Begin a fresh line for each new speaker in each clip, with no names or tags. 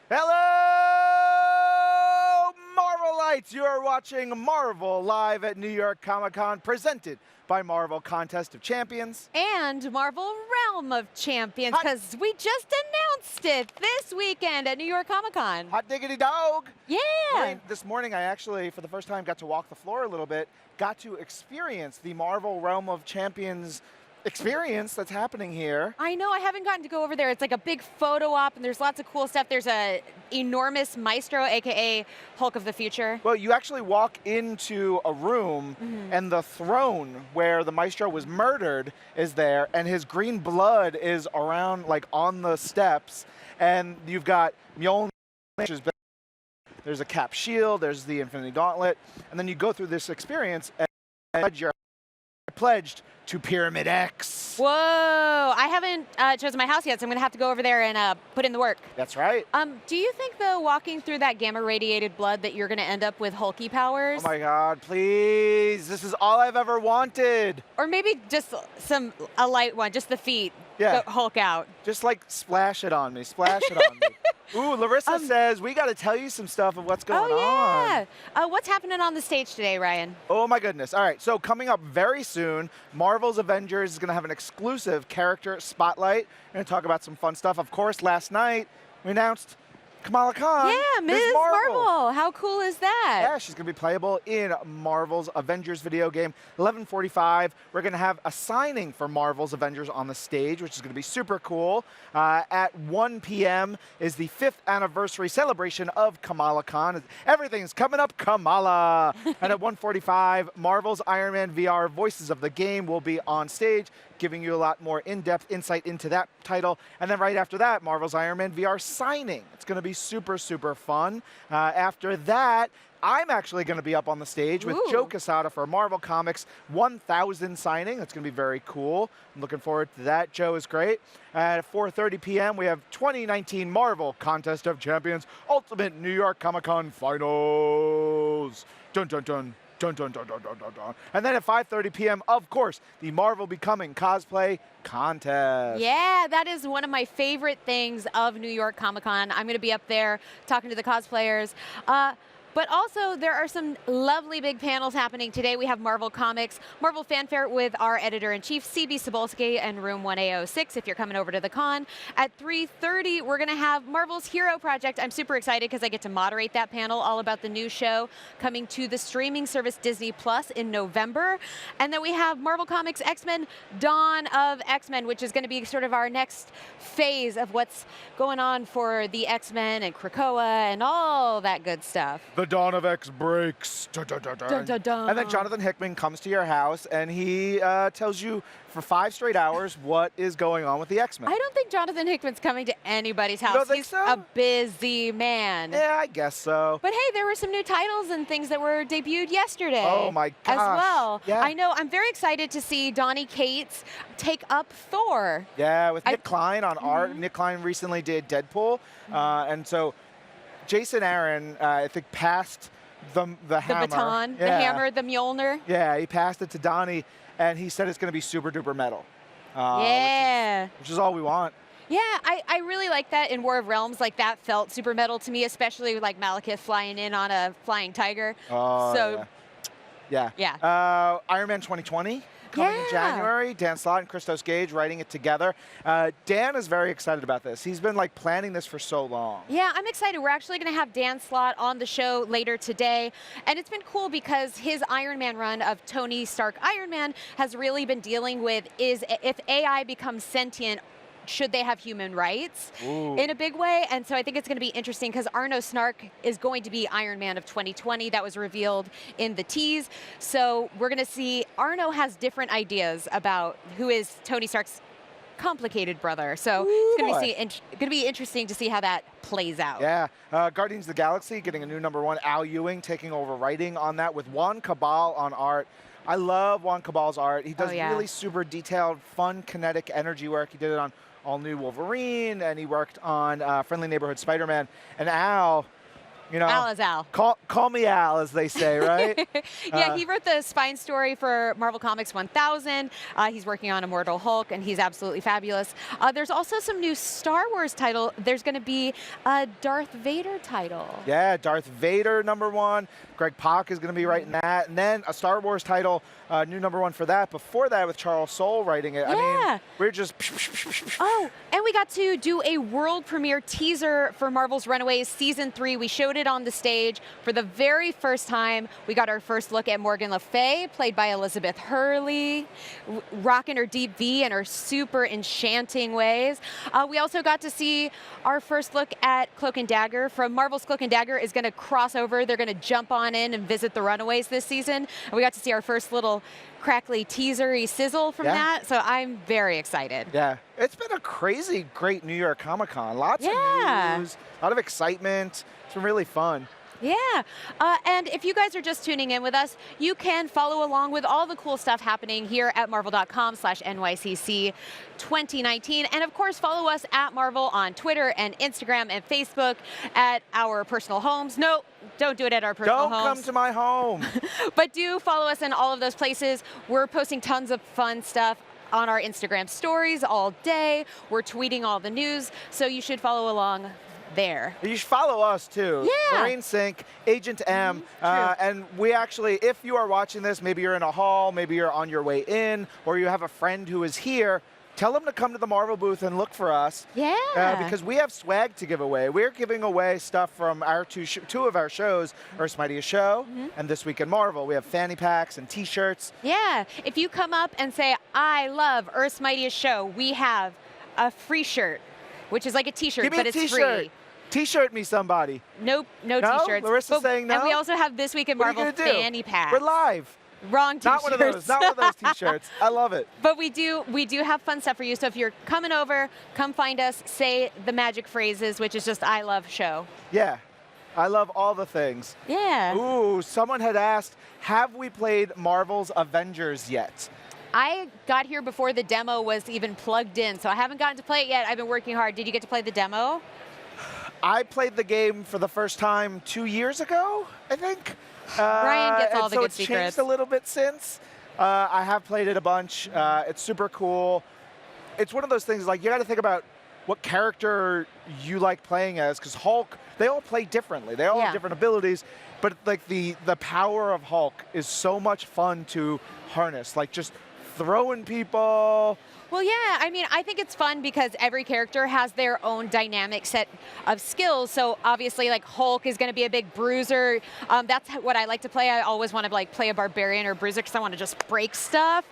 Hello, Marvelites! You are watching Marvel live at New York Comic Con, presented by Marvel Contest of Champions.
And Marvel Realm of Champions, because we just announced it this weekend at New York Comic Con.
Hot diggity dog!
Yeah!
Lorraine, this morning I actually, for the first time, got to walk the floor a little bit, got to experience the Marvel Realm of Champions experience that's happening here.
I know, I haven't gotten to go over there. It's like a big photo op, and there's lots of cool stuff. There's a enormous maestro, aka Hulk of the Future.
Well, you actually walk into a room, and the throne where the maestro was murdered is there, and his green blood is around, like, on the steps, and you've got Mjolnir, there's a Cap shield, there's the Infinity Gauntlet, and then you go through this experience, and you're pledged to Pyramid X.
Whoa, I haven't chosen my house yet, so I'm gonna have to go over there and put in the work.
That's right.
Do you think, though, walking through that gamma-radiated blood that you're gonna end up with Hulky powers?
Oh my God, please, this is all I've ever wanted.
Or maybe just a light one, just the feet.
Yeah.
Go Hulk out.
Just like splash it on me, splash it on me. Ooh, Larissa says we got to tell you some stuff of what's going on.
What's happening on the stage today, Ryan?
Oh my goodness. All right, so coming up very soon, Marvel's Avengers is going to have an exclusive character spotlight. We're going to talk about some fun stuff. Of course, last night we announced Kamala Khan.
Yeah, Ms. Marvel. How cool is that?
Yeah, she's going to be playable in Marvel's Avengers video game. 11:45, we're going to have a signing for Marvel's Avengers on the stage, which is going to be super cool. At 1 p.m. is the 5th anniversary celebration of Kamala Khan. Everything's coming up, Kamala. And at 1:45, Marvel's Iron Man VR Voices of the Game will be on stage, giving you a lot more in-depth insight into that title. And then right after that, Marvel's Iron Man VR signing. It's going to be super, super fun. After that, I'm actually going to be up on the stage with Joe Quesada for Marvel Comics 1000 signing. That's going to be very cool. I'm looking forward to that. Joe is great. At 4:30 p.m., we have 2019 Marvel Contest of Champions Ultimate New York Comic Con Finals. Dun, dun, dun. Dun, dun, dun, dun, dun, dun, dun. And then at 5:30 p.m., of course, the Marvel Becoming Cosplay Contest.
Yeah, that is one of my favorite things of New York Comic Con. I'm going to be up there talking to the cosplayers. But also, there are some lovely big panels happening today. We have Marvel Comics, Marvel Fanfare with our editor-in-chief, CB Cebulski, and Room 1A06 if you're coming over to the con. At 3:30, we're going to have Marvel's Hero Project. I'm super excited because I get to moderate that panel all about the new show coming to the streaming service Disney Plus in November. And then we have Marvel Comics X-Men Dawn of X-Men, which is going to be sort of our next phase of what's going on for the X-Men and Krakoa and all that good stuff.
The Dawn of X breaks. Dun, dun, dun, dun.
Dun, dun, dun.
And then Jonathan Hickman comes to your house and he tells you for 5 straight hours what is going on with the X-Men.
I don't think Jonathan Hickman's coming to anybody's house.
You don't think
He's
so?
a busy man.
Yeah, I guess so.
But hey, there were some new titles and things that were debuted yesterday.
Oh my gosh.
As well.
Yeah.
I know, I'm very excited to see Donny Cates take up Thor.
Yeah, with Nick Klein on art. Nick Klein recently did Deadpool. And so Jason Aaron, I think, passed the hammer.
The baton, the hammer, the Mjolnir.
Yeah, he passed it to Donnie, and he said it's going to be super duper metal.
Yeah.
Which is all we want.
Yeah, I really like that in War of Realms. Like, that felt super metal to me, especially like Malekith flying in on a flying tiger.
Oh,
so,
yeah. Iron Man 2020. Coming in January, Dan Slott and Christos Gage writing it together. Dan is very excited about this. He's been like planning this for so long.
Yeah, I'm excited. We're actually going to have Dan Slott on the show later today. And it's been cool because his Iron Man run of Tony Stark Iron Man has really been dealing with if AI becomes sentient, should they have human rights in a big way? And so I think it's going to be interesting because Arno Snark is going to be Iron Man of 2020. That was revealed in the tease. So we're going to see Arno has different ideas about who is Tony Stark's complicated brother. So it's going to be interesting to see how that plays out.
Yeah. Guardians of the Galaxy getting a new #1. Al Ewing taking over writing on that with Juan Cabal on art. I love Juan Cabal's art. He does really super detailed, fun, kinetic energy work. He did it on All New Wolverine, and he worked on Friendly Neighborhood Spider-Man. And Al, You know,
Al is Al.
Call me Al, as they say, right?
Yeah, he wrote the spine story for Marvel Comics 1000. He's working on Immortal Hulk, and he's absolutely fabulous. There's also some new Star Wars title. There's going to be a Darth Vader title.
Yeah, Darth Vader #1. Greg Pak is going to be writing that. And then a Star Wars title, new #1 for that. Before that, with Charles Soule writing it.
Yeah.
I mean, we're just...
Oh, and we got to do a world premiere teaser for Marvel's Runaways Season 3. We showed it on the stage for the very first time. We got our first look at Morgan Le Fay, played by Elizabeth Hurley, rocking her deep V in her super enchanting ways. We also got to see our first look at Cloak and Dagger. From Marvel's Cloak and Dagger is going to cross over. They're going to jump on in and visit the Runaways this season. And we got to see our first little crackly teasery sizzle from that, so I'm very excited.
Yeah, it's been a crazy great New York Comic-Con. Lots of news, a lot of excitement. It's been really fun.
Yeah, and if you guys are just tuning in with us, you can follow along with all the cool stuff happening here at marvel.com/NYCC 2019. And of course, follow us at Marvel on Twitter and Instagram and Facebook at our personal homes. No, don't do it at our personal homes.
Don't come to my home.
But do follow us in all of those places. We're posting tons of fun stuff on our Instagram stories all day. We're tweeting all the news, so you should follow along there.
You should follow us too.
Yeah.
Marine Sync, Agent M, and we actually, if you are watching this, maybe you're in a hall, maybe you're on your way in, or you have a friend who is here, tell them to come to the Marvel booth and look for us.
Yeah.
Because we have swag to give away. We're giving away stuff from our two of our shows, Earth's Mightiest Show and This Week in Marvel. We have fanny packs and t-shirts.
Yeah. If you come up and say, I love Earth's Mightiest Show, we have a free shirt, which is like a t-shirt, but it's free.
T-shirt me somebody.
Nope, no
No?
t-shirts.
Larissa's saying no?
And we also have This Week in
What are you
Marvel
gonna do?
fanny packs.
We're live.
Wrong t-shirts.
Not one of those. Not one of those t-shirts. I love it.
But we do have fun stuff for you. So if you're coming over, come find us. Say the magic phrases, which is just I love show.
Yeah. I love all the things.
Yeah.
Ooh, someone had asked, have we played Marvel's Avengers yet?
I got here before the demo was even plugged in, so I haven't gotten to play it yet. I've been working hard. Did you get to play the demo?
I played the game for the first time 2 years ago, I think.
Ryan gets all the
so
good
it's
secrets.
changed a little bit since. I have played it a bunch. It's super cool. It's one of those things, like, you got to think about what character you like playing as, because Hulk, they all play differently. They all have different abilities, but like the power of Hulk is so much fun to harness, like just throwing people.
Well, yeah, I mean, I think it's fun because every character has their own dynamic set of skills. So obviously, like, Hulk is going to be a big bruiser. That's what I like to play. I always want to like play a barbarian or bruiser because I want to just break stuff.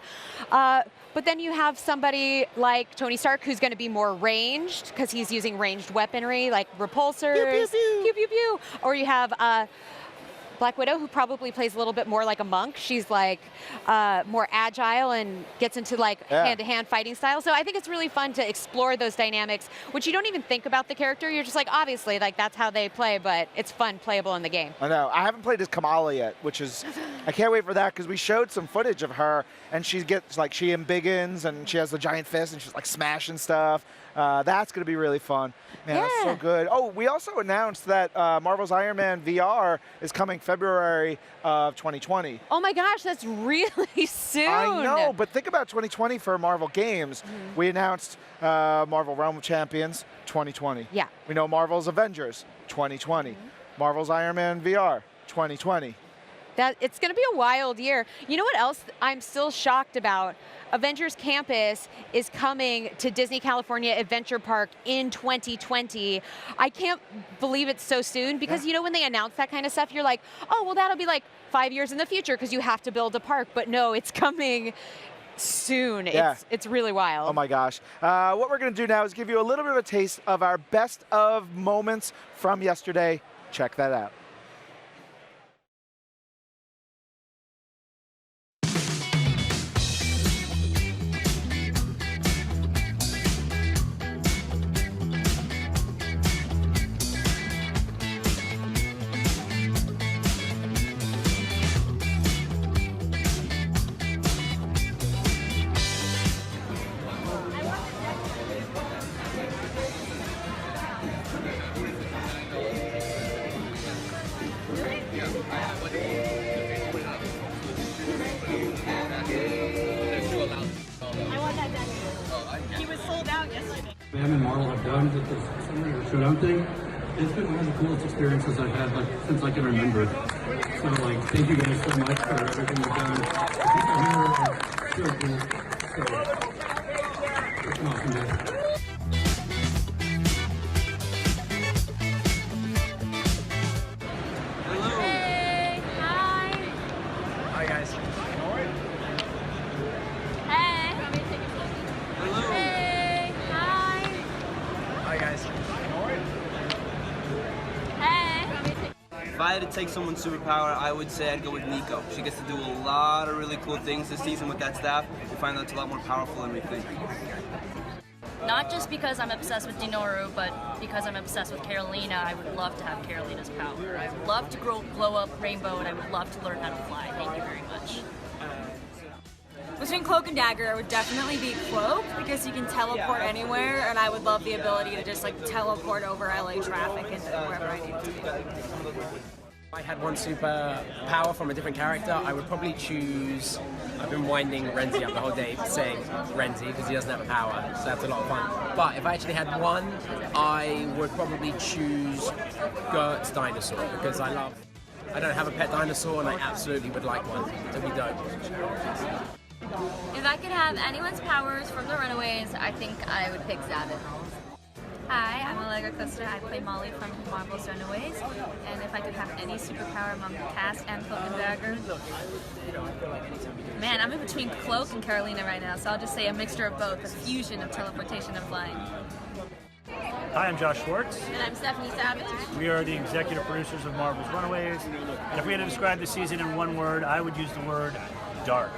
But then you have somebody like Tony Stark who's going to be more ranged because he's using ranged weaponry like repulsors.
Pew, pew, pew.
Pew, pew, pew. Or you have Black Widow, who probably plays a little bit more like a monk. She's like more agile and gets into like hand-to-hand fighting style. So I think it's really fun to explore those dynamics, which you don't even think about the character. You're just like, obviously, like that's how they play, but it's fun, playable in the game.
I know. I haven't played as Kamala yet, which is, I can't wait for that because we showed some footage of her and she gets like, she embiggens and she has the giant fist and she's like smashing stuff. That's going to be really fun. Man, that's so good. Oh, we also announced that Marvel's Iron Man VR is coming February of 2020.
Oh my gosh, that's really soon.
I know, but think about 2020 for Marvel games. We announced Marvel Realm of Champions 2020.
Yeah.
We know Marvel's Avengers 2020. Marvel's Iron Man VR 2020.
It's going to be a wild year. You know what else I'm still shocked about? Avengers Campus is coming to Disney California Adventure Park in 2020. I can't believe it's so soon because, you know, when they announce that kind of stuff, you're like, oh, well, that'll be like 5 years in the future because you have to build a park. But no, it's coming soon.
Yeah.
It's really wild.
Oh my gosh. What we're going to do now is give you a little bit of a taste of our best of moments from yesterday. Check that out.
showdown thing. It's been one of the coolest experiences I've had since I can remember. So thank you guys so much for everything you've done. The people here are so cool. So it's an awesome day.
If I had to take someone's superpower, I would say I'd go with Nico. She gets to do a lot of really cool things this season with that staff. We find that's a lot more powerful than we think.
Not just because I'm obsessed with D'Onofrio, but because I'm obsessed with Carolina. I would love to have Carolina's power. I would love to blow up Rainbow, and I would love to learn how to fly. Thank you very much.
Between Cloak and Dagger, it would definitely be Cloak because you can teleport anywhere, and I would love the ability to just like teleport over LA traffic and wherever I need to be.
If I had one super power from a different character, I would probably choose. I've been winding Renzi up the whole day saying Renzi because he doesn't have a power, so that's a lot of fun. But if I actually had one, I would probably choose Gert's dinosaur because I don't have a pet dinosaur and I absolutely would like one. It'd be dope.
If I could have anyone's powers from the Runaways, I think I would pick Zavin. Hi, I'm Allegra Costa. I play Molly from Marvel's Runaways. And if I could have any superpower among the cast and Cloak and Dagger, man, I'm in between Cloak and Carolina right now, so I'll just say a mixture of both, a fusion of teleportation and flying.
Hi, I'm Josh Schwartz.
And I'm Stephanie Savage.
We are the executive producers of Marvel's Runaways. And if we had to describe the season in one word, I would use the word dark.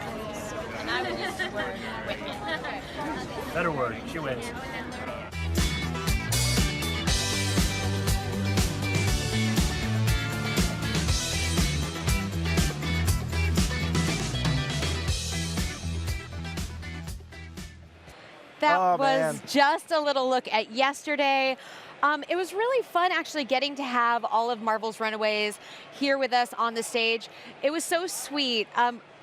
And I would use the word wicked.
Better word. She wins.
That was
man.
just a little look at yesterday. It was really fun actually getting to have all of Marvel's Runaways here with us on the stage. It was so sweet.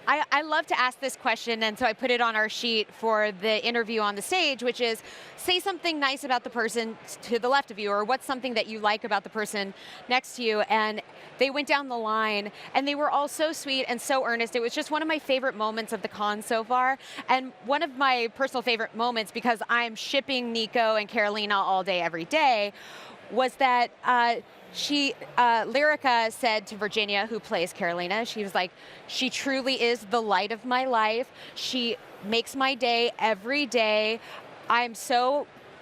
I love to ask this question, and so I put it on our sheet for the interview on the stage, which is, say something nice about the person to the left of you, or what's something that you like about the person next to you. And they went down the line, and they were all so sweet and so earnest. It was just one of my favorite moments of the con so far, and one of my personal favorite moments, because I'm shipping Nico and Carolina all day, every day, was that Lyrica said to Virginia, who plays Carolina, she was like, she truly is the light of my life. She makes my day every day.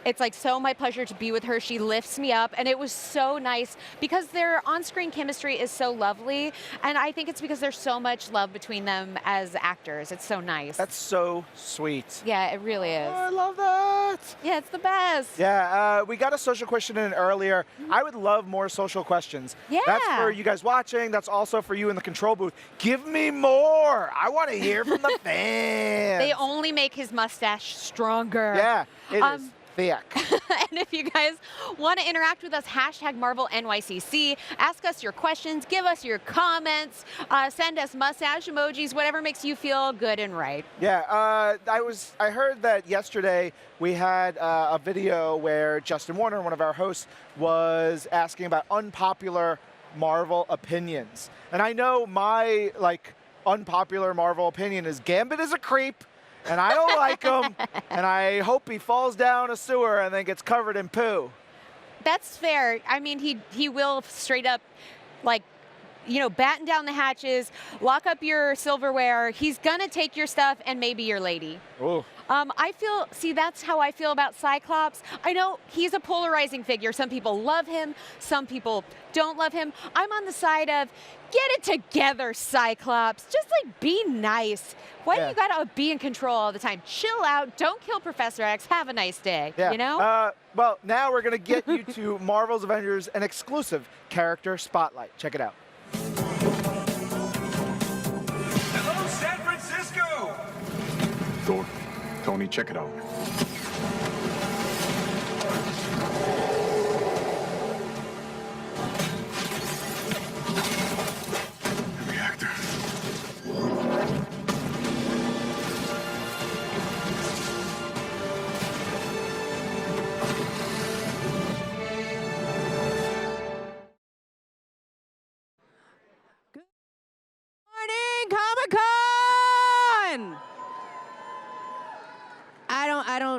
It's like so my pleasure to be with her. She lifts me up, and it was so nice because their on-screen chemistry is so lovely, and I think it's because there's so much love between them as actors. It's so nice.
That's so sweet.
Yeah, it really is.
Oh, I love that.
Yeah, it's the best.
Yeah, we got a social question in earlier. I would love more social questions.
Yeah.
That's for you guys watching. That's also for you in the control booth. Give me more. I want to hear from the fans.
They only make his mustache stronger.
Yeah, it is thick.
And if you guys want to interact with us, hashtag Marvel NYCC. Ask us your questions, give us your comments, send us mustache emojis, whatever makes you feel good and right.
Yeah, I heard that yesterday we had a video where Justin Warner, one of our hosts, was asking about unpopular Marvel opinions. And I know my unpopular Marvel opinion is Gambit is a creep. And I don't like him, and I hope he falls down a sewer and then gets covered in poo.
That's fair. I mean, he will straight up, batten down the hatches, lock up your silverware. He's gonna take your stuff and maybe your lady.
Ooh.
That's how I feel about Cyclops. I know he's a polarizing figure. Some people love him, some people don't love him. I'm on the side of, get it together, Cyclops. Just be nice. Why do you gotta be in control all the time? Chill out, don't kill Professor X, have a nice day,
Yeah.
you know?
Well, now we're gonna get you to Marvel's Avengers, an exclusive character spotlight. Check it out.
Hello, San Francisco!
Thor, Tony, check it out. The reactor.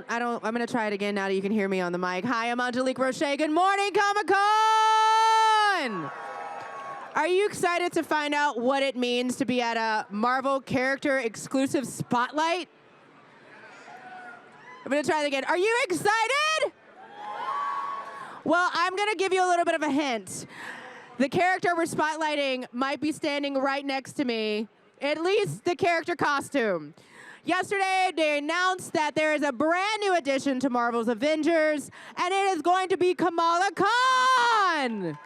I'm gonna try it again now that you can hear me on the mic. Hi, I'm Angelique Roche. Good morning, Comic-Con! Are you excited to find out what it means to be at a Marvel character exclusive spotlight? I'm gonna try it again. Are you excited? Well, I'm gonna give you a little bit of a hint. The character we're spotlighting might be standing right next to me, at least the character costume. Yesterday, they announced that there is a brand new addition to Marvel's Avengers, and it is going to be Kamala Khan.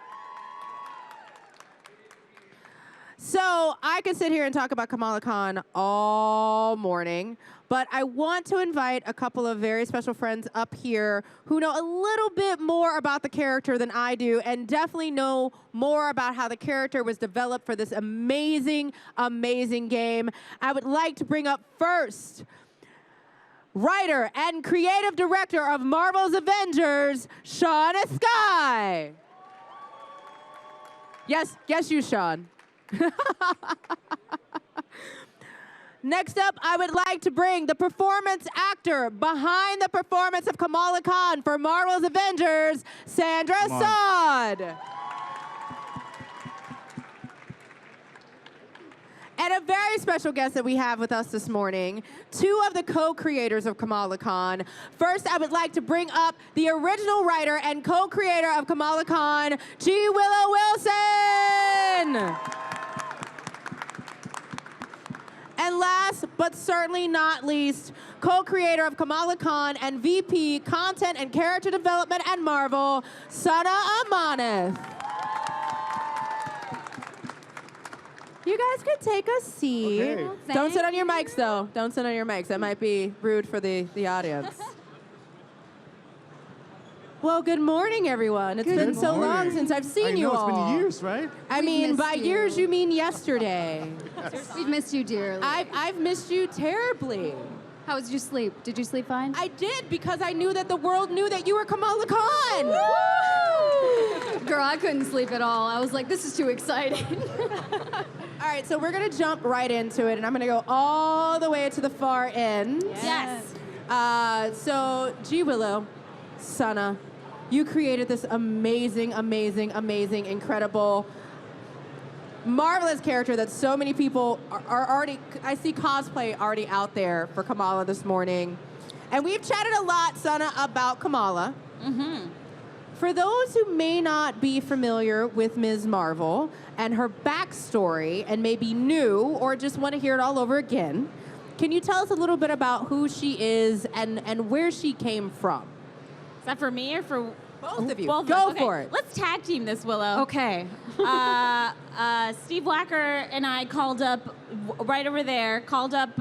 So I could sit here and talk about Kamala Khan all morning, but I want to invite a couple of very special friends up here who know a little bit more about the character than I do, and definitely know more about how the character was developed for this amazing, amazing game. I would like to bring up first writer and creative director of Marvel's Avengers, Sean Askai. Yes, you, Sean. Next up, I would like to bring the performance actor behind the performance of Kamala Khan for Marvel's Avengers, Sandra Saad. And a very special guest that we have with us this morning, two of the co-creators of Kamala Khan. First, I would like to bring up the original writer and co-creator of Kamala Khan, G. Willow Wilson. And last, but certainly not least, co-creator of Kamala Khan and VP Content and Character Development at Marvel, Sana Amanith. You guys can take a seat.
Okay.
Don't sit on your mics, though. Don't sit on your mics. That might be rude for the audience. Well, good morning, everyone. It's been so long since I've seen you all.
It's been years, right?
I mean, by years, you mean yesterday.
We've missed you dearly.
I've missed you terribly.
How did you sleep? Did you sleep fine?
I did, because I knew that the world knew that you were Kamala Khan.
Girl, I couldn't sleep at all. I was like, this is too exciting.
All right, so we're going to jump right into it, and I'm going to go all the way to the far end.
Yes.
So, G. Willow, Sana, you created this amazing, amazing, amazing, incredible, marvelous character that so many people are already, I see cosplay already out there for Kamala this morning. And we've chatted a lot, Sana, about Kamala.
Mm-hmm.
For those who may not be familiar with Ms. Marvel and her backstory and maybe new or just want to hear it all over again, can you tell us a little bit about who she is and where she came from?
Is that for me or for
both of you?
Both
Go
okay.
for it.
Let's tag team this, Willow.
Okay.
Steve Blacker and I called up right over there. Called up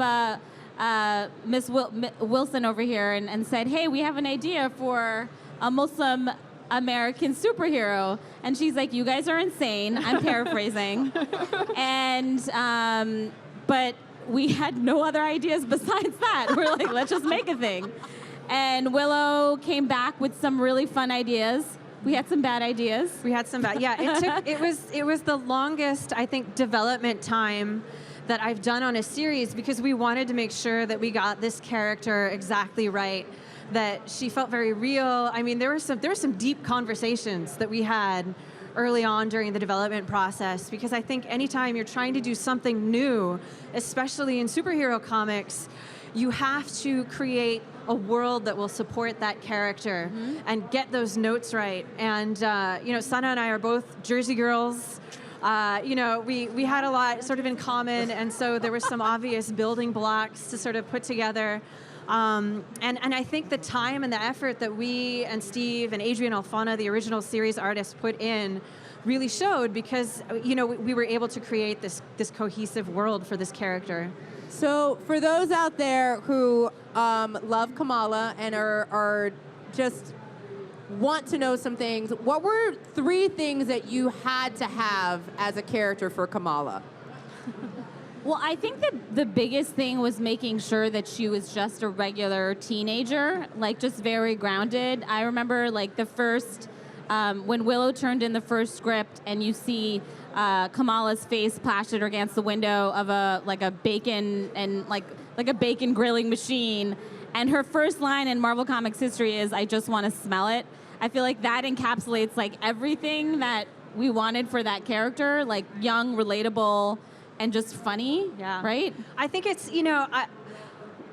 Miss Wilson over here and said, "Hey, we have an idea for a Muslim American superhero." And she's like, "You guys are insane." I'm paraphrasing. And but we had no other ideas besides that. We're like, let's just make a thing. And Willow came back with some really fun ideas. We had some bad ideas.
We had some bad. Yeah, it was the longest, I think, development time that I've done on a series, because we wanted to make sure that we got this character exactly right, that she felt very real. I mean, there were some deep conversations that we had early on during the development process, because I think anytime you're trying to do something new, especially in superhero comics, you have to create a world that will support that character and get those notes right. And Sana and I are both Jersey girls. We had a lot sort of in common, and so there were some obvious building blocks to sort of put together. And I think the time and the effort that we and Steve and Adrian Alfano, the original series artist, put in really showed, because we were able to create this cohesive world for this character.
So for those out there who love Kamala and are just want to know some things, what were 3 things that you had to have as a character for Kamala?
Well, I think that the biggest thing was making sure that she was just a regular teenager, like just very grounded. I remember like the first, when Willow turned in the first script and you see Kamala's face plastered against the window of a bacon and like a bacon grilling machine,
And her first line in Marvel Comics history is, "I just want to smell it." I feel like that encapsulates like everything that we wanted for that character, like young, relatable, and just funny, right?
I think it's, you know,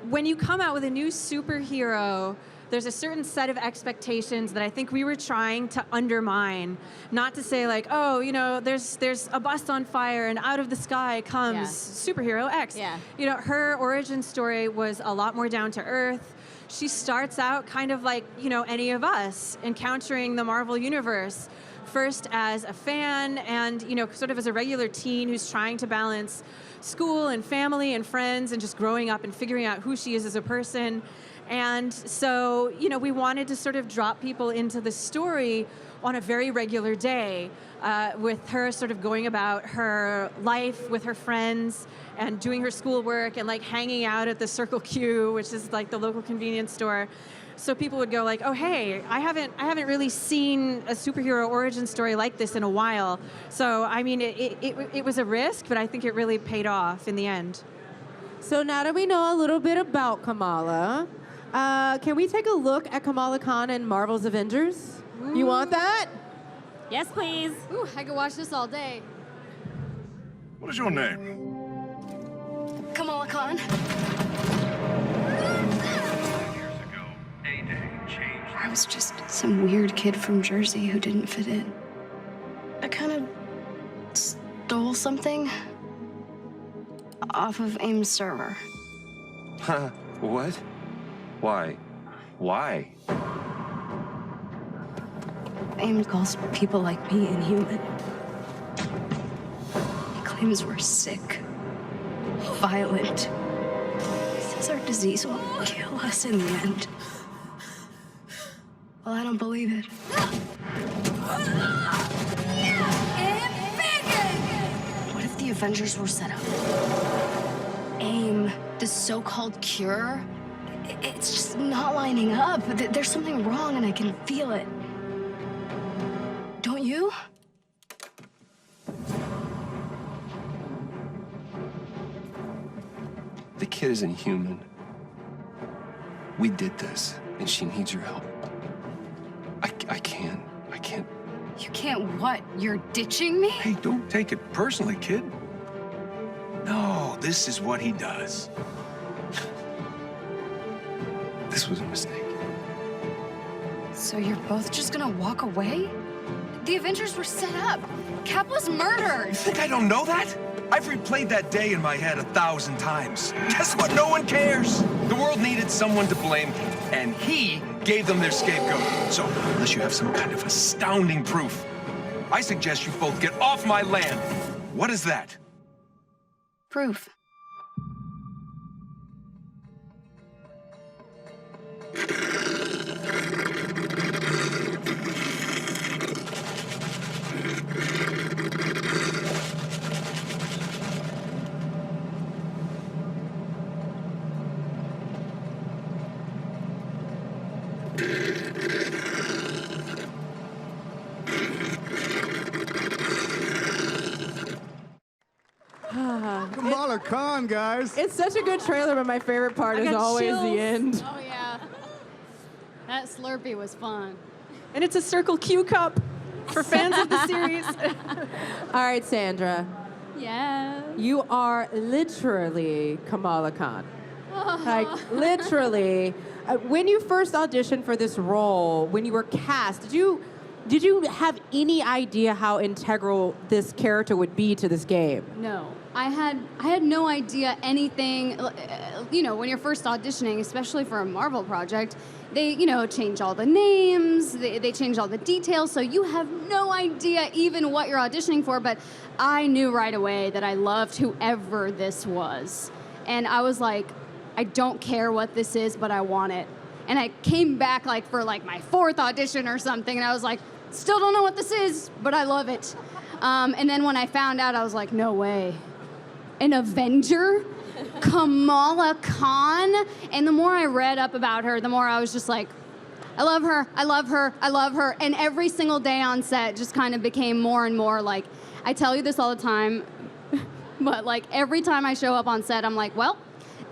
when you come out with a new superhero, there's a certain set of expectations that I think we were trying to undermine. Not to say like, oh, you know, there's a bust on fire and out of the sky comes superhero X.
Yeah.
You know, her origin story was a lot more down to earth. She starts out kind of like, you know, any of us encountering the Marvel Universe. First as a fan and, you know, sort of as a regular teen who's trying to balance school and family and friends and just growing up and figuring out who she is as a person. And so, you know, we wanted to sort of drop people into the story on a very regular day with her sort of going about her life with her friends and doing her schoolwork and like hanging out at the Circle Q, which is like the local convenience store. So people would go like, oh, hey, I haven't really seen a superhero origin story like this in a while. So, I mean, it was a risk, but I think it really paid off in the end.
So now that we know a little bit about Kamala, can we take a look at Kamala Khan in Marvel's Avengers?
Ooh.
You want that?
Yes, please.
Ooh, I could watch this all day.
What is your name?
Kamala Khan. I was just some weird kid from Jersey who didn't fit in. I kind of stole something off of AIM's server.
Huh? What? Why? Why?
AIM calls people like me inhuman. He claims we're sick, violent. He says our disease will kill us in the end. Well, I don't believe it. What if the Avengers were set up? AIM, the so-called cure, it's just not lining up. There's something wrong and I can feel it. Don't you?
The kid isn't human. We did this, and she needs your help. I can't.
You can't what? You're ditching me?
Hey, don't take it personally, kid. No, this is what he does.
This was a mistake.
So you're both just gonna walk away? The Avengers were set up. Cap was murdered.
You think I don't know that? I've replayed that day in my head 1,000 times. Guess what? No one cares. The world needed someone to blame, and he gave them their scapegoat. So, unless you have some kind of astounding proof, I suggest you both get off my land. What is that?
Proof.
Kamala Khan, guys.
It's such a good trailer, but my favorite part is always the end.
Oh, yeah. That Slurpee was fun.
And it's a Circle Q cup for fans of the series.
All right, Sandra.
Yeah.
You are literally Kamala Khan. Like, literally. When you first auditioned for this role, when you were cast, did you have any idea how integral this character would be to this game?
No. I had no idea anything. You know, when you're first auditioning, especially for a Marvel project, they, you know, change all the names, they change all the details, so you have no idea even what you're auditioning for, but I knew right away that I loved whoever this was. And I was like, I don't care what this is, but I want it. And I came back like for like my 4th audition or something, and I was like, still don't know what this is, but I love it. And then when I found out, I was like, no way. An Avenger? Kamala Khan? And the more I read up about her, the more I was just like, I love her, I love her, I love her. And every single day on set just kind of became more and more like, I tell you this all the time, but like every time I show up on set, I'm like, well,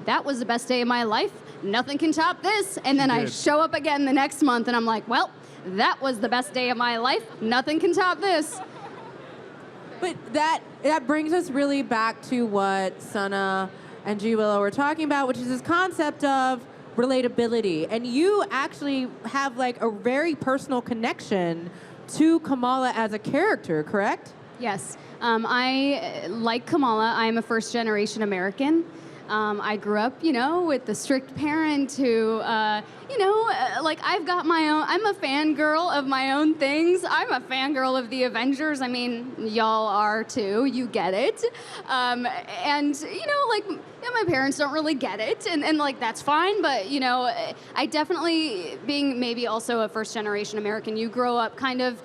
that was the best day of my life. nothing can top this. And then I show up again the next month, and I'm like, well, that was the best day of my life. Nothing can top this.
But that brings us really back to what Sana and G Willow were talking about, which is this concept of relatability. And you actually have like a very personal connection to Kamala as a character, correct?
Yes. I like Kamala. I'm a first-generation American. I grew up, with the strict parent who, like I've got my own, I'm a fangirl of my own things. I'm a fangirl of the Avengers. I mean, y'all are too, you get it. And, my parents don't really get it, and like, that's fine, but, I definitely, being maybe also a first-generation American, you grow up kind of,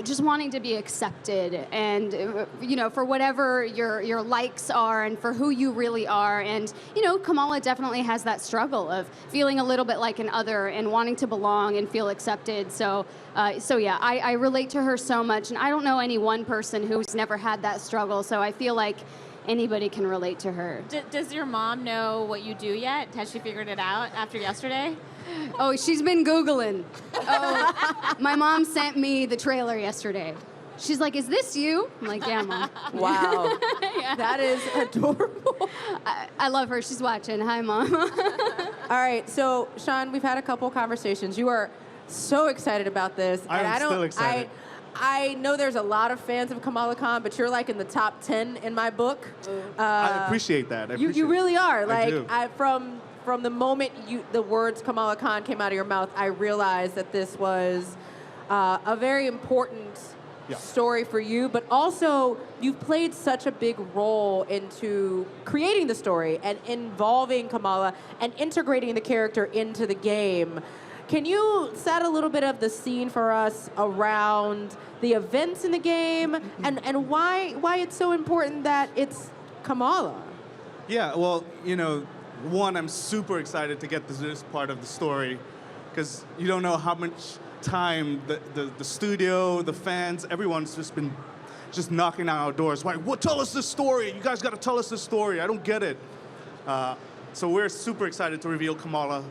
just wanting to be accepted and, for whatever your likes are and for who you really are. And, Kamala definitely has that struggle of feeling a little bit like an other and wanting to belong and feel accepted. So yeah, I relate to her so much. And I don't know any one person who's never had that struggle. So I feel like anybody can relate to her.
Does your mom know what you do yet? Has she figured it out after yesterday?
Oh, she's been Googling. Oh, my mom sent me the trailer yesterday. She's like, is this you? I'm like, yeah, Mom.
Wow.
Yeah.
That is adorable.
I love her. She's watching. Hi, Mom.
All right, so Sean, we've had a couple conversations. You are so excited about this.
I'm still excited.
I know there's a lot of fans of Kamala Khan, but you're like in the top 10 in my book.
I appreciate that.
You really are.
I do.
From the moment the words Kamala Khan came out of your mouth, I realized that this was a very important story for you, but also you've played such a big role into creating the story and involving Kamala and integrating the character into the game. Can you set a little bit of the scene for us around the events in the game and why it's so important that it's Kamala?
Yeah, well, one, I'm super excited to get this part of the story because you don't know how much time the studio, the fans, everyone's just been knocking on our doors. Like, tell us this story. You guys got to tell us this story. I don't get it. So we're super excited to reveal Kamala.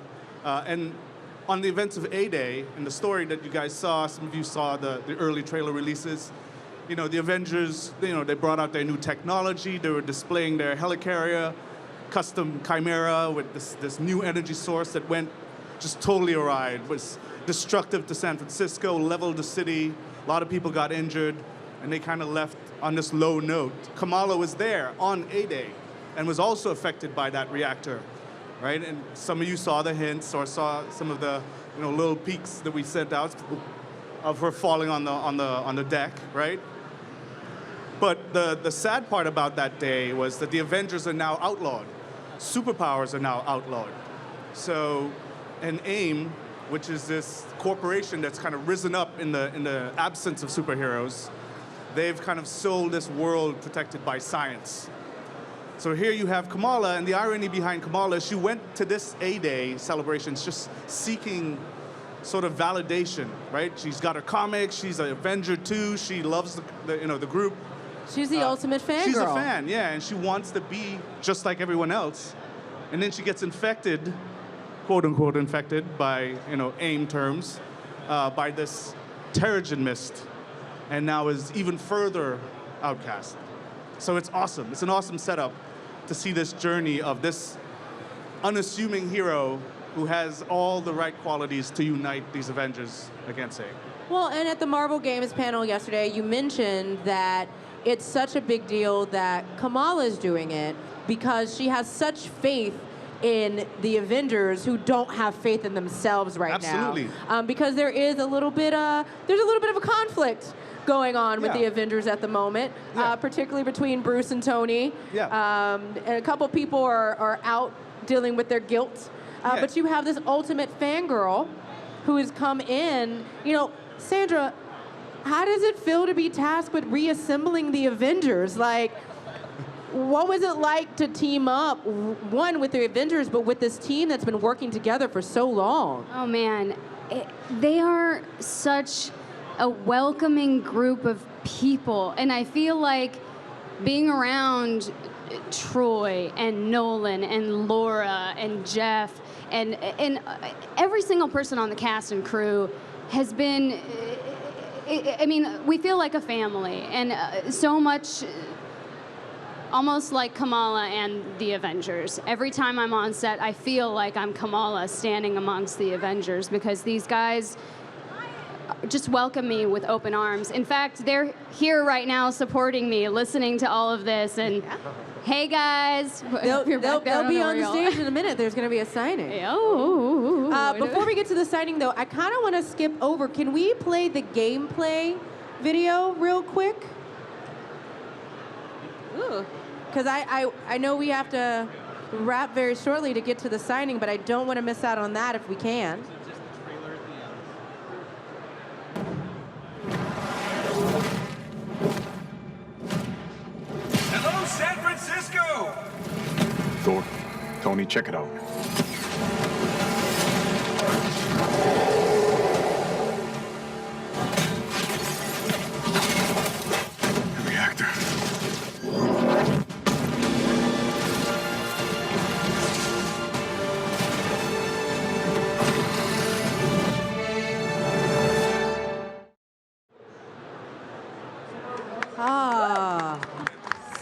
And on the events of A-Day, and the story that you guys saw, some of you saw the early trailer releases, the Avengers, they brought out their new technology. They were displaying their helicarrier, custom Chimera with this new energy source that went just totally awry. It was destructive to San Francisco, leveled the city. A lot of people got injured, and they kind of left on this low note. Kamala was there on A-Day and was also affected by that reactor, right? And some of you saw the hints or saw some of the little peeks that we sent out of her falling on the deck, right? But the sad part about that day was that the Avengers are now outlawed. Superpowers are now outlawed. So, and AIM, which is this corporation that's kind of risen up in the absence of superheroes, they've kind of sold this world protected by science. So here you have Kamala, and the irony behind Kamala is she went to this A-Day celebrations just seeking sort of validation, right? She's got her comics, she's an Avenger too, she loves the group.
She's the ultimate fangirl.
She's a fan, yeah, and she wants to be just like everyone else. And then she gets infected, quote unquote infected by, AIM terms, by this Terrigen mist, and now is even further outcast. So it's awesome. It's an awesome setup to see this journey of this unassuming hero who has all the right qualities to unite these Avengers against AIM.
Well, and at the Marvel Games panel yesterday, you mentioned that it's such a big deal that Kamala is doing it because she has such faith in the Avengers who don't have faith in themselves right now.
Absolutely.
Because there's a little bit of a conflict going on with the Avengers at the moment, particularly between Bruce and Tony.
Yeah.
And a couple people are out dealing with their guilt. But you have this ultimate fangirl who has come in. Sandra, how does it feel to be tasked with reassembling the Avengers? Like, what was it like to team up, one, with the Avengers, but with this team that's been working together for so long?
Oh, man. They are such a welcoming group of people. And I feel like being around Troy and Nolan and Laura and Jeff and every single person on the cast and crew has been, I mean, we feel like a family, and so much, almost like Kamala and the Avengers. Every time I'm on set, I feel like I'm Kamala standing amongst the Avengers, because these guys just welcome me with open arms. In fact, they're here right now supporting me, listening to all of this, and hey guys.
They'll be on the stage in a minute. There's going to be a signing. Before we get to the signing, though, I kind of want to skip over. Can we play the gameplay video real quick? Because I know we have to wrap very shortly to get to the signing, but I don't want to miss out on that if we can.
Hello, San Francisco!
Thor, Tony, check it out. The reactor.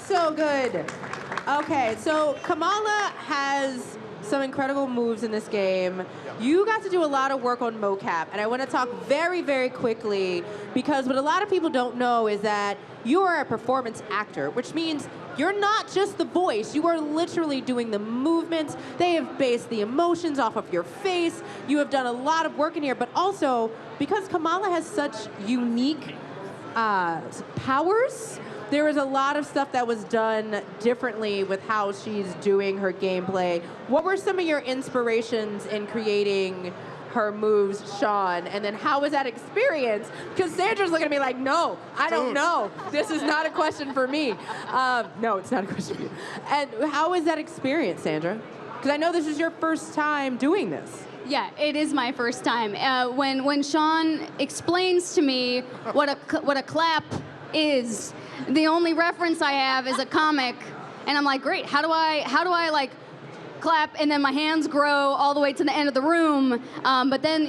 So good. Okay, so Kamala has some incredible moves in this game. You got to do a lot of work on mocap, and I want to talk very, very quickly, because what a lot of people don't know is that you are a performance actor, which means you're not just the voice, you are literally doing the movements. They have based the emotions off of your face. You have done a lot of work in here, but also because Kamala has such unique powers, there was a lot of stuff that was done differently with how she's doing her gameplay. What were some of your inspirations in creating her moves, Sean? And then how was that experience? Because Sandra's looking at me like, no, I don't know. This is not a question for me. No, it's not a question for you. And how was that experience, Sandra? Because I know this is your first time doing this.
Yeah, it is my first time. When Sean explains to me what a clap is, the only reference I have is a comic, and I'm like, great. How do I like clap and then my hands grow all the way to the end of the room? But then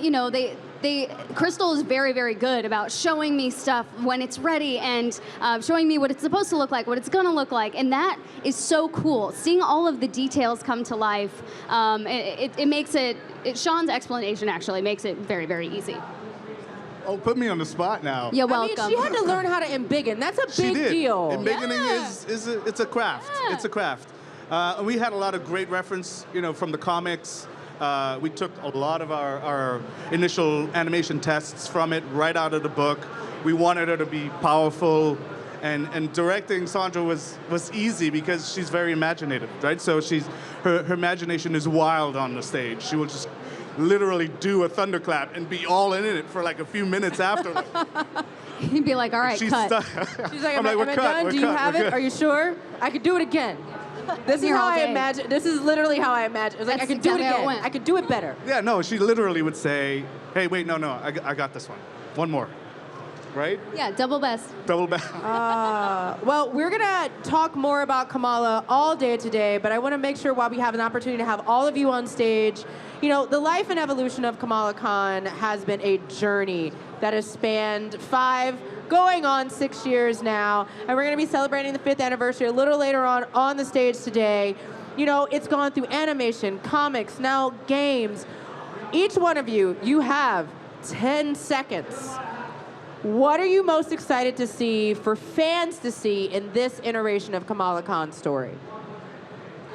Crystal is very, very good about showing me stuff when it's ready and showing me what it's supposed to look like, what it's gonna look like, and that is so cool. Seeing all of the details come to life, it makes it. Sean's explanation actually makes it very, very easy.
Oh, put me on the spot now.
You're welcome.
I mean, she had to learn how to embiggen. That's a big deal.
Embiggening it's a craft.
Yeah.
It's a craft. We had a lot of great reference, from the comics. We took a lot of our initial animation tests from it right out of the book. We wanted her to be powerful, and directing Sandra was easy because she's very imaginative, right? So her imagination is wild on the stage. She will just literally do a thunderclap and be all in it for like a few minutes after.
He'd be like, all right, cut.
She's like, am I done? Do you have it? Are you sure? I could do it again. This is how I imagine. This is literally how I imagine. It was like, I could do it again. I could do it better.
Yeah, no, she literally would say, hey, wait, no, I got this one. One more. Right?
Yeah, double best.
Double best.
Well, we're going to talk more about Kamala all day today, but I want to make sure while we have an opportunity to have all of you on stage, the life and evolution of Kamala Khan has been a journey that has spanned 5, going on 6 years now, and we're going to be celebrating the 5th anniversary a little later on the stage today. It's gone through animation, comics, now games. Each one of you have 10 seconds. What are you most excited to see, for fans to see, in this iteration of Kamala Khan's story?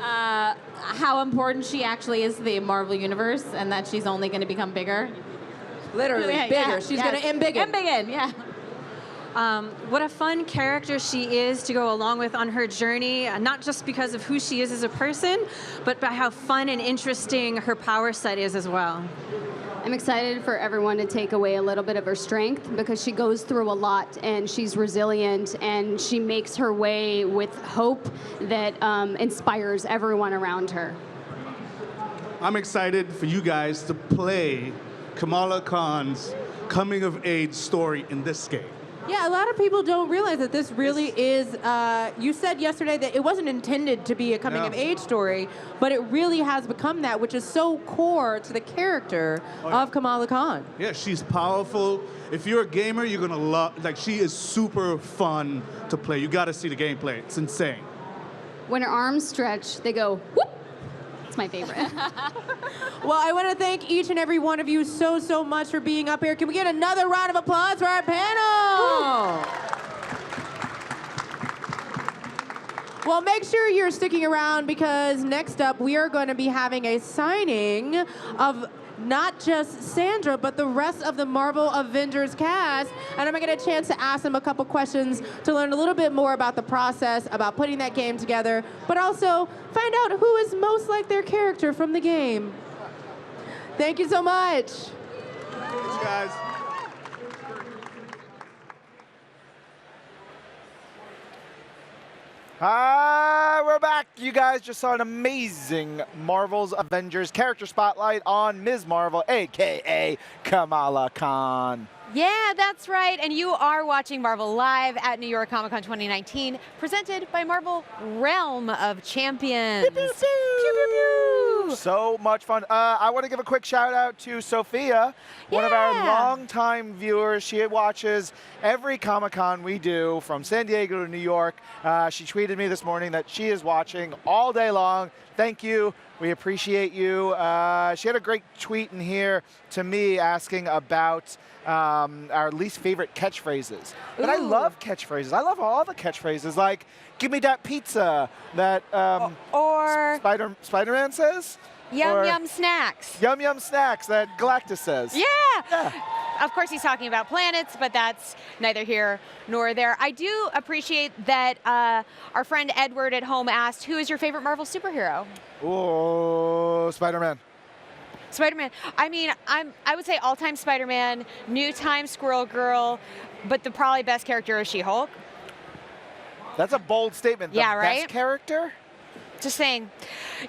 How important she actually is to the Marvel Universe, and that she's only going to become bigger.
Literally, bigger.
Yeah,
She's going to embiggen.
Embiggen, yeah.
What a fun character she is to go along with on her journey, not just because of who she is as a person, but by how fun and interesting her power set is as well.
I'm excited for everyone to take away a little bit of her strength, because she goes through a lot and she's resilient and she makes her way with hope that inspires everyone around her.
I'm excited for you guys to play Kamala Khan's coming-of-age story in this game.
Yeah, a lot of people don't realize that this really is, you said yesterday that it wasn't intended to be a coming-of-age story, but it really has become that, which is so core to the character of Kamala Khan.
Yeah, she's powerful. If you're a gamer, you're gonna love, like, she is super fun to play. You gotta see the gameplay, it's insane.
When her arms stretch, they go, whoop. It's my favorite.
Well, I want to thank each and every one of you so much for being up here. Can we get another round of applause for our panel? Well, make sure you're sticking around because next up we are going to be having a signing of not just Sandra, but the rest of the Marvel Avengers cast. And I'm going to get a chance to ask them a couple questions to learn a little bit more about the process, about putting that game together, but also find out who is most like their character from the game. Thank you so much.
Thanks, guys.
Hi, we're back. You guys just saw an amazing Marvel's Avengers character spotlight on Ms. Marvel, a.k.a. Kamala Khan.
Yeah, that's right. And you are watching Marvel live at New York Comic Con 2019, presented by Marvel Realm of Champions. Pew, pew, pew. Pew, pew, pew.
So much fun. I want to give a quick shout out to Sophia, one of our longtime viewers. She watches every Comic Con we do from San Diego to New York. She tweeted me this morning that she is watching all day long. Thank you. We appreciate you. She had a great tweet in here to me asking about our least favorite catchphrases. But I love catchphrases. I love all the catchphrases. Like, give me that pizza that
or
Spider-Man says.
Yum yum snacks.
Yum yum snacks that Galactus says.
Yeah. Of course he's talking about planets, but that's neither here nor there. I do appreciate that our friend Edward at home asked, who is your favorite Marvel superhero?
Oh, Spider-Man.
Spider-Man. I mean, I would say all-time Spider-Man, new time Squirrel Girl, but the probably best character is She-Hulk.
That's a bold statement. The best character?
Just saying.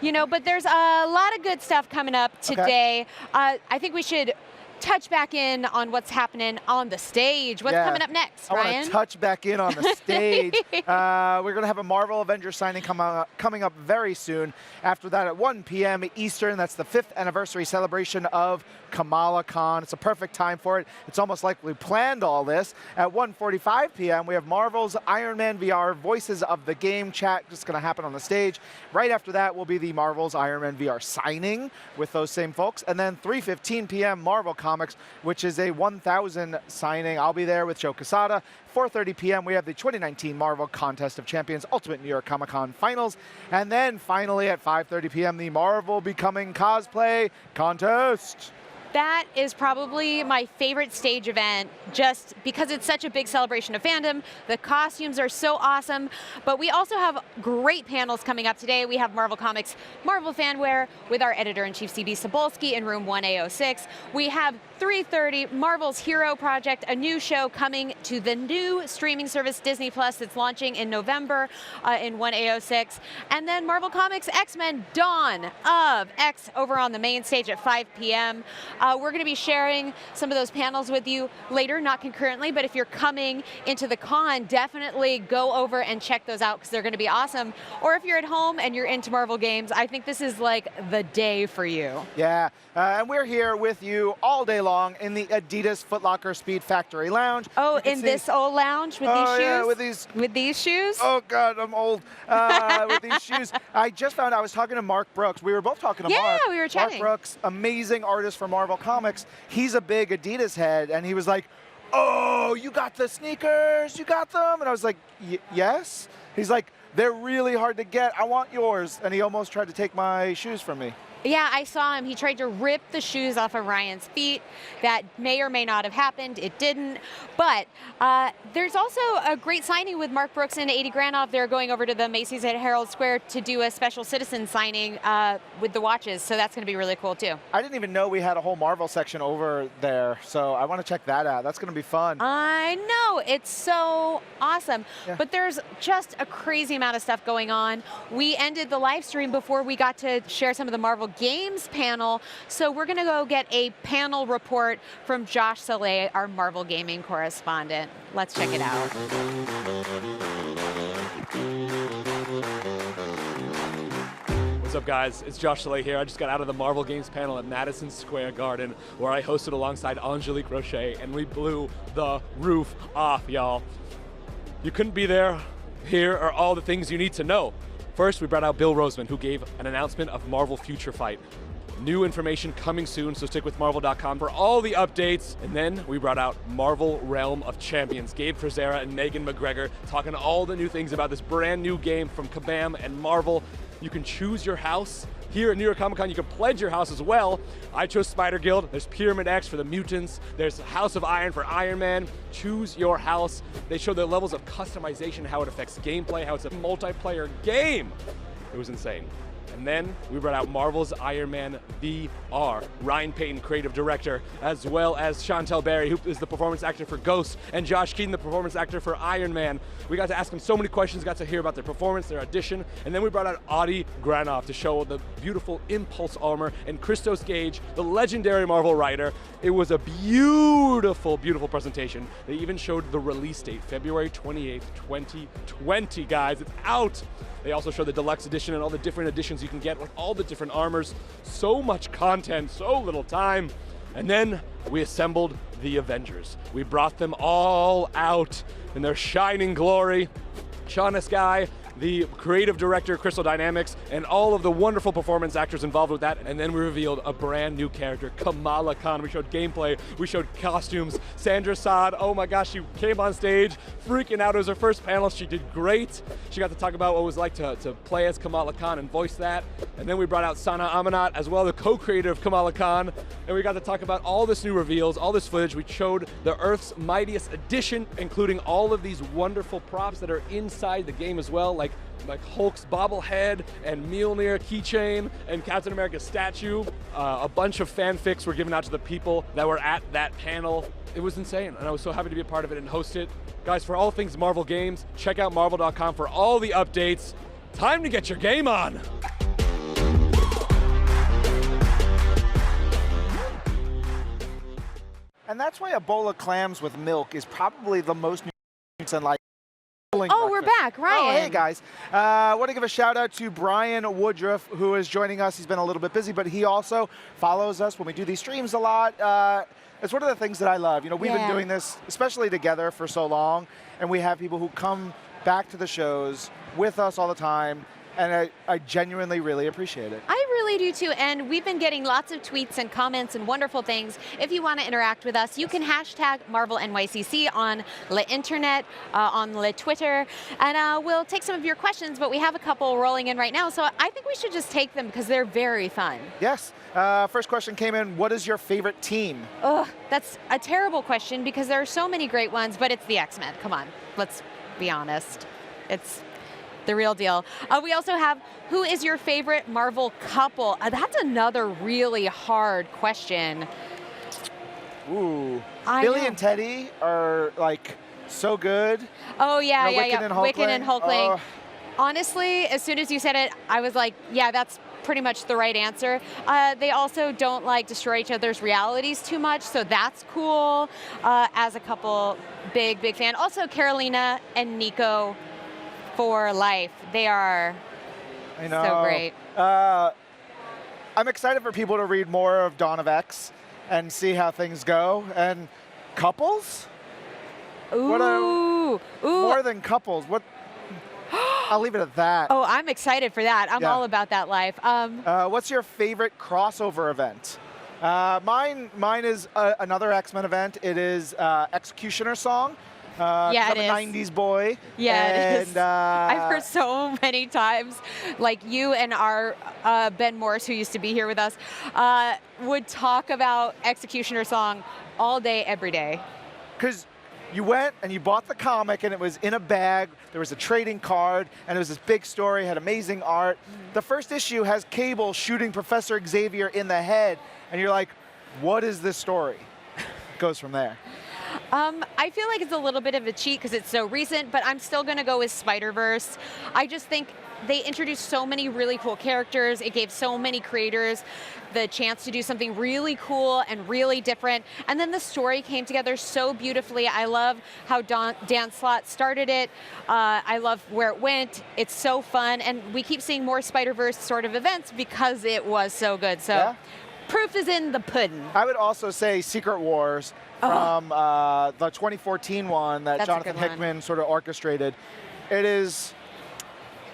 You know, but there's a lot of good stuff coming up today. I think we should touch back in on what's happening on the stage. What's coming up next, Ryan?
I want to touch back in on the stage. We're going to have a Marvel Avengers signing coming up very soon. After that at 1 p.m. Eastern, that's the 5th anniversary celebration of Kamala Khan. It's a perfect time for it. It's almost like we planned all this. At 1:45 p.m., we have Marvel's Iron Man VR Voices of the Game chat just going to happen on the stage. Right after that will be the Marvel's Iron Man VR signing with those same folks. And then 3:15 p.m. Marvel Comics, which is a 1,000 signing. I'll be there with Joe Quesada. 4:30 p.m. we have the 2019 Marvel Contest of Champions Ultimate New York Comic Con Finals. And then finally at 5:30 p.m. the Marvel Becoming Cosplay Contest.
That is probably my favorite stage event, just because it's such a big celebration of fandom. The costumes are so awesome, but we also have great panels coming up today. We have Marvel Comics Marvel Fanware with our editor-in-chief CB Cebulski in room 1A06. We have 3:30 Marvel's Hero Project, a new show coming to the new streaming service Disney Plus that's launching in November in 1A06. And then Marvel Comics X-Men Dawn of X over on the main stage at 5 p.m. We're going to be sharing some of those panels with you later, not concurrently, but if you're coming into the con, definitely go over and check those out because they're going to be awesome. Or if you're at home and you're into Marvel games, I think this is like the day for you.
Yeah, and we're here with you all day long in the Adidas Foot Locker Speed Factory Lounge.
Oh, in this old lounge with these shoes?
Yeah,
with these shoes?
Oh, God, I'm old. With these shoes. I just found I was talking to Mark Brooks. We were both talking to Mark.
Yeah, we were chatting.
Mark Brooks, amazing artist for Marvel Comics. He's a big Adidas head, and he was like, oh, you got the sneakers? You got them? And I was like, yes. He's like, they're really hard to get. I want yours. And he almost tried to take my shoes from me.
Yeah, I saw him. He tried to rip the shoes off of Ryan's feet. That may or may not have happened. It didn't. But there's also a great signing with Mark Brooks and 80 Granoff. They're going over to the Macy's at Herald Square to do a special citizen signing with the watches. So that's going to be really cool, too.
I didn't even know we had a whole Marvel section over there. So I want to check that out. That's going to be fun.
I know. It's so awesome. Yeah. But there's just a crazy amount of stuff going on. We ended the live stream before we got to share some of the Marvel Games panel. So we're going to go get a panel report from Josh Soleil, our Marvel Gaming correspondent. Let's check it out.
What's up, guys? It's Josh Soleil here. I just got out of the Marvel Games panel at Madison Square Garden, where I hosted alongside Angelique Roche, and we blew the roof off, y'all. You couldn't be there. Here are all the things you need to know. First, we brought out Bill Roseman, who gave an announcement of Marvel Future Fight. New information coming soon, so stick with Marvel.com for all the updates. And then we brought out Marvel Realm of Champions, Gabe Frazera and Megan McGregor, talking all the new things about this brand new game from Kabam and Marvel. You can choose your house. Here at New York Comic Con, you can pledge your house as well. I chose Spider Guild. There's Pyramid X for the mutants. There's House of Iron for Iron Man. Choose your house. They show the levels of customization, how it affects gameplay, how it's a multiplayer game. It was insane. And then we brought out Marvel's Iron Man VR. Ryan Payton, creative director, as well as Chantel Berry, who is the performance actor for Ghost, and Josh Keaton, the performance actor for Iron Man. We got to ask them so many questions, got to hear about their performance, their audition, and then we brought out Adi Granov to show the beautiful Impulse armor, and Christos Gage, the legendary Marvel writer. It was a beautiful, beautiful presentation. They even showed the release date, February 28th, 2020, guys. It's out. They also showed the deluxe edition and all the different editions you can get with all the different armors. So much content, so little time. And then we assembled the Avengers. We brought them all out in their shining glory. Sean Eskai, the creative director of Crystal Dynamics, and all of the wonderful performance actors involved with that. And then we revealed a brand new character, Kamala Khan. We showed gameplay, we showed costumes. Sandra Saad, oh my gosh, she came on stage freaking out. It was her first panel. She did great. She got to talk about what it was like to play as Kamala Khan and voice that. And then we brought out Sana Amanat, as well, the co-creator of Kamala Khan. And we got to talk about all this new reveals, all this footage. We showed the Earth's Mightiest Edition, including all of these wonderful props that are inside the game as well, like Hulk's bobblehead and Mjolnir keychain and Captain America's statue. A bunch of fanfics were given out to the people that were at that panel. It was insane, and I was so happy to be a part of it and host it. Guys, for all things Marvel games, check out Marvel.com for all the updates. Time to get your game on.
And that's why a bowl of clams with milk is probably the most nutritious and like.
Oh, we're back, Ryan.
Oh, hey guys. I want to give a shout out to Brian Woodruff, who is joining us. He's been a little bit busy, but he also follows us when we do these streams a lot. It's one of the things that I love. You know, we've been doing this, especially together, for so long, and we have people who come back to the shows with us all the time, and I genuinely really appreciate it.
I really do too, and we've been getting lots of tweets and comments and wonderful things. If you want to interact with us, you can hashtag Marvel NYCC on the internet, on the Twitter, and we'll take some of your questions, but we have a couple rolling in right now, so I think we should just take them because they're very fun.
Yes. First question came in, what is your favorite team?
Ugh, that's a terrible question because there are so many great ones, but it's the X-Men. Come on, let's be honest. It's the real deal. We also have, who is your favorite Marvel couple? That's another really hard question.
Ooh. Billy and Teddy are like so good.
Oh yeah,
you know,
yeah. Wiccan and Hulkling.
Oh.
Honestly, as soon as you said it, I was like, yeah, that's pretty much the right answer. They also don't like destroy each other's realities too much, so that's cool. As a couple, big fan. Also, Carolina and Nico for life. They are so great.
I'm excited for people to read more of Dawn of X and see how things go. And couples?
Ooh.
More than couples. What? I'll leave it at that.
Oh, I'm excited for that. I'm all about that life.
What's your favorite crossover event? Mine is another X-Men event. It is Executioner Song.
Yeah, it is.
I'm a 90s boy.
Yeah, it is.
And,
I've heard so many times, like you and our Ben Morris, who used to be here with us, would talk about Executioner Song all day, every day.
Because you went and you bought the comic and it was in a bag, there was a trading card, and it was this big story, had amazing art. The first issue has Cable shooting Professor Xavier in the head, and you're like, what is this story? It goes from there.
I feel like it's a little bit of a cheat because it's so recent, but I'm still going to go with Spider-Verse. I just think they introduced so many really cool characters. It gave so many creators the chance to do something really cool and really different. And then the story came together so beautifully. I love how Dan Slott started it. I love where it went. It's so fun. And we keep seeing more Spider-Verse sort of events because it was so good. So
Yeah.
proof is in the pudding.
I would also say Secret Wars from the 2014 one that
That's a
Jonathan
good one.
Hickman sort of orchestrated. It is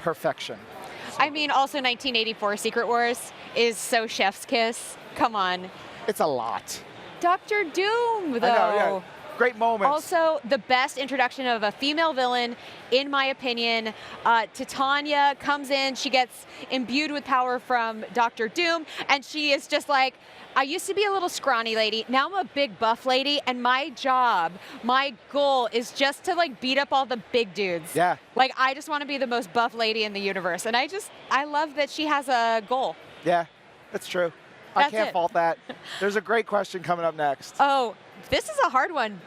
perfection.
I mean, also 1984 Secret Wars is so chef's kiss. Come on.
It's a lot.
Dr. Doom, though.
I know, yeah. Great moments.
Also, the best introduction of a female villain, in my opinion. Titania comes in, she gets imbued with power from Dr. Doom, and she is just like, I used to be a little scrawny lady, now I'm a big buff lady, and my job, my goal is just to like beat up all the big dudes.
Yeah.
Like, I just want to be the most buff lady in the universe, and I love that she has a goal.
Yeah, that's true. I
That's
can't
it.
fault that. There's a great question coming up next.
Oh, this is a hard one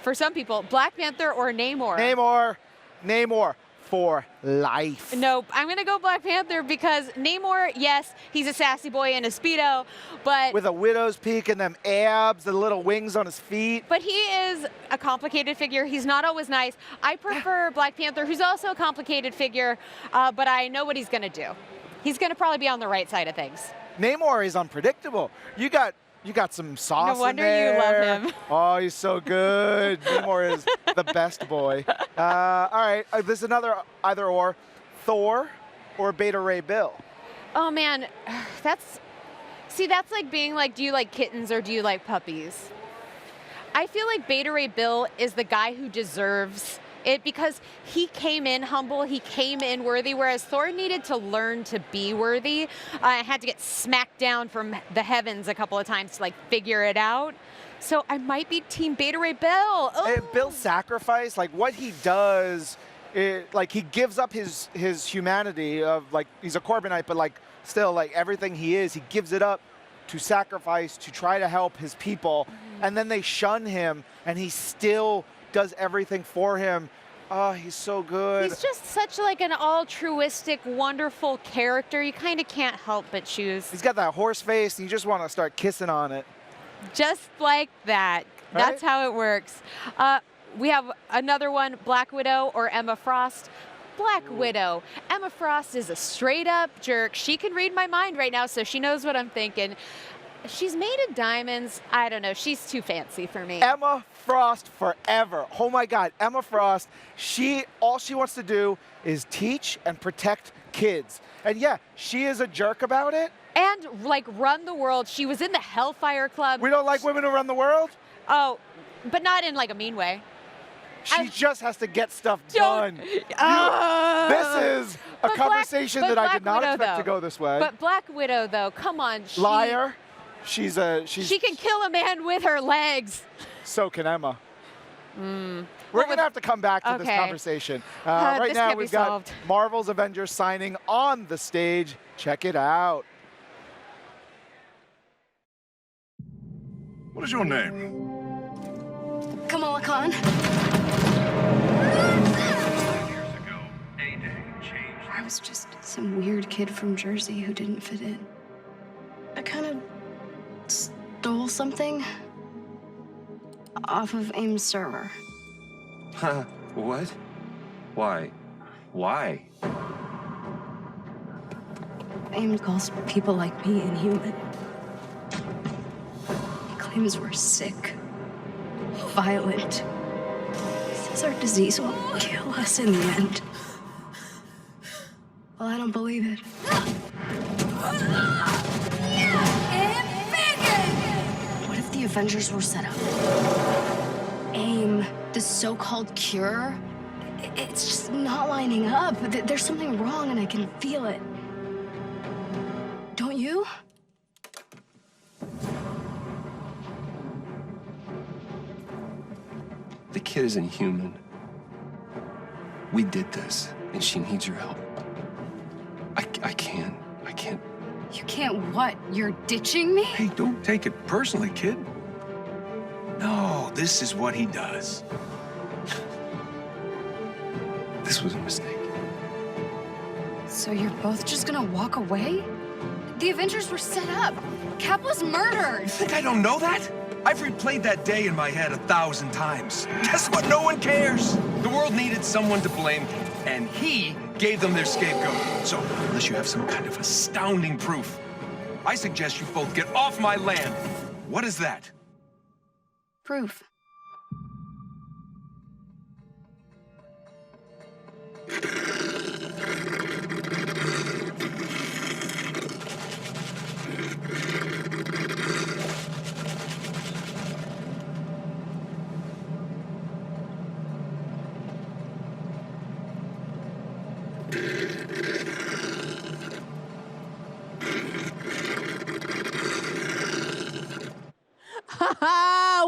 for some people. Black Panther or Namor?
Namor for life.
Nope, I'm gonna go Black Panther because Namor, yes, he's a sassy boy in a Speedo, but
With a widow's peak and them abs and little wings on his feet.
but he is a complicated figure. He's not always nice. I prefer Black Panther, who's also a complicated figure, but I know what he's gonna do. He's gonna probably be on the right side of things.
Namor is unpredictable. You got some sauce
No wonder
in there.
you love him.
Oh, he's so good. Namor is the best boy. All right, there's another either or. Thor or Beta Ray Bill?
Oh man, that's like being like, do you like kittens or do you like puppies? I feel like Beta Ray Bill is the guy who deserves it because he came in humble, he came in worthy, whereas Thor needed to learn to be worthy. Had to get smacked down from the heavens a couple of times to like figure it out. So I might be Team Beta Ray Bill. Oh.
Bill's sacrifice, like what he does, like he gives up his humanity of like he's a Corbinite, but like still like everything he is, he gives it up to sacrifice to try to help his people, and then they shun him, and he still does everything for him. Oh, he's so good.
He's just such like an altruistic, wonderful character. You kind of can't help but choose.
He's got that horse face, and you just want to start kissing on it.
Just like that.
Right?
That's how it works. We have another one, Black Widow or Emma Frost. Black Widow. Emma Frost is a straight up jerk. She can read my mind right now, so she knows what I'm thinking. She's made of diamonds. I don't know. She's too fancy for me.
Emma Frost forever. Oh my God, Emma Frost, all she wants to do is teach and protect kids. And yeah, she is a jerk about it.
And like run the world. She was in the Hellfire Club.
We don't like women who run the world?
Oh, but not in like a mean way.
She just has to get stuff done. This is a conversation that I did not expect to go this way.
But Black Widow, though, come on.
Liar. She
can kill a man with her legs.
So can Emma. We're going to have to come back to this conversation. Right
this
now,
can't be
we've got
solved.
Marvel's Avengers signing on the stage. Check it out.
What is your name?
Kamala Khan. I was just some weird kid from Jersey who didn't fit in. I kind of stole something off of AIM's server.
Huh? What? Why? Why?
AIM calls people like me inhuman. He claims we're sick, violent. He says our disease will kill us in the end. Well, I don't believe it. What if the Avengers were set up? AIM, the so-called cure, it's just not lining up. There's something wrong and I can feel it. Don't you?
The kid isn't human. We did this, and she needs your help. I can't.
You can't what? You're ditching me?
Hey, don't take it personally, kid. No,
So this is what he does.
This was a mistake.
So you're both just gonna walk away? The Avengers were set up. Cap was murdered.
You think I don't know that? I've replayed that day in my head 1,000 times. Guess what? No one cares. The world needed someone to blame, and he gave them their scapegoat. So, unless you have some kind of astounding proof, I suggest you both get off my land. What is that?
Proof.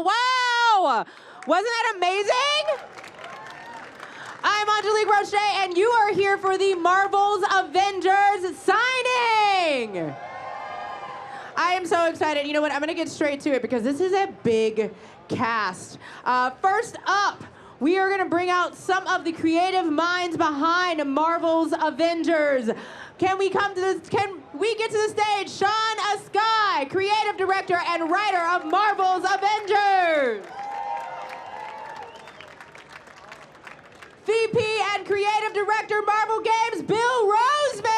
Wow! Wasn't that amazing? I'm Angelique Roche, and you are here for the Marvel's Avengers signing! I am so excited. You know what? I'm going to get straight to it because this is a big cast. First up, we are going to bring out some of the creative minds behind Marvel's Avengers. Can we get to the stage? Sean Askai, creative director and writer of Marvel's Avengers. VP and creative director, Marvel Games, Bill Roseman.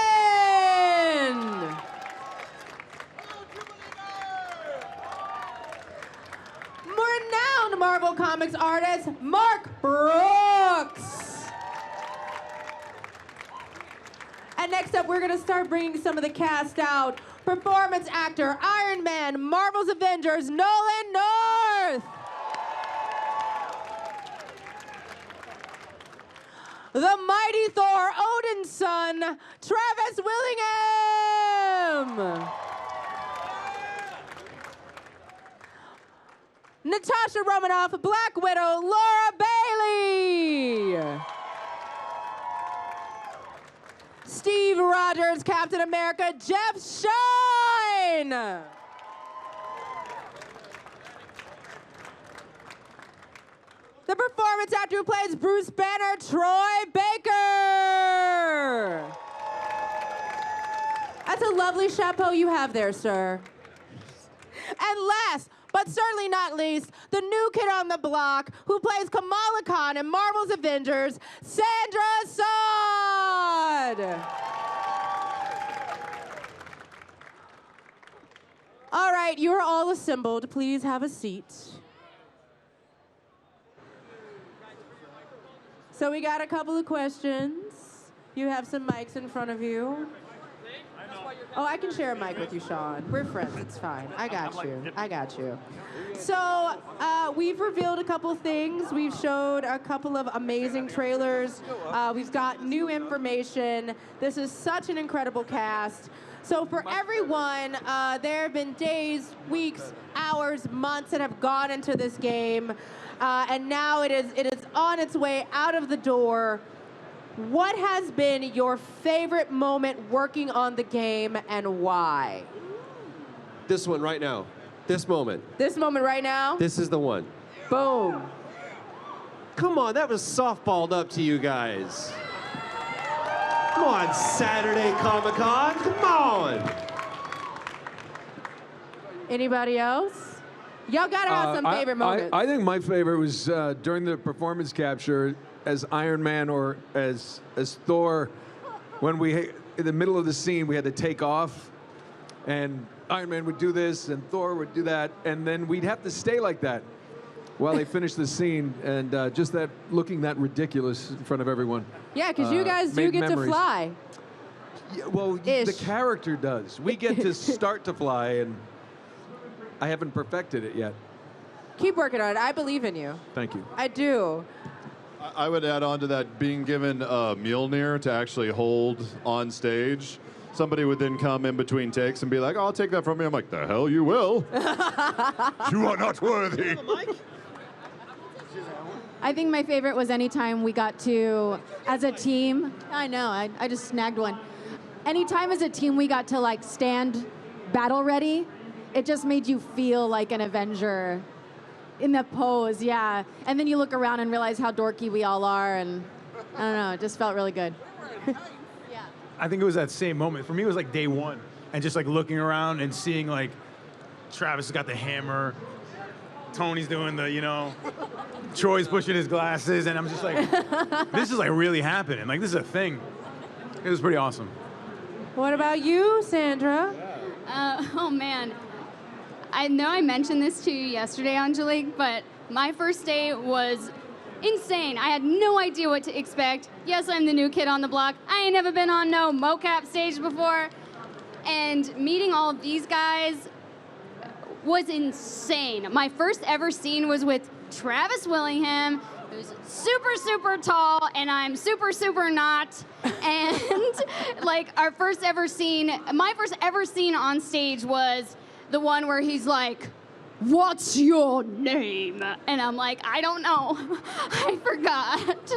Renowned Marvel Comics artist, Mark Brooks. And next up, we're going to start bringing some of the cast out. Performance actor, Iron Man, Marvel's Avengers, Nolan North. The mighty Thor, Odin's son, Travis Willingham. Natasha Romanoff, Black Widow, Laura Bailey. Steve Rogers, Captain America, Jeff Shine. The performance actor who plays Bruce Banner, Troy Baker. That's a lovely chapeau you have there, sir. And last, but certainly not least, the new kid on the block who plays Kamala Khan in Marvel's Avengers, Sandra Sod. All right, you're all assembled. Please have a seat. So we got a couple of questions. You have some mics in front of you. Oh, I can share a mic with you, Sean. We're friends, it's fine. I got you, I got you. So, we've revealed a couple things. We've showed a couple of amazing trailers. We've got new information. This is such an incredible cast. So for everyone, there have been days, weeks, hours, months that have gone into this game. And now it is on its way out of the door. What has been your favorite moment working on the game and why?
This one right now. This moment.
This moment right now?
This is the one.
Boom.
Come on, that was softballed up to you guys. Come on, Saturday Comic-Con, come on.
Anybody else? Y'all gotta have some favorite moments.
I think my favorite was during the performance capture as Iron Man or as Thor, when in the middle of the scene we had to take off, and Iron Man would do this and Thor would do that, and then we'd have to stay like that while they finished the scene, and just that looking that ridiculous in front of everyone.
Yeah, because you guys do get to fly.
Yeah, well, the character does. We get to start to fly, and I haven't perfected it yet.
Keep working on it. I believe in you.
Thank you.
I do.
I would add on to that, being given a Mjolnir to actually hold on stage. Somebody would then come in between takes and be like, oh, I'll take that from you. I'm like, the hell you will. You are not worthy.
I think my favorite was anytime we got to, as a team, I know, I just snagged one. Anytime as a team we got to like stand battle ready, it just made you feel like an Avenger In the pose, yeah. And then you look around and realize how dorky we all are, and I don't know, it just felt really good.
I think it was that same moment. For me, it was like day one, and just like looking around and seeing like Travis has got the hammer, Tony's doing the, you know, Troy's pushing his glasses, and I'm just like, this is like really happening. Like, this is a thing. It was pretty awesome.
What about you, Sandra?
Oh man, I know I mentioned this to you yesterday, Angelique, but my first day was insane. I had no idea what to expect. Yes, I'm the new kid on the block. I ain't never been on no mocap stage before. And meeting all of these guys was insane. My first ever scene was with Travis Willingham, who's super, super tall, and I'm super, super not. And like my first ever scene on stage was the one where he's like, "What's your name?" And I'm like, "I don't know. I forgot."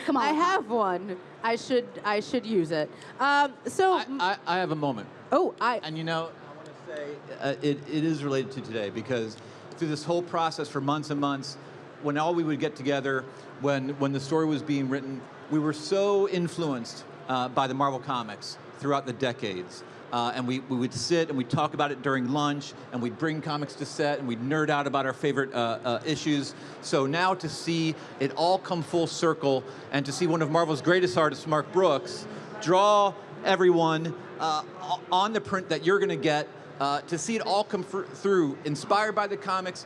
Come on.
I have one. I should use it. So
I have a moment.
Oh,
And you know, I want to say it is related to today, because through this whole process for months and months, when all we would get together, when the story was being written, we were so influenced by the Marvel comics throughout the decades. And we would sit and we'd talk about it during lunch, and we'd bring comics to set, and we'd nerd out about our favorite issues. So now to see it all come full circle, and to see one of Marvel's greatest artists, Mark Brooks, draw everyone on the print that you're going to get, to see it all come through, inspired by the comics,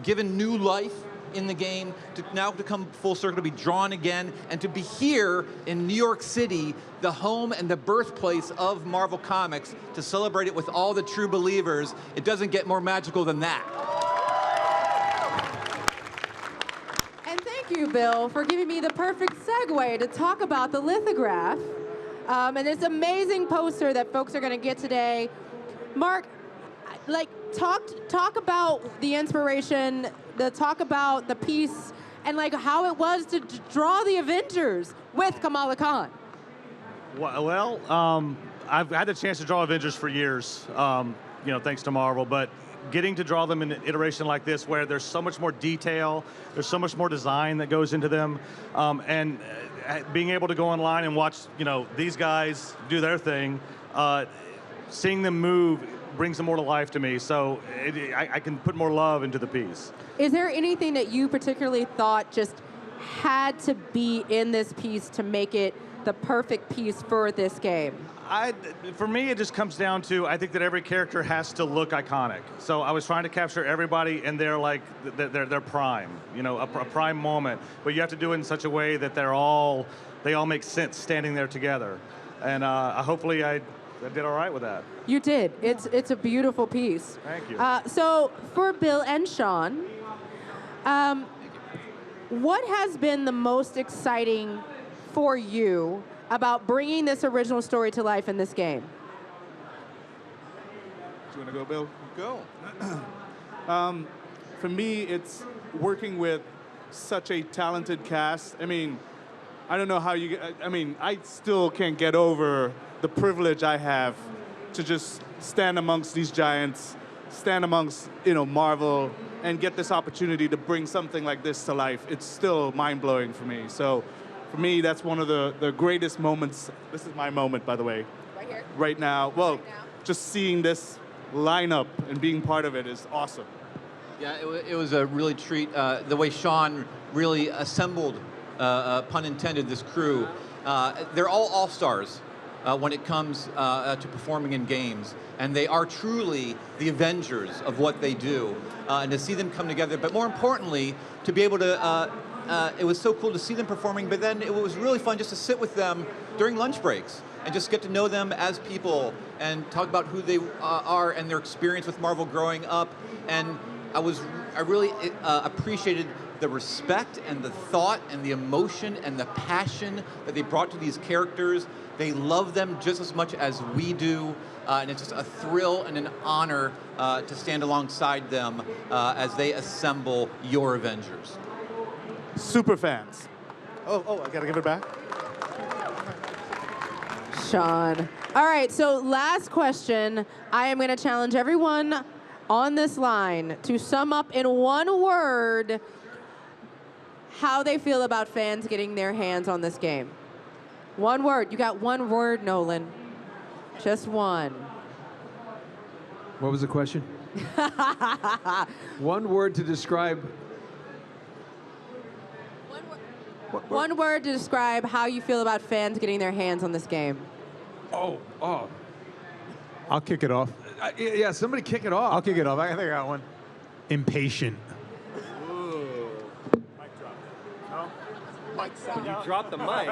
given new life in the game, to come full circle, to be drawn again, and to be here in New York City, the home and the birthplace of Marvel Comics, to celebrate it with all the true believers. It doesn't get more magical than that.
And thank you, Bill, for giving me the perfect segue to talk about the lithograph and this amazing poster that folks are going to get today. Mark, like, talk about the inspiration, talk about the piece, and like how it was to draw the Avengers with Kamala Khan.
Well, I've had the chance to draw Avengers for years, you know, thanks to Marvel, but getting to draw them in an iteration like this, where there's so much more detail, there's so much more design that goes into them, and being able to go online and watch, you know, these guys do their thing, seeing them move brings them more to life to me, so I can put more love into the piece.
Is there anything that you particularly thought just had to be in this piece to make it the perfect piece for this game?
For me, it just comes down to, I think that every character has to look iconic. So I was trying to capture everybody in their prime, you know, a prime moment. But you have to do it in such a way that they all make sense standing there together. And hopefully I did all right with that.
You did. It's a beautiful piece.
Thank you.
So for Bill and Sean, what has been the most exciting for you about bringing this original story to life in this game?
Do you want to go, Bill? Go. For me, it's working with such a talented cast. I mean, I don't know how you, I still can't get over the privilege I have to just stand amongst these giants, stand amongst, you know, Marvel, and get this opportunity to bring something like this to life. It's still mind-blowing for me. So for me, that's one of the greatest moments. This is my moment, by the way.
Right here?
Right now. Well, just seeing this lineup and being part of it is awesome.
Yeah, it was a really treat. The way Sean really assembled, pun intended, this crew. They're all all-stars when it comes to performing in games. And they are truly the Avengers of what they do. And to see them come together, but more importantly, to be able to, it was so cool to see them performing, but then it was really fun just to sit with them during lunch breaks and just get to know them as people and talk about who they are and their experience with Marvel growing up. And I really appreciated the respect and the thought and the emotion and the passion that they brought to these characters. They love them just as much as we do, and it's just a thrill and an honor to stand alongside them as they assemble your Avengers.
Super fans. Oh, I gotta give it back.
Sean. All right, so last question. I am going to challenge everyone on this line to sum up in one word how they feel about fans getting their hands on this game. One word. You got one word, Nolan. Just one.
What was the question? One word to describe.
One word to describe how you feel about fans getting their hands on this game.
Oh.
I'll kick it off.
Yeah, somebody kick it off.
I'll kick it off. I think I got one. Impatient.
Did you drop the mic?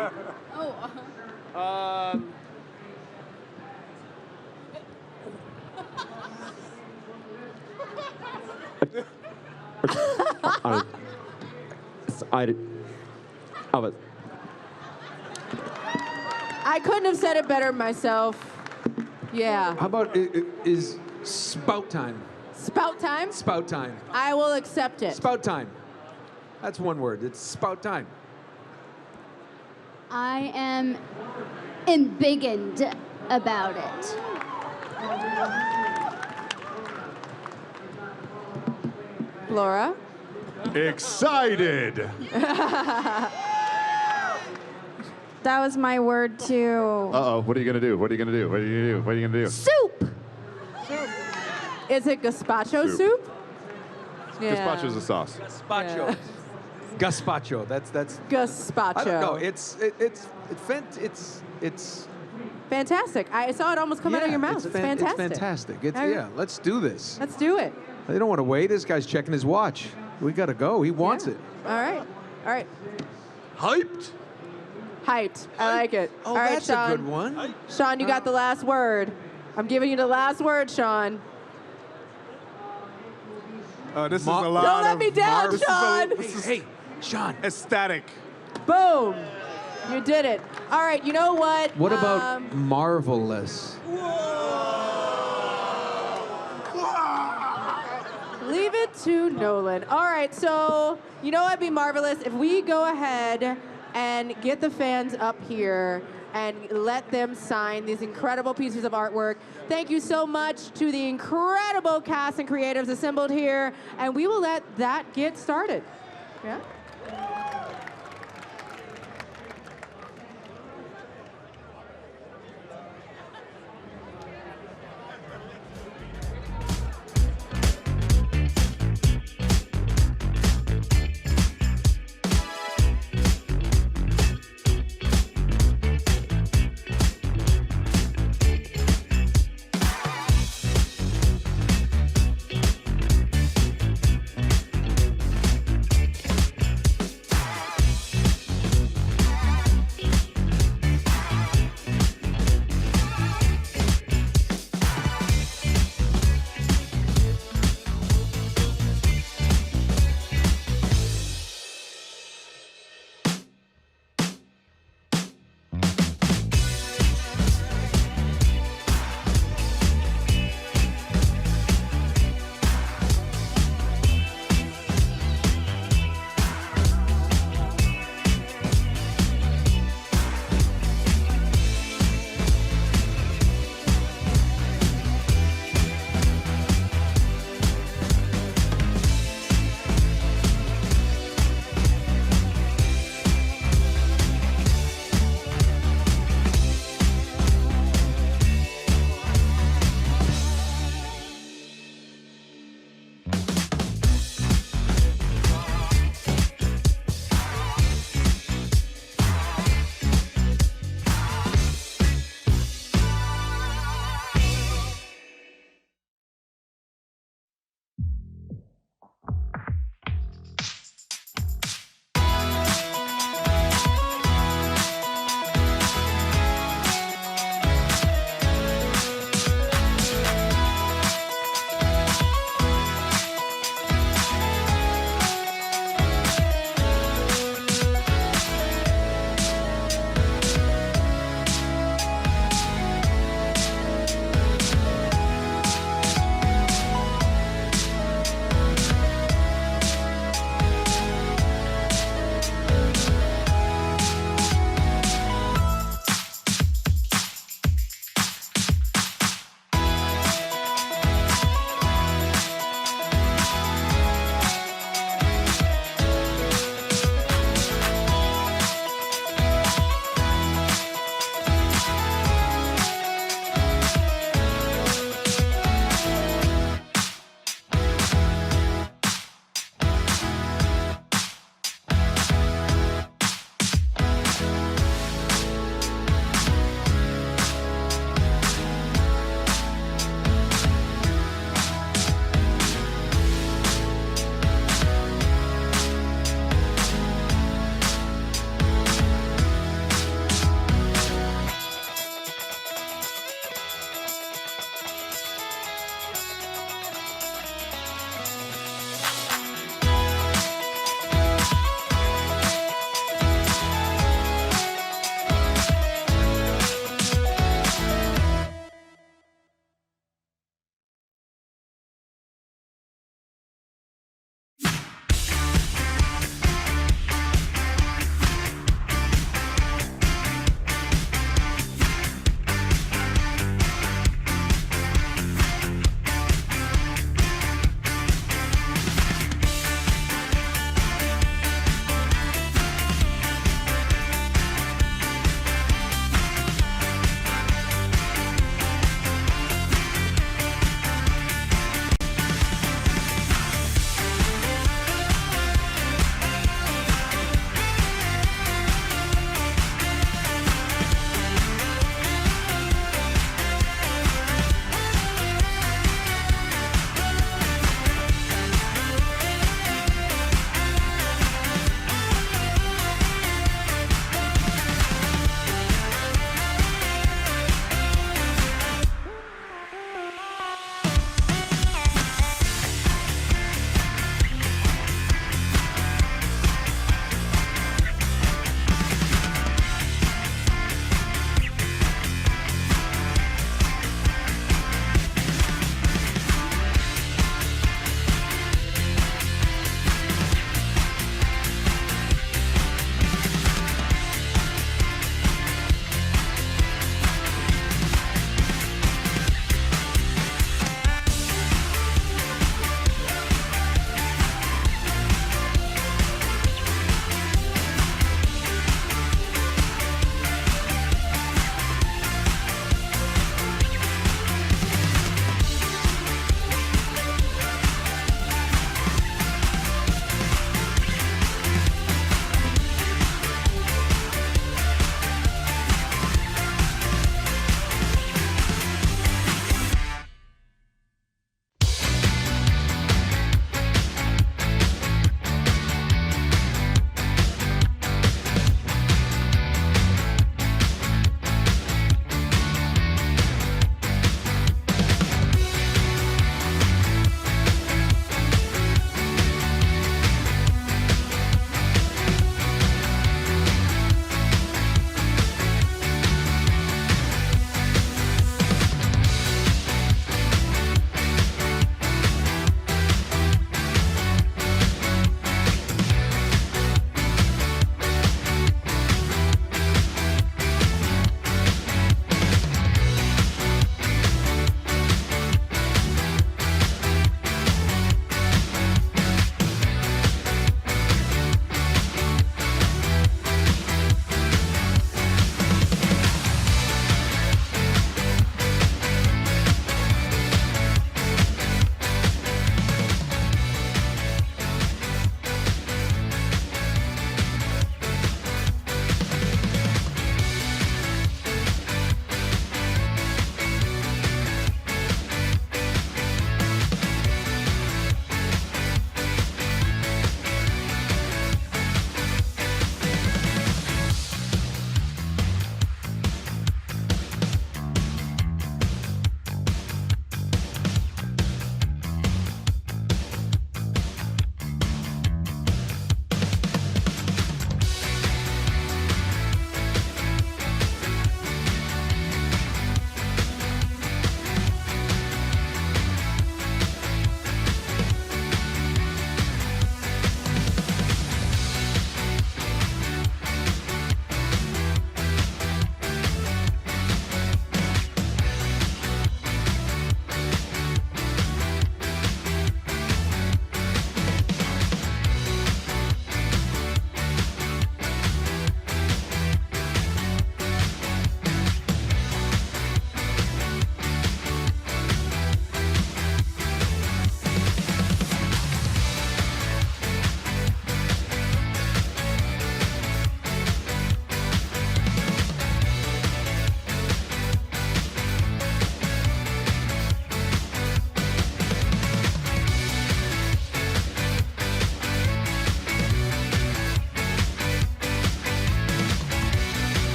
I couldn't have said it better myself. Yeah.
How about is spout time?
Spout time?
Spout time.
I will accept it.
Spout time. That's one word. It's spout time.
I am embiggened about it.
Laura?
Excited.
That was my word too.
Uh-oh, what are you gonna do? What are you gonna do? What are you gonna do? What are you gonna do?
Soup! Is it gazpacho soup?
Gazpacho's a sauce.
Gazpacho. Gazpacho. That's
Gazpacho.
I don't know. It's
fantastic. I saw it almost come out of your mouth. It's fantastic.
It's fantastic. Yeah, let's do this.
Let's do it.
They don't want to wait. This guy's checking his watch. We got to go. He wants it.
All right.
Hyped.
Hyped. I like it.
Oh,
All right,
that's
Sean.
a good one.
Sean, you got the last word. I'm giving you the last word, Sean.
This is a lot.
Don't let me down, Sean.
Hey, Sean.
Ecstatic.
Boom. You did it. All right, you know what?
What about marvelous?
Leave it to Nolan. All right, so you know what'd be marvelous? If we go ahead and get the fans up here and let them sign these incredible pieces of artwork. Thank you so much to the incredible cast and creatives assembled here, and we will let that get started. Yeah?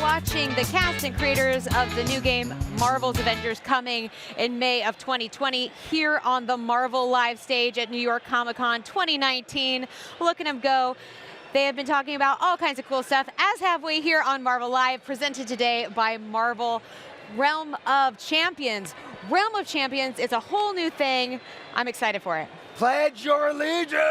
watching the cast and creators of the new game Marvel's Avengers coming in May of 2020 here on the Marvel live stage at New York Comic Con 2019. Look at them go. They have been talking about all kinds of cool stuff, as have we here on Marvel Live, presented today by Marvel Realm of Champions. Realm of Champions is a whole new thing. I'm excited for it.
Pledge your allegiance!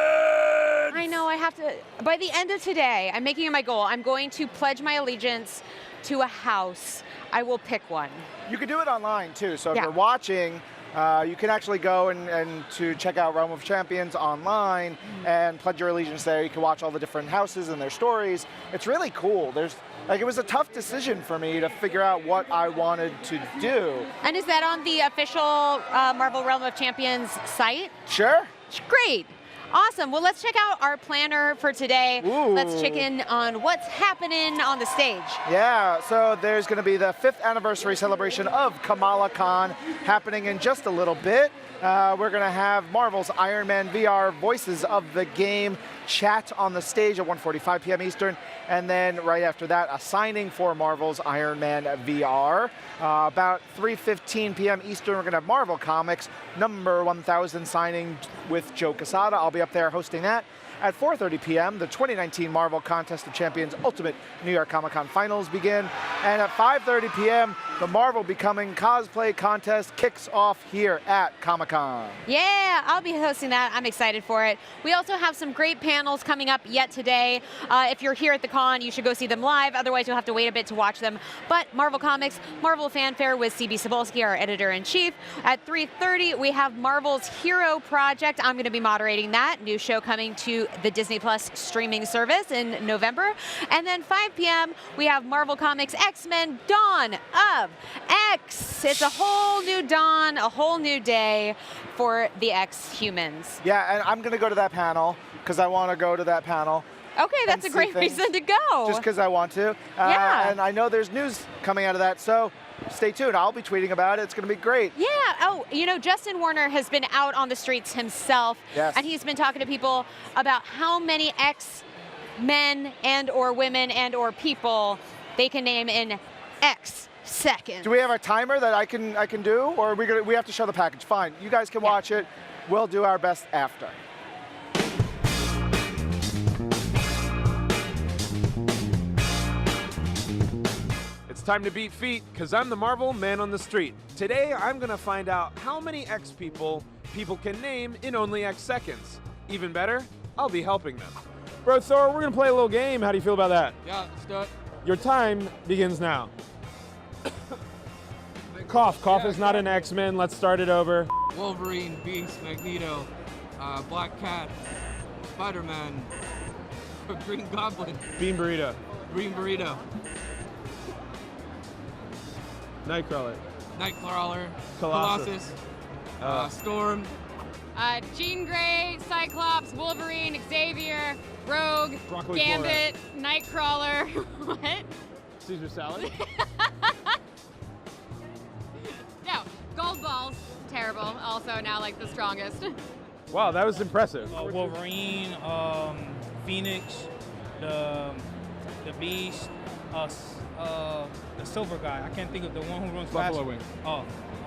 I know, I have to. By the end of today, I'm making it my goal. I'm going to pledge my allegiance to a house. I will pick one.
You can do it online too. So if you're watching, you can actually go and to check out Realm of Champions online and pledge your allegiance there. You can watch all the different houses and their stories. It's really cool. It was a tough decision for me to figure out what I wanted to do.
And is that on the official Marvel Realm of Champions site?
Sure.
Great. Awesome. Well, let's check out our planner for today.
Ooh.
Let's check in on what's happening on the stage.
Yeah, so there's going to be the 5th anniversary celebration of Kamala Khan happening in just a little bit. We're going to have Marvel's Iron Man VR voices of the game chat on the stage at 1:45 p.m. Eastern. And then right after that, a signing for Marvel's Iron Man VR. About 3:15 p.m. Eastern, we're going to have Marvel Comics number 1000 signing with Joe Quesada. I'll be up there hosting that. At 4:30 p.m., the 2019 Marvel Contest of Champions Ultimate New York Comic Con Finals begin. And at 5:30 p.m., the Marvel Becoming Cosplay Contest kicks off here at Comic Con.
Yeah, I'll be hosting that. I'm excited for it. We also have some great panels coming up yet today. If you're here at the con, you should go see them live. Otherwise, you'll have to wait a bit to watch them. But Marvel Comics, Marvel Fanfare with CB Cebulski, our editor-in-chief. At 3:30, we have Marvel's Hero Project. I'm going to be moderating that. New show coming to the Disney Plus streaming service in November. And then 5 p.m., we have Marvel Comics X-Men Dawn of X. It's a whole new dawn, a whole new day for the X-Humans.
Yeah, and I'm going to go to that panel because I want to go to that panel.
Okay, that's a great reason to go.
Just because I want to.
Yeah.
And I know there's news coming out of that, so stay tuned. I'll be tweeting about it. It's going to be great.
Yeah. Oh, you know, Justin Warner has been out on the streets himself.
Yes.
And he's been talking to people about how many X-men and or women and or people they can name in X seconds.
Do we have a timer that I can do, or are we have to show the package? Fine. You guys can watch it. We'll do our best after.
It's time to beat feet, because I'm the Marvel man on the street. Today, I'm going to find out how many X people can name in only X seconds. Even better, I'll be helping them. Bro, Thor, we're going to play a little game. How do you feel about that?
Yeah, let's do it.
Your time begins now. Cough. Cough is not an X-Men. Let's start it over.
Wolverine, Beast, Magneto, Black Cat, Spider-Man, Green Goblin.
Bean Burrito.
Green Burrito.
Nightcrawler.
Nightcrawler.
Colossus.
Storm.
Jean Grey, Cyclops, Wolverine, Xavier, Rogue,
Broccoli
Gambit, Nightcrawler. What?
Caesar salad.
No, Gold Balls. Terrible. Also now like the strongest.
Wow, that was impressive.
Wolverine, Phoenix, the Beast, the silver guy. I can't think of the one who runs
Buffalo
fast.
Wing.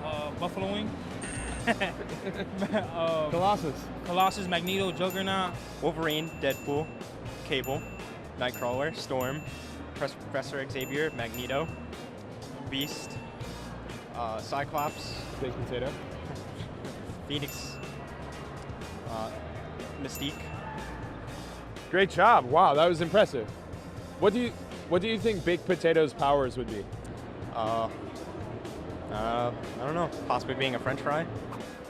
Oh, Buffalo Wing.
Colossus.
Colossus, Magneto, Juggernaut.
Wolverine, Deadpool, Cable, Nightcrawler, Storm, Professor Xavier, Magneto, Beast, Cyclops,
Baked Potato,
Phoenix, Mystique.
Great job. Wow, that was impressive. What do you think Baked Potato's powers would be?
I don't know. Possibly being a French fry.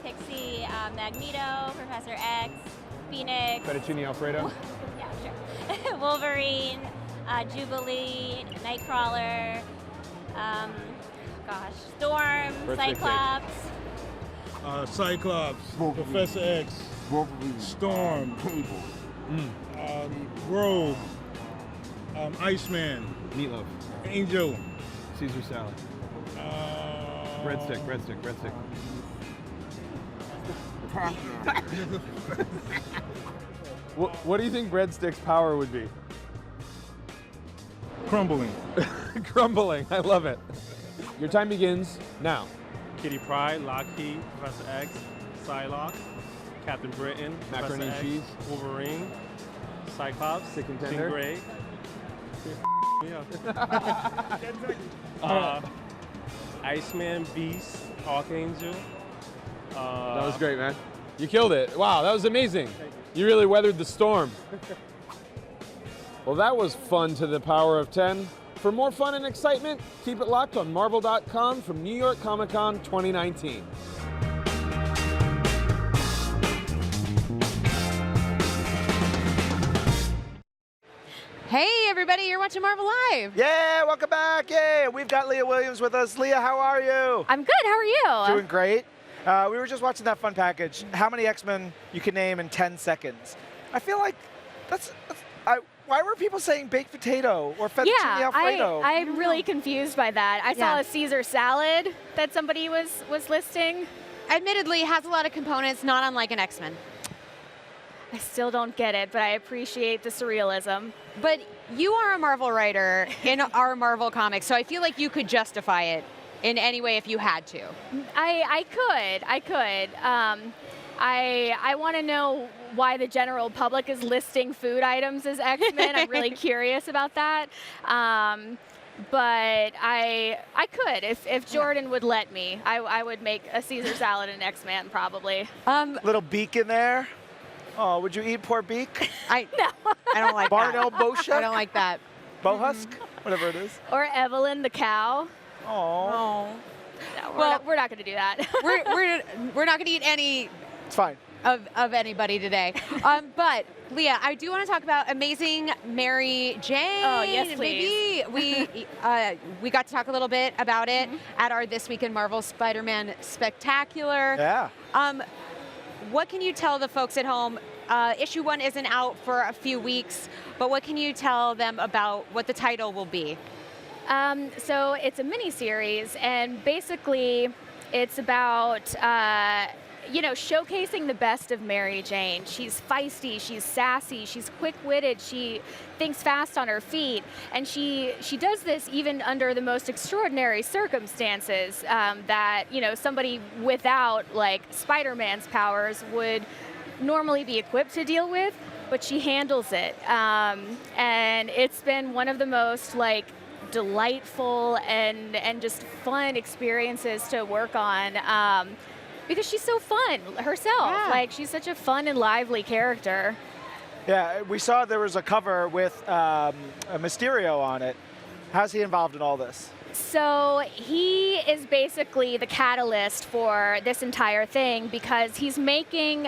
Pixie, Magneto, Professor X, Phoenix.
Fettuccine Alfredo.
Yeah, sure. Wolverine, Jubilee, Nightcrawler, Storm,
Birthday
Cyclops.
Cyclops, Professor X,
Wolverine,
Storm,
Cable,
Rogue, Iceman,
Meatloaf,
Angel,
Caesar salad, breadstick. What do you think Breadstick's power would be?
Crumbling.
Crumbling. I love it. Your time begins now.
Kitty Pryde, Loki, Professor X, Psylocke, Captain Britain,
Macaroni
Professor
and cheese.
X, Wolverine, Cyclops,
Sick and
Jean
tender.
Grey. Iceman, Beast, Archangel.
That was great, man. You killed it. Wow, that was amazing. You really weathered the storm. Well, that was fun to the power of 10. For more fun and excitement, keep it locked on Marvel.com from New York Comic Con 2019.
Hey, everybody, you're watching Marvel Live.
Yeah, welcome back. Yay, we've got Leah Williams with us. Leah, how are you?
I'm good. How are you?
Doing great. We were just watching that fun package. How many X-Men you can name in 10 seconds? I feel like why were people saying baked potato or fettuccine Alfredo?
I'm really confused by that. I saw a Caesar salad that somebody was listing.
Admittedly, it has a lot of components, not unlike an X-Men.
I still don't get it, but I appreciate the surrealism.
But you are a Marvel writer in our Marvel comics, so I feel like you could justify it in any way if you had to.
I could. I want to know why the general public is listing food items as X-Men. I'm really curious about that. But I could, if Jordan would let me, I would make a Caesar salad and X-Man probably.
Little beak in there. Oh, would you eat poor beak?
I don't like
Barnell
that.
Bosha?
I don't like that.
Bohusk? Whatever it is.
Or Evelyn the cow.
Oh.
No, we're not going to do that.
we're not going to eat any.
It's fine.
Of anybody today. But Leah, I do want to talk about Amazing Mary Jane.
Oh, yes, please.
Maybe we got to talk a little bit about it at our This Week in Marvel Spider-Man Spectacular.
Yeah.
What can you tell the folks at home? Issue 1 isn't out for a few weeks, but what can you tell them about what the title will be?
So it's a mini-series, and basically it's about showcasing the best of Mary Jane. She's feisty, she's sassy, she's quick-witted, she thinks fast on her feet, and she does this even under the most extraordinary circumstances that somebody without like Spider-Man's powers would normally be equipped to deal with, but she handles it, and it's been one of the most delightful and just fun experiences to work on. Because she's so fun herself.
Yeah.
She's such a fun and lively character.
Yeah, we saw there was a cover with a Mysterio on it. How's he involved in all this?
So he is basically the catalyst for this entire thing because he's making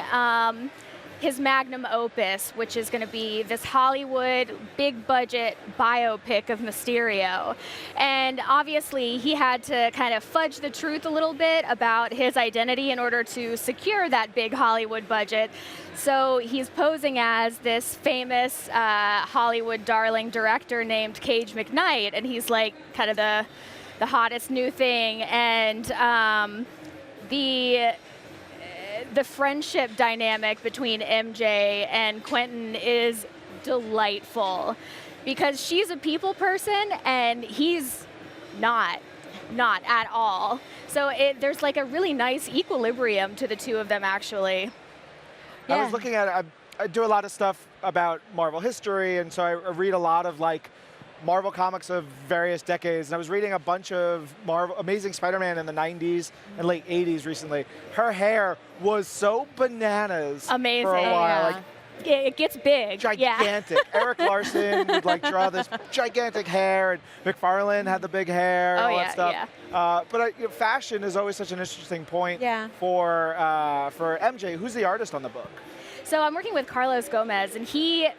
his magnum opus, which is going to be this Hollywood big budget biopic of Mysterio. And obviously he had to kind of fudge the truth a little bit about his identity in order to secure that big Hollywood budget. So he's posing as this famous Hollywood darling director named Cage McKnight, and he's like kind of the hottest new thing. And the friendship dynamic between MJ and Quentin is delightful because she's a people person and he's not at all. So there's like a really nice equilibrium to the two of them, actually.
I was looking at it. I do a lot of stuff about Marvel history, and so I read a lot of Marvel comics of various decades, and I was reading a bunch of Amazing Spider-Man in the 90s and late 80s recently. Her hair was so bananas
Amazing.
for a while.
Yeah. It gets big.
Gigantic.
Yeah.
Eric Larson would draw this gigantic hair, and McFarlane had the big hair and all that stuff.
Yeah.
But fashion is always such an interesting point
Yeah.
for MJ. Who's the artist on the book?
So I'm working with Carlos Gomez, and he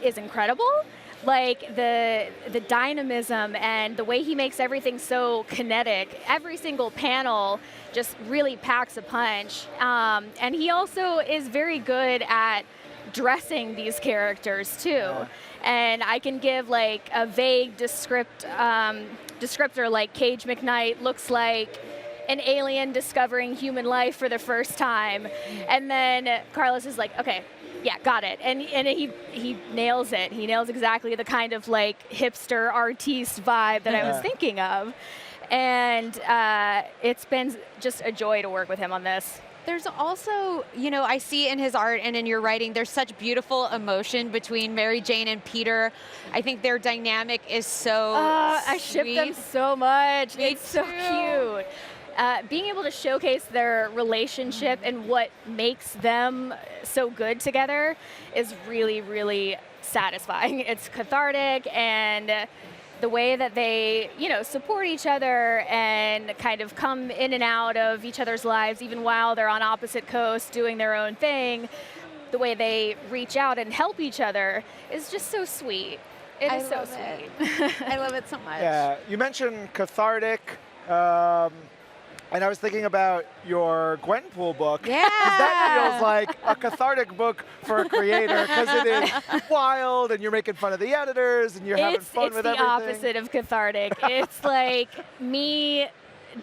is incredible. The dynamism and the way he makes everything so kinetic. Every single panel just really packs a punch. And he also is very good at dressing these characters too. Yeah. And I can give a vague descriptor like Cage McKnight looks like an alien discovering human life for the first time. And then Carlos is like, okay, Yeah, got it. And he nails it. He nails exactly the kind of like hipster artiste vibe that I was thinking of. And it's been just a joy to work with him on this.
There's also, you know, I see in his art and in your writing, there's such beautiful emotion between Mary Jane and Peter. I think their dynamic is so
I
sweet.
ship them so much.
Me
It's so
too.
cute. Being able to showcase their relationship and what makes them so good together is really, really satisfying. It's cathartic, and the way that they, you know, support each other and kind of come in and out of each other's lives, even while they're on opposite coasts doing their own thing, the way they reach out and help each other is just so sweet. It is so sweet.
I love it so much.
Yeah, you mentioned cathartic, and I was thinking about your Gwenpool book.
Yeah.
That feels like a cathartic book for a creator because it is wild and you're making fun of the editors and you're having fun with everything.
It's the opposite of cathartic. It's like me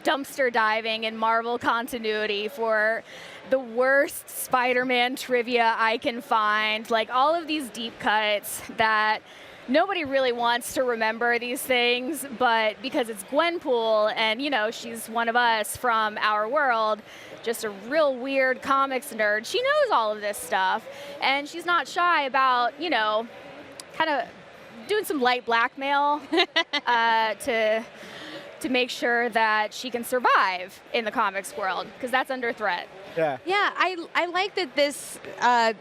dumpster diving in Marvel continuity for the worst Spider-Man trivia I can find. Like all of these deep cuts that nobody really wants to remember these things, but because it's Gwenpool and, you know, she's one of us from our world, just a real weird comics nerd, she knows all of this stuff, and she's not shy about, you know, kind of doing some light blackmail to make sure that she can survive in the comics world, because that's under threat.
Yeah.
Yeah, I like that this,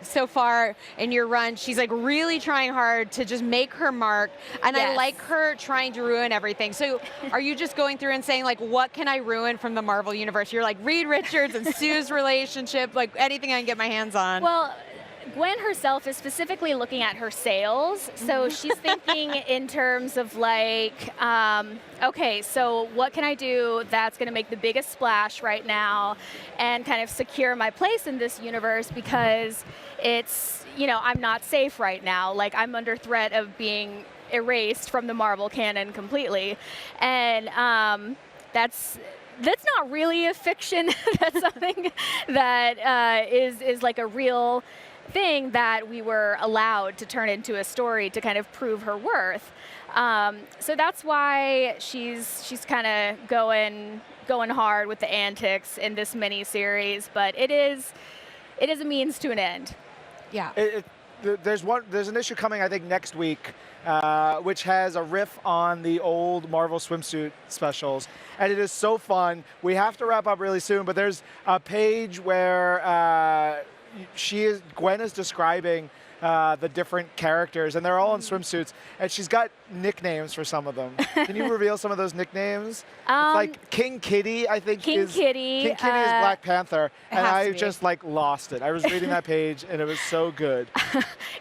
so far in your run, she's like really trying hard to just make her mark, and I like her trying to ruin everything. So are you just going through and saying like, what can I ruin from the Marvel universe? You're like Reed Richards and Sue's relationship, like anything I can get my hands on.
Well, Gwen herself is specifically looking at her sales, so she's thinking in terms of like, okay, so what can I do that's going to make the biggest splash right now and kind of secure my place in this universe, because it's, you know, I'm not safe right now. Like, I'm under threat of being erased from the Marvel canon completely. And that's not really a fiction. That's something that is like a real thing that we were allowed to turn into a story to kind of prove her worth. So that's why she's kind of going hard with the antics in this mini-series, but it is a means to an end.
Yeah.
There's an issue coming, I think, next week, which has a riff on the old Marvel swimsuit specials, and it is so fun. We have to wrap up really soon, but there's a page where Gwen is describing the different characters, and they're all in swimsuits, and she's got nicknames for some of them. Can you reveal some of those nicknames? It's like King Kitty, I think.
King Kitty
is Black Panther, and I
be.
just like lost it. I was reading that page, and it was so good.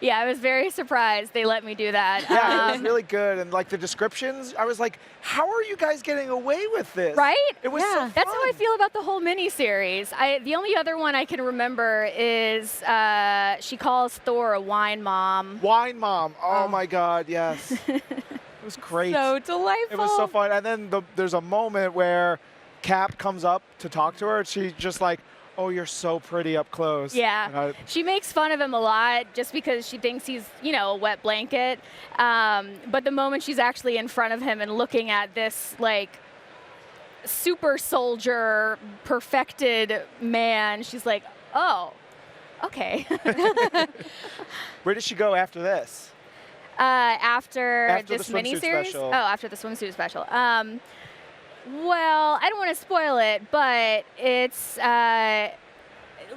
Yeah, I was very surprised they let me do that.
Yeah, it was really good, and like the descriptions, I was like, how are you guys getting away with this?
Right?
It was so fun.
That's how I feel about the whole mini-series. The only other one I can remember is she calls Thor a wine mom.
Wine mom. Oh my God, yes. It was great.
So delightful.
It was so fun. And then there's a moment where Cap comes up to talk to her, and she's just like, oh, you're so pretty up close.
Yeah. She makes fun of him a lot just because she thinks he's, you know, a wet blanket. But the moment she's actually in front of him and looking at this, like, super soldier, perfected man, she's like, oh, okay.
Where does she go after this?
After this
the swimsuit
miniseries?
special.
Oh, after the swimsuit special. Well, I don't want to spoil it, but it's now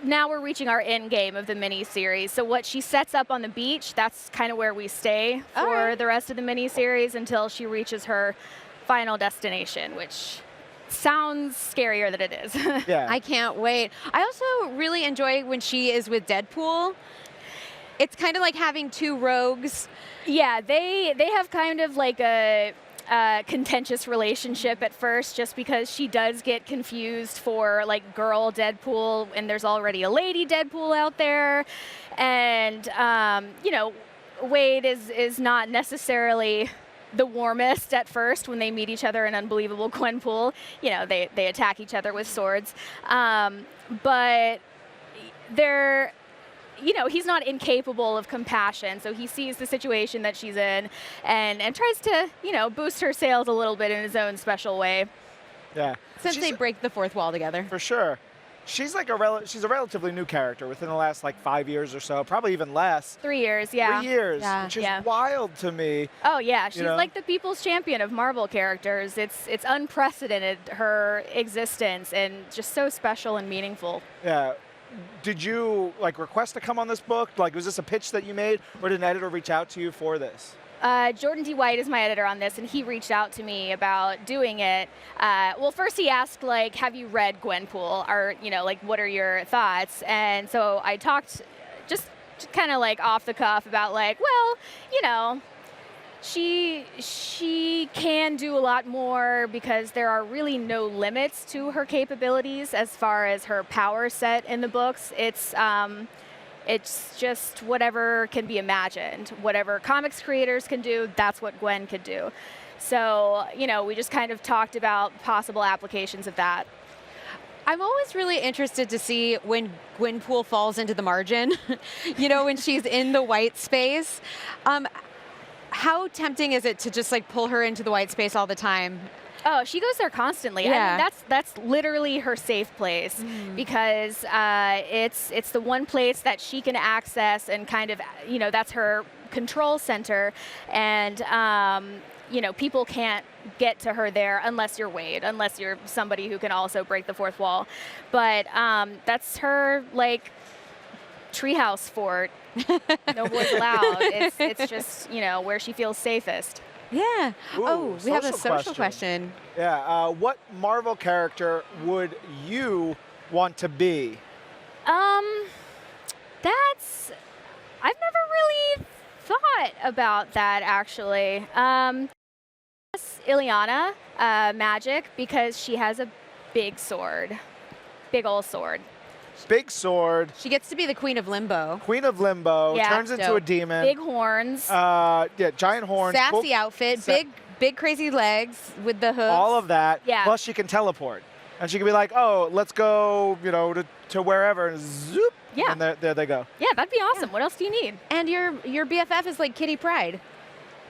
we're reaching our end game of the mini-series. So what she sets up on the beach, that's kind of where we stay for the rest of the mini-series until she reaches her final destination, which sounds scarier than it is.
Yeah.
I can't wait. I also really enjoy when she is with Deadpool. It's kind of like having two rogues.
Yeah, they have kind of like a contentious relationship at first, just because she does get confused for like girl Deadpool, and there's already a lady Deadpool out there, and you know, Wade is not necessarily the warmest at first when they meet each other in Unbelievable Gwenpool. You know, they attack each other with swords, but you know, he's not incapable of compassion. So he sees the situation that she's in and tries to, you know, boost her sales a little bit in his own special way.
Yeah.
Since they break the fourth wall together.
For sure. She's like she's a relatively new character within the last like 5 years or so, probably even less.
3 years, yeah.
3 years,
yeah.
which is wild to me.
Oh yeah, she's
you know?
like the people's champion of Marvel characters. It's unprecedented, her existence, and just so special and meaningful.
Yeah. Did you like request to come on this book? Like, was this a pitch that you made, or did an editor reach out to you for this?
Jordan D. White is my editor on this, and he reached out to me about doing it. Well, first he asked, like, have you read Gwenpool? Or, you know, like, what are your thoughts? And so I talked just kind of like off the cuff about like, well, you know, she can do a lot more because there are really no limits to her capabilities as far as her power set in the books. It's just whatever can be imagined. Whatever comics creators can do, that's what Gwen could do. So, you know, we just kind of talked about possible applications of that.
I'm always really interested to see when Gwenpool falls into the margin, you know, when she's in the white space. How tempting is it to just like pull her into the white space all the time?
Oh, she goes there constantly.
Yeah.
I mean, that's literally her safe place because it's the one place that she can access and kind of, you know, that's her control center. And, you know, people can't get to her there unless you're Wade, unless you're somebody who can also break the fourth wall. But that's her, like, treehouse fort. No boys allowed. It's just, you know, where she feels safest.
Yeah.
Ooh,
we have a social question.
Yeah. What Marvel character would you want to be?
I've never really thought about that actually. Ileana, Magic, because she has a big sword, big old sword.
Big sword.
She gets to be the Queen of Limbo.
Queen of Limbo,
Yeah,
turns into a demon.
Big horns.
Yeah, giant horns.
Sassy outfit, big crazy legs with the hooves.
All of that.
Yeah.
Plus she can teleport. And she can be like, oh, let's go, you know, to wherever, and zoop.
Yeah.
And there they go.
Yeah, that'd be awesome. What else do you need?
And your BFF is like Kitty Pryde.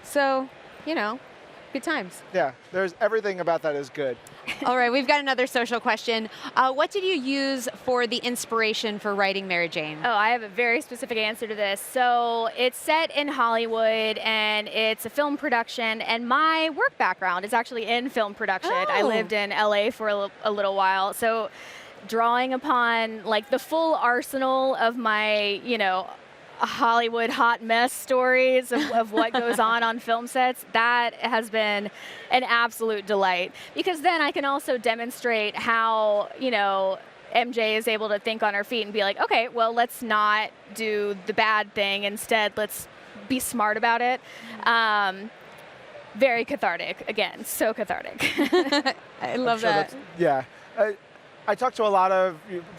So, you know, good times.
Yeah, there's everything about that is good.
All right, we've got another social question. What did you use for the inspiration for writing Mary Jane?
Oh, I have a very specific answer to this. So it's set in Hollywood, and it's a film production, and my work background is actually in film production. I lived in LA for a little while, so drawing upon like the full arsenal of my, you know, Hollywood hot mess stories of what goes on film sets, that has been an absolute delight. Because then I can also demonstrate how, you know, MJ is able to think on her feet and be like, okay, well, let's not do the bad thing. Instead, let's be smart about it. Very cathartic. Again, so cathartic.
I love that.
Yeah. I talked to a lot of,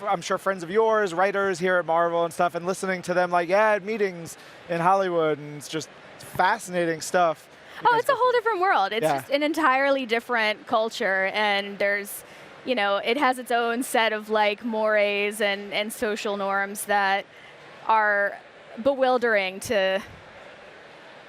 I'm sure, friends of yours, writers here at Marvel and stuff, and listening to them like, yeah, at meetings in Hollywood, and it's just fascinating stuff.
Oh, it's a whole different world. It's
Yeah.
just an entirely different culture, and there's, you know, it has its own set of like mores and social norms that are bewildering to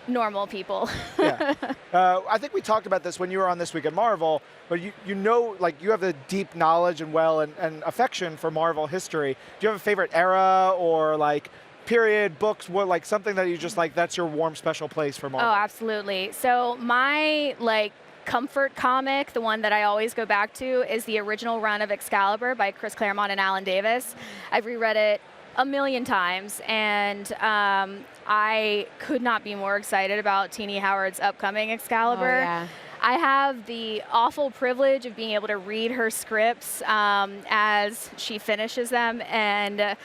normal people.
Yeah. I think we talked about this when you were on This Week at Marvel, but you know, like, you have the deep knowledge and and affection for Marvel history. Do you have a favorite era or like period, books, what, like something that you just like, that's your warm special place for Marvel?
Oh, absolutely. So my like comfort comic, the one that I always go back to, is the original run of Excalibur by Chris Claremont and Alan Davis. I've reread it a million times, and I could not be more excited about Teenie Howard's upcoming Excalibur.
Oh, yeah.
I have the awful privilege of being able to read her scripts as she finishes them, and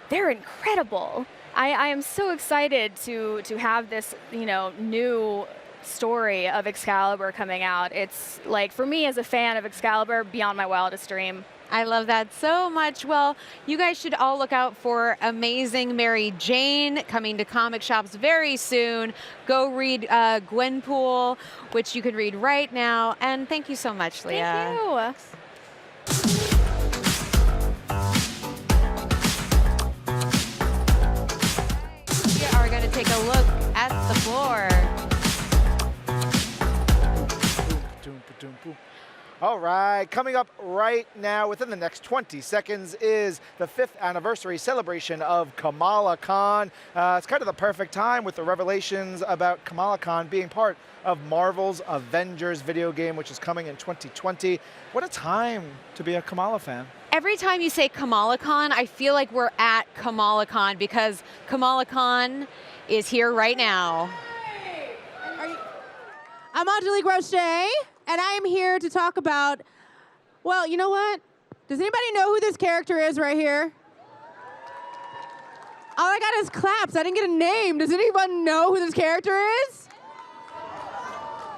they're incredible. I am so excited to have this, you know, new story of Excalibur coming out. It's like, for me as a fan of Excalibur, beyond my wildest dream.
I love that so much. Well, you guys should all look out for Amazing Mary Jane coming to comic shops very soon. Go read Gwenpool, which you can read right now. And thank you so much, Leah.
Thank you.
All right, coming up right now within the next 20 seconds is the 5th anniversary celebration of Kamala Khan. It's kind of the perfect time with the revelations about Kamala Khan being part of Marvel's Avengers video game, which is coming in 2020. What a time to be a Kamala fan.
Every time you say Kamala Khan, I feel like we're at Kamala Khan because Kamala Khan is here right now.
I'm Angelique Roche, and I am here to talk about, well, you know what? Does anybody know who this character is right here? All I got is claps. I didn't get a name. Does anyone know who this character is?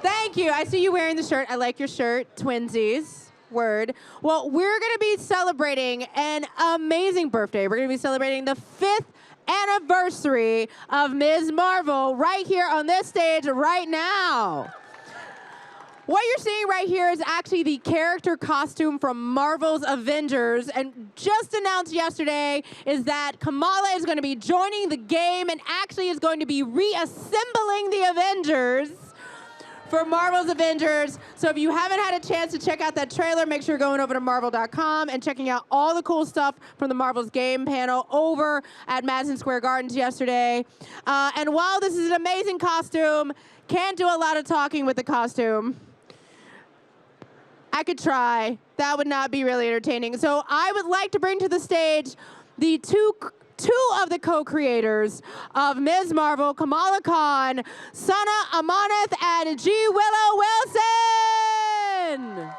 Thank you. I see you wearing the shirt. I like your shirt. Twinsies. Word. Well, we're going to be celebrating an amazing birthday. We're going to be celebrating the 5th anniversary of Ms. Marvel right here on this stage right now. What you're seeing right here is actually the character costume from Marvel's Avengers, and just announced yesterday is that Kamala is going to be joining the game and actually is going to be reassembling the Avengers for Marvel's Avengers. So if you haven't had a chance to check out that trailer, make sure you're going over to Marvel.com and checking out all the cool stuff from the Marvel's game panel over at Madison Square Gardens yesterday. And while this is an amazing costume, can't do a lot of talking with the costume. I could try. That would not be really entertaining. So I would like to bring to the stage the two of the co-creators of Ms. Marvel, Kamala Khan, Sana Amanat, and G. Willow Wilson.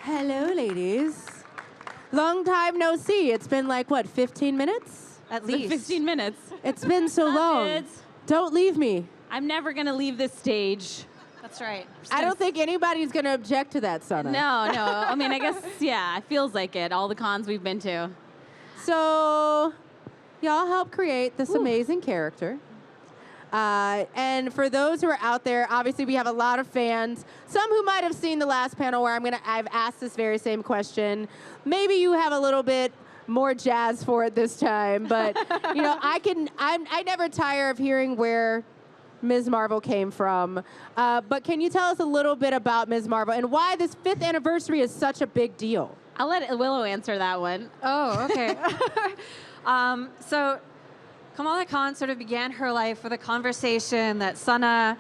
Hello, ladies. Long time no see. It's been like, what, 15 minutes?
At least 15 minutes.
It's been so long. Don't leave me.
I'm never going to leave this stage. That's right.
I don't think anybody's going to object to that, Sana.
No. I mean, I guess, yeah, it feels like it. All the cons we've been to.
So, y'all helped create this amazing character. And for those who are out there, obviously we have a lot of fans. Some who might have seen the last panel where I've asked this very same question. Maybe you have a little bit more jazz for it this time, but you know, I never tire of hearing where Ms. Marvel came from. But can you tell us a little bit about Ms. Marvel and why this 5th anniversary is such a big deal?
I'll let Willow answer that one.
Oh, okay. So Kamala Khan sort of began her life with a conversation that Sana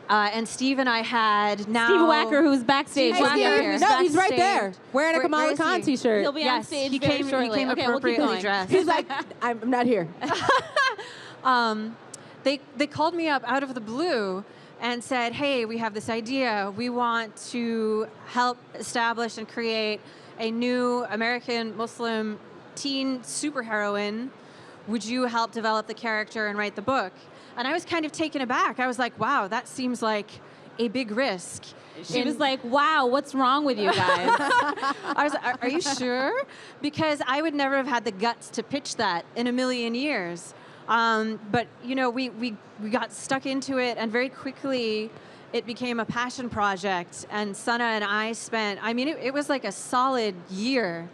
and Steve and I had. Now
Steve Wacker, who's backstage.
No, he's right there, wearing a Kamala Khan t-shirt.
He'll be on stage very shortly.
He came appropriately dressed.
He's like, I'm not here.
They called me up out of the blue and said, hey, we have this idea. We want to help establish and create a new American Muslim teen superheroine. Would you help develop the character and write the book? And I was kind of taken aback. I was like, wow, that seems like a big risk.
She was like, wow, what's wrong with you guys?
I was like, are you sure? Because I would never have had the guts to pitch that in a million years. But you know, we got stuck into it, and very quickly it became a passion project. And Sana and I spent, I mean, it was like a solid year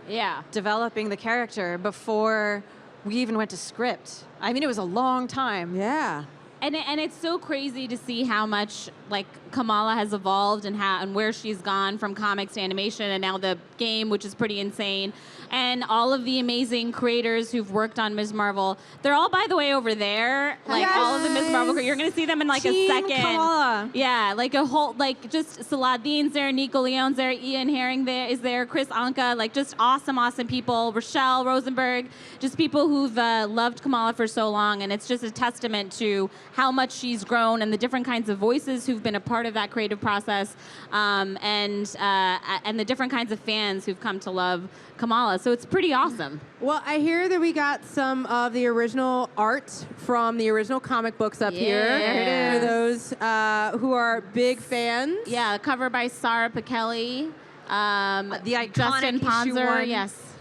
developing the character before we even went to script. I mean, it was a long time.
Yeah.
And it's so crazy to see how much like Kamala has evolved and where she's gone from comics to animation and now the game, which is pretty insane. And all of the amazing creators who've worked on Ms. Marvel, they're all, by the way, over there. Like all of the Ms. Marvel, you're gonna see them in like a second.
Kamala.
Yeah, like a whole, like just Saladin's there, Nico Leon's there, Ian Herring is there, Chris Anka, like just awesome people. Rochelle Rosenberg, just people who've loved Kamala for so long, and it's just a testament to how much she's grown and the different kinds of voices who've been a part of that creative process, and the different kinds of fans who've come to love Kamala. So it's pretty awesome.
Well, I hear that we got some of the original art from the original comic books up here.
There it
for those who are big fans.
Yeah, cover by Sarah Pichelli,
the iconic
Justin
issue
Ponzer.
1.
Yes,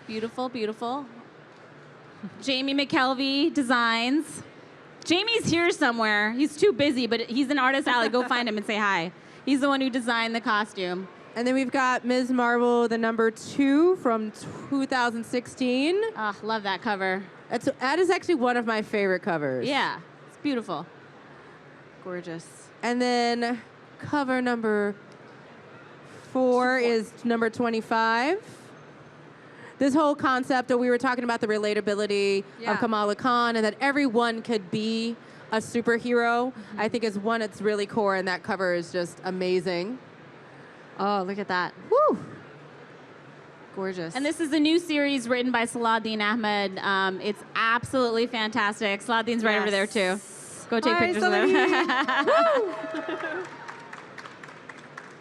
beautiful, beautiful. Jamie McKelvey designs. Jamie's here somewhere. He's too busy, but he's in Artist Alley. Go find him and say hi. He's the one who designed the costume.
And then we've got Ms. Marvel, the #2 from 2016.
Love that cover.
That is actually one of my favorite covers.
Yeah, It's beautiful.
Gorgeous.
And then cover number 4 is number 25. This whole concept that we were talking about, the relatability of Kamala Khan and that everyone could be a superhero, I think is one that's really core, and that cover is just amazing.
Oh, look at that.
Woo!
Gorgeous.
And this is a new series written by Saladin Ahmed. It's absolutely fantastic. Saladin's right over there, too. Go take pictures of him.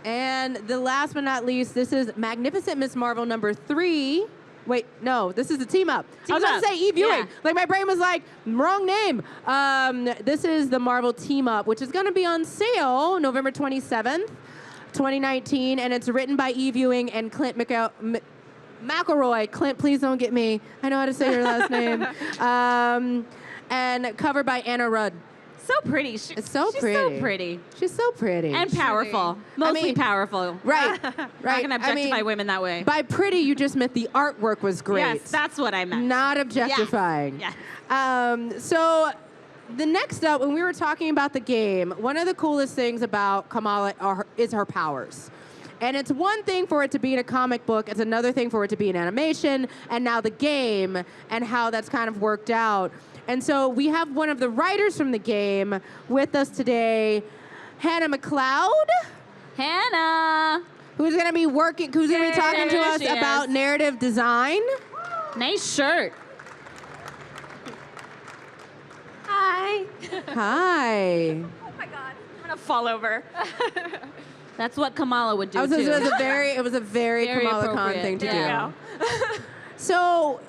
And the last but not least, this is Magnificent Miss Marvel number 3. Wait, no, this is the team up. I was going to say e-viewing.
Yeah.
Like, my brain was like, wrong name. This is the Marvel team up, which is going to be on sale November 27th, 2019. And it's written by e-viewing and Clint McElroy. Clint, please don't get me. I know how to say your last name. And covered by Anna Rudd.
So pretty. It's
so
she's
pretty.
so pretty.
She's so pretty.
And powerful. Mostly powerful.
Right.
Not going to objectify women that way.
By pretty, you just meant the artwork was great.
Yes, that's what I meant.
Not objectifying.
Yes.
So the next up, when we were talking about the game, one of the coolest things about Kamala is her powers. And it's one thing for it to be in a comic book, it's another thing for it to be in animation, and now the game, and how that's kind of worked out. And so we have one of the writers from the game with us today, Hannah McLeod.
Hannah!
Who's going to be talking to us
she
about
is.
narrative design.
Nice shirt.
Hi.
Hi.
Oh my God. I'm gonna fall over.
That's what Kamala would do,
It was a very Kamala Khan
appropriate.
thing to
Yeah.
do. So,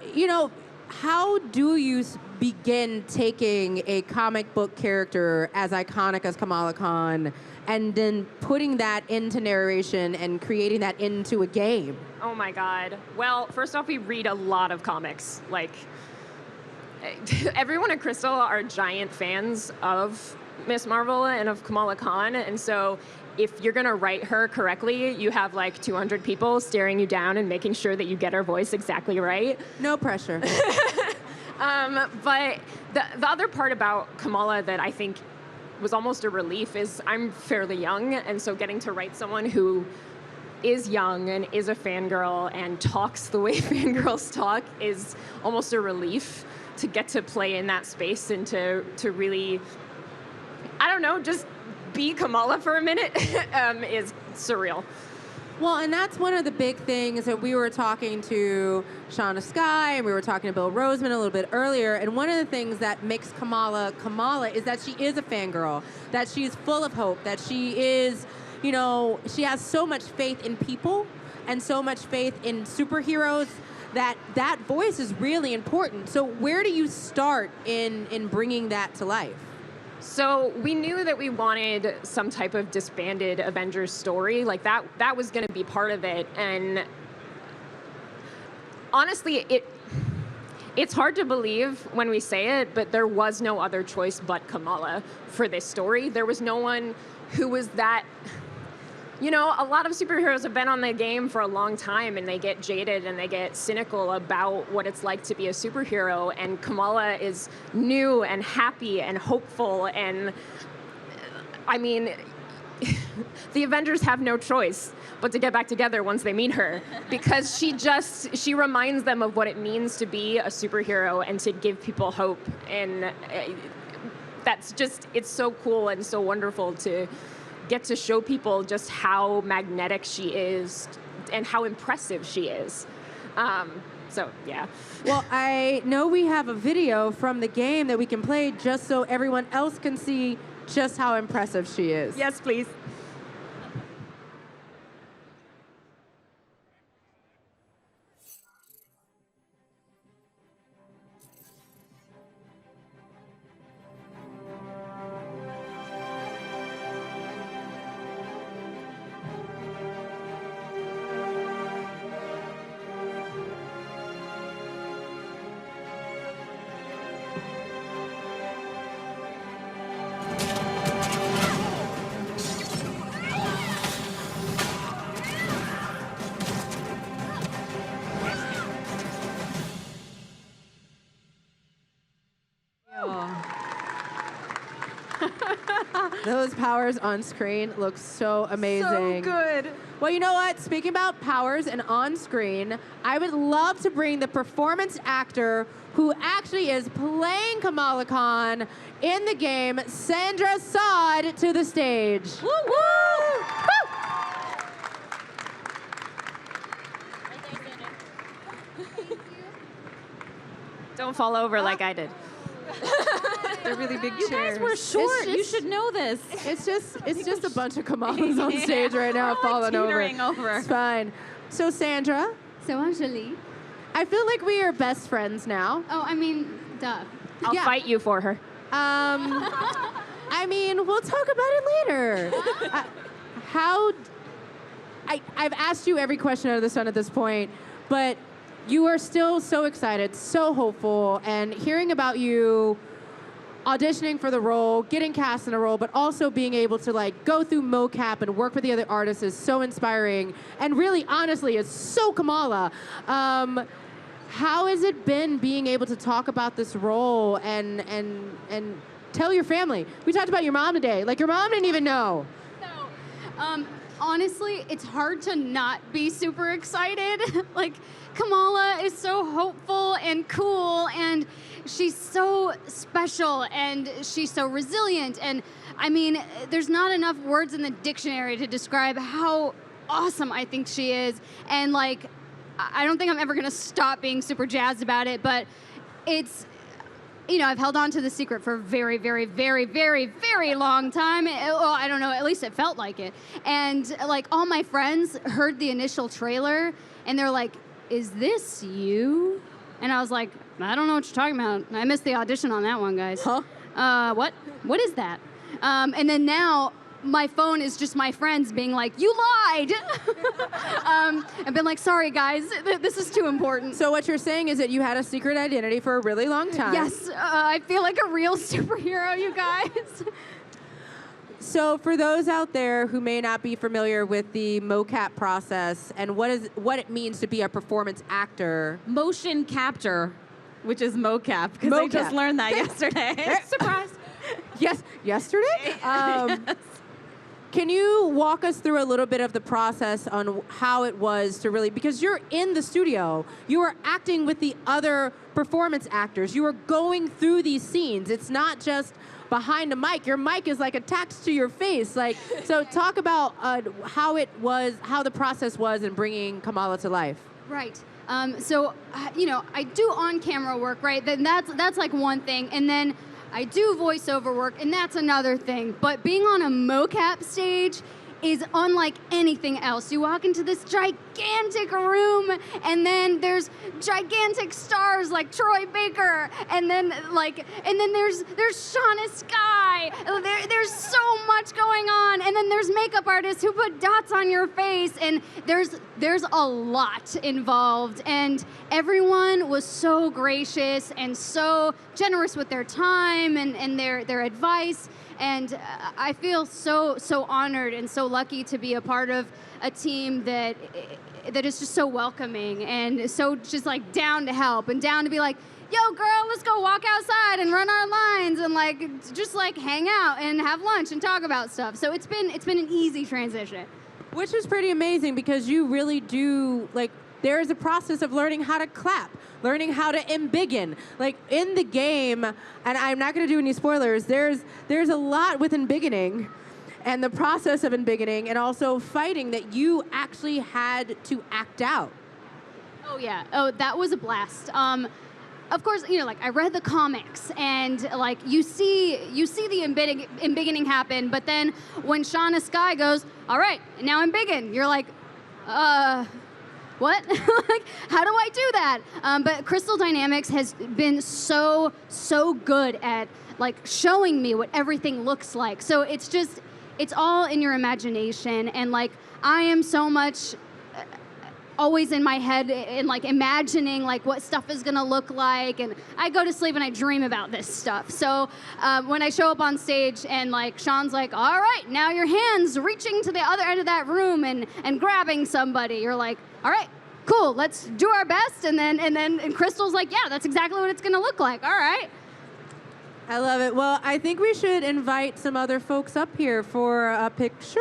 how do you begin taking a comic book character as iconic as Kamala Khan and then putting that into narration and creating that into a game?
Oh my God. Well, first off, we read a lot of comics. Like, everyone at Crystal are giant fans of Miss Marvel and of Kamala Khan, and so if you're gonna write her correctly, you have like 200 people staring you down and making sure that you get her voice exactly right.
No pressure.
But the other part about Kamala that I think was almost a relief is I'm fairly young, and so getting to write someone who is young and is a fangirl and talks the way fangirls talk is almost a relief to get to play in that space and to really, I don't know, just be Kamala for a minute is surreal.
Well, and that's one of the big things that we were talking to Shauna Skye and we were talking to Bill Roseman a little bit earlier. And one of the things that makes Kamala is that she is a fangirl, that she's full of hope, that she is, she has so much faith in people and so much faith in superheroes that voice is really important. So where do you start in bringing that to life?
So we knew that we wanted some type of disbanded Avengers story, like that was going to be part of it. And honestly, it's hard to believe when we say it, but there was no other choice but Kamala for this story. There was no one who was that. A lot of superheroes have been on the game for a long time and they get jaded and they get cynical about what it's like to be a superhero. And Kamala is new and happy and hopeful. And I mean, the Avengers have no choice but to get back together once they meet her, because she reminds them of what it means to be a superhero and to give people hope. And it's so cool and so wonderful to get to show people just how magnetic she is and how impressive she is. So, yeah.
Well, I know we have a video from the game that we can play just so everyone else can see just how impressive she is.
Yes, please.
Those powers on screen look so amazing.
So good.
Well, you know what? Speaking about powers and on screen, I would love to bring the performance actor who actually is playing Kamala Khan in the game, Sandra Saad, to the stage.
Woo woo! Don't fall over like I did. They're really big
You
chairs.
guys were short. You should know this.
It's just a bunch of Kamalas on stage right now, falling
teetering over.
It's fine. So Sandra.
So Angelique.
I feel like we are best friends now.
Oh, I mean, duh.
I'll fight you for her.
I mean, we'll talk about it later. I've asked you every question under the sun at this point, but you are still so excited, so hopeful, and hearing about you auditioning for the role, getting cast in a role, but also being able to like go through mocap and work with the other artists is so inspiring, and really, honestly, is so Kamala. How has it been being able to talk about this role and tell your family? We talked about your mom today. Like, your mom didn't even know.
Honestly, it's hard to not be super excited. Like, Kamala is so hopeful and cool, and she's so special, and she's so resilient. And I mean, there's not enough words in the dictionary to describe how awesome I think she is. And like, I don't think I'm ever gonna stop being super jazzed about it, but it's, you know, I've held on to the secret for a very, very, very, very, very long time. Well, I don't know, at least it felt like it. And like, all my friends heard the initial trailer and they're like, is this you? And I was like, I don't know what you're talking about. I missed the audition on that one, guys.
Huh?
What? What is that? And then now, my phone is just my friends being like, you lied! I've been like, sorry guys, this is too important.
So what you're saying is that you had a secret identity for a really long time.
Yes, I feel like a real superhero, you guys.
So for those out there who may not be familiar with the mocap process and what it means to be a performance actor.
Motion capture, which is mocap, because I just learned that yesterday.
Surprise. Yes, yesterday? Can you walk us through a little bit of the process on how it was to really, because you're in the studio, you are acting with the other performance actors, you are going through these scenes. It's not just behind a mic. Your mic is like attached to your face. Like, so talk about how the process was in bringing Kamala to life.
Right. So, you know, I do on-camera work, right? Then that's like one thing, and then I do voiceover work, and that's another thing. But being on a mocap stage is unlike anything else. You walk into this gigantic room, and then there's gigantic stars like Troy Baker, and then there's Shauna Sky. There's so much going on, and then there's makeup artists who put dots on your face, and there's a lot involved. And everyone was so gracious and so generous with their time and their advice. And I feel so honored and so lucky to be a part of a team that is just so welcoming and so just like down to help and down to be like, yo girl, let's go walk outside and run our lines and like just like hang out and have lunch and talk about stuff. So it's been an easy transition.
Which is pretty amazing because you really do, like, there is a process of learning how to clap, learning how to embiggen. Like in the game, and I'm not going to do any spoilers, there's a lot with embiggening and the process of embiggening and also fighting that you actually had to act out.
Oh yeah, oh that was a blast. Of course, you know, like I read the comics and like you see the embiggening happen, but then when Shauna Sky goes, all right, now embiggen, you're like, what? Like, how do I do that? But Crystal Dynamics has been so good at like showing me what everything looks like. So it's all in your imagination, and like I am so much always in my head and like imagining like what stuff is gonna look like, and I go to sleep and I dream about this stuff. So when I show up on stage and like Sean's like, all right, now your hand's reaching to the other end of that room and grabbing somebody, you're like, all right, cool, let's do our best. And then Crystal's like, yeah, that's exactly what it's gonna look like. All right.
I love it. Well, I think we should invite some other folks up here for a picture.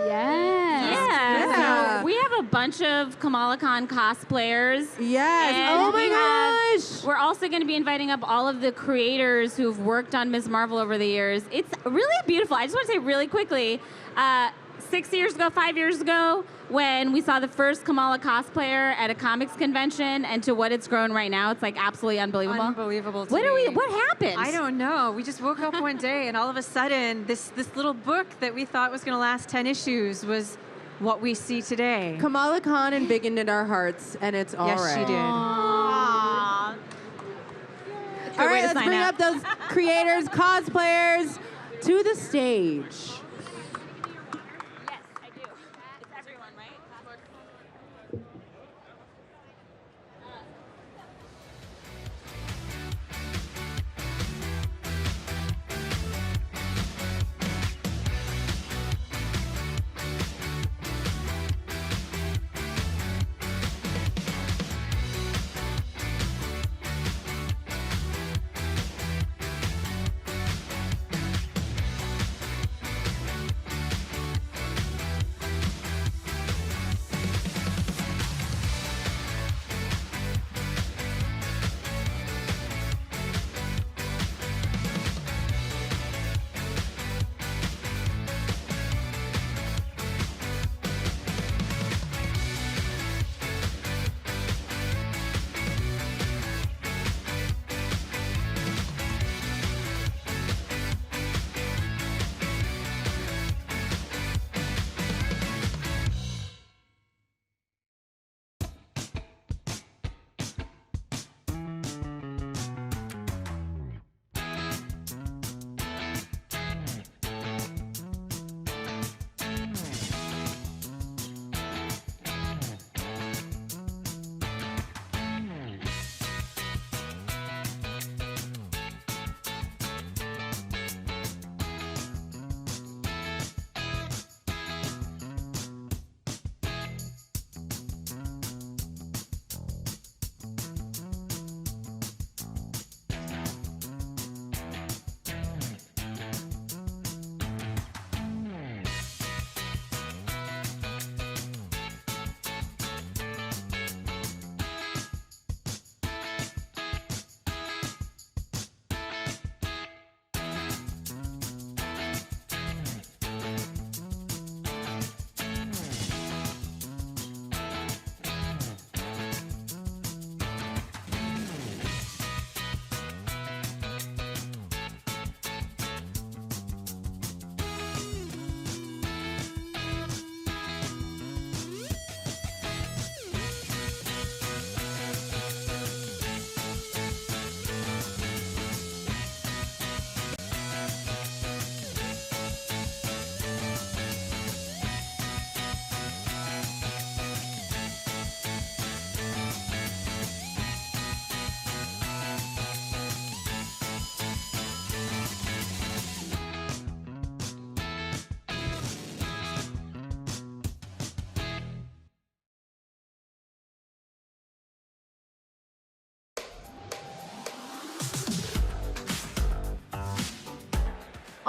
Yeah. So we have a bunch of Kamala Khan cosplayers.
Yes.
And
Oh my gosh.
we're also going to be inviting up all of the creators who've worked on Ms. Marvel over the years. It's really beautiful. I just want to say really quickly, 6 years ago, 5 years ago, when we saw the first Kamala cosplayer at a comics convention, and to what it's grown right now, it's like absolutely unbelievable.
Unbelievable to
What
me.
What happened?
I don't know. We just woke up one day and all of a sudden this little book that we thought was going to last 10 issues was what we see today.
Kamala Khan embiggened in our hearts, and it's all right.
Yes, she did.
All
way
right,
to
let's
sign
bring
out.
up those creators, cosplayers to the stage.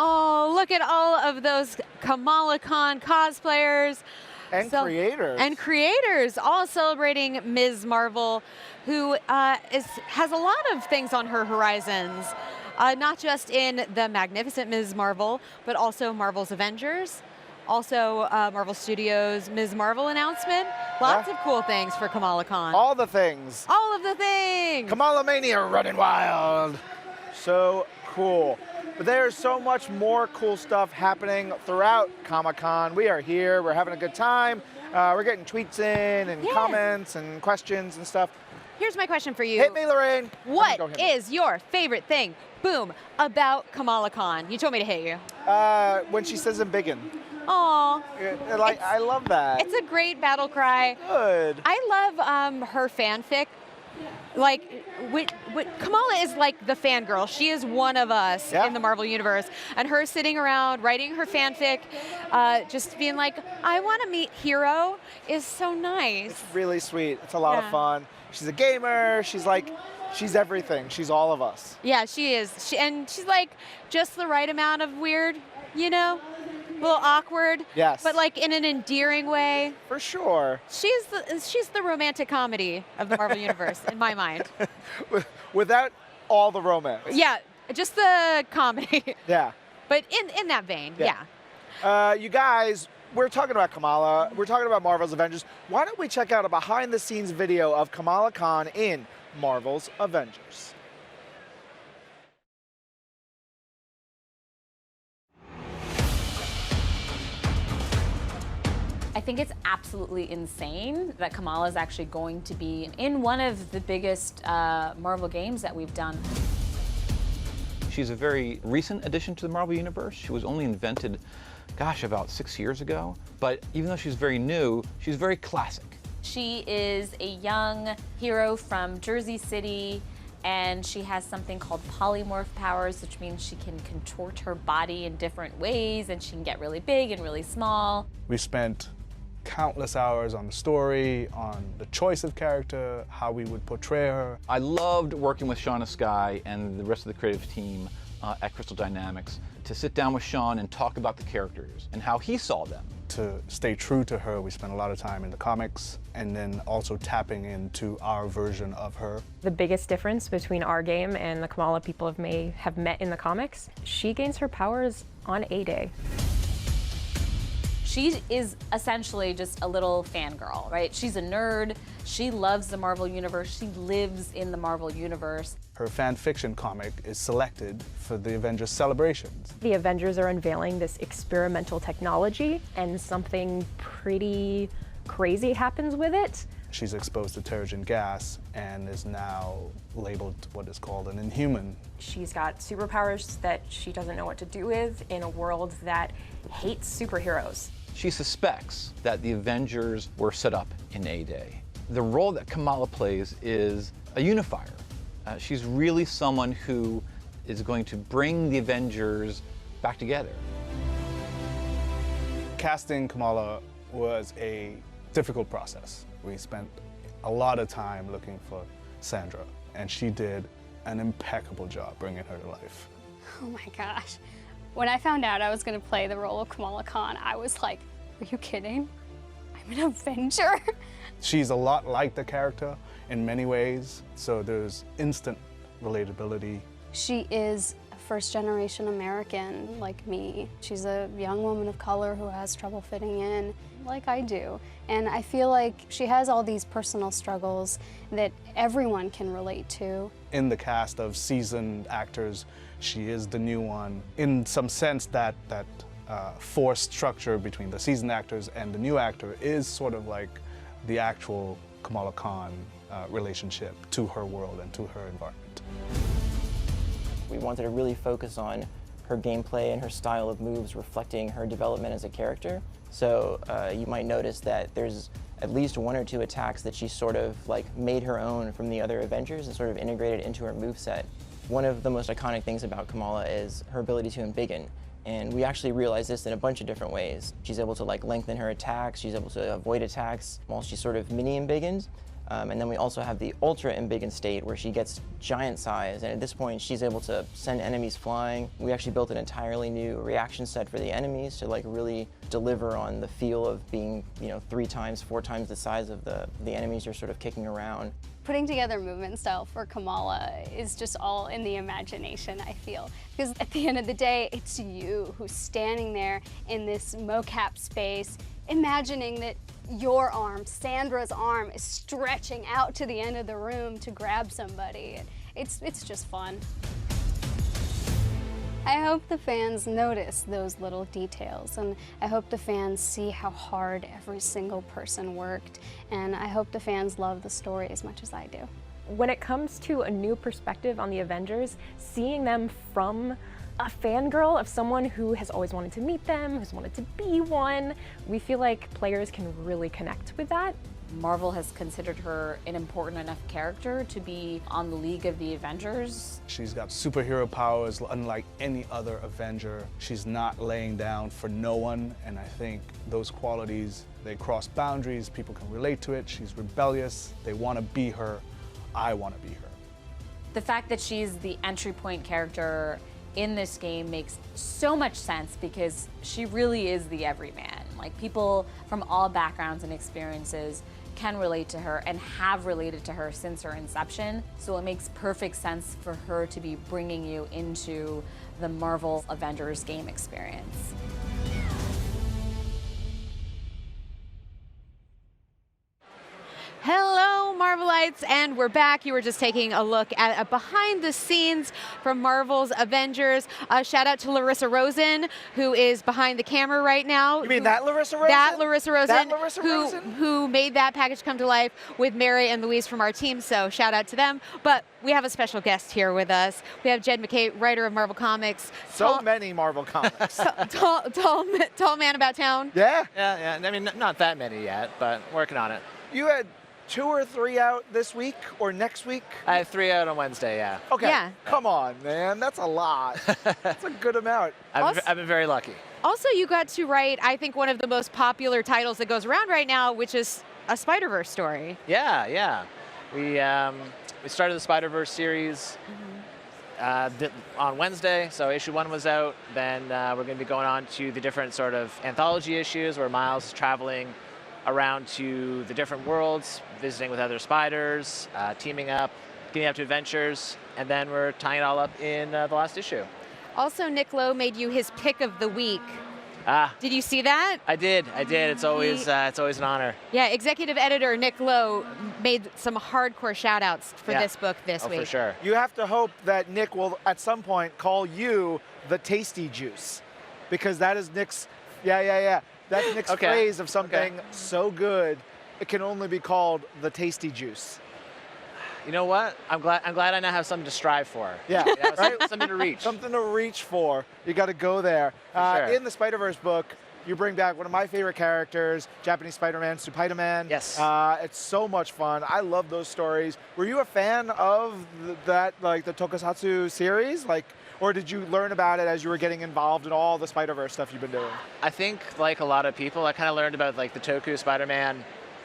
Oh, look at all of those Kamala Khan cosplayers.
And creators.
And creators, all celebrating Ms. Marvel, who has a lot of things on her horizons. Not just in the magnificent Ms. Marvel, but also Marvel's Avengers, also Marvel Studios' Ms. Marvel announcement. Lots of cool things for Kamala Khan.
All the things.
All of the things.
Kamala Mania running wild. So cool. But there's so much more cool stuff happening throughout Comic-Con. We are here, we're having a good time. We're getting tweets in and comments and questions and stuff.
Here's my question for you.
Hit me, Lorraine.
What is your favorite thing, boom, about Kamala Khan? You told me to hit you.
When she says embiggen.
Aw.
I love that.
It's a great battle cry.
Good.
I love her fanfic. Like, Kamala is like the fangirl. She is one of us in the Marvel Universe. And her sitting around, writing her fanfic, just being like, I want to meet Hero, is so nice.
It's really sweet. It's a lot of fun. She's a gamer. She's like She's everything. She's all of us.
Yeah, she is. And she's like just the right amount of weird, you know? A little awkward.
Yes.
But like in an endearing way.
For sure.
She's the romantic comedy of the Marvel Universe, in my mind.
Without all the romance.
Yeah, just the comedy.
Yeah.
But in that vein, yeah.
You guys, we're talking about Kamala. We're talking about Marvel's Avengers. Why don't we check out a behind-the-scenes video of Kamala Khan in Marvel's Avengers?
I think it's absolutely insane that Kamala is actually going to be in one of the biggest Marvel games that we've done.
She's a very recent addition to the Marvel Universe. She was only invented, gosh, about 6 years ago. But even though she's very new, she's very classic.
She is a young hero from Jersey City, and she has something called polymorph powers, which means she can contort her body in different ways, and she can get really big and really small.
We spent countless hours on the story, on the choice of character, how we would portray her.
I loved working with Shauna Skye and the rest of the creative team at Crystal Dynamics to sit down with Sean and talk about the characters and how he saw them.
To stay true to her, we spent a lot of time in the comics and then also tapping into our version of her.
The biggest difference between our game and the Kamala people have met in the comics, she gains her powers on A-Day.
She is essentially just a little fangirl, right? She's a nerd. She loves the Marvel Universe. She lives in the Marvel Universe.
Her fan fiction comic is selected for the Avengers celebrations.
The Avengers are unveiling this experimental technology, and something pretty crazy happens with it.
She's exposed to Terrigen gas and is now labeled what is called an Inhuman.
She's got superpowers that she doesn't know what to do with in a world that hates superheroes.
She suspects that the Avengers were set up in A-Day. The role that Kamala plays is a unifier. She's really someone who is going to bring the Avengers back together.
Casting Kamala was a difficult process. We spent a lot of time looking for Sandra, and she did an impeccable job bringing her to life.
Oh my gosh. When I found out I was going to play the role of Kamala Khan, I was like, are you kidding? I'm an Avenger?
She's a lot like the character in many ways, so there's instant relatability.
She is a first-generation American like me. She's a young woman of color who has trouble fitting in, like I do. And I feel like she has all these personal struggles that everyone can relate to.
In the cast of seasoned actors, she is the new one. In some sense, that forced structure between the seasoned actors and the new actor is sort of like the actual Kamala Khan relationship to her world and to her environment.
We wanted to really focus on her gameplay and her style of moves reflecting her development as a character. So you might notice that there's at least one or two attacks that she sort of like made her own from the other Avengers and sort of integrated into her moveset. One of the most iconic things about Kamala is her ability to embiggen. And we actually realized this in a bunch of different ways. She's able to like lengthen her attacks, she's able to avoid attacks while she's sort of mini embiggens. And then we also have the ultra embiggen state where she gets giant size, and at this point she's able to send enemies flying. We actually built an entirely new reaction set for the enemies to like really deliver on the feel of being, 3 times, 4 times the size of the enemies you're sort of kicking around.
Putting together movement style for Kamala is just all in the imagination, I feel. Because at the end of the day, it's you who's standing there in this mocap space, imagining that your arm, Sandra's arm, is stretching out to the end of the room to grab somebody. It's just fun. I hope the fans notice those little details, and I hope the fans see how hard every single person worked, and I hope the fans love the story as much as I do.
When it comes to a new perspective on the Avengers, seeing them from a fangirl of someone who has always wanted to meet them, who's wanted to be one, we feel like players can really connect with that.
Marvel has considered her an important enough character to be on the League of the Avengers.
She's got superhero powers unlike any other Avenger. She's not laying down for no one, and I think those qualities, they cross boundaries, people can relate to it. She's rebellious, they want to be her, I want to be her.
The fact that she's the entry point character in this game makes so much sense because she really is the everyman. Like, people from all backgrounds and experiences can relate to her and have related to her since her inception. So it makes perfect sense for her to be bringing you into the Marvel Avengers game experience.
Hello, Marvelites, and we're back. You were just taking a look at a behind the scenes from Marvel's Avengers. Shout out to Larissa Rosen, who is behind the camera right now.
You mean that Larissa Rosen?
That Larissa Rosen,
That Larissa Rosen?
who made that package come to life with Mary and Louise from our team, so shout out to them. But we have a special guest here with us. We have Jed MacKay, writer of Marvel Comics.
So many Marvel comics.
Tall man about town.
Yeah?
Yeah. I mean, not that many yet, but working on it.
You had 2 or 3 out this week or next week?
I have 3 out on Wednesday, yeah.
Okay.
Yeah.
Come on, man. That's a lot. That's a good amount.
I've been very lucky.
Also, you got to write, I think, one of the most popular titles that goes around right now, which is a Spider-Verse story.
Yeah. We started the Spider-Verse series on Wednesday, so issue 1 was out. Then we're going to be going on to the different sort of anthology issues where Miles is traveling around to the different worlds, visiting with other spiders, teaming up, getting up to adventures, and then we're tying it all up in the last issue.
Also, Nick Lowe made you his pick of the week. Did you see that?
I did. It's always an honor.
Yeah, executive editor Nick Lowe made some hardcore shout-outs for this book this week.
For sure.
You have to hope that Nick will, at some point, call you the Tasty Juice, because that is Nick's, that's Nick's phrase of something so good, it can only be called the Tasty Juice.
You know what? I'm glad I now have something to strive for.
Yeah, right?
Something to reach.
Something to reach for. You got to go there.
Sure.
In the Spider-Verse book, you bring back one of my favorite characters, Japanese Spider-Man, Spider-Man.
Yes.
It's so much fun. I love those stories. Were you a fan of that, like the Tokusatsu series? Or did you learn about it as you were getting involved in all the Spider-Verse stuff you've been doing?
I think, like a lot of people, I kind of learned about like the Toku Spider-Man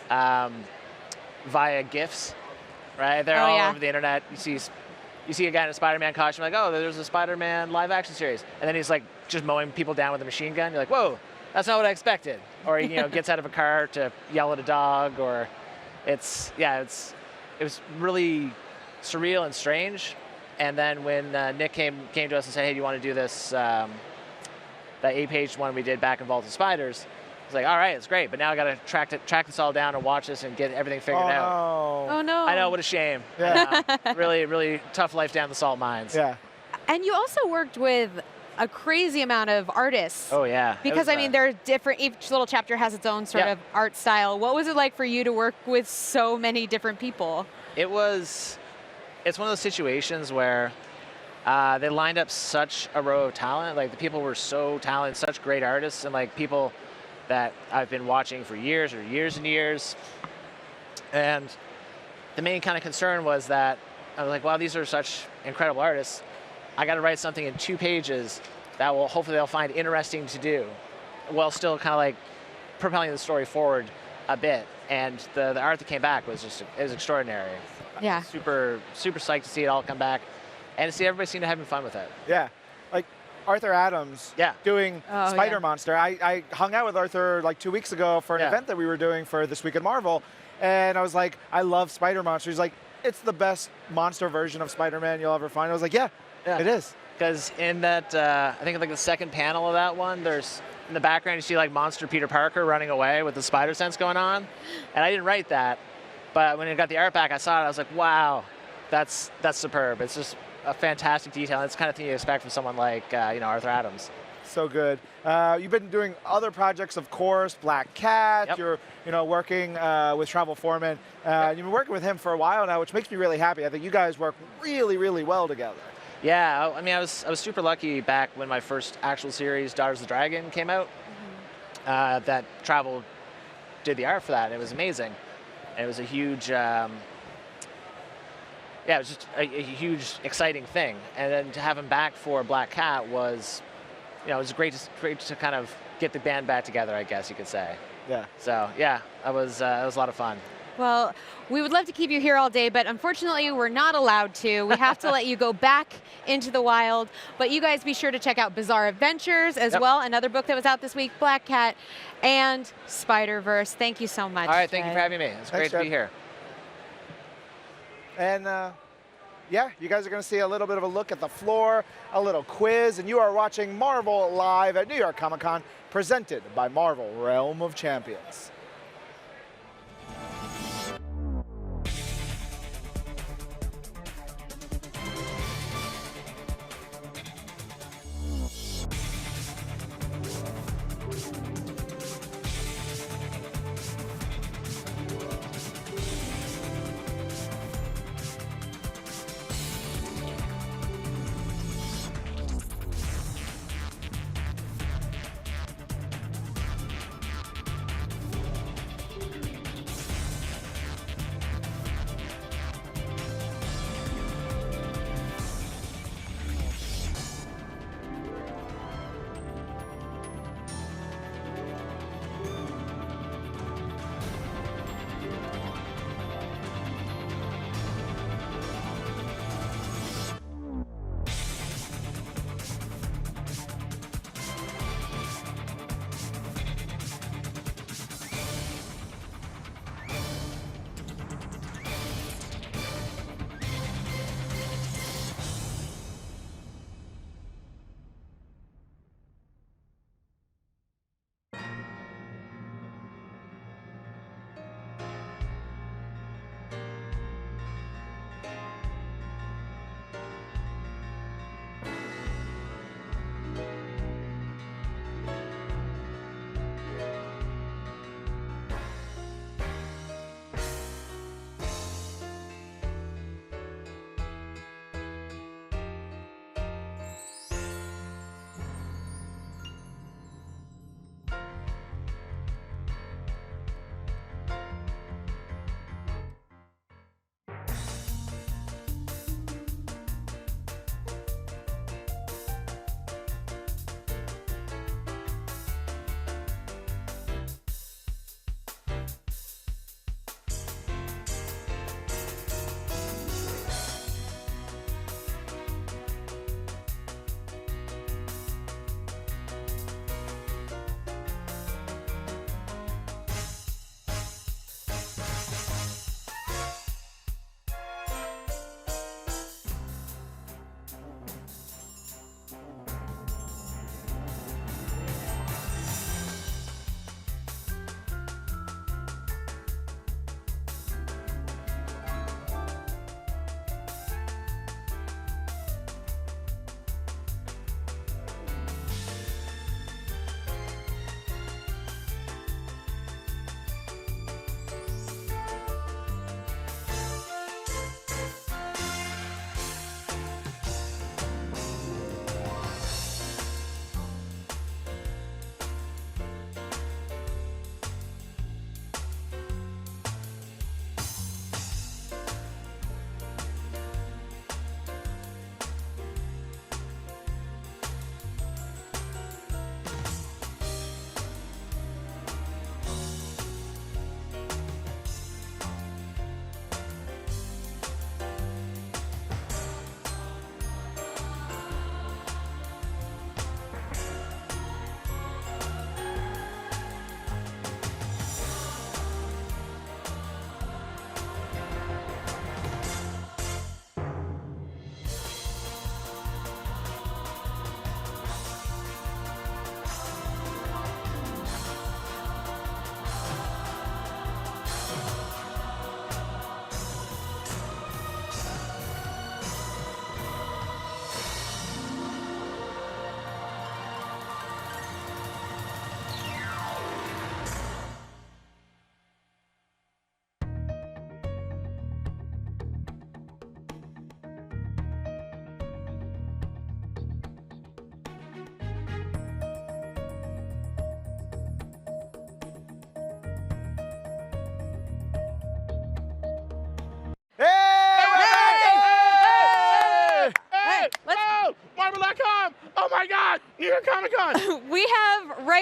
via GIFs, right? They're all over the internet. You see a guy in a Spider-Man costume, like, oh, there's a Spider-Man live-action series, and then he's like just mowing people down with a machine gun. You're like, whoa, that's not what I expected. Or he gets out of a car to yell at a dog, or it was really surreal and strange. And then when Nick came to us and said, hey, do you want to do this, that 8-page one we did back in Vault of Spiders? I was like, all right, it's great, but now I got to track this all down and watch this and get everything figured out.
Oh, no.
I know, what a shame.
Yeah.
Really, really tough life down the salt mines.
Yeah.
And you also worked with a crazy amount of artists.
Oh, yeah.
Because, I mean, they're different. Each little chapter has its own sort of art style. What was it like for you to work with so many different people?
It's one of those situations where they lined up such a row of talent. Like, the people were so talented, such great artists, and like people that I've been watching for years and years. And the main kind of concern was that I was like, wow, these are such incredible artists. I got to write something in 2 pages that will hopefully they'll find interesting to do, while still kind of like propelling the story forward a bit. And the art that came back was it was extraordinary.
Yeah.
Super psyched to see it all come back, and to see everybody seem to having fun with it.
Yeah, like Arthur Adams doing Spider Monster. I hung out with Arthur like 2 weeks ago for an event that we were doing for This Week in Marvel, and I was like, I love Spider Monster. He's like, it's the best monster version of Spider-Man you'll ever find. I was like, yeah. It is.
Because in that, I think like the second panel of that one, there's in the background you see like monster Peter Parker running away with the spider sense going on, and I didn't write that. But when I got the art back, I saw it. I was like, "Wow, that's superb." It's just a fantastic detail. It's the kind of thing you expect from someone like Arthur Adams.
So good. You've been doing other projects, of course. Black Cat.
Yep.
You're working with Travel Foreman. You've been working with him for a while now, which makes me really happy. I think you guys work really, really well together.
Yeah, I mean, I was super lucky back when my first actual series, Daughters of the Dragon, came out. That Travel did the art for that, and it was amazing. And it was a huge, it was just a huge, exciting thing. And then to have him back for Black Cat was, it was great to kind of get the band back together, I guess you could say.
Yeah.
So yeah, it was a lot of fun.
Well, we would love to keep you here all day, but unfortunately we're not allowed to. We have to let you go back into the wild. But you guys be sure to check out Bizarre Adventures as well, another book that was out this week, Black Cat, and Spider-Verse. Thank you so much.
All right, thank you for having me. It's great to be here.
And yeah, you guys are going to see a little bit of a look at the floor, a little quiz, and you are watching Marvel live at New York Comic Con, presented by Marvel Realm of Champions.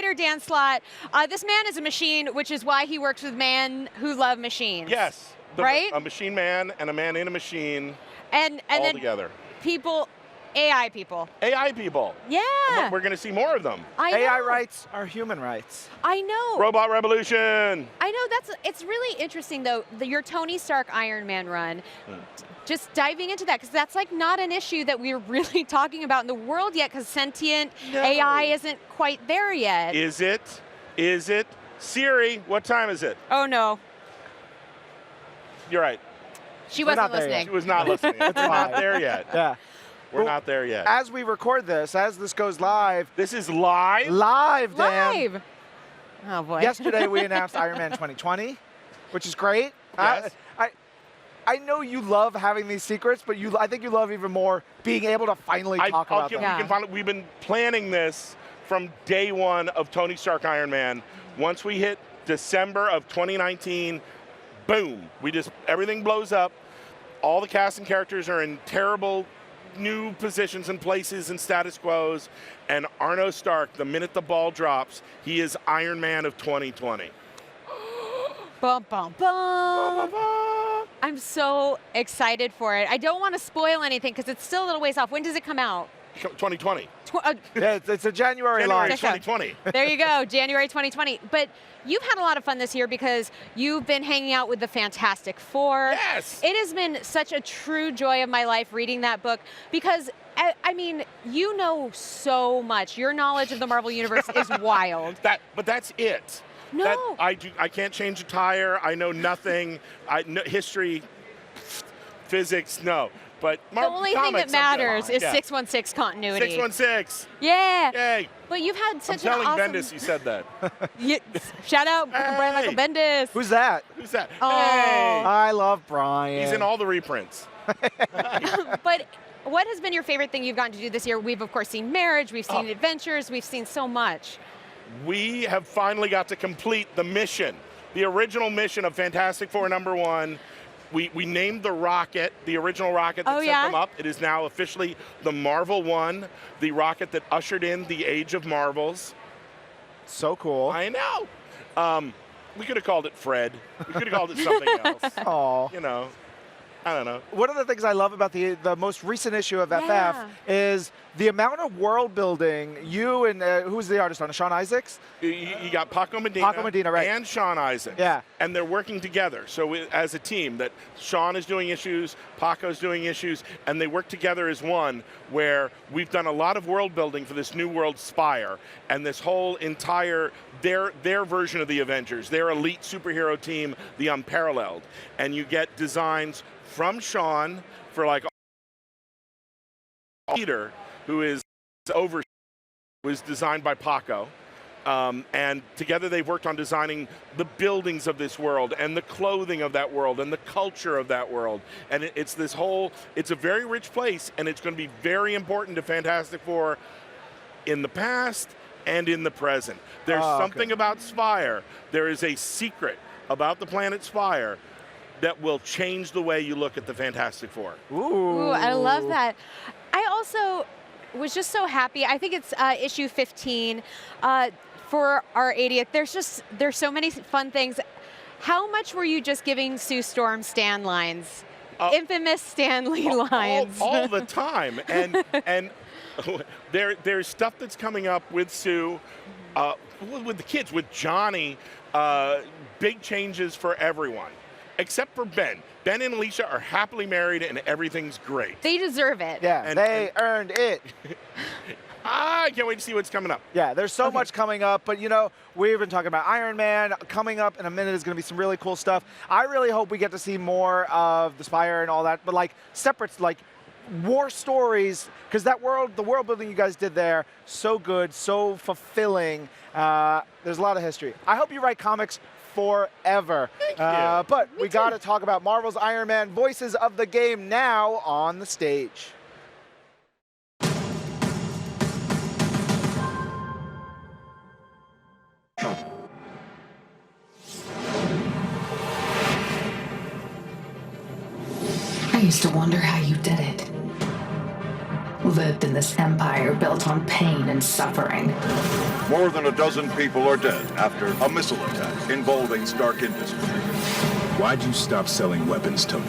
writer Dan Slott. This man is a machine, which is why he works with men who love machines.
Yes.
Right?
A machine man and a man in a machine
and
all
then
together.
People, AI people.
AI people.
Yeah.
We're going to see more of them.
AI rights are human rights.
I know.
Robot revolution.
I know, it's really interesting though, your Tony Stark Iron Man run. Just diving into that, because that's like not an issue that we're really talking about in the world yet, because sentient AI isn't quite there yet.
Is it? Is it? Siri, what time is it?
Oh no.
You're right.
She wasn't listening.
She was not listening. We're not there yet.
Yeah.
We're not there yet.
As we record this, as this goes live.
This is live?
Live, Dan.
Live. Oh boy.
Yesterday we announced Iron Man 2020, which is great.
Yes.
I know you love having these secrets, but I think you love even more being able to finally talk about them.
We've been planning this from day one of Tony Stark Iron Man. Once we hit December of 2019, boom, everything blows up. All the cast and characters are in terrible new positions and places and status quos. And Arno Stark, the minute the ball drops, he is Iron Man of 2020.
Bum, bum, bum. I'm so excited for it. I don't want to spoil anything because it's still a little ways off. When does it come out?
2020.
Yeah, it's a January launch.
2020.
There you go, January 2020. But you've had a lot of fun this year because you've been hanging out with the Fantastic Four.
Yes.
It has been such a true joy of my life reading that book because, I mean, you know so much. Your knowledge of the Marvel Universe is wild.
But that's it.
No.
I can't change a tire. I know nothing. History, physics, no. But
the only thing that matters is 616 continuity.
616.
Yeah.
Yay.
But you've had such
I'm telling
an awesome...
Bendis you said that.
Shout out Brian Michael Bendis.
Who's that?
Who's that?
Oh.
Hey.
I love Brian.
He's in all the reprints.
But what has been your favorite thing you've gotten to do this year? We've, of course, seen Marriage. We've seen Adventures. We've seen so much.
We have finally got to complete the mission, the original mission of Fantastic Four #1. We named the rocket, the original rocket that set them up. It is now officially the Marvel 1, the rocket that ushered in the Age of Marvels.
So cool.
I know. We could have called it Fred. We could have called it something else.
Aw.
You know, I don't know.
One of the things I love about the most recent issue of FF is the amount of world building. You and who's the artist on it? Sean Isaacs?
You got Paco Medina,
right.
And Sean Isaacs.
Yeah.
And they're working together. So as a team, that Sean is doing issues, Paco's doing issues, and they work together as one, where we've done a lot of world building for this New World Spire, and this whole entire, their version of the Avengers, their elite superhero team, the Unparalleled. And you get designs from Sean for like Peter, who is was designed by Paco. And together they've worked on designing the buildings of this world and the clothing of that world and the culture of that world. And it's a very rich place, and it's going to be very important to Fantastic Four in the past and in the present. There's something about Spire. There is a secret about the planet Spire that will change the way you look at the Fantastic Four.
Ooh, I love that. I also was just so happy. I think it's issue 15 for our 80th. There's so many fun things. How much were you just giving Sue Storm Stan lines? Infamous Stan Lee lines.
All the time. And there's stuff that's coming up with Sue, with the kids, with Johnny, big changes for everyone. Except for Ben. Ben and Alicia are happily married and everything's great.
They deserve it.
Yeah, they earned it.
I can't wait to see what's coming up.
Yeah, there's so much coming up, but you know, we've been talking about Iron Man. Coming up in a minute is going to be some really cool stuff. I really hope we get to see more of the Spire and all that, but like separate, like war stories, because the world building you guys did there, so good, so fulfilling. There's a lot of history. I hope you write comics forever. But we got to talk about Marvel's Iron Man, voices of the game now on the stage.
I used to wonder how you did it. Lived in this empire built on pain and suffering.
More than a dozen people are dead after a missile attack involving Stark Industries.
Why'd you stop selling weapons, Tony?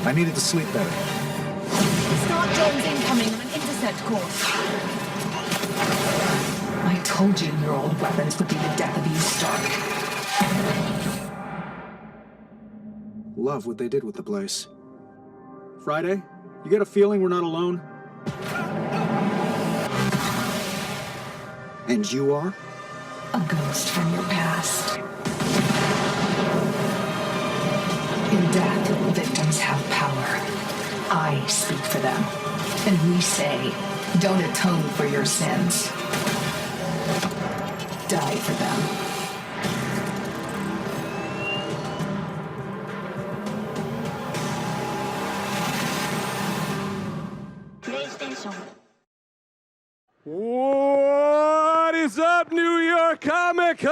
I needed to sleep better.
Start drones incoming on an intercept course. I told you your old weapons would be the death of you, Stark.
Love what they did with the place. Friday, you get a feeling we're not alone? And you are?
A ghost from your past. In death, victims have power. I speak for them. And we say, don't atone for your sins. Die for them.
What is up, New York Comic Con?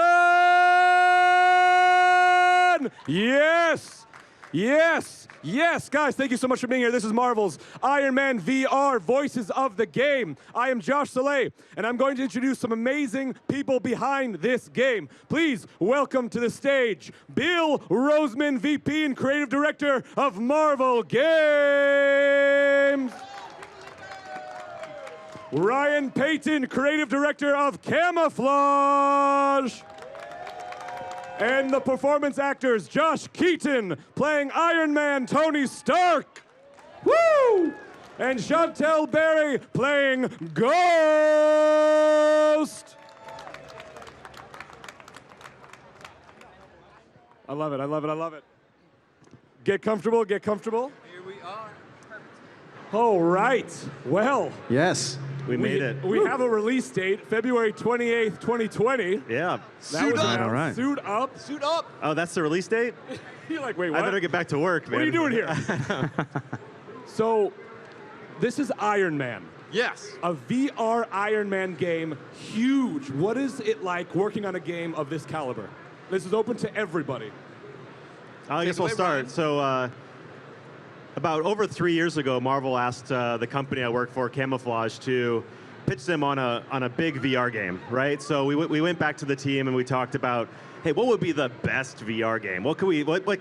Yes, yes, yes, guys, thank you so much for being here. This is Marvel's Iron Man VR, Voices of the Game. I am Josh Soleil, and I'm going to introduce some amazing people behind this game. Please welcome to the stage, Bill Roseman, VP and Creative Director of Marvel Games. Ryan Payton, Creative Director of Camouflage. And the performance actors, Josh Keaton, playing Iron Man Tony Stark. Woo! And Chantel Berry, playing Ghost. I love it, I love it, I love it. Get comfortable, get comfortable.
Here we are.
All right, well.
Yes, we made it.
We have a release date, February 28th, 2020.
Yeah.
Suit up.
All right.
Suit up.
Suit up. Oh, that's the release date?
You're like, wait, what?
I better get back to work, man.
What are you doing here? So, this is Iron Man.
Yes.
A VR Iron Man game, huge. What is it like working on a game of this caliber? This is open to everybody.
I guess we'll start. So, about over 3 years ago, Marvel asked the company I work for, Camouflage, to pitch them on a big VR game, right? So we went back to the team and we talked about, hey, what would be the best VR game? What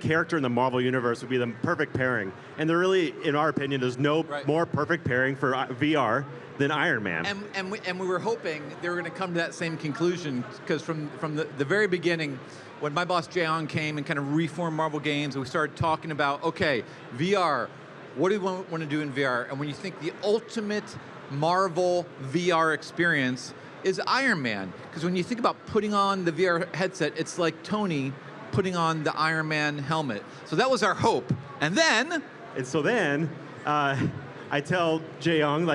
character in the Marvel universe would be the perfect pairing? And there really, in our opinion, there's no more perfect pairing for VR than Iron Man.
And we were hoping they were going to come to that same conclusion, because from the very beginning, when my boss Jaeong came and kind of reformed Marvel Games, and we started talking about, okay, VR, what do we want to do in VR? And when you think the ultimate Marvel VR experience is Iron Man, because when you think about putting on the VR headset, it's like Tony putting on the Iron Man helmet. So that was our hope. And
so then, I tell Jaeong,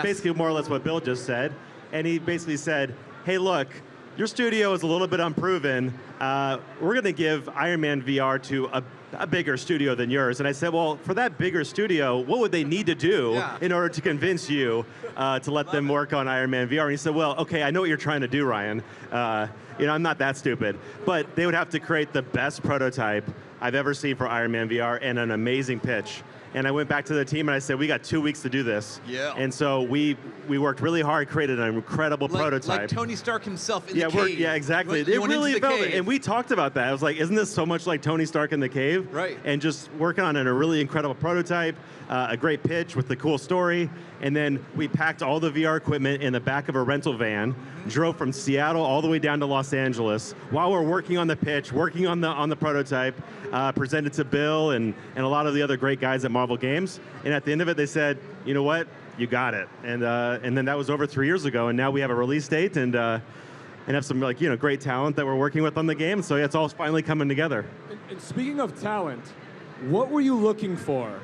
basically more or less what Bill just said, and he basically said, hey, look, your studio is a little bit unproven. We're going to give Iron Man VR to a bigger studio than yours. And I said, well, for that bigger studio, what would they need to do in order to convince you to let them work on Iron Man VR? And he said, well, okay, I know what you're trying to do, Ryan. I'm not that stupid. But they would have to create the best prototype I've ever seen for Iron Man VR and an amazing pitch. And I went back to the team and I said, we got 2 weeks to do this.
Yeah.
And so we worked really hard, created an incredible prototype.
Like Tony Stark himself in the cave.
Yeah, exactly.
You
It
went
really
into the
felt it.
cave.
And we talked about that. I was like, isn't this so much like Tony Stark in the cave?
Right.
And just working on a really incredible prototype, a great pitch with the cool story. And then we packed all the VR equipment in the back of a rental van, drove from Seattle all the way down to Los Angeles while we're working on the pitch, working on the prototype, presented to Bill and a lot of the other great guys at Marvel Games. And at the end of it, they said, you know what, you got it. And then that was over 3 years ago, and now we have a release date and have some great talent that we're working with on the game. So it's all finally coming together.
And speaking of talent, what were you looking for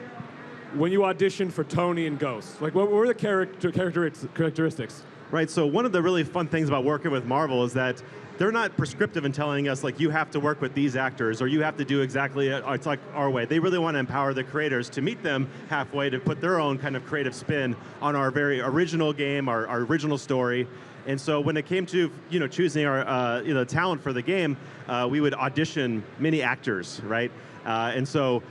when you auditioned for Tony and Ghost? Like, what were the characteristics?
Right, so one of the really fun things about working with Marvel is that they're not prescriptive in telling us, like, you have to work with these actors or you have to do exactly it's like our way. They really want to empower the creators to meet them halfway, to put their own kind of creative spin on our very original game, our original story. And so when it came to choosing our talent for the game, we would audition many actors, right? And so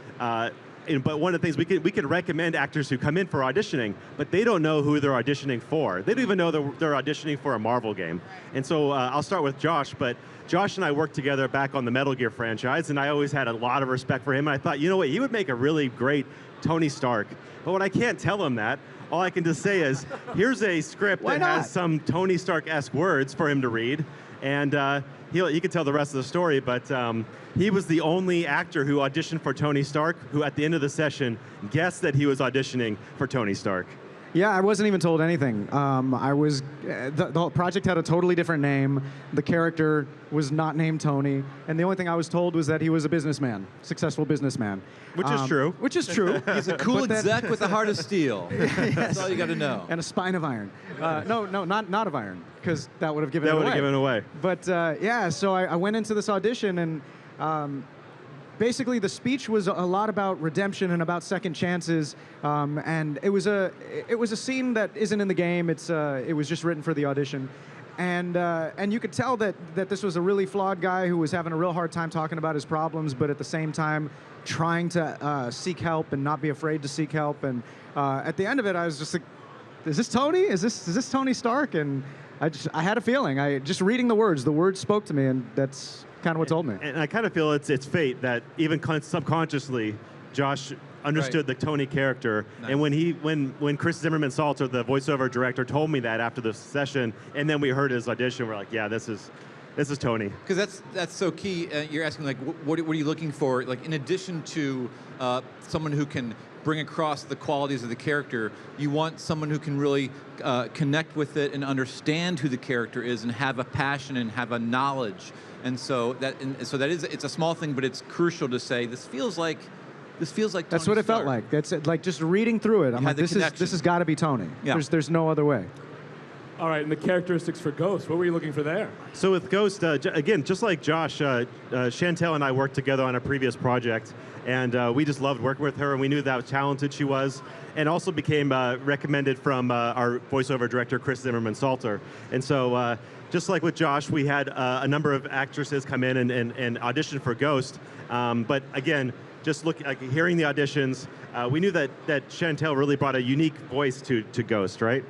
but one of the things we could recommend actors who come in for auditioning, but they don't know who they're auditioning for. They don't even know they're auditioning for a Marvel game. And so I'll start with Josh, but Josh and I worked together back on the Metal Gear franchise, and I always had a lot of respect for him. And I thought, you know what, he would make a really great Tony Stark. But when I can't tell him that, all I can just say is, here's a script that has some Tony Stark-esque words for him to read, and he can tell the rest of the story, but he was the only actor who auditioned for Tony Stark who, at the end of the session, guessed that he was auditioning for Tony Stark.
Yeah, I wasn't even told anything. The whole project had a totally different name. The character was not named Tony, and the only thing I was told was that he was a businessman, successful businessman.
Which is true.
Which is true.
He's a cool exec with a heart of steel.
Yes.
That's all you got to know.
And a spine of iron. No, not of iron, because that would have given it away.
That would have given it away.
But yeah, so I went into this audition, and basically the speech was a lot about redemption and about second chances, and it was a scene that isn't in the game. It was just written for the audition, and you could tell that this was a really flawed guy who was having a real hard time talking about his problems, but at the same time trying to seek help and not be afraid to seek help. And at the end of it, I was just like, "Is this Tony? Is this Tony Stark?" And I had a feeling. Just reading the words spoke to me, and that's kind of what told me.
And I kind of feel it's fate that even subconsciously, Josh understood the Tony character. Nice. And when Chris Zimmerman Salter, the voiceover director, told me that after the session, and then we heard his audition, we're like, yeah, this is Tony.
Because that's so key. You're asking, like, what are you looking for? Like, in addition to someone who can bring across the qualities of the character, you want someone who can really connect with it and understand who the character is and have a passion and have a knowledge. And so it's a small thing, but it's crucial to say this feels like Tony
That's what it felt like. That's like just reading through it. I'm like, this has got to be Tony.
Yeah.
There's no other way.
All right, and the characteristics for Ghost, what were you looking for there?
So with Ghost, again, just like Josh, Chantel and I worked together on a previous project, and we just loved working with her, and we knew how talented she was, and also became recommended from our voiceover director, Chris Zimmerman Salter. And so just like with Josh, we had a number of actresses come in and audition for Ghost, but again, just hearing the auditions, we knew that Chantel really brought a unique voice to Ghost, right?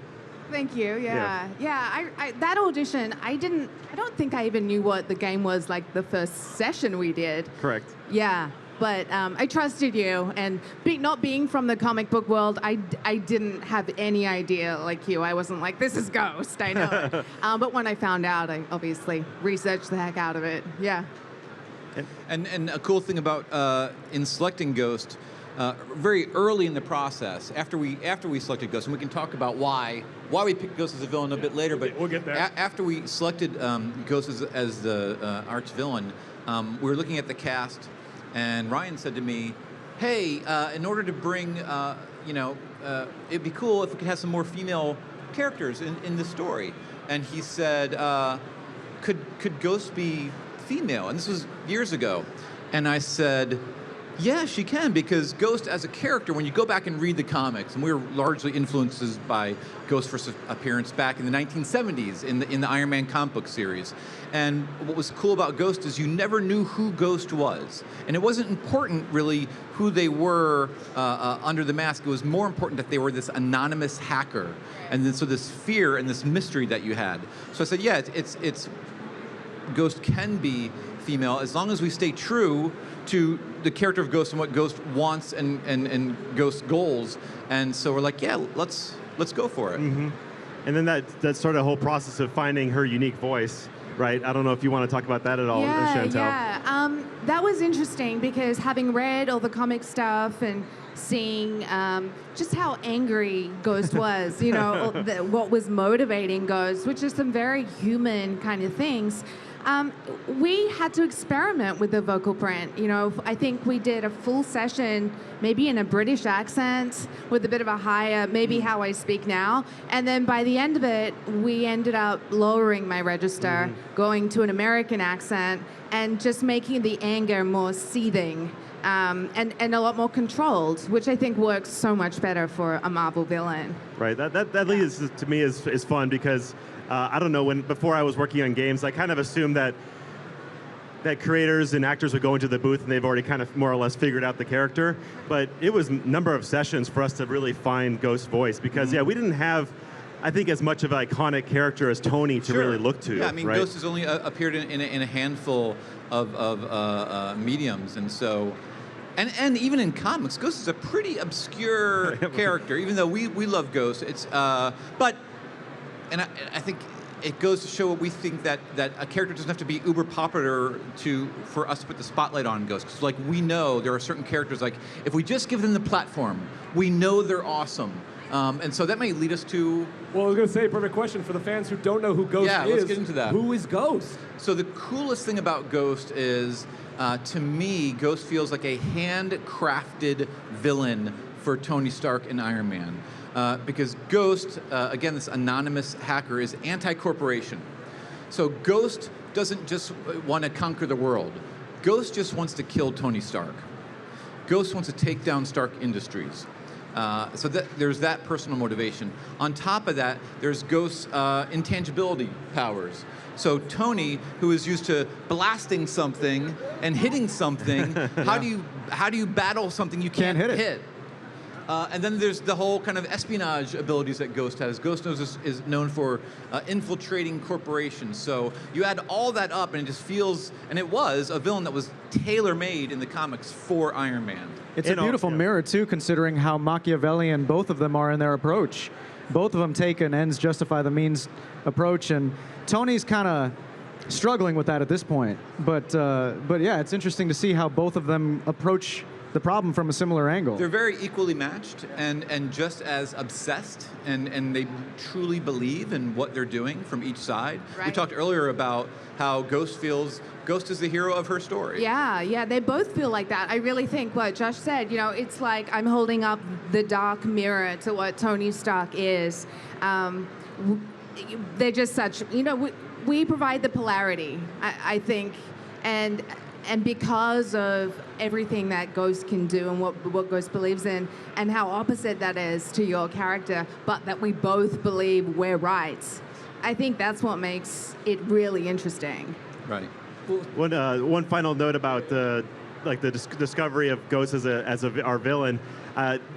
Thank you. Yeah. I that audition, I don't think I even knew what the game was like the first session we did.
Correct.
Yeah, but I trusted you, and not being from the comic book world, I didn't have any idea like you. I wasn't like, this is Ghost. I know it. But when I found out, I obviously researched the heck out of it. Yeah.
And a cool thing about in selecting Ghost, very early in the process, after we selected Ghost, and we can talk about why we picked Ghost as a villain a bit later, but
we'll get there.
After we selected Ghost as the arch villain, we were looking at the cast, and Ryan said to me, "Hey, in order to bring, it'd be cool if we could have some more female characters in the story." And he said, "Could Ghost be female?" And this was years ago, and I said, yeah, she can, because Ghost as a character, when you go back and read the comics, and we were largely influenced by Ghost's first appearance back in the 1970s in the Iron Man comic book series. And what was cool about Ghost is you never knew who Ghost was. And it wasn't important, really, who they were under the mask. It was more important that they were this anonymous hacker. And then, so this fear and this mystery that you had. So I said, yeah, it's Ghost can be female as long as we stay true to the character of Ghost and what Ghost wants and Ghost's goals. And so we're like, yeah, let's go for it.
Mm-hmm. And then that started a whole process of finding her unique voice, right? I don't know if you want to talk about that at all, Chantel.
Yeah, that was interesting because having read all the comic stuff and seeing just how angry Ghost was, what was motivating Ghost, which is some very human kind of things. We had to experiment with the vocal print. I think we did a full session, maybe in a British accent with a bit of a higher, maybe how I speak now. And then by the end of it, we ended up lowering my register, going to an American accent, and just making the anger more seething and a lot more controlled, which I think works so much better for a Marvel villain.
Right. That leads to me is fun because I don't know, before I was working on games, I kind of assumed that that creators and actors would go into the booth and they've already kind of more or less figured out the character. But it was a number of sessions for us to really find Ghost's voice because, yeah, we didn't have, I think, as much of an iconic character as Tony to really look to.
Yeah, I mean,
right?
Ghost has only appeared in a handful of mediums, and so, and even in comics, Ghost is a pretty obscure character. Even though we love Ghost, it's but, and I think it goes to show what we think that a character doesn't have to be uber popular for us to put the spotlight on Ghost. Because like we know there are certain characters like if we just give them the platform, we know they're awesome. And so that may lead us to...
Well, I was going to say, perfect question for the fans who don't know who Ghost is.
Yeah, let's get into that.
Who is Ghost?
So the coolest thing about Ghost is, to me, Ghost feels like a handcrafted villain for Tony Stark and Iron Man. Because Ghost, again, this anonymous hacker, is anti-corporation. So Ghost doesn't just want to conquer the world. Ghost just wants to kill Tony Stark. Ghost wants to take down Stark Industries. So there's that personal motivation. On top of that, there's Ghost's intangibility powers. So Tony, who is used to blasting something and hitting something, how do you battle something you can't hit? And then there's the whole kind of espionage abilities that Ghost has. Ghost is known for infiltrating corporations. So you add all that up, and it just feels, and it was, a villain that was tailor-made in the comics for Iron Man.
It's a beautiful mirror, too, considering how Machiavellian both of them are in their approach. Both of them take an ends justify the means approach, and Tony's kind of struggling with that at this point. But yeah, it's interesting to see how both of them approach the problem from a similar angle.
They're very equally matched and just as obsessed, and they truly believe in what they're doing from each side.
Right.
We talked earlier about how Ghost feels Ghost is the hero of her story.
Yeah, they both feel like that. I really think what Josh said, it's like I'm holding up the dark mirror to what Tony Stark is. They're just such, we provide the polarity, I think, and because of everything that Ghost can do and what Ghost believes in and how opposite that is to your character, but that we both believe we're right, I think that's what makes it really interesting.
Right.
One final note about the discovery of Ghost as our villain.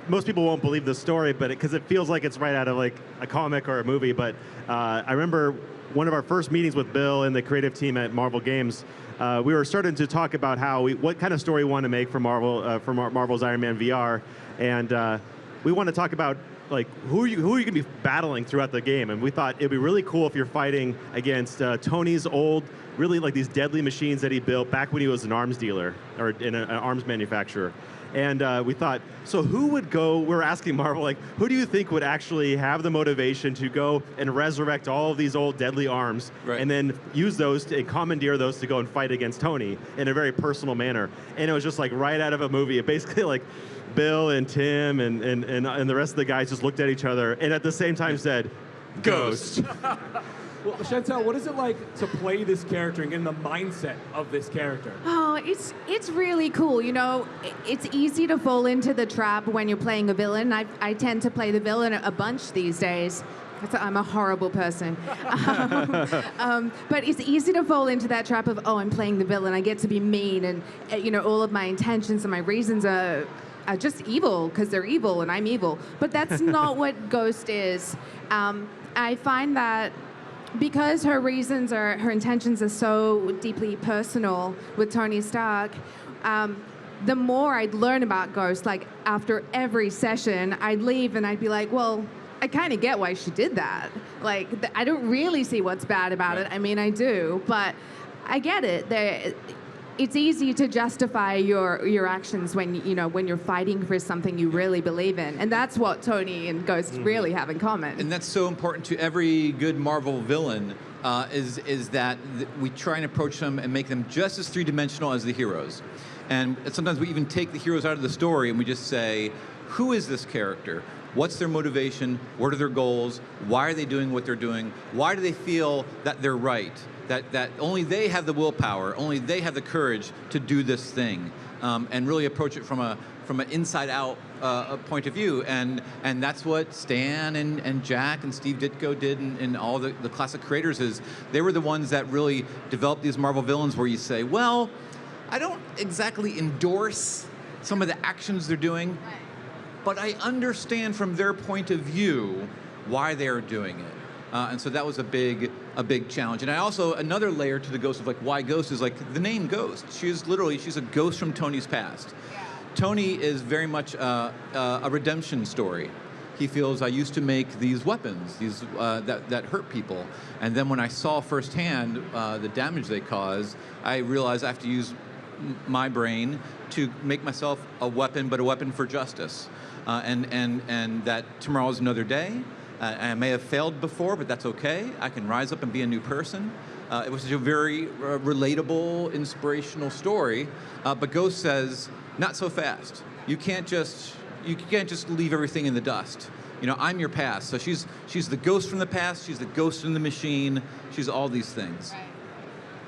Most people won't believe the story, but because it feels like it's right out of like a comic or a movie. But I remember one of our first meetings with Bill and the creative team at Marvel Games. We were starting to talk about what kind of story we want to make for Marvel, for Marvel's Iron Man VR, and we want to talk about like who are you going to be battling throughout the game. And we thought it'd be really cool if you're fighting against Tony's old, really like these deadly machines that he built back when he was an arms dealer or in an arms manufacturer. And we thought, so who would go, we're asking Marvel, like, who do you think would actually have the motivation to go and resurrect all of these old deadly arms and then use those and commandeer those to go and fight against Tony in a very personal manner? And it was just like right out of a movie. It basically like Bill and Tim and the rest of the guys just looked at each other and at the same time said, Ghost.
Well, Chantel, what is it like to play this character and get in the mindset of this character?
Oh, it's really cool. It's easy to fall into the trap when you're playing a villain. I tend to play the villain a bunch these days. I'm a horrible person. But it's easy to fall into that trap of, I'm playing the villain. I get to be mean, and all of my intentions and my reasons are just evil because they're evil and I'm evil. But that's not what Ghost is. I find that because her intentions are so deeply personal with Tony Stark, the more I'd learn about Ghost, like after every session, I'd leave and I'd be like, well, I kind of get why she did that. Like, I don't really see what's bad about it. I mean, I do, but I get it. It's easy to justify your actions when you're fighting for something you really believe in, and that's what Tony and Ghost really have in common.
And that's so important to every good Marvel villain, is that we try and approach them and make them just as three-dimensional as the heroes. And sometimes we even take the heroes out of the story and we just say, who is this character? What's their motivation? What are their goals? Why are they doing what they're doing? Why do they feel that they're right? that only they have the willpower, only they have the courage to do this thing, and really approach it from an inside-out point of view. And that's what Stan and Jack and Steve Ditko did, and all the classic creators, is they were the ones that really developed these Marvel villains where you say, well, I don't exactly endorse some of the actions they're doing, but I understand from their point of view why they're doing it. And so that was a big challenge. And I also, another layer to the Ghost of like why Ghost is like the name Ghost. She's a ghost from Tony's past. Yeah. Tony is very much a redemption story. He feels, I used to make these weapons, these that hurt people, and then when I saw firsthand the damage they cause, I realized I have to use my brain to make myself a weapon, but a weapon for justice, and that tomorrow is another day. I may have failed before, but that's okay. I can rise up and be a new person. It was a very relatable, inspirational story. But Ghost says, not so fast. You can't just leave everything in the dust. You know, I'm your past. So she's the ghost from the past. She's the ghost in the machine. She's all these things. Right.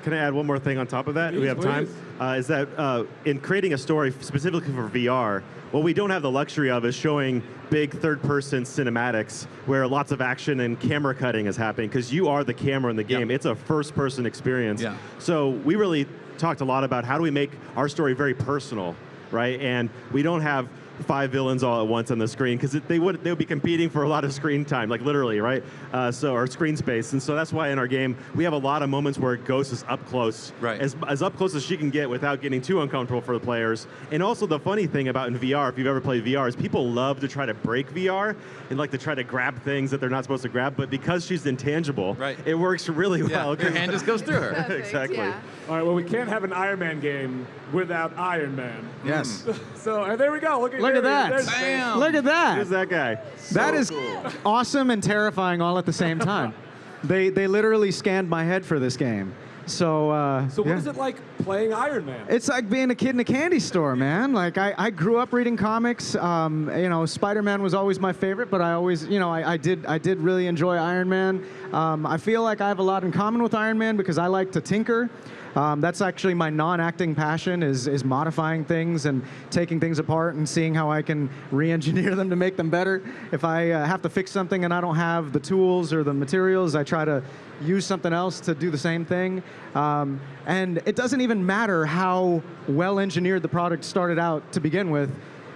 Can I add one more thing on top of that? Do we have time? Is that in creating a story specifically for VR, what we don't have the luxury of is showing big third-person cinematics where lots of action and camera cutting is happening, because you are the camera in the game. Yep. It's a first-person experience. Yeah. So we really talked a lot about how do we make our story very personal, right? And we don't have 5 villains all at once on the screen, because they would be competing for a lot of screen time, like literally, right? Or screen space. And so that's why in our game we have a lot of moments where Ghost is up close, right? As up close as she can get without getting too uncomfortable for the players. And also the funny thing about in VR, if you've ever played VR, is people love to try to break VR and like to try to grab things that they're not supposed to grab. But because she's intangible, it works really well.
Your hand just goes through her.
Perfect, exactly. Yeah.
All right. Well, we can't have an Iron Man game without Iron Man.
Yes.
So there we go. Look at
that.
Bam.
Look at that.
Who's that guy?
That is awesome and terrifying all at the same time. They literally scanned my head for this game. So
what is it like playing Iron Man?
It's like being a kid in a candy store, man. Like I grew up reading comics. Spider-Man was always my favorite, but I always, I did really enjoy Iron Man. I feel like I have a lot in common with Iron Man because I like to tinker. That's actually my non-acting passion, is modifying things and taking things apart and seeing how I can re-engineer them to make them better. If I have to fix something and I don't have the tools or the materials, I try to use something else to do the same thing. And it doesn't even matter how well-engineered the product started out to begin with.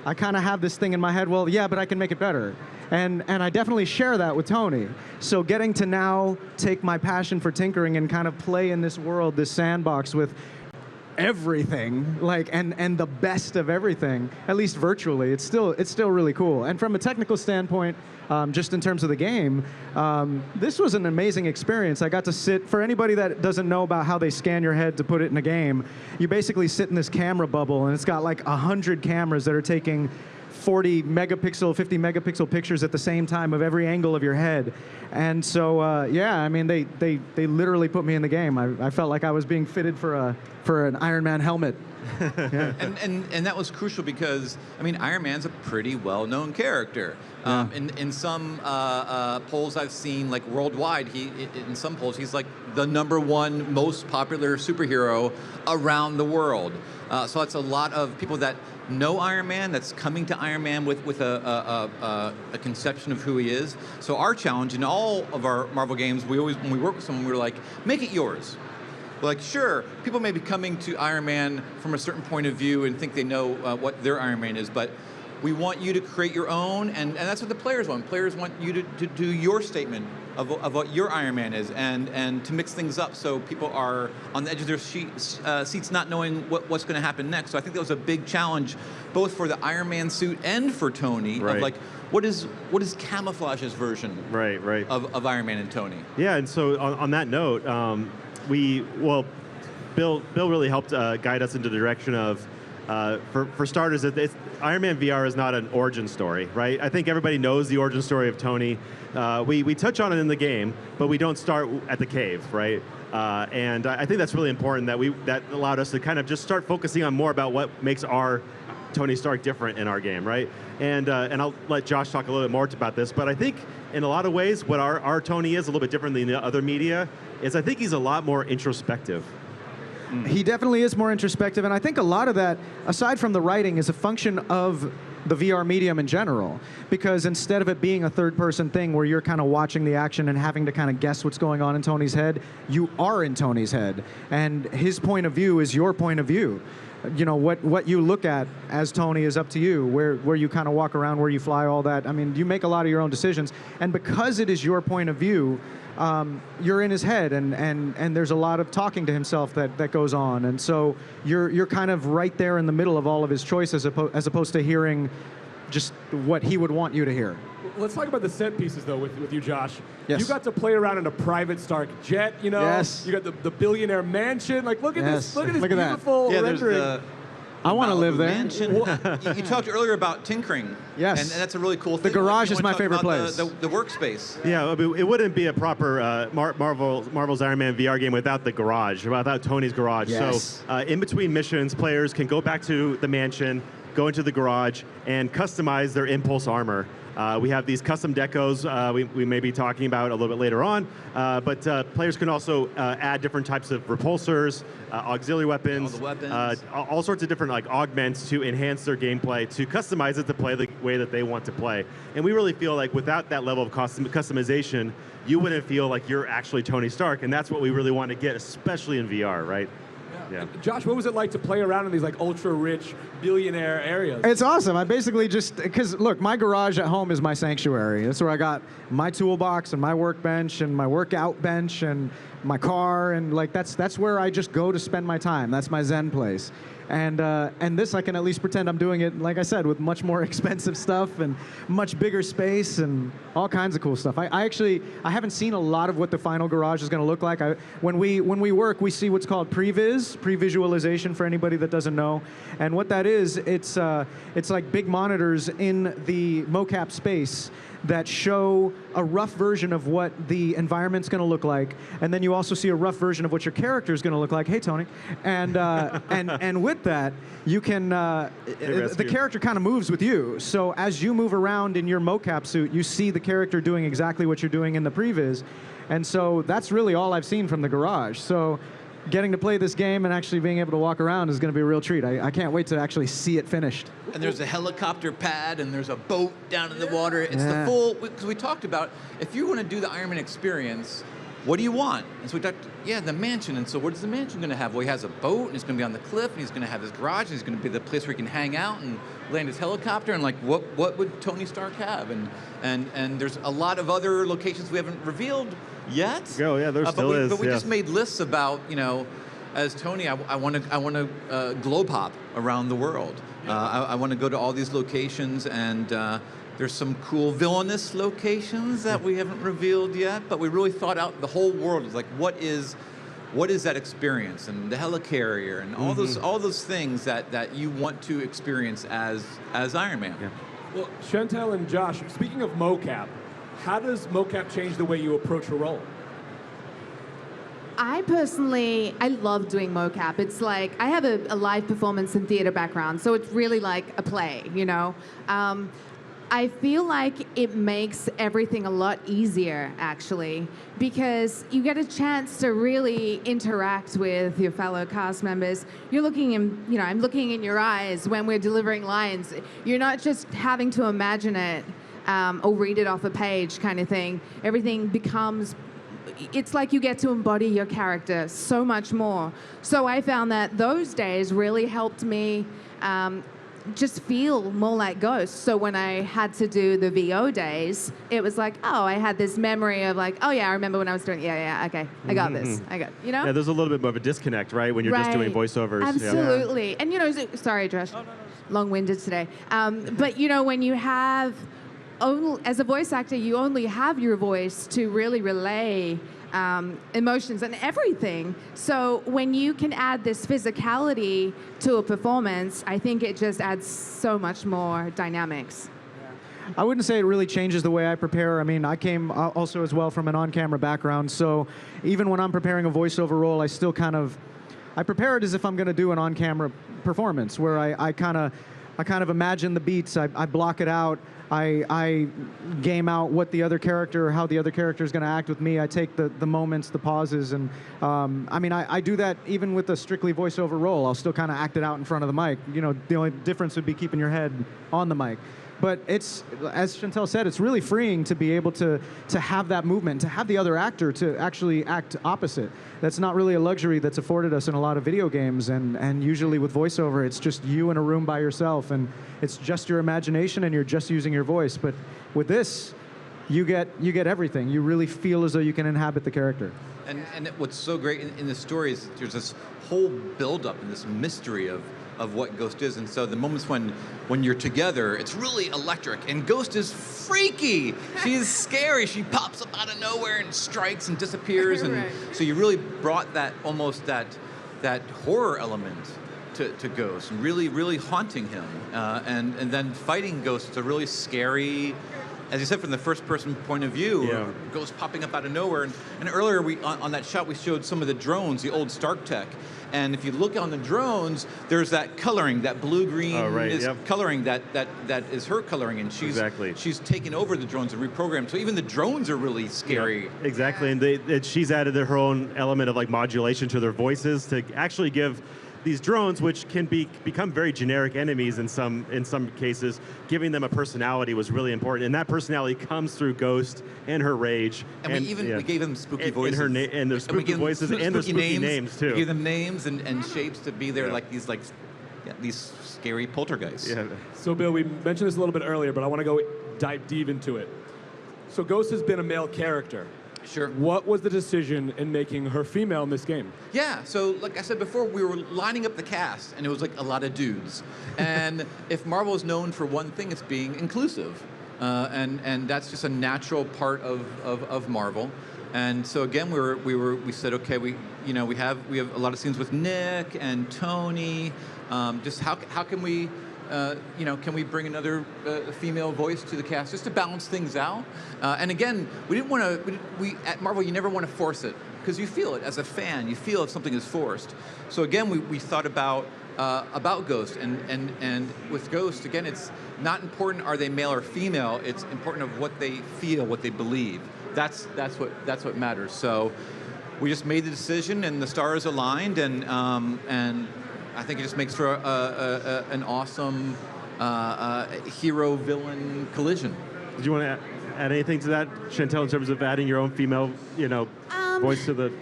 I kind of have this thing in my head, well, yeah, but I can make it better. And I definitely share that with Tony. So getting to now take my passion for tinkering and kind of play in this world, this sandbox with everything, and the best of everything, at least virtually, it's still really cool. And from a technical standpoint, just in terms of the game, this was an amazing experience. I got to sit, for anybody that doesn't know about how they scan your head to put it in a game, you basically sit in this camera bubble, and it's got like 100 cameras that are taking 40 megapixel, 50 megapixel pictures at the same time of every angle of your head. And so, I mean, they literally put me in the game. I felt like I was being fitted for an Iron Man helmet. Yeah.
And that was crucial because, I mean, Iron Man's a pretty well-known character. In some polls I've seen, like worldwide, in some polls, he's like the #1 most popular superhero around the world. So that's a lot of people that know Iron Man, that's coming to Iron Man with a conception of who he is. So our challenge in all of our Marvel games, when we work with someone, we're like, make it yours. We're like, sure, people may be coming to Iron Man from a certain point of view and think they know what their Iron Man is, but we want you to create your own, and that's what the players want. Players want you to do your statement of what your Iron Man is, and to mix things up so people are on the edge of their seats not knowing what's going to happen next. So I think that was a big challenge, both for the Iron Man suit and for Tony, of like, what is Camouflage's version of Iron Man and Tony?
Yeah, and so on that note, Bill really helped guide us into the direction of, for starters, Iron Man VR is not an origin story, right? I think everybody knows the origin story of Tony. We touch on it in the game, but we don't start at the cave, right? And I think that's really important that allowed us to kind of just start focusing on more about what makes our Tony Stark different in our game, right? And I'll let Josh talk a little bit more about this, but I think in a lot of ways what our Tony is a little bit different than the other media is I think he's a lot more introspective.
He definitely is more introspective, and I think a lot of that, aside from the writing, is a function of the VR medium in general. Because instead of it being a third-person thing where you're kind of watching the action and having to kind of guess what's going on in Tony's head, you are in Tony's head, and his point of view is your point of view. You know, what you look at as Tony is up to you, where you kind of walk around, where you fly, all that. I mean, you make a lot of your own decisions, and because it is your point of view, you're in his head, and there's a lot of talking to himself that goes on, and so you're kind of right there in the middle of all of his choices, as opposed to hearing just what he would want you to hear.
Let's talk about the set pieces, though, with you, Josh.
Yes.
You got to play around in a private Stark jet, you know?
Yes.
You got the billionaire mansion. Like, look at
Yes.
this, look at this
Look at that.
beautiful
Yeah, there's
rendering.
the
I want to live there.
mansion. You talked earlier about tinkering.
Yes.
And that's a really cool thing.
The garage
You
is
wanna
my
talk
favorite
about
place.
The workspace.
Yeah, I mean, it wouldn't be a proper Marvel's Iron Man VR game without the garage, without Tony's garage.
Yes.
So in between missions, players can go back to the mansion, go into the garage, and customize their impulse armor. We have these custom decos we may be talking about a little bit later on, but players can also add different types of repulsors, auxiliary weapons,
All the weapons.
all sorts of different like augments to enhance their gameplay, to customize it to play the way that they want to play. And we really feel like without that level of customization, you wouldn't feel like you're actually Tony Stark, and that's what we really want to get, especially in VR, right? Yeah.
Josh, what was it like to play around in these like ultra-rich billionaire areas?
It's awesome. I basically just, because look, my garage at home is my sanctuary. That's where I got my toolbox and my workbench and my workout bench and my car, and like that's where I just go to spend my time. That's my Zen place. And this I can at least pretend I'm doing it, like I said, with much more expensive stuff and much bigger space and all kinds of cool stuff. I haven't seen a lot of what the final garage is going to look like. When we work, we see what's called pre-visualization for anybody that doesn't know. And what that is, it's like big monitors in the mocap space that show a rough version of what the environment's going to look like, and then you also see a rough version of what your character is going to look like. Hey, Tony, and with that, you can the character kind of moves with you. So as you move around in your mocap suit, you see the character doing exactly what you're doing in the previs, and so that's really all I've seen from the garage. So getting to play this game and actually being able to walk around is going to be a real treat. I can't wait to actually see it finished.
And there's a helicopter pad, and there's a boat down in the water. It's the full, because we talked about, if you want to do the Iron Man experience, what do you want? And so we talked, the mansion. And so what is the mansion going to have? Well, he has a boat, and it's going to be on the cliff, and he's going to have his garage, and he's going to be the place where he can hang out and land his helicopter. And like, what would Tony Stark have? And there's a lot of other locations we haven't revealed yet.
Oh, yeah, there still is.
But we just made lists about, as Tony, I want to globe hop around the world. I want to go to all these locations, and there's some cool villainous locations that we haven't revealed yet, but we really thought out the whole world. Like, what is that experience, and the helicarrier, and all those things that you want to experience as Iron Man.
Yeah. Well, Chantel and Josh, speaking of mocap, how does mocap change the way you approach a role?
I love doing mocap. It's like, I have a live performance and theater background, so it's really like a play, you know? I feel like it makes everything a lot easier, actually, because you get a chance to really interact with your fellow cast members. You're looking in, I'm looking in your eyes when we're delivering lines. You're not just having to imagine it or read it off a page kind of thing. Everything becomes, it's like you get to embody your character so much more. So I found that those days really helped me just feel more like Ghost. So when I had to do the VO days, it was like, oh, I had this memory of like, oh yeah, I remember when I was doing, okay, I got this,
Yeah, there's a little bit more of a disconnect, right, when you're just doing voiceovers.
Absolutely. Yeah. And sorry, Josh, long-winded today. But when you have, as a voice actor, you only have your voice to really relay emotions and everything. So when you can add this physicality to a performance, I think it just adds so much more dynamics.
I wouldn't say it really changes the way I prepare. I mean, I came also as well from an on-camera background, so even when I'm preparing a voiceover role, I prepare it as if I'm going to do an on-camera performance, where I kind of kind of imagine the beats. I block it out. I game out what the other character, how the other character is going to act with me. I take the moments, the pauses, and I mean, I do that even with a strictly voiceover role. I'll still kind of act it out in front of the mic. You know, the only difference would be keeping your head on the mic. But it's, as Chantel said, it's really freeing to be able to have that movement, to have the other actor to actually act opposite. That's not really a luxury that's afforded us in a lot of video games, and usually with voiceover, it's just you in a room by yourself, and it's just your imagination, and you're just using your voice. But with this, you get everything. You really feel as though you can inhabit the character.
And what's so great in the story is there's this whole build-up and this mystery of what Ghost is, and so the moments when you're together, it's really electric. And Ghost is freaky. She's scary. She pops up out of nowhere and strikes and disappears, and
Right.
so you really brought that almost that horror element to Ghost, and really haunting him, and then fighting Ghost. It's a really scary. As you said, from the first-person point of view, Ghost popping up out of nowhere. And earlier, on that shot, we showed some of the drones, the old Stark tech. And if you look on the drones, there's that coloring, that blue-green coloring that is her coloring, and she's taken over the drones and reprogrammed. So even the drones are really scary.
Yeah, exactly, and she's added her own element of like modulation to their voices to actually give these drones, which can become very generic enemies in some cases, giving them a personality was really important, and that personality comes through Ghost and her rage.
And we gave them spooky voices.
And their spooky voices and their spooky names too.
We gave them names and shapes to be there, like these these scary poltergeists.
Yeah. So Bill, we mentioned this a little bit earlier, but I want to go dive deep into it. So Ghost has been a male character.
Sure.
What was the decision in making her female in this game?
Yeah, so like I said before, we were lining up the cast, and it was like a lot of dudes. And if Marvel is known for one thing, it's being inclusive. And that's just a natural part of Marvel. And so again, we said, okay, we have a lot of scenes with Nick and Tony. Just how can we can we bring another female voice to the cast just to balance things out? And again, we didn't want to. We at Marvel, you never want to force it because you feel it as a fan. You feel if something is forced. So again, we thought about Ghost, and with Ghost, again, it's not important are they male or female. It's important of what they feel, what they believe. That's what matters. So we just made the decision, and the stars aligned, and I think it just makes for an awesome hero-villain collision.
Did you want to add anything to that, Chantel, in terms of adding your own female, voice to the?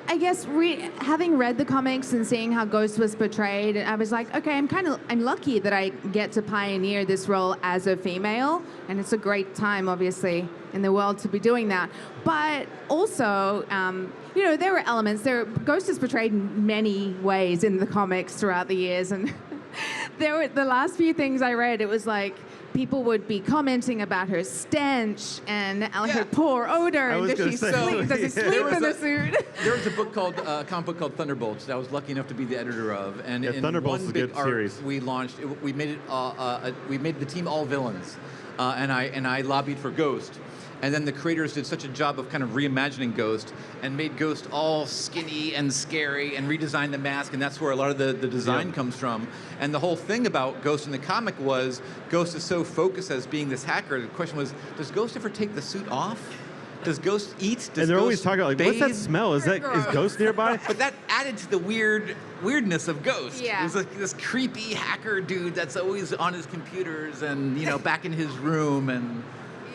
I guess having read the comics and seeing how Ghost was portrayed, I was like, okay, I'm lucky that I get to pioneer this role as a female, and it's a great time, obviously, in the world to be doing that. But also, there were elements. Ghost is portrayed in many ways in the comics throughout the years, and the last few things I read, it was like people would be commenting about her stench and her poor odor, and does he sleep in the suit?
There was a comic book called Thunderbolts that I was lucky enough to be the editor of, and in
Thunderbolts
one
is a
big
good
arc
series.
we launched. We made the team all villains, and I lobbied for Ghost. And then the creators did such a job of kind of reimagining Ghost and made Ghost all skinny and scary and redesigned the mask, and that's where a lot of the design comes from. And the whole thing about Ghost in the comic was Ghost is so focused as being this hacker. The question was, does Ghost ever take the suit off? Does Ghost eat? Does
And they're
Ghost
always talking about, like, what's that
bathe?
smell? Is Ghost nearby?
But that added to the weirdness of Ghost.
Yeah.
It was like this creepy hacker dude that's always on his computers and back in his room and.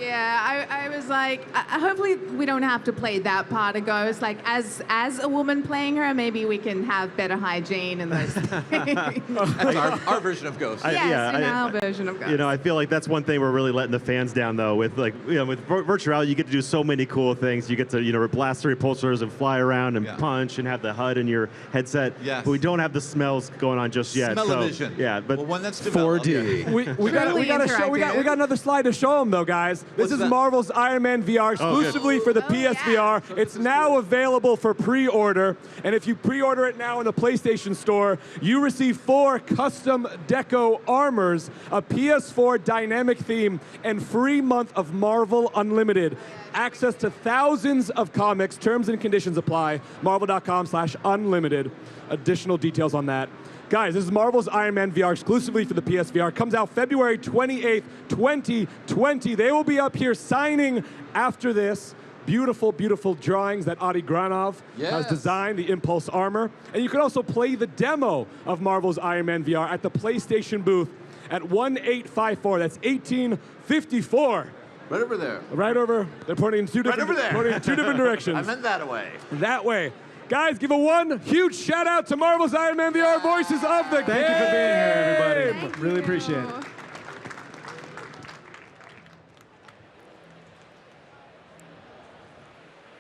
Yeah, I was like, hopefully we don't have to play that part of Ghost. Like, as a woman playing her, maybe we can have better hygiene and those things.
That's our version of Ghost.
Our version of Ghost.
I feel like that's one thing we're really letting the fans down, though. With with virtual reality, you get to do so many cool things. You get to blast the repulsors and fly around and punch and have the HUD in your headset.
Yes.
But we don't have the smells going on just yet.
Smell-o-vision.
Yeah, but
when that's developed,
4D.
We got another slide to show them, though, guys. This is Marvel's Iron Man VR exclusively for the PSVR. It's now available for pre-order, and if you pre-order it now in the PlayStation Store, you receive 4 custom deco armors, a PS4 dynamic theme, and free month of Marvel Unlimited. Access to thousands of comics. Terms and conditions apply. Marvel.com/unlimited. Additional details on that. Guys, this is Marvel's Iron Man VR exclusively for the PSVR. Comes out February 28th, 2020. They will be up here signing after this. Beautiful, beautiful drawings that Adi Granov has designed, the Impulse armor. And you can also play the demo of Marvel's Iron Man VR at the PlayStation booth at 1854. That's 1854.
Right over there.
Right over. They're pointing in two different, pointing in two different directions.
I meant that way.
That way. Guys, give a one huge shout out to Marvel's Iron Man VR Voices of the Game.
Thank you for being here, everybody. Really appreciate it.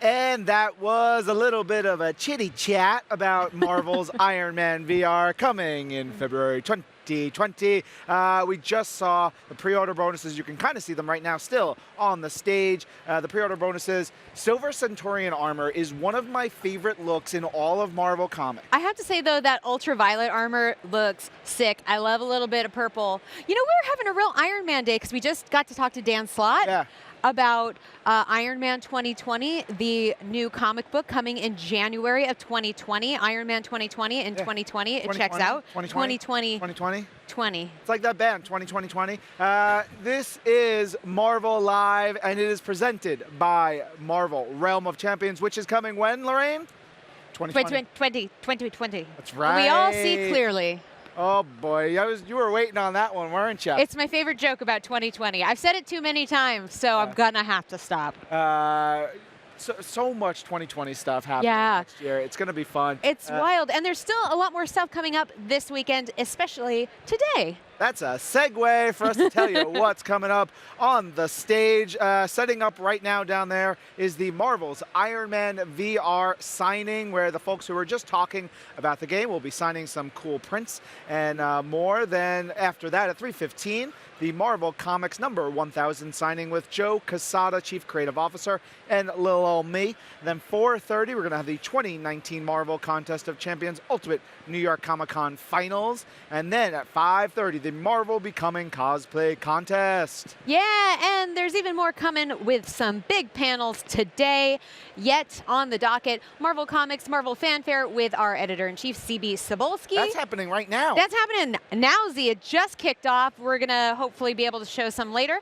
And that was a little bit of a chitty chat about Marvel's Iron Man VR coming in February 2020. We just saw the pre-order bonuses. You can kind of see them right now still on the stage. The pre-order bonuses. Silver Centurion armor is one of my favorite looks in all of Marvel Comics.
I have to say, though, that ultraviolet armor looks sick. I love a little bit of purple. You know, we're having a real Iron Man day because we just got to talk to Dan Slott about Iron Man 2020, the new comic book coming in January of 2020. Iron Man 2020 in 2020. It checks out.
2020.
2020. 20.
It's like that band, 2020. This is Marvel Live, and it is presented by Marvel Realm of Champions, which is coming when, Lorraine? 2020.
2020.
That's right.
We all see clearly.
Oh boy, you were waiting on that one, weren't you?
It's my favorite joke about 2020. I've said it too many times, so I'm gonna have to stop.
So much 2020 stuff happening next year. It's gonna be fun.
It's wild, and there's still a lot more stuff coming up this weekend, especially today.
That's a segue for us to tell you what's coming up on the stage. Setting up right now down there is the Marvel's Iron Man VR signing, where the folks who were just talking about the game will be signing some cool prints and more. Then after that at 3:15, the Marvel Comics number 1000 signing with Joe Quesada, Chief Creative Officer, and Lil Ol' Me. Then 4:30, we're going to have the 2019 Marvel Contest of Champions Ultimate New York Comic Con Finals. And then at 5:30, the Marvel Becoming Cosplay Contest.
Yeah, and there's even more coming with some big panels today. Yet on the docket, Marvel Comics, Marvel Fanfare with our editor-in-chief, CB Cebulski.
That's happening right now.
That's happening now, Z. It just kicked off. We're going to hopefully be able to show some later.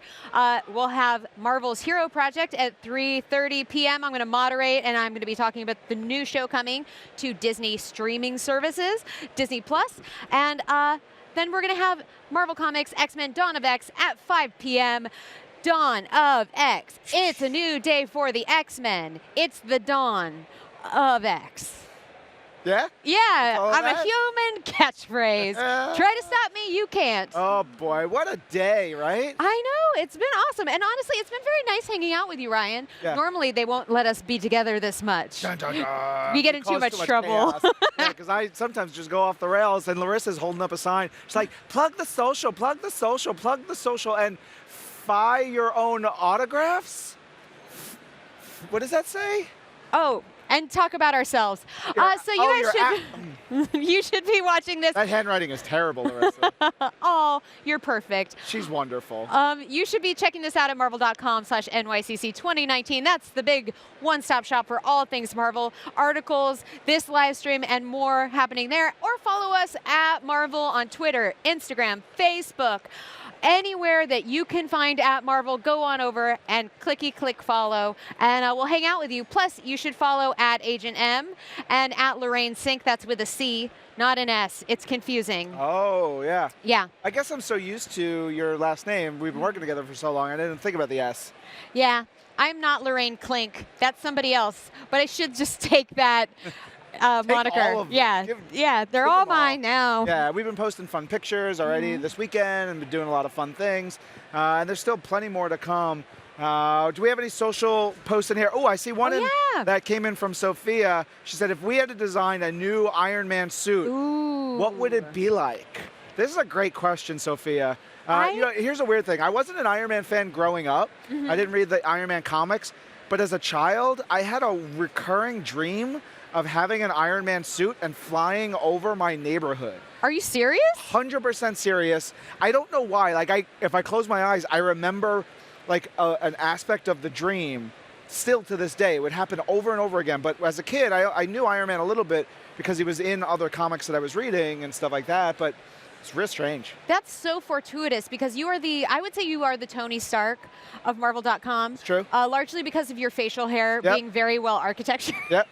We'll have Marvel's Hero Project at 3:30 p.m. I'm going to moderate, and I'm going to be talking about the new show coming to Disney streaming services, Disney Plus. And then we're going to have Marvel Comics X-Men Dawn of X at 5 p.m. Dawn of X. It's a new day for the X-Men. It's the dawn of X.
Yeah?
Yeah, I'm a human catchphrase. Try to stop me, you can't.
Oh boy, what a day, right?
I know, it's been awesome. And honestly, it's been very nice hanging out with you, Ryan.
Yeah.
Normally, they won't let us be together this much.
Dun, dun, dun.
We get in too much trouble.
Yeah, because I sometimes just go off the rails, and Larissa's holding up a sign. She's like, plug the social, plug the social, plug the social, and buy your own autographs? What does that say?
Oh, and talk about ourselves. So you guys you should be watching this.
That handwriting is terrible, Larissa.
Oh, you're perfect.
She's wonderful.
You should be checking this out at marvel.com/NYCC 2019. That's the big one-stop shop for all things Marvel. Articles, this live stream, and more happening there. Or follow us at Marvel on Twitter, Instagram, Facebook. Anywhere that you can find at Marvel, go on over and click follow, and we'll hang out with you. Plus, you should follow at Agent M and at Lorraine Sink. That's with a C, not an S. It's confusing.
Oh, yeah.
Yeah.
I guess I'm so used to your last name. We've been working together for so long, I didn't think about the S.
Yeah. I'm not Lorraine Klink. That's somebody else. But I should just take that moniker.
All of them.
Yeah, they're all mine now.
Yeah, we've been posting fun pictures already this weekend and been doing a lot of fun things. And there's still plenty more to come. Do we have any social posts in here? Oh, I see one that came in from Sophia. She said, if we had to design a new Iron Man suit, what would it be like? This is a great question, Sophia. You know, here's a weird thing. I wasn't an Iron Man fan growing up. I didn't read the Iron Man comics. But as a child, I had a recurring dream of having an Iron Man suit and flying over my neighborhood.
Are you serious?
100% serious. I don't know why. Like, if I close my eyes, I remember like an aspect of the dream. Still to this day, it would happen over and over again. But as a kid, I knew Iron Man a little bit. because he was in other comics that I was reading and stuff like that, but it's real strange.
That's so fortuitous because you are I would say you are the Tony Stark of Marvel.com.
It's true.
Largely because of your facial hair being very well architectured.
Yep.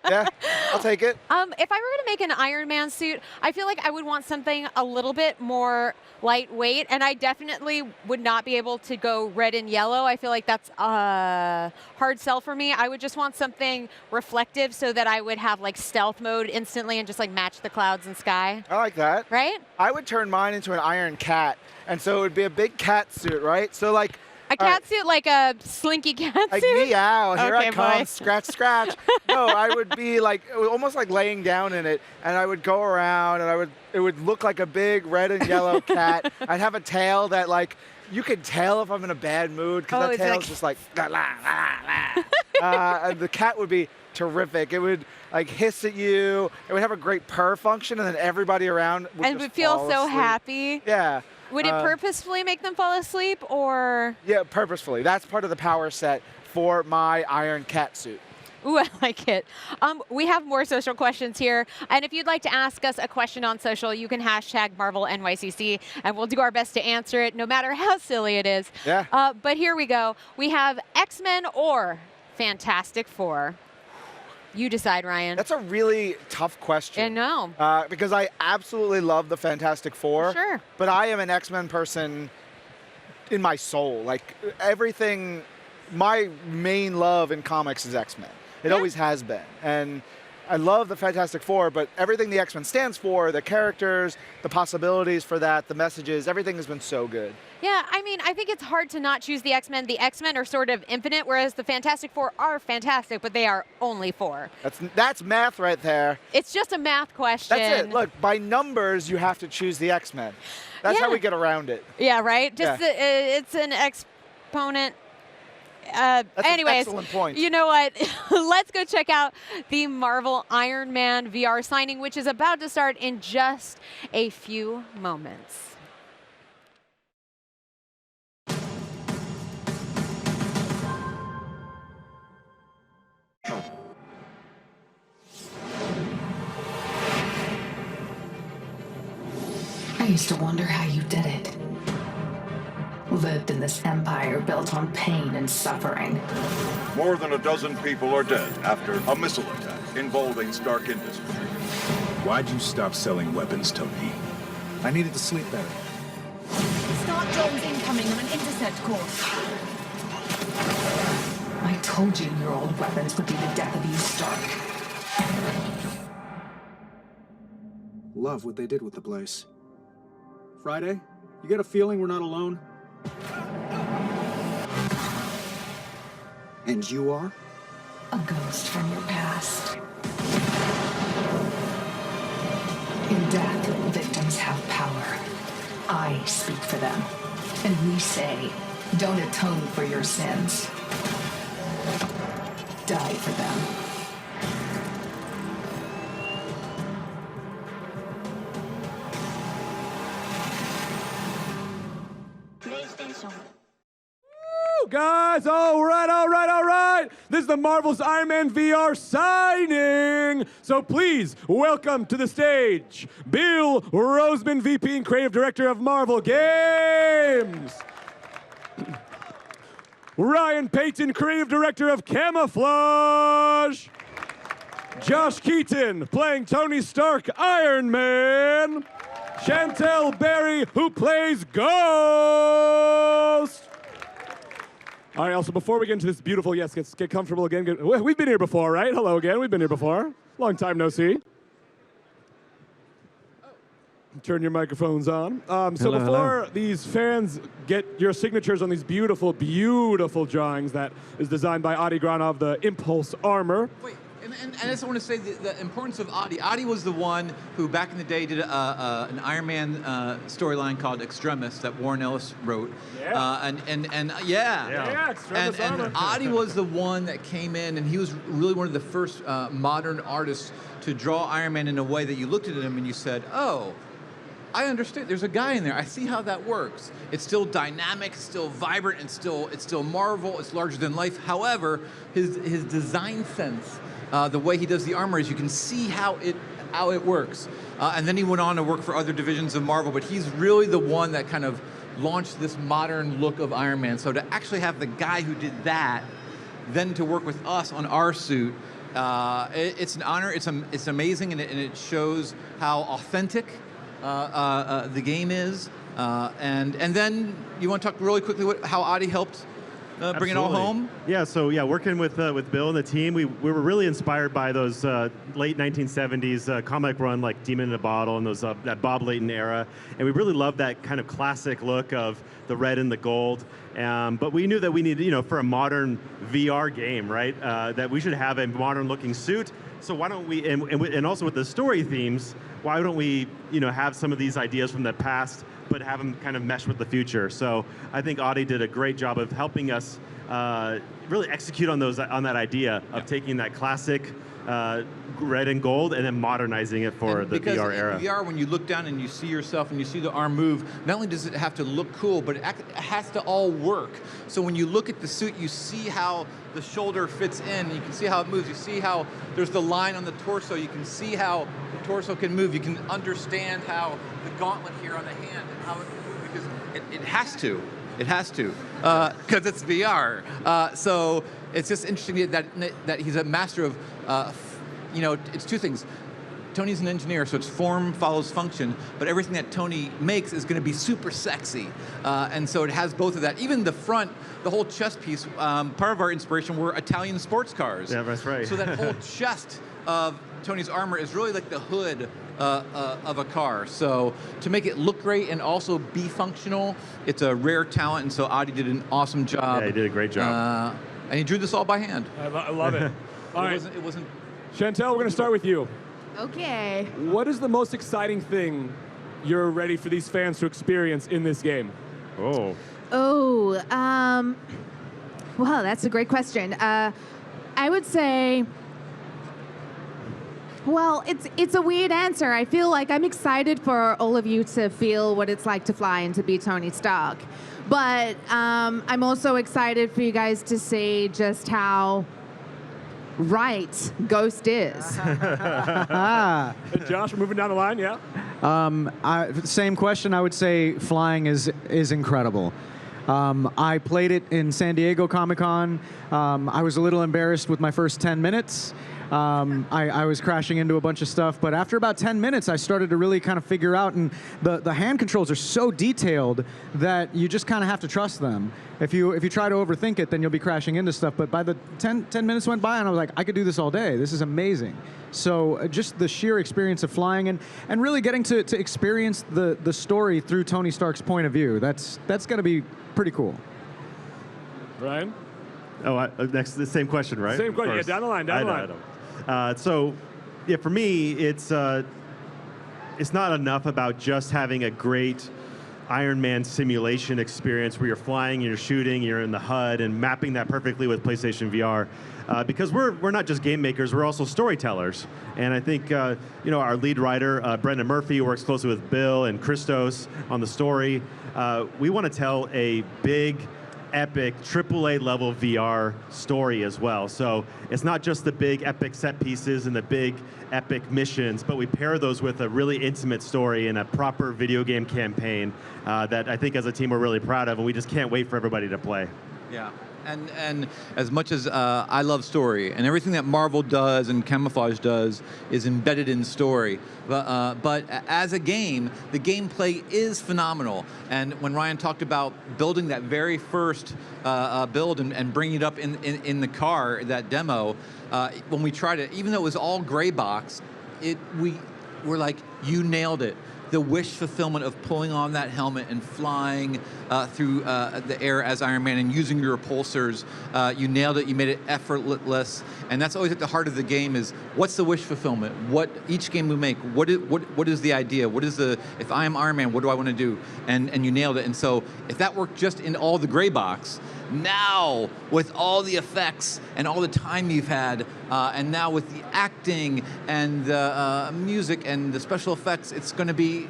Yeah, I'll take it.
If I were going to make an Iron Man suit, I feel like I would want something a little bit more lightweight, and I definitely would not be able to go red and yellow. I feel like that's a hard sell for me. I would just want something reflective so that I would have like stealth mode instantly and just like match the clouds and sky.
I like that.
Right?
I would turn mine into an Iron Cat, and so it would be a big cat suit, right? So like
a cat suit, like a slinky cat
like
suit?
meow, here
Okay,
I come,
boy.
scratch, scratch. No, I would be like almost like laying down in it, and I would go around, and it would look like a big red and yellow cat. I'd have a tail that like you could tell if I'm in a bad mood because that tail's just like la la la. And the cat would be terrific. It would like hiss at you. It would have a great purr function, and then everybody around would
And
just
would feel
fall
so
asleep.
happy.
Yeah.
Would it purposefully make them fall asleep, or?
Yeah, purposefully. That's part of the power set for my Iron Cat suit.
Ooh, I like it. We have more social questions here. And if you'd like to ask us a question on social, you can hashtag Marvel NYCC, and we'll do our best to answer it, no matter how silly it is.
Yeah.
But here we go. We have X-Men or Fantastic Four. You decide, Ryan.
That's a really tough question.
I know.
Because I absolutely love the Fantastic Four.
Sure.
But I am an X-Men person in my soul. Like everything, my main love in comics is X-Men. It always has been. And I love the Fantastic Four, but everything the X-Men stands for, the characters, the possibilities for that, the messages, everything has been so good.
Yeah, I mean, I think it's hard to not choose the X-Men. The X-Men are sort of infinite, whereas the Fantastic Four are fantastic, but they are only 4.
That's math right there.
It's just a math question.
That's it. Look, by numbers, you have to choose the X-Men. That's how we get around it.
Yeah, right? Just it's an exponent. Anyways,
an excellent point.
You know what? Let's go check out the Marvel Iron Man VR signing, which is about to start in just a few moments.
I used to wonder how you did it. Lived in this empire built on pain and suffering.
More than a dozen people are dead after a missile attack involving Stark Industries.
Why'd you stop selling weapons, Tony? I needed to sleep better.
Stark drones incoming on an intercept course.
I told you your old weapons would be the death of you, Stark.
Love what they did with the place. Friday, you get a feeling we're not alone? And you are?
A ghost from your past. In death, victims have power. I speak for them. And we say, don't atone for your sins. Die for them.
Guys, all right. This is the Marvel's Iron Man VR signing. So please welcome to the stage, Bill Roseman, VP and Creative Director of Marvel Games. Ryan Payton, Creative Director of Camouflage. Josh Keaton, playing Tony Stark, Iron Man. Chantel Berry, who plays Ghost. All right, also, before we get into this beautiful, yes, get comfortable again. We've been here before, right? Hello again, we've been here before. Long time no see. Turn your microphones on. So before these fans get your signatures on these beautiful, beautiful drawings that is designed by Adi Granov, the Impulse Armor.
Wait, and I just want to say the importance of Adi. Adi was the one who back in the day did an Iron Man storyline called Extremist that Warren Ellis wrote.
Yeah.
And Adi was the one that came in, and he was really one of the first modern artists to draw Iron Man in a way that you looked at him and you said, oh, I understand. There's a guy in there. I see how that works. It's still dynamic, it's still vibrant, and it's still Marvel. It's larger than life. However, his design sense the way he does the armor is you can see how it works. And then he went on to work for other divisions of Marvel, but he's really the one that kind of launched this modern look of Iron Man. So to actually have the guy who did that, then to work with us on our suit, it's an honor. It's amazing, and it shows how authentic the game is. And then you want to talk really quickly how Adi helped bring it all home?
Yeah, so working with Bill and the team, we were really inspired by those late 1970s comic run like Demon in a Bottle and those that Bob Layton era, and we really loved that kind of classic look of the red and the gold. But we knew that we needed, for a modern VR game, right, that we should have a modern-looking suit. So why don't we, and also with the story themes, why don't we, have some of these ideas from the past, but have them kind of mesh with the future? So I think Adi did a great job of helping us really execute on that idea of taking that classic red and gold and then modernizing it for the VR era.
Because in VR, when you look down and you see yourself and you see the arm move, not only does it have to look cool, but it has to all work. So when you look at the suit, you see how the shoulder fits in. You can see how it moves. You see how there's the line on the torso. You can see how the torso can move. You can understand how the gauntlet here on the hand and how it can move, because it has to. It has to, because it's VR. So it's just interesting that he's a master of, it's two things. Tony's an engineer, so it's form follows function, but everything that Tony makes is going to be super sexy. And so it has both of that. Even the front, the whole chest piece, part of our inspiration were Italian sports cars.
Yeah, that's right.
So that whole chest of Tony's armor is really like the hood of a car. So to make it look great and also be functional, it's a rare talent, and so Adi did an awesome job.
Yeah, he did a great job.
And he drew this all by hand.
I love it. All right.
It wasn't.
Chantel, we're going to start with you.
Okay.
What is the most exciting thing you're ready for these fans to experience in this game?
Oh.
Well, that's a great question. I would say, well, it's a weird answer. I feel like I'm excited for all of you to feel what it's like to fly and to be Tony Stark. But I'm also excited for you guys to see just how right Ghost is.
Josh, moving down the line, yeah?
Same question. I would say flying is incredible. I played it in San Diego Comic-Con. I was a little embarrassed with my first 10 minutes. I was crashing into a bunch of stuff, but after about 10 minutes, I started to really kind of figure out, and the hand controls are so detailed that you just kind of have to trust them. If you try to overthink it, then you'll be crashing into stuff, but by the 10 minutes went by, and I was like, I could do this all day. This is amazing. So just the sheer experience of flying and really getting to experience the story through Tony Stark's point of view, that's going to be pretty cool.
Brian?
Oh, next, the same question, right?
Same question, yeah, down the line.
So, yeah, for me, it's not enough about just having a great Iron Man simulation experience where you're flying, you're shooting, you're in the HUD, and mapping that perfectly with PlayStation VR. Because we're not just game makers, we're also storytellers. And I think our lead writer, Brendan Murphy, works closely with Bill and Christos on the story. We want to tell a big, epic AAA level VR story as well. So it's not just the big epic set pieces and the big epic missions, but we pair those with a really intimate story and a proper video game campaign that I think as a team we're really proud of, and we just can't wait for everybody to play.
Yeah. And as much as I love story, and everything that Marvel does and Camouflage does is embedded in story, but as a game, the gameplay is phenomenal. And when Ryan talked about building that very first build and bringing it up in the car, that demo, when we tried it, even though it was all gray box, we were like, you nailed it. The wish fulfillment of pulling on that helmet and flying through the air as Iron Man and using your repulsors, you nailed it. You made it effortless, and that's always at the heart of the game: is what's the wish fulfillment? What each game we make? What is the idea? What is the if I am Iron Man? What do I want to do? And you nailed it. And so if that worked just in all the gray box, now with all the effects and all the time you've had, and now with the acting and the music and the special effects, it's going to be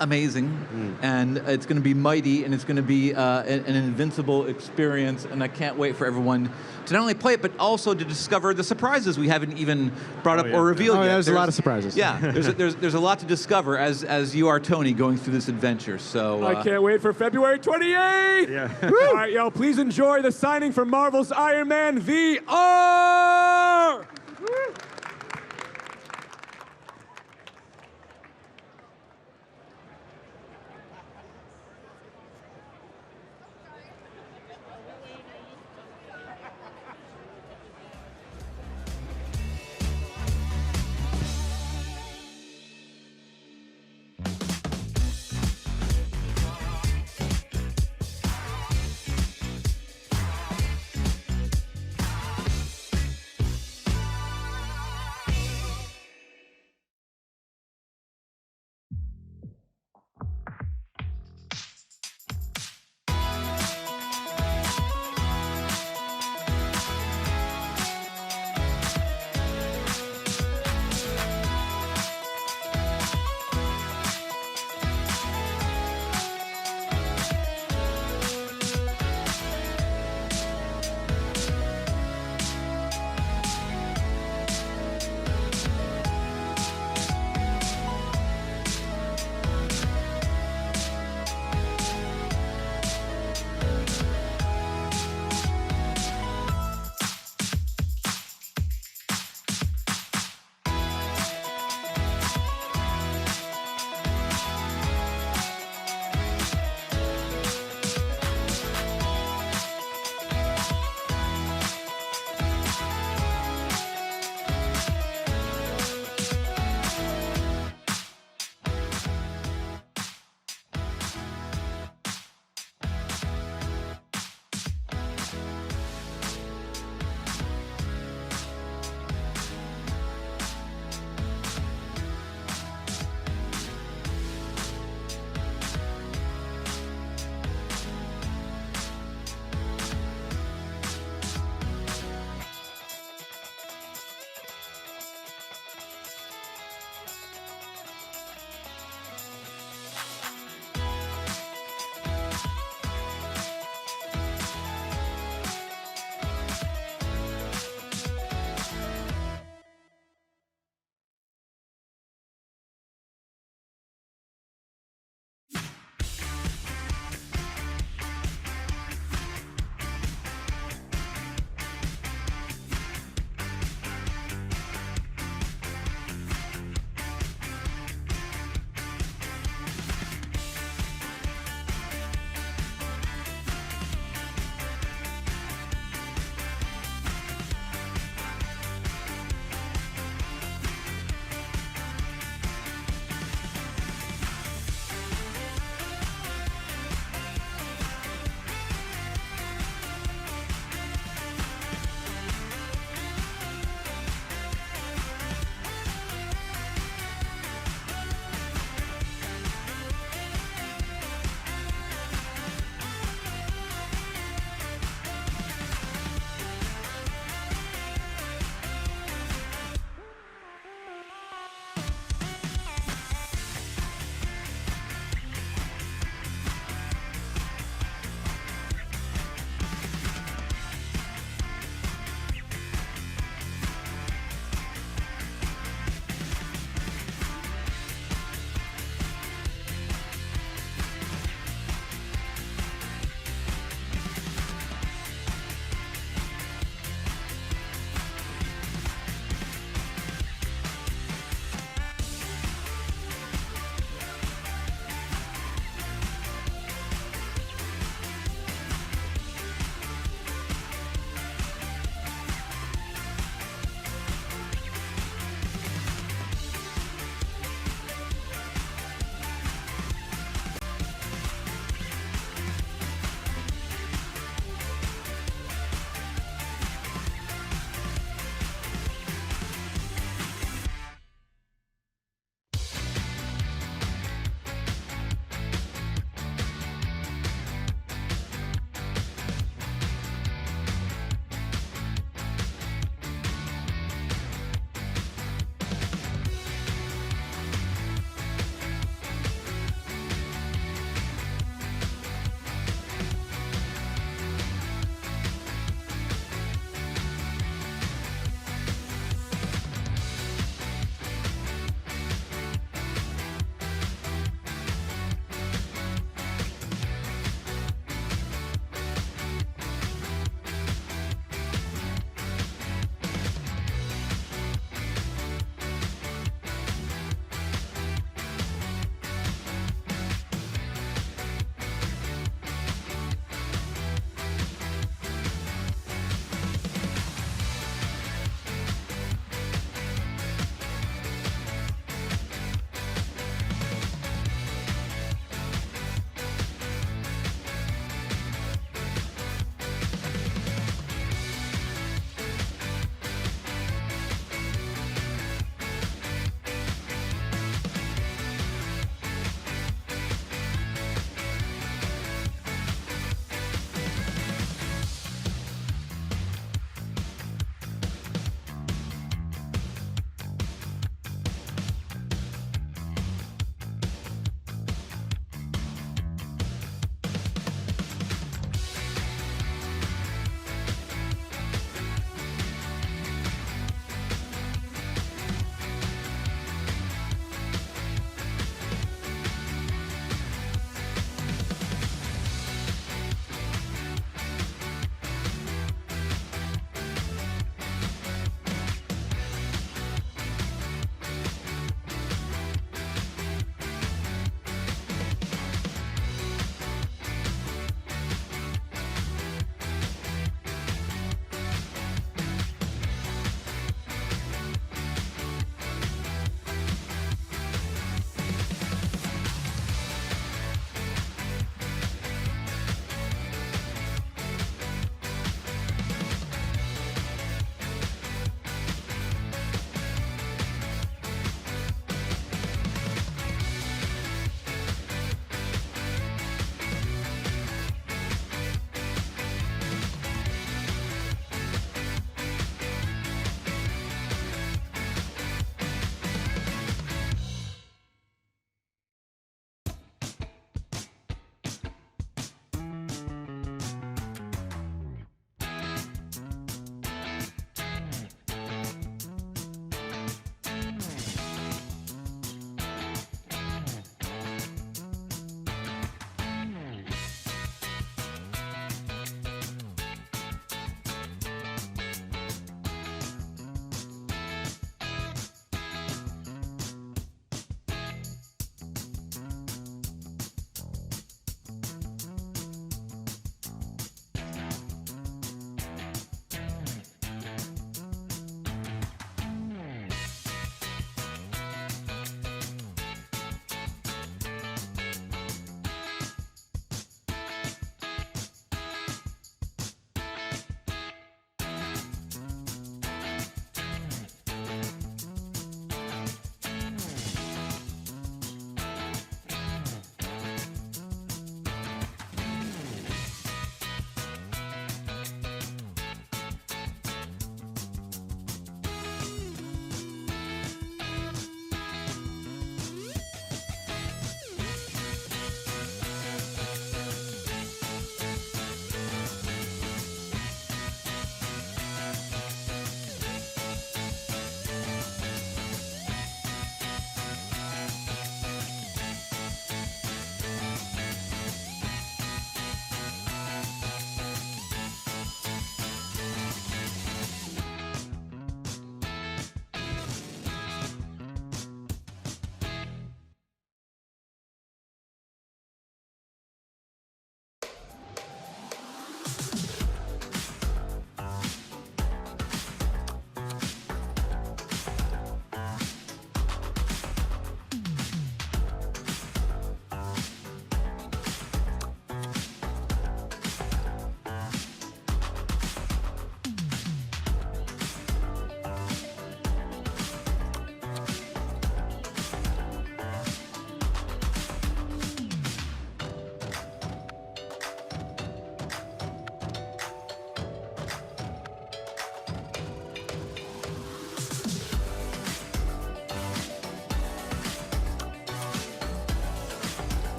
amazing, and it's going to be mighty, and it's going to be an invincible experience, and I can't wait for everyone to not only play it, but also to discover the surprises we haven't even brought up or revealed yet.
There's a lot of surprises.
Yeah, there's a lot to discover as you are, Tony, going through this adventure. So
I can't wait for February 28th.
Yeah.
All right, y'all, please enjoy the signing for Marvel's Iron Man VR.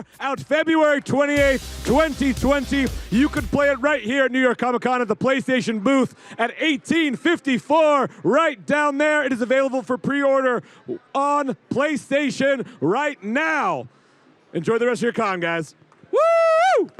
4, out February 28th, 2020. You can play it right here at New York Comic Con at the PlayStation booth at 1854, right down there. It is available for pre-order on PlayStation right now. Enjoy the rest of your con, guys. Woo!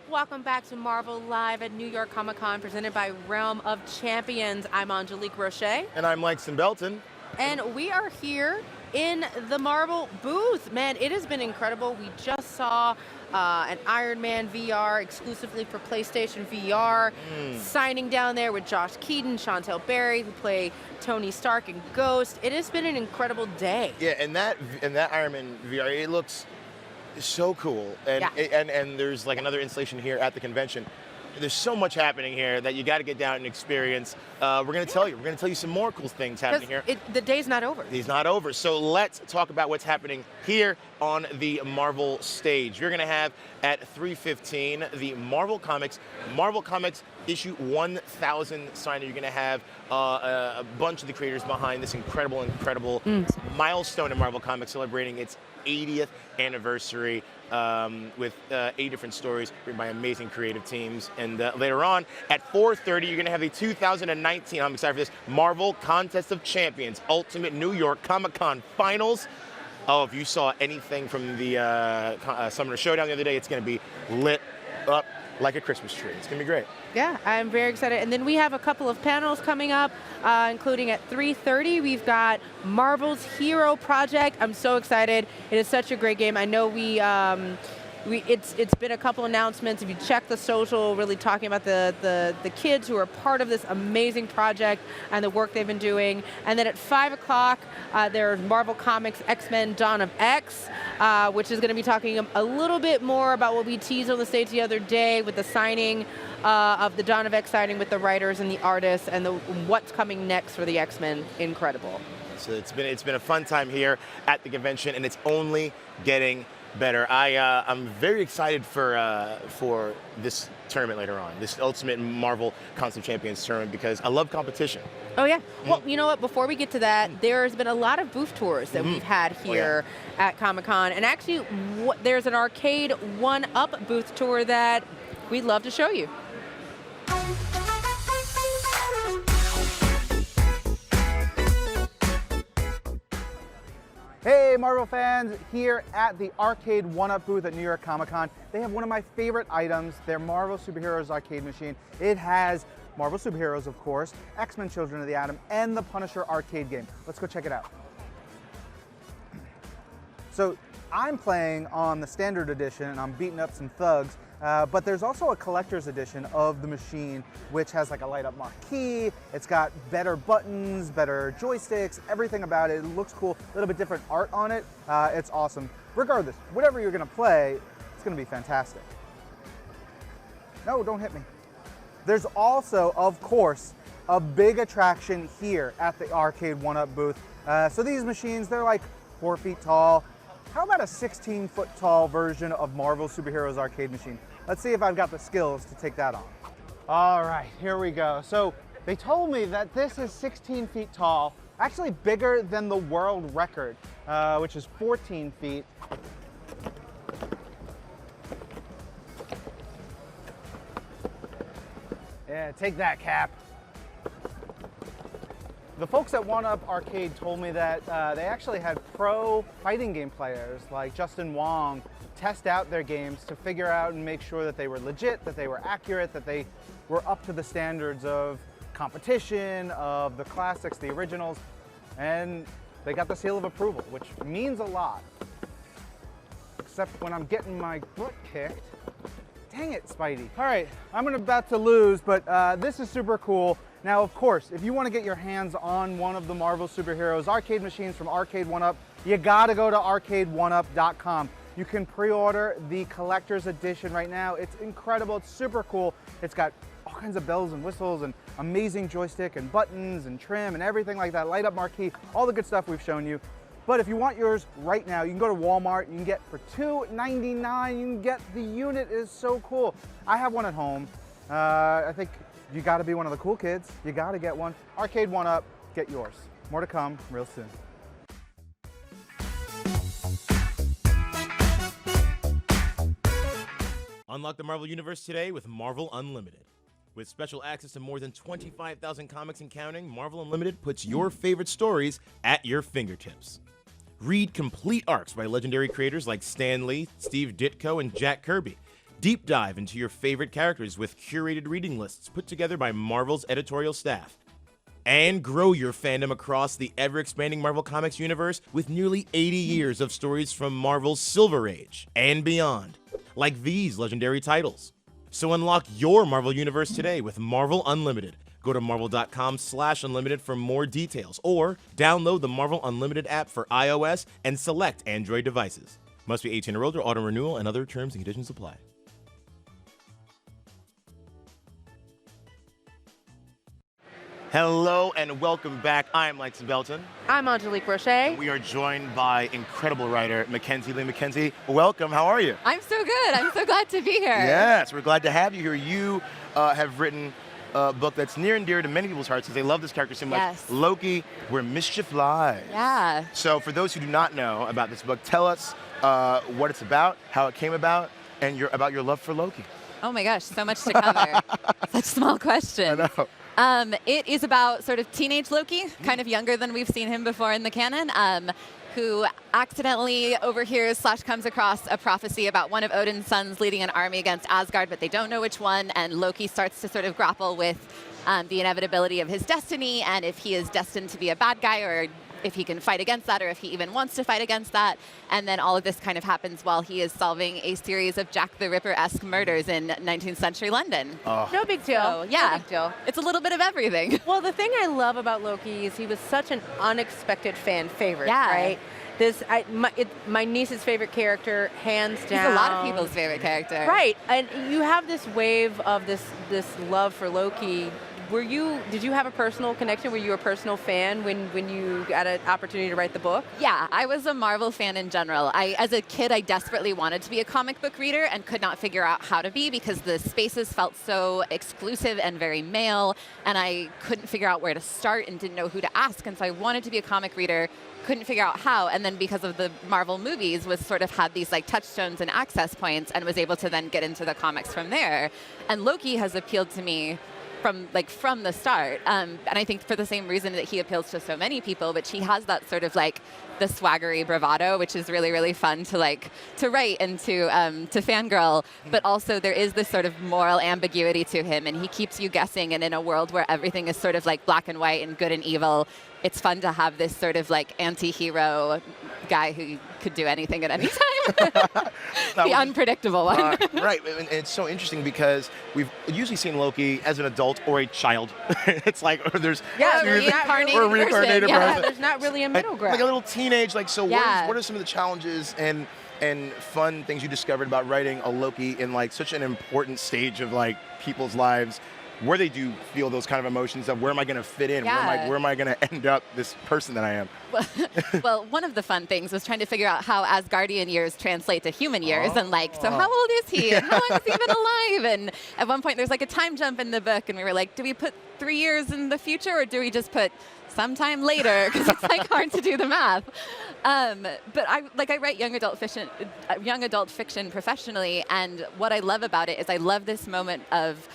Welcome back to Marvel Live at New York Comic Con, presented by Realm of Champions. I'm Angelique Roche.
And I'm Langston Belton.
And we are here in the Marvel booth. Man, it has been incredible. We just saw an Iron Man VR exclusively for PlayStation VR signing down there with Josh Keaton, Chantel Berry, who play Tony Stark and Ghost. It has been an incredible day.
Yeah, and that Iron Man VR, it looks so cool. And,
yeah.
and there's like another installation here at the convention. There's so much happening here that you got to get down and experience. We're going to tell you. We're going to tell you some more cool things happening here.
The day's not over.
He's not over. So let's talk about what's happening here on the Marvel stage. You're going to have at 3:15 the Marvel Comics issue 1000 signing. You're going to have a bunch of the creators behind this incredible milestone in Marvel Comics, celebrating its 80th anniversary with 8 different stories written by amazing creative teams. And later on at 4:30, you're going to have the 2019, I'm excited for this, Marvel Contest of Champions Ultimate New York Comic Con Finals. Oh, if you saw anything from the Summoner Showdown the other day, it's going to be lit up like a Christmas tree. It's going to be great.
Yeah, I'm very excited. And then we have a couple of panels coming up, including at 3:30. We've got Marvel's Hero Project. I'm so excited. It is such a great game. I know it's been a couple announcements. If you check the social, really talking about the kids who are part of this amazing project and the work they've been doing. And then at 5 o'clock, there's Marvel Comics X-Men Dawn of X, which is going to be talking a little bit more about what we teased on the stage the other day with the signing of the Dawn of X signing with the writers and the artists and what's coming next for the X-Men. Incredible.
So it's been a fun time here at the convention, and it's only getting better. I'm very excited for this tournament later on, this Ultimate Marvel Concept Champions tournament, because I love competition.
Oh, yeah. Well, you know what? Before we get to that, there's been a lot of booth tours that we've had here at Comic-Con. And actually, there's an arcade 1-up booth tour that we'd love to show you.
Hey Marvel fans, here at the Arcade 1-Up booth at New York Comic Con. They have one of my favorite items, their Marvel Superheroes arcade machine. It has Marvel Superheroes, of course, X-Men Children of the Atom, and the Punisher arcade game. Let's go check it out. So I'm playing on the standard edition and I'm beating up some thugs, but there's also a collector's edition of the machine which has like a light up marquee. It's got better buttons, better joysticks, everything about it. It looks cool, a little bit different art on it. It's awesome. Regardless, whatever you're gonna play, it's gonna be fantastic. No, don't hit me. There's also, of course, a big attraction here at the Arcade 1-Up booth. So these machines, they're like 4 feet tall. How about a 16-foot tall version of Marvel Superheroes arcade machine? Let's see if I've got the skills to take that on. All right, here we go. So they told me that this is 16 feet tall, actually bigger than the world record, which is 14 feet. Yeah, take that, Cap. The folks at 1-Up Arcade told me that they actually had pro fighting game players like Justin Wong test out their games to figure out and make sure that they were legit, that they were accurate, that they were up to the standards of competition, of the classics, the originals, and they got the seal of approval, which means a lot. Except when I'm getting my butt kicked. Dang it, Spidey. All right, I'm about to lose, but this is super cool. Now, of course, if you want to get your hands on one of the Marvel Superheroes arcade machines from Arcade 1-Up, you gotta go to arcade1up.com. You can pre-order the collector's edition right now. It's incredible, it's super cool. It's got all kinds of bells and whistles and amazing joystick and buttons and trim and everything like that, light up marquee, all the good stuff we've shown you. But if you want yours right now, you can go to Walmart, you can get for $2.99, you can get the unit. It is so cool. I have one at home. I think you gotta be one of the cool kids. You gotta get one. Arcade 1-Up, get yours. More to come real soon.
Unlock the Marvel Universe today with Marvel Unlimited. With special access to more than 25,000 comics and counting, Marvel Unlimited puts your favorite stories at your fingertips. Read complete arcs by legendary creators like Stan Lee, Steve Ditko, and Jack Kirby. Deep dive into your favorite characters with curated reading lists put together by Marvel's editorial staff. And grow your fandom across the ever-expanding Marvel Comics universe with nearly 80 years of stories from Marvel's Silver Age and beyond, like these legendary titles. So unlock your Marvel Universe today with Marvel Unlimited. Go to marvel.com/unlimited for more details, or download the Marvel Unlimited app for iOS and select Android devices. Must be 18 or older, auto renewal, and other terms and conditions apply. Hello and welcome back. I'm Lex Belton.
I'm Angelique Roche.
We are joined by incredible writer Mackenzie Lee. Mackenzie, welcome. How are you?
I'm so good. I'm so glad to be here.
Yes, we're glad to have you here. You have written a book that's near and dear to many people's hearts because they love this character so much.
Yes.
Loki, Where Mischief Lies.
Yeah.
So for those who do not know about this book, tell us what it's about, how it came about, and about your love for Loki.
Oh my gosh, so much to cover. Such small questions.
I know.
It is about sort of teenage Loki, kind of younger than we've seen him before in the canon, who accidentally overhears / comes across a prophecy about one of Odin's sons leading an army against Asgard, but they don't know which one, and Loki starts to sort of grapple with the inevitability of his destiny, and if he is destined to be a bad guy, or if he can fight against that, or if he even wants to fight against that. And then all of this kind of happens while he is solving a series of Jack the Ripper-esque murders in 19th century London.
Oh.
No big deal.
So, yeah,
no big deal.
It's a little bit of everything.
Well, the thing I love about Loki is he was such an unexpected fan favorite,
Yeah.
right? My niece's favorite character, hands down.
He's a lot of people's favorite character.
Right, and you have this wave of this love for Loki Did you have a personal connection? Were you a personal fan when you got an opportunity to write the book?
Yeah, I was a Marvel fan in general. As a kid, I desperately wanted to be a comic book reader and could not figure out how to be because the spaces felt so exclusive and very male, and I couldn't figure out where to start and didn't know who to ask. And so I wanted to be a comic reader, couldn't figure out how. And then because of the Marvel movies, was sort of had these like touchstones and access points, and was able to then get into the comics from there. And Loki has appealed to me from the start, and I think for the same reason that he appeals to so many people, which he has that sort of like the swaggery bravado, which is really, really fun to write and to fangirl, but also there is this sort of moral ambiguity to him, and he keeps you guessing, and in a world where everything is sort of like black and white and good and evil, it's fun to have this sort of like anti-hero guy who could do anything at any time. The unpredictable one.
Right, and it's so interesting because we've usually seen Loki as an adult or a child. It's like, or there's
reincarnated person. There's not really a middle ground.
Like a little teenage, like, so what are some of the challenges and fun things you discovered about writing a Loki in like such an important stage of like people's lives, where they do feel those kind of emotions of where am I going to fit in?
Yeah.
Where am I going to end up, this person that I am?
Well, one of the fun things was trying to figure out how Asgardian years translate to human years, and like, so how old is he, and how long is he even alive? And at one point, there's like a time jump in the book, and we were like, do we put 3 years in the future, or do we just put sometime later? Because it's like hard to do the math. But I write young adult fiction professionally, and what I love about it is I love this moment of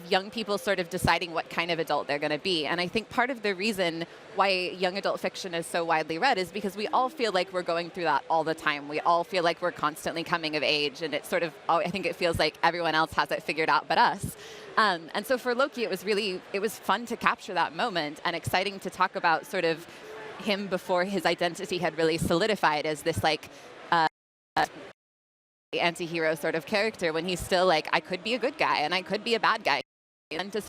young people sort of deciding what kind of adult they're going to be. And I think part of the reason why young adult fiction is so widely read is because we all feel like we're going through that all the time. We all feel like we're constantly coming of age, and it's sort of, I think it feels like everyone else has it figured out but us. And so for Loki, it was fun to capture that moment, and exciting to talk about sort of him before his identity had really solidified as this like anti-hero sort of character, when he's still like, I could be a good guy and I could be a bad guy. And to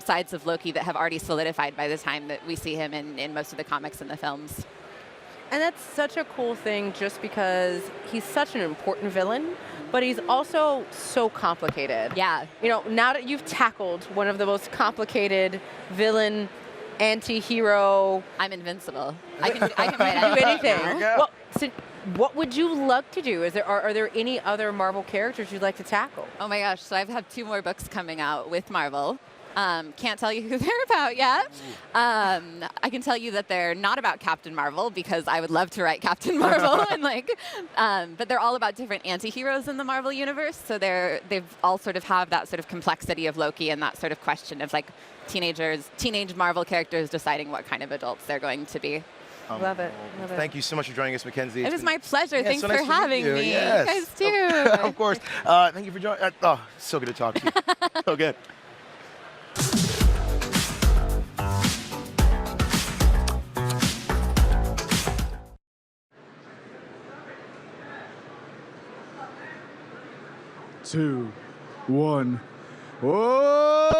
sides of Loki that have already solidified by the time that we see him in most of the comics and the films.
And that's such a cool thing, just because he's such an important villain, but he's also so complicated.
Yeah.
You know, now that you've tackled one of the most complicaed villain, anti-hero.
I'm invincible. I can
do anything. Well, so what would you love to do? Are there any other Marvel characters you'd like to tackle?
Oh my gosh, so I have 2 more books coming out with Marvel. Can't tell you who they're about yet. I can tell you that they're not about Captain Marvel, because I would love to write Captain Marvel, and but they're all about different anti-heroes in the Marvel universe. So they've all sort of have that sort of complexity of Loki, and that sort of question of like teenage Marvel characters deciding what kind of adults they're going to be.
Love it.
Thank you so much for joining us, Mackenzie.
It was my pleasure. Thanks
so
for
nice
having me.
Yes.
You guys too.
Of course. Thank you for joining. Oh, so good to talk to you. So good.
Two, one. Oh,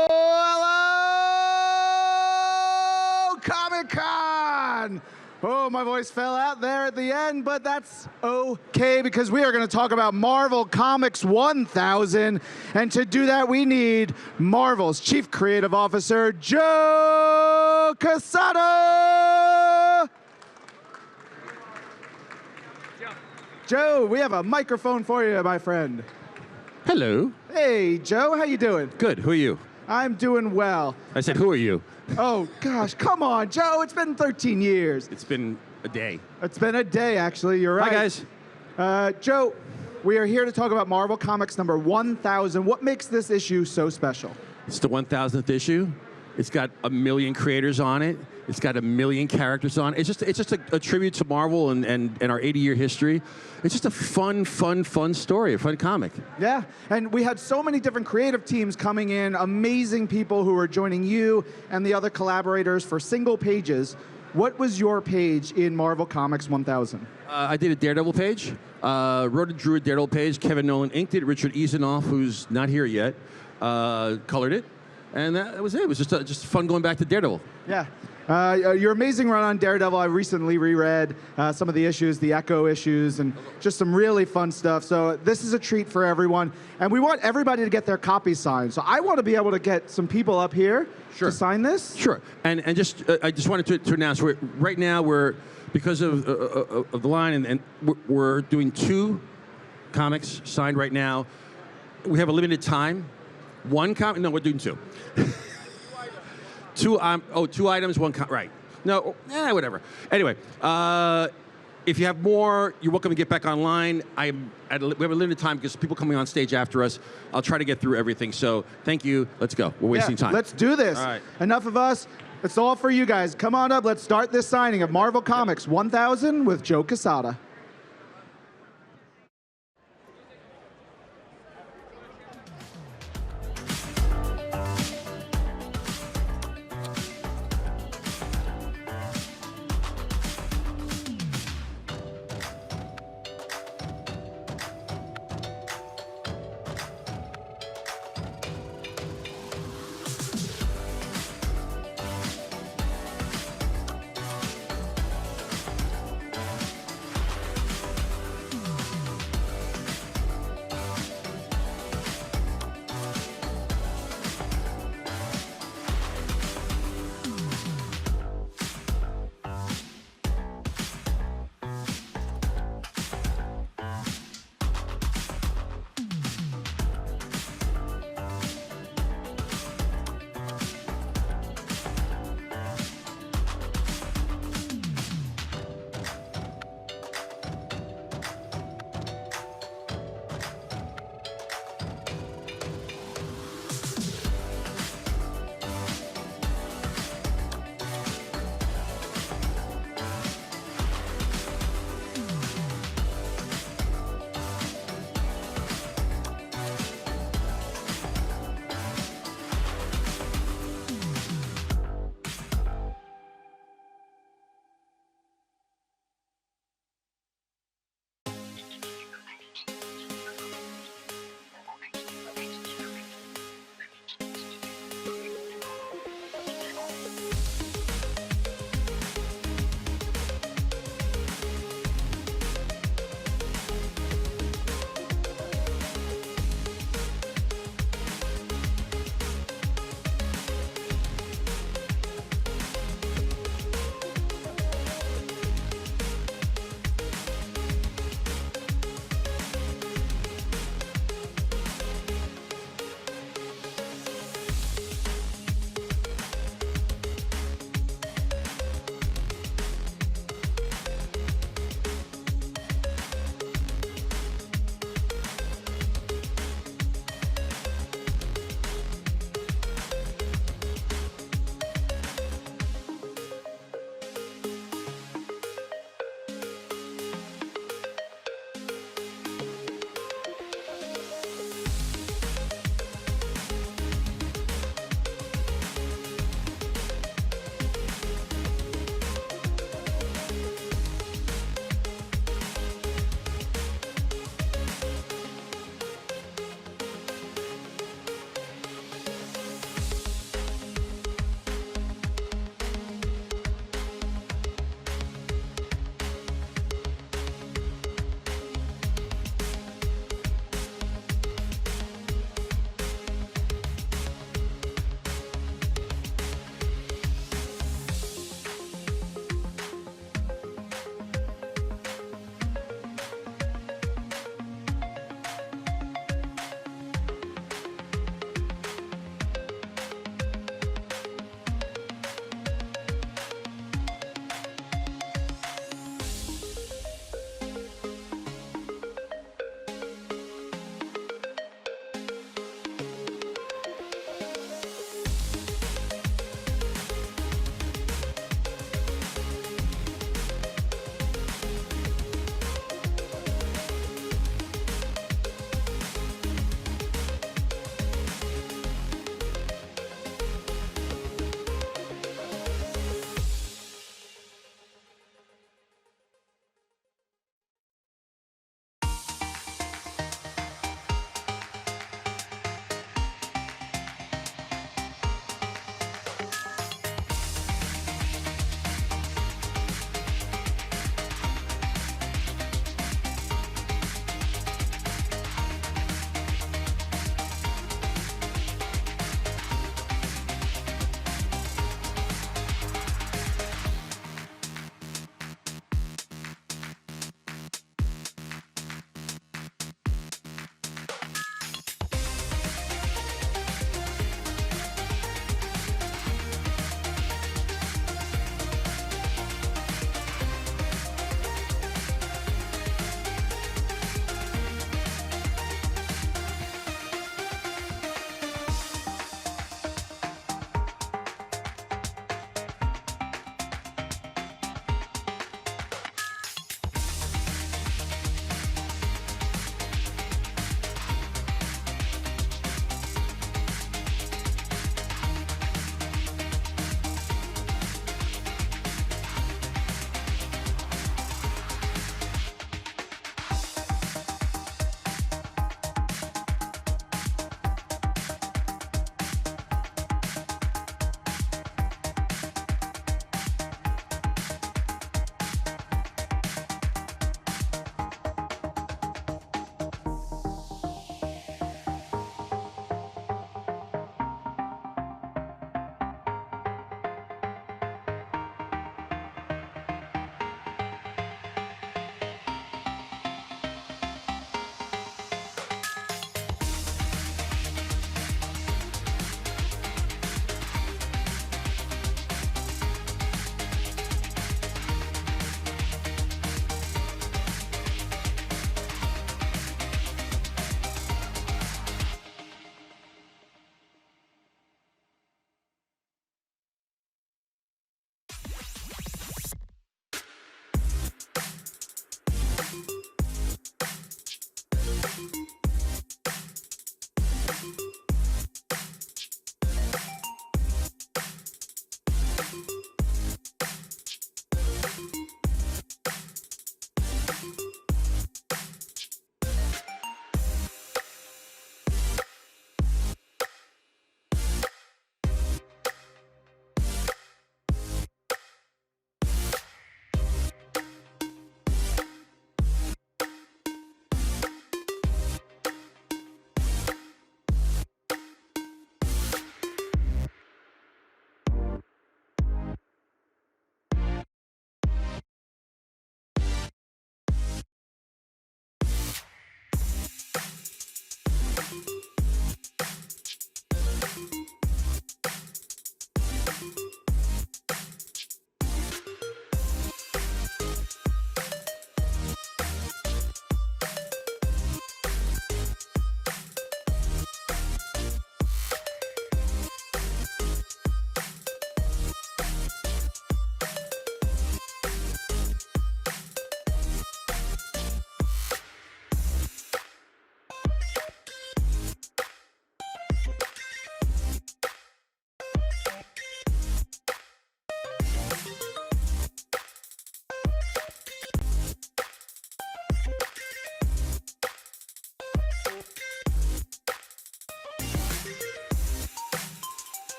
hello, Comic-Con! Oh, my voice fell out there at the end, but that's okay, because we are going to talk about Marvel Comics 1000. And to do that, we need Marvel's Chief Creative Officer, Joe Quesada! Joe, we have a microphone for you, my friend.
Hello.
Hey, Joe, how you doing?
Good. Who are you?
I'm doing well.
I said, who are you?
Oh, gosh, come on, Joe. It's been 13 years.
It's been a day.
It's been a day, actually. You're right.
Hi, guys.
Joe, we are here to talk about Marvel Comics number 1000. What makes this issue so special?
It's the 1000th issue. It's got 1 million creators on it. It's got 1 million characters on it. It's just a tribute to Marvel and our 80-year history. It's just a fun story, a fun comic.
Yeah, and we had so many different creative teams coming in, amazing people who are joining you and the other collaborators for single pages. What was your page in Marvel Comics 1000?
I did a Daredevil page, wrote and drew a Daredevil page. Kevin Nolan inked it. Richard Easenoff, who's not here yet, colored it. And that was it. It was just fun going back to Daredevil.
Yeah.
Your amazing run on Daredevil. I recently reread some of the issues, the Echo issues, and just some really fun stuff. So this is a treat for everyone. And we want everybody to get their copies signed. So I want to be able to get some people up here to sign this.
Sure. And just I just wanted to announce, right now we're, because of the line, and we're doing 2 comics signed right now. We have a limited time. 1 comic, no, we're doing 2. 2 items, 1 right. No, whatever. Anyway, if you have more, you're welcome to get back online. We have a limited time because people coming on stage after us. I'll try to get through everything. So thank you. Let's go. We're wasting time.
Let's do this.
All right.
Enough of us. It's all for you guys. Come on up. Let's start this signing of Marvel Comics 1000 with Joe Quesada.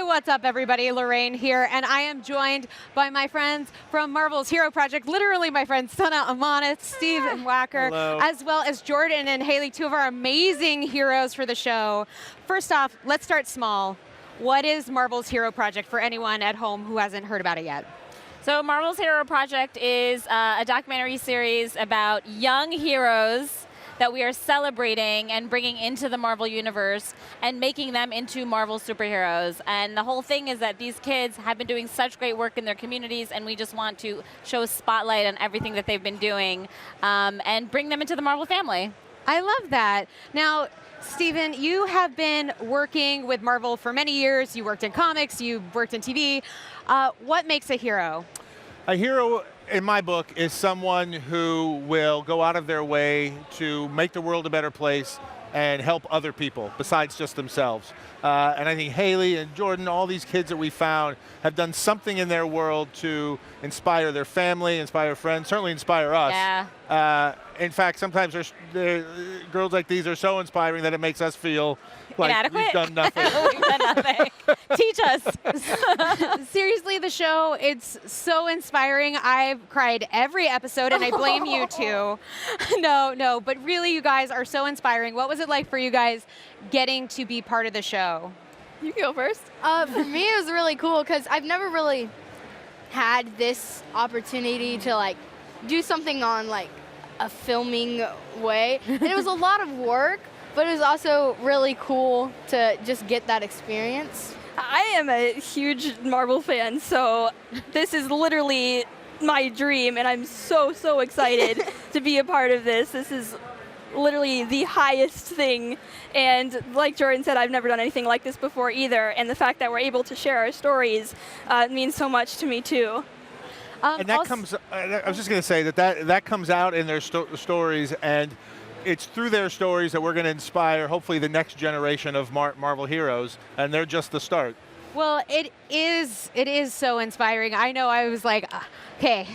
what's up, everybody? Lorraine here, and I am joined by my friends from Marvel's Hero Project, literally my friends Sana Amanat, Steve Wacker, as well as Jordan and Haley, two of our amazing heroes for the show. First off, let's start small. What is Marvel's Hero Project for anyone at home who hasn't heard about it yet?
So Marvel's Hero Project is a documentary series about young heroes that we are celebrating and bringing into the Marvel Universe and making them into Marvel superheroes. And the whole thing is that these kids have been doing such great work in their communities, and we just want to show a spotlight on everything that they've been doing and bring them into the Marvel family.
I love that. Now, Steven, you have been working with Marvel for many years. You worked in comics, you worked in TV. What makes a hero?
A hero, in my book, is someone who will go out of their way to make the world a better place and help other people besides just themselves. And I think Haley and Jordan, all these kids that we found, have done something in their world to inspire their family, inspire friends, certainly inspire us.
Yeah.
In fact, sometimes girls like these are so inspiring that it makes us feel like
inadequate?
we've done nothing.
We've done nothing. Teach us.
Seriously, the show, it's so inspiring. I've cried every episode, and I blame you two. No, but really, you guys are so inspiring. What was it like for you guys getting to be part of the show?
You can go first. For me, it was really cool because I've never really had this opportunity to like do something on like a filming way. And it was a lot of work, but it was also really cool to just get that experience.
I am a huge Marvel fan, so this is literally my dream, and I'm so excited to be a part of this. This is literally the highest thing, and like Jordan said, I've never done anything like this before either, and the fact that we're able to share our stories means so much to me too.
And that comes, I was just going to say that comes out in their stories, and it's through their stories that we're going to inspire, hopefully, the next generation of Marvel heroes, and they're just the start.
Well, it is so inspiring. I know I was like, okay,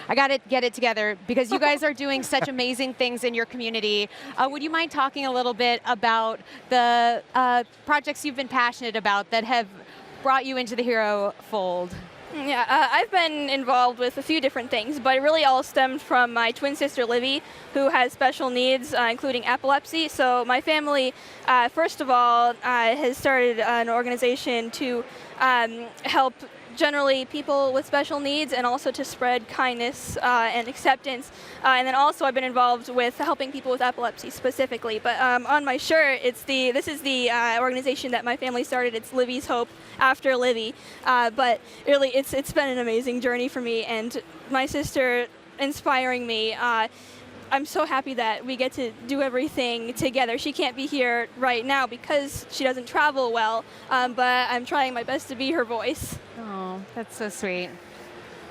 I got to get it together because you guys are doing such amazing things in your community. Would you mind talking a little bit about the projects you've been passionate about that have brought you into the hero fold?
Yeah, I've been involved with a few different things, but it really all stemmed from my twin sister, Livy, who has special needs, including epilepsy. So my family, first of all, has started an organization to help generally people with special needs and also to spread kindness and acceptance. And then also I've been involved with helping people with epilepsy specifically. But on my shirt, this is the organization that my family started. It's Livy's Hope after Livy. But really, it's been an amazing journey for me, and my sister inspiring me. I'm so happy that we get to do everything together. She can't be here right now because she doesn't travel well, but I'm trying my best to be her voice.
Oh, that's so sweet.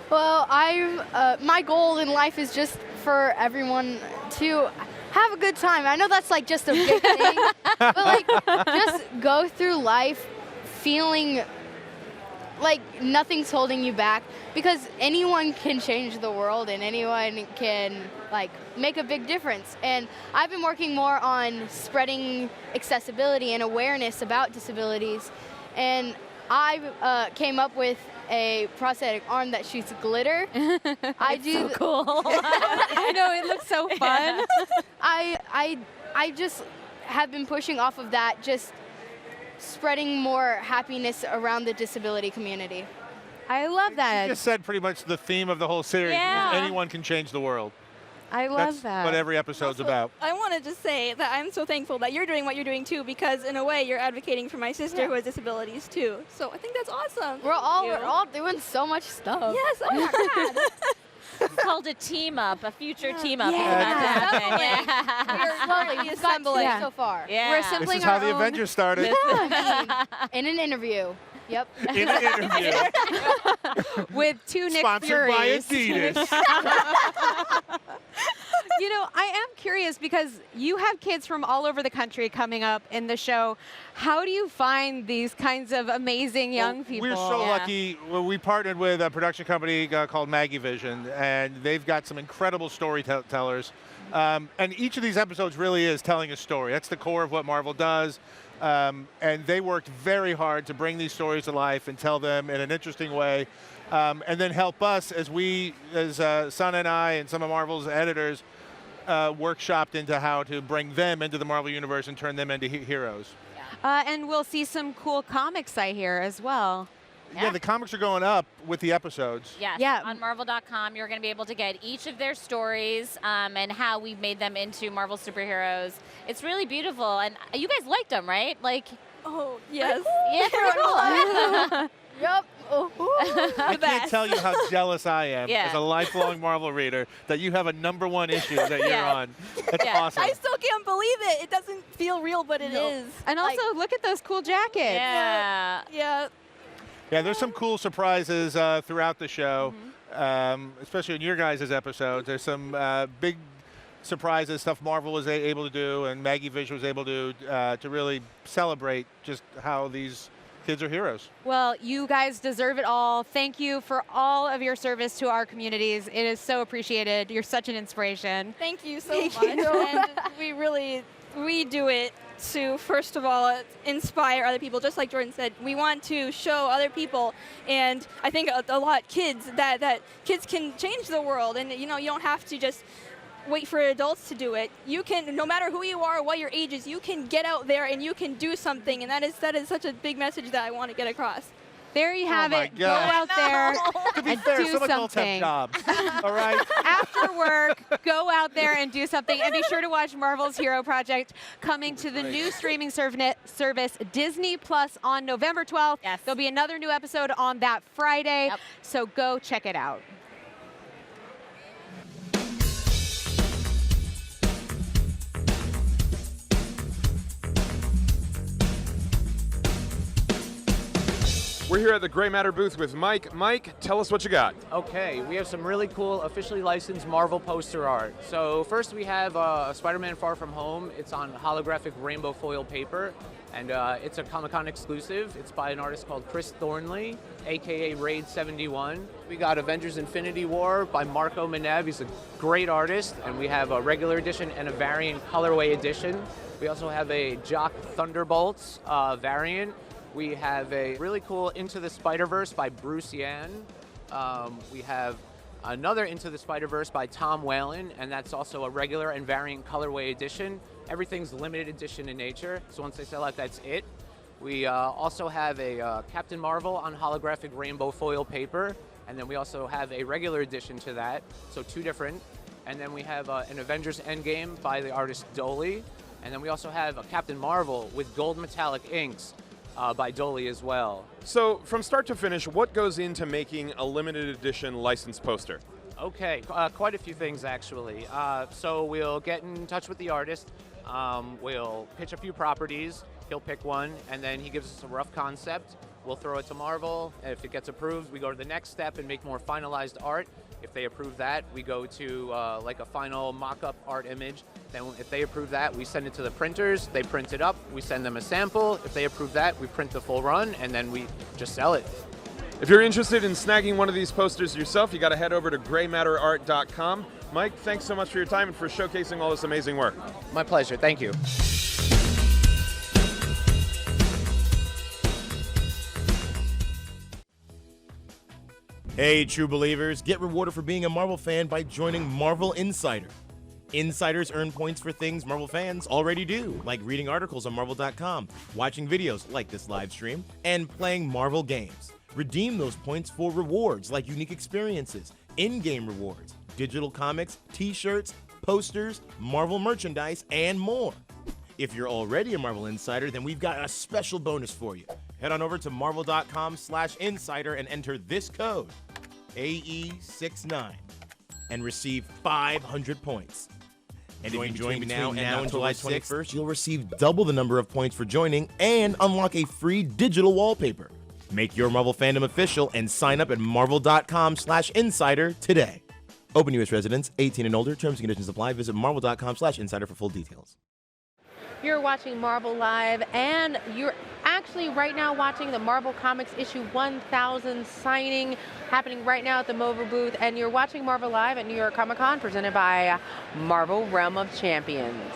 Well, my goal in life is just for everyone to have a good time. I know that's like just a big thing, but like just go through life feeling like nothing's holding you back, because anyone can change the world and anyone can like make a big difference. And I've been working more on spreading accessibility and awareness about disabilities, and I came up with a prosthetic arm that shoots glitter. I do.
So cool. I know, it looks so fun.
I just have been pushing off of that, just spreading more happiness around the disability community.
I love that.
You just said pretty much the theme of the whole series.
Yeah.
Anyone can change the world.
I love that.
That's what every episode's
Also,
about.
I want to just say that I'm so thankful that you're doing what you're doing too, because in a way you're advocating for my sister who has disabilities too. So I think that's awesome.
We're all doing so much stuff.
Yes, oh my God.
It's called a team up, a future team up.
We've gotten here so far.
Yeah.
We're assembling
This is how
our
the
own-
Avengers started.
in an interview. Yep.
In an interview.
With two Nick
Sponsored by
Furies.
Adidas.
You know, I am curious because you have kids from all over the country coming up in the show. How do you find these kinds of amazing young people?
We're so lucky. Well, we partnered with a production company called Maggie Vision, and they've got some incredible storytellers. And each of these episodes really is telling a story. That's the core of what Marvel does. And they worked very hard to bring these stories to life and tell them in an interesting way, and then help us as Sana and I and some of Marvel's editors workshopped into how to bring them into the Marvel Universe and turn them into heroes.
And we'll see some cool comics, I hear, as well.
Yeah, the comics are going up with the episodes.
Yes,
Yeah.
on Marvel.com, you're going to be able to get each of their stories and how we've made them into Marvel superheroes. It's really beautiful, and you guys liked them, right? Like,
oh yes,
yeah, pretty cool.
Yep.
I can't tell you how jealous I am as a lifelong Marvel reader that you have a #1 issue that you're on. That's awesome.
I still can't believe it. It doesn't feel real, but it is.
And also, look at those cool jackets.
Yeah.
Yeah.
Yeah, there's some cool surprises throughout the show, especially in your guys' episodes. There's some big surprises, stuff Marvel was able to do and Maggie Vish was able to really celebrate just how these kids are heroes.
Well, you guys deserve it all. Thank you for all of your service to our communities. It is so appreciated. You're such an inspiration.
Thank you so much. And we do it to, first of all, inspire other people. Just like Jordan said, we want to show other people, and I think a lot kids that kids can change the world, and you don't have to just wait for adults to do it. You can, no matter who you are, what your age is, you can get out there and you can do something, and that is such a big message that I want to get across.
There you have it. Go
God.
out there
To be
and
fair,
do
some adults have
something.
jobs. All right?
After work, go out there and do something. And be sure to watch Marvel's Hero Project coming to the new streaming service Disney Plus on November 12th.
Yes.
There'll be another new episode on that Friday. So go check it out.
We're here at the Gray Matter booth with Mike. Mike, tell us what you got.
Okay, we have some really cool officially licensed Marvel poster art. So first we have Spider-Man Far From Home. It's on holographic rainbow foil paper, and it's a Comic-Con exclusive. It's by an artist called Chris Thornley, aka Raid 71. We got Avengers Infinity War by Marco Maneb. He's a great artist, and we have a regular edition and a variant colorway edition. We also have a Jock Thunderbolts variant. We have a really cool Into the Spider-Verse by Bruce Yan. We have another Into the Spider-Verse by Tom Whalen, and that's also a regular and variant colorway edition. Everything's limited edition in nature, so once they sell out, that's it. We also have a Captain Marvel on holographic rainbow foil paper, and then we also have a regular edition to that, so two different. And then we have an Avengers Endgame by the artist Dolly, and then we also have a Captain Marvel with gold metallic inks by Dolly as well.
So from start to finish, what goes into making a limited edition licensed poster?
Okay, quite a few things actually. So we'll get in touch with the artist, we'll pitch a few properties, he'll pick one, and then he gives us a rough concept. We'll throw it to Marvel. If it gets approved, we go to the next step and make more finalized art. If they approve that, we go to like a final mock-up art image. Then if they approve that, we send it to the printers. They print it up. We send them a sample. If they approve that, we print the full run, and then we just sell it.
If you're interested in snagging one of these posters yourself, you got to head over to graymatterart.com. Mike, thanks so much for your time and for showcasing all this amazing work.
My pleasure. Thank you.
Hey, true believers, get rewarded for being a Marvel fan by joining Marvel Insider. Insiders earn points for things Marvel fans already do, like reading articles on Marvel.com, watching videos like this live stream, and playing Marvel games. Redeem those points for rewards like unique experiences, in-game rewards, digital comics, t-shirts, posters, Marvel merchandise, and more. If you're already a Marvel Insider, then we've got a special bonus for you. Head on over to marvel.com/insider and enter this code, AE69, and receive 500 points. And if you join now and July 21st, you'll receive double the number of points for joining and unlock a free digital wallpaper. Make your Marvel fandom official and sign up at marvel.com/insider today. Open U.S. residents, 18 and older. Terms and conditions apply. Visit marvel.com/insider for full details.
You're watching Marvel Live, and you're actually right now watching the Marvel Comics issue 1000 signing happening right now at the MOVA booth, and you're watching Marvel Live at New York Comic Con presented by Marvel Realm of Champions.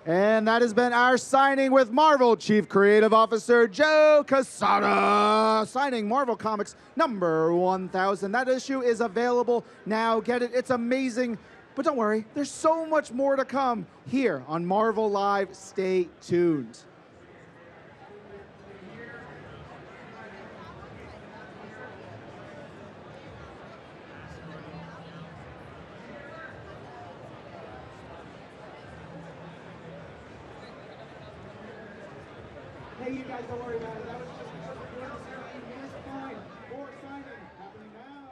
And that has been our signing with Marvel Chief Creative Officer Joe Quesada. Signing Marvel Comics number 1000. That issue is available now. Get it. It's amazing. But don't worry, there's so much more to come here on Marvel Live. Stay tuned. Hey, you guys, don't worry about it. That was just a ceremony. Here's the fine. More signing happening now.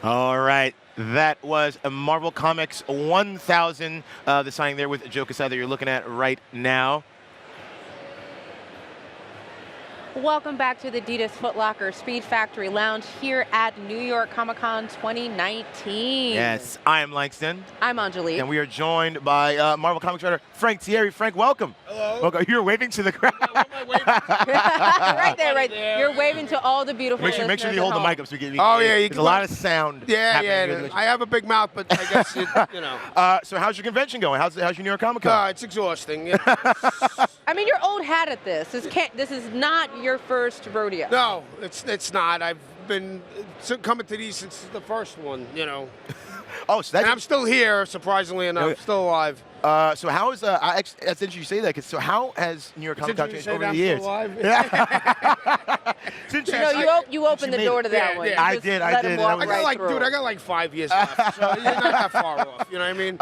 All right, that was a Marvel Comics 1000, the signing there with Joe Quesada that you're looking at right now.
Welcome back to the Adidas Foot Locker Speed Factory Lounge here at New York Comic Con 2019.
Yes, I am Langston.
I'm Angelique.
And we are joined by Marvel Comics writer Frank Thierry. Frank, welcome.
Hello.
Welcome. You're waving to the crowd.
right there. You're waving to all the beautiful
Make sure
listeners
you hold
at
the
home.
mic up so we can.
Oh, yeah, you
there's
can
a lot of sound.
Yeah. I have a big mouth, but I guess you know.
So how's your convention going? How's your New York Comic Con?
It's exhausting.
I mean, you're old hat at this. This is not your first rodeo.
No, it's not. I've been coming to these since the first one, you know.
Oh, so that's.
And I'm still here, surprisingly enough, still alive.
So how is that's interesting you say that. Cause so how has New York Comic Con changed over the years?
Since
you opened the door to that one.
I did.
I got like 5 years left, so you're not that far off. You know what I mean?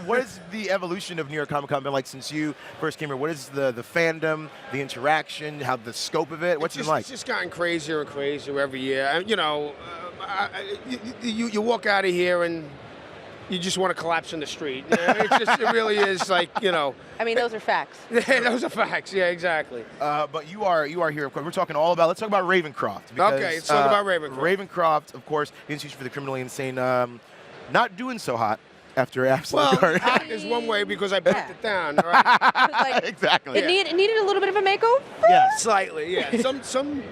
What has the evolution of New York Comic Con been like since you first came here? What is the fandom, the interaction, how the scope of it? What's it like?
It's just gotten crazier and crazier every year. And, you know, you walk out of here and you just want to collapse in the street. You know, it really is like, you know.
I mean, those are facts.
Those are facts. Yeah, exactly.
But you are here. Of course, we're talking all about. Let's talk about Ravencroft. Because,
okay, let's talk about Ravencroft.
Ravencroft, of course, the Institute for the Criminally Insane, not doing so hot after Absolute Guard.
Hot is one way because I backed it down. All right?
Exactly.
It needed a little bit of a makeover.
Yeah, slightly. Yeah, some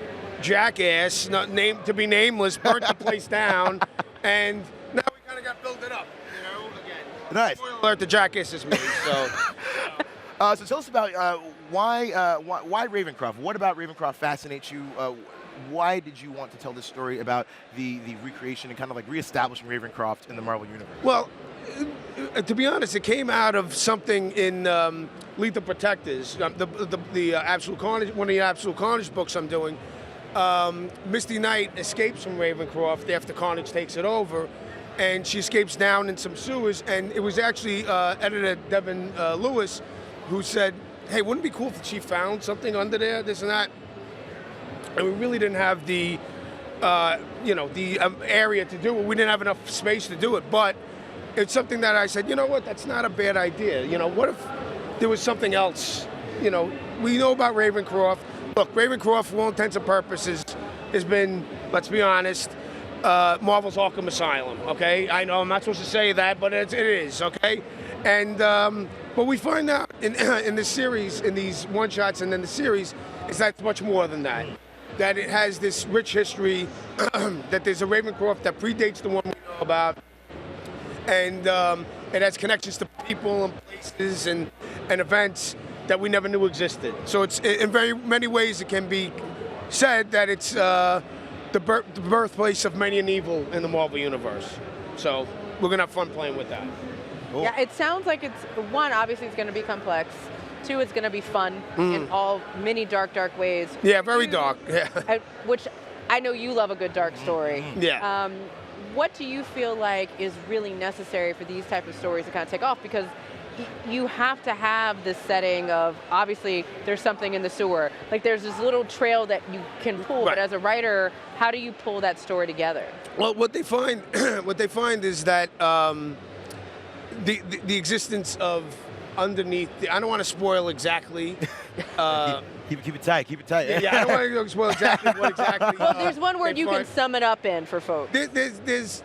jackass, not named to be nameless, burnt the place down, and now we kind of got built it up.
Nice.
Spoiler alert, the jackass is me, so.
So tell us about why Ravencroft? What about Ravencroft fascinates you? Why did you want to tell this story about the recreation and kind of like reestablishing Ravencroft in the Marvel Universe?
Well, to be honest, it came out of something in Lethal Protectors, the Absolute Carnage, one of the Absolute Carnage books I'm doing. Misty Knight escapes from Ravencroft after Carnage takes it over. And she escapes down in some sewers, and it was actually editor Devin Lewis who said, hey, wouldn't it be cool if she found something under there, this and that? And we really didn't have the the area to do it. We didn't have enough space to do it, but it's something that I said, you know what, that's not a bad idea. What if there was something else? We know about Ravencroft. Look, Ravencroft, for all intents and purposes, has been, let's be honest, Marvel's Arkham Asylum, okay? I know I'm not supposed to say that, but it is, okay? And what we find out in this series, in these one-shots and then the series, is that it's much more than that. That it has this rich history, that there's a Ravencroft that predates the one we know about, and it has connections to people and places and events that we never knew existed. So it's, in very many ways, it can be said that it's the birthplace of many an evil in the Marvel Universe. So we're gonna have fun playing with that.
Cool.
Yeah, it sounds like it's, one, obviously it's gonna be complex. Two, it's gonna be fun in all many dark ways.
Yeah, very dark, yeah.
Which I know you love a good dark story.
Yeah.
What do you feel like is really necessary for these type of stories to kind of take off? Because you have to have this setting of, obviously, there's something in the sewer. Like, there's this little trail that you can pull, but as a writer, how do you pull that story together?
Well, what they find is that the existence of underneath, I don't want to spoil exactly.
Keep it tight.
Yeah, I don't want to spoil exactly what exactly.
Well, there's one word you can sum it up in for folks.
There's,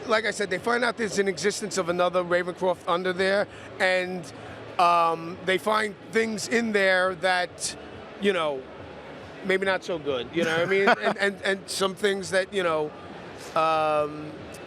like I said, they find out there's an existence of another Ravencroft under there, and they find things in there that, maybe not so good. You know what I mean? and some things that,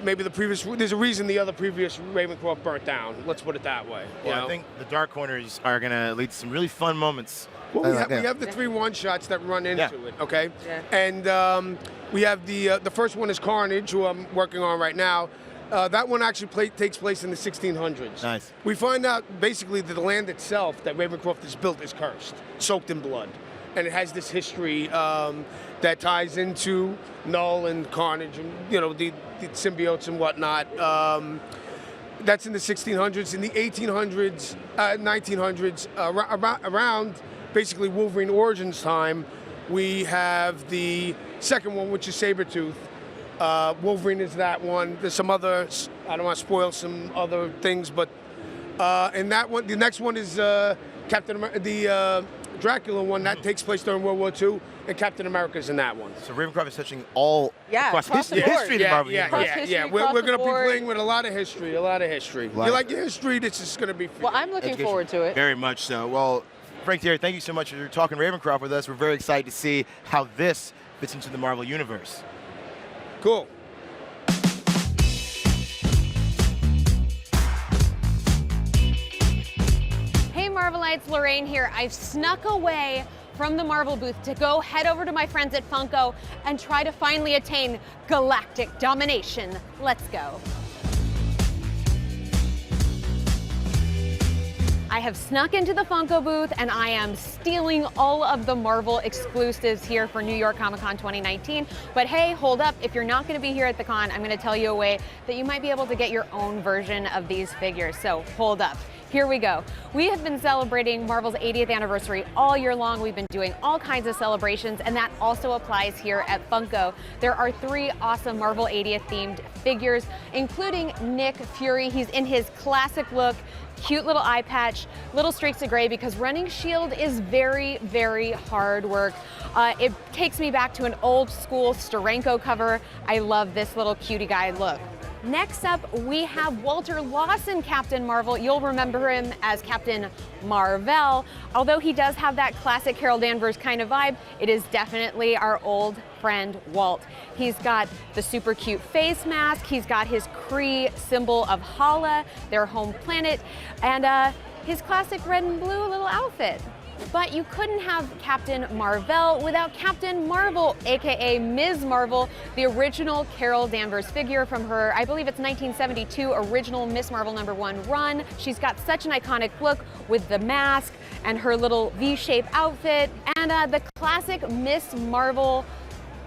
maybe there's a reason the other previous Ravencroft burnt down. Let's put it that way.
Well, I think the Dark Corners are going to lead to some really fun moments.
Well, we have the 3 one-shots that run into it, okay?
Yeah.
And we have the first one is Carnage, who I'm working on right now. That one actually takes place in the 1600s.
Nice.
We find out basically that the land itself that Ravencroft has built is cursed, soaked in blood. And it has this history that ties into Null and Carnage and, the symbiotes and whatnot. That's in the 1600s. In the 1800s, 1900s, around basically Wolverine Origins time, we have the second one, which is Sabretooth. Wolverine is that one. There's some other, I don't want to spoil some other things, but in that one, the next one is Captain America, the Dracula one, that takes place during World War II, and Captain America's in that one.
So Ravencroft is touching all across history of the Marvel Universe.
Yeah. We're going to be playing with a lot of history, You like your history, this is going to be fun.
Well, I'm looking forward to it.
Very much so. Well, Frank Thierry, thank you so much for talking Ravencroft with us. We're very excited to see how this fits into the Marvel Universe.
Cool.
Hey Marvelites, Lorraine here. I've snuck away from the Marvel booth to go head over to my friends at Funko and try to finally attain galactic domination. Let's go. I have snuck into the Funko booth and I am stealing all of the Marvel exclusives here for New York Comic Con 2019. But hey, hold up, if you're not gonna be here at the con, I'm gonna tell you a way that you might be able to get your own version of these figures. So hold up. Here we go. We have been celebrating Marvel's 80th anniversary all year long. We've been doing all kinds of celebrations, and that also applies here at Funko. There are 3 awesome Marvel 80th themed figures, including Nick Fury. He's in his classic look, cute little eye patch, little streaks of gray, because running Shield is very, very hard work. It takes me back to an old school Steranko cover. I love this little cutie guy look. Next up, we have Walter Lawson, Captain Marvel. You'll remember him as Captain Marvel. Although he does have that classic Carol Danvers kind of vibe, it is definitely our old friend Walt. He's got the super cute face mask, he's got his Kree symbol of Hala, their home planet, and his classic red and blue little outfit. But you couldn't have Captain Marvel without Captain Marvel, aka Ms. Marvel, the original Carol Danvers figure from her, I believe it's 1972 original Miss Marvel #1 run. She's got such an iconic look with the mask and her little V-shaped outfit, and the classic Miss Marvel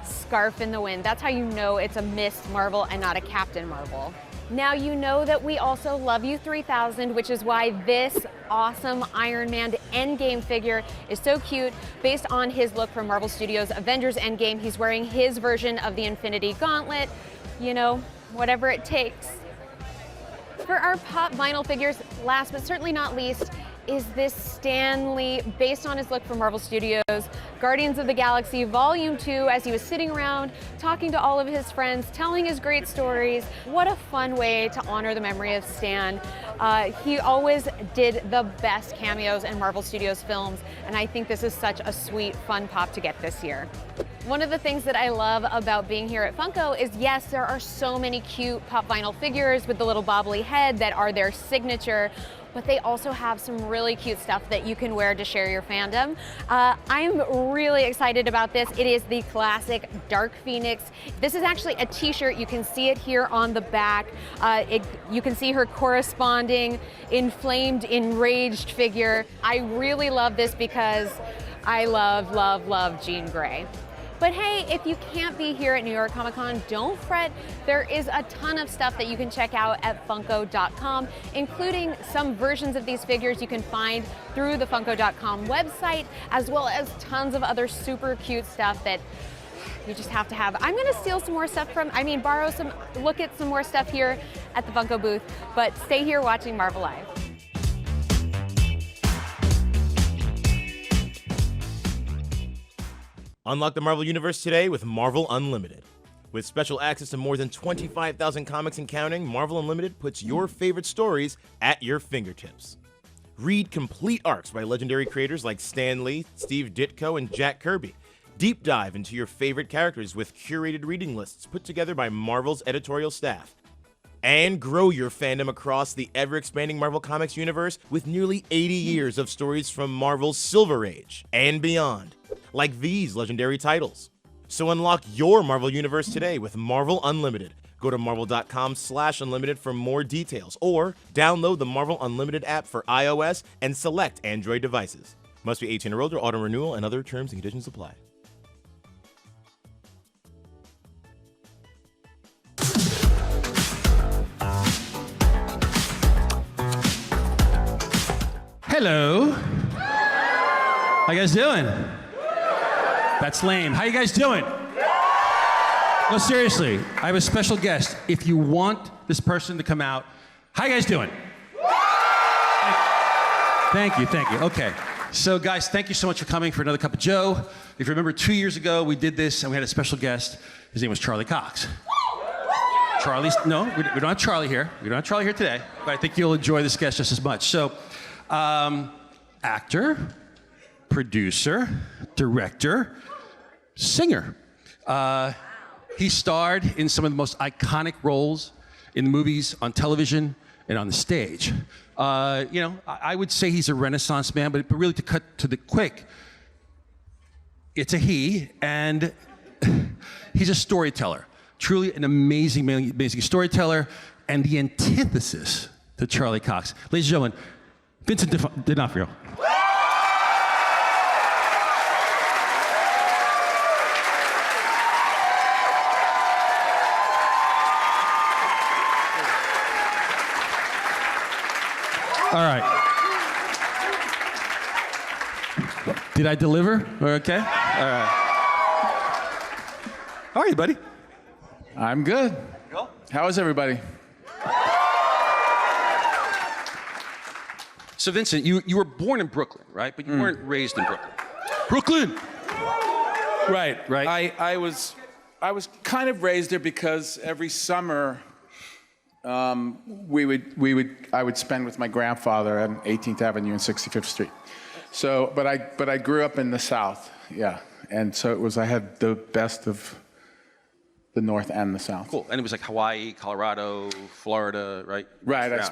scarf in the wind. That's how you know it's a Miss Marvel and not a Captain Marvel. Now you know that we also love you 3000, which is why this awesome Iron Man Endgame figure is so cute. Based on his look from Marvel Studios' Avengers Endgame, he's wearing his version of the Infinity Gauntlet. You know, whatever it takes. For our pop vinyl figures, last but certainly not least, is this Stan Lee, based on his look from Marvel Studios, Guardians of the Galaxy Volume 2, as he was sitting around talking to all of his friends, telling his great stories. What a fun way to honor the memory of Stan. He always did the best cameos in Marvel Studios films, and I think this is such a sweet, fun pop to get this year. One of the things that I love about being here at Funko is, yes, there are so many cute pop vinyl figures with the little bobbly head that are their signature, but they also have some really cute stuff that you can wear to share your fandom. I'm really excited about this. It is the classic Dark Phoenix. This is actually a t-shirt. You can see it here on the back. You can see her corresponding inflamed, enraged figure. I really love this because I love, love, love Jean Grey. But hey, if you can't be here at New York Comic Con, don't fret. There is a ton of stuff that you can check out at Funko.com, including some versions of these figures you can find through the Funko.com website, as well as tons of other super cute stuff that you just have to have. I'm gonna steal some more stuff borrow some, look at some more stuff here at the Funko booth, but stay here watching Marvel Live.
Unlock the Marvel Universe today with Marvel Unlimited. With special access to more than 25,000 comics and counting, Marvel Unlimited puts your favorite stories at your fingertips. Read complete arcs by legendary creators like Stan Lee, Steve Ditko, and Jack Kirby. Deep dive into your favorite characters with curated reading lists put together by Marvel's editorial staff. And grow your fandom across the ever-expanding Marvel Comics universe with nearly 80 years of stories from Marvel's Silver Age and beyond, like these legendary titles. So unlock your Marvel Universe today with Marvel Unlimited. Go to marvel.com/unlimited for more details, or download the Marvel Unlimited app for iOS and select Android devices. Must be 18 or older, auto renewal, and other terms and conditions apply.
Hello. How you guys doing? That's lame. How you guys doing? No, seriously, I have a special guest. If you want this person to come out, how you guys doing? Thank you. Okay. So guys, thank you so much for coming for another Cup of Joe. If you remember 2 years ago, we did this and we had a special guest. His name was Charlie Cox. No, we don't have Charlie here. We don't have Charlie here today, but I think you'll enjoy this guest just as much. So, actor, producer, director, singer. He starred in some of the most iconic roles in movies, on television, and on the stage. I would say he's a Renaissance man, but really to cut to the quick, it's a he, and he's a storyteller. Truly an amazing storyteller, and the antithesis to Charlie Cox. Ladies and gentlemen, Vincent D'Onofrio. All right. Did I deliver? Okay. All right. How are you, buddy?
I'm good. How is everybody?
So Vincent, you were born in Brooklyn, right? But you weren't raised in Brooklyn. Brooklyn!
Right. I was kind of raised there because every summer I would spend with my grandfather on 18th Avenue and 65th Street. So, but I grew up in the South, yeah. And so I had the best of the North and the South.
Cool. And it was like Hawaii, Colorado, Florida, right?
Right.
Yeah.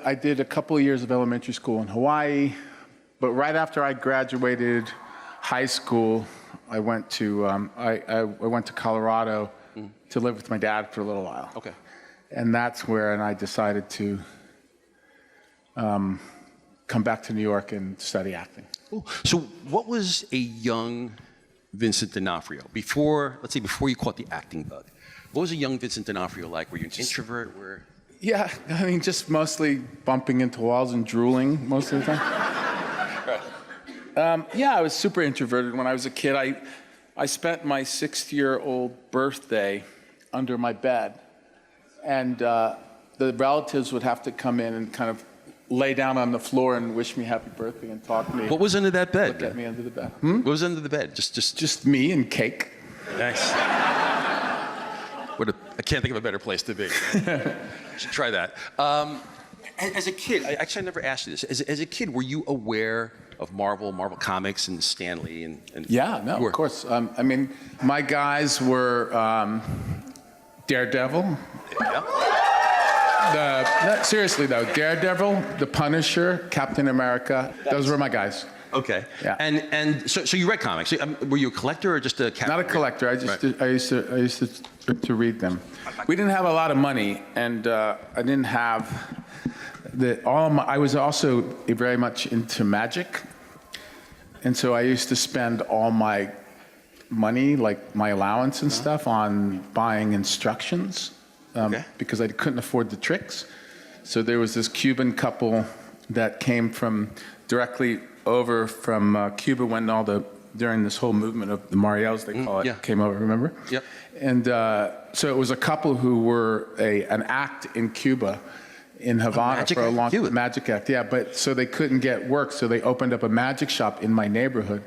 I did a couple of years of elementary school in Hawaii, but right after I graduated high school, I went to I went to Colorado to live with my dad for a little while.
Okay.
And that's where I decided to come back to New York and study acting.
Cool. So what was a young Vincent D'Onofrio before you caught the acting bug? What was a young Vincent D'Onofrio like? Were you an introvert?
Yeah, I mean, just mostly bumping into walls and drooling most of the time. Yeah, I was super introverted when I was a kid. I spent my 6th-year-old birthday under my bed, and the relatives would have to come in and kind of lay down on the floor and wish me happy birthday and talk to me.
What was under that bed?
Look at me under the bed.
What was under the bed?
Just me and cake.
Nice. I can't think of a better place to be. Should try that. As a kid, I never asked you this. As a kid, were you aware of Marvel Comics, and Stan Lee? And
Yeah, no, of course. I mean, my guys were Daredevil. Seriously though, Daredevil, The Punisher, Captain America. Those were my guys.
Okay.
Yeah.
And so you read comics. Were you a collector or just a cat?
Not a collector. I used to read them. We didn't have a lot of money, and I didn't have I was also very much into magic, and so I used to spend all my money, like my allowance and stuff, on buying instructions. Because I couldn't afford the tricks. So there was this Cuban couple that came directly over from Cuba when during this whole movement of the Mariels, they call it, came over, remember?
Yep.
And so it was a couple who were an act in Cuba, in Havana for a long time. Magic act, yeah. But so they couldn't get work, so they opened up a magic shop in my neighborhood.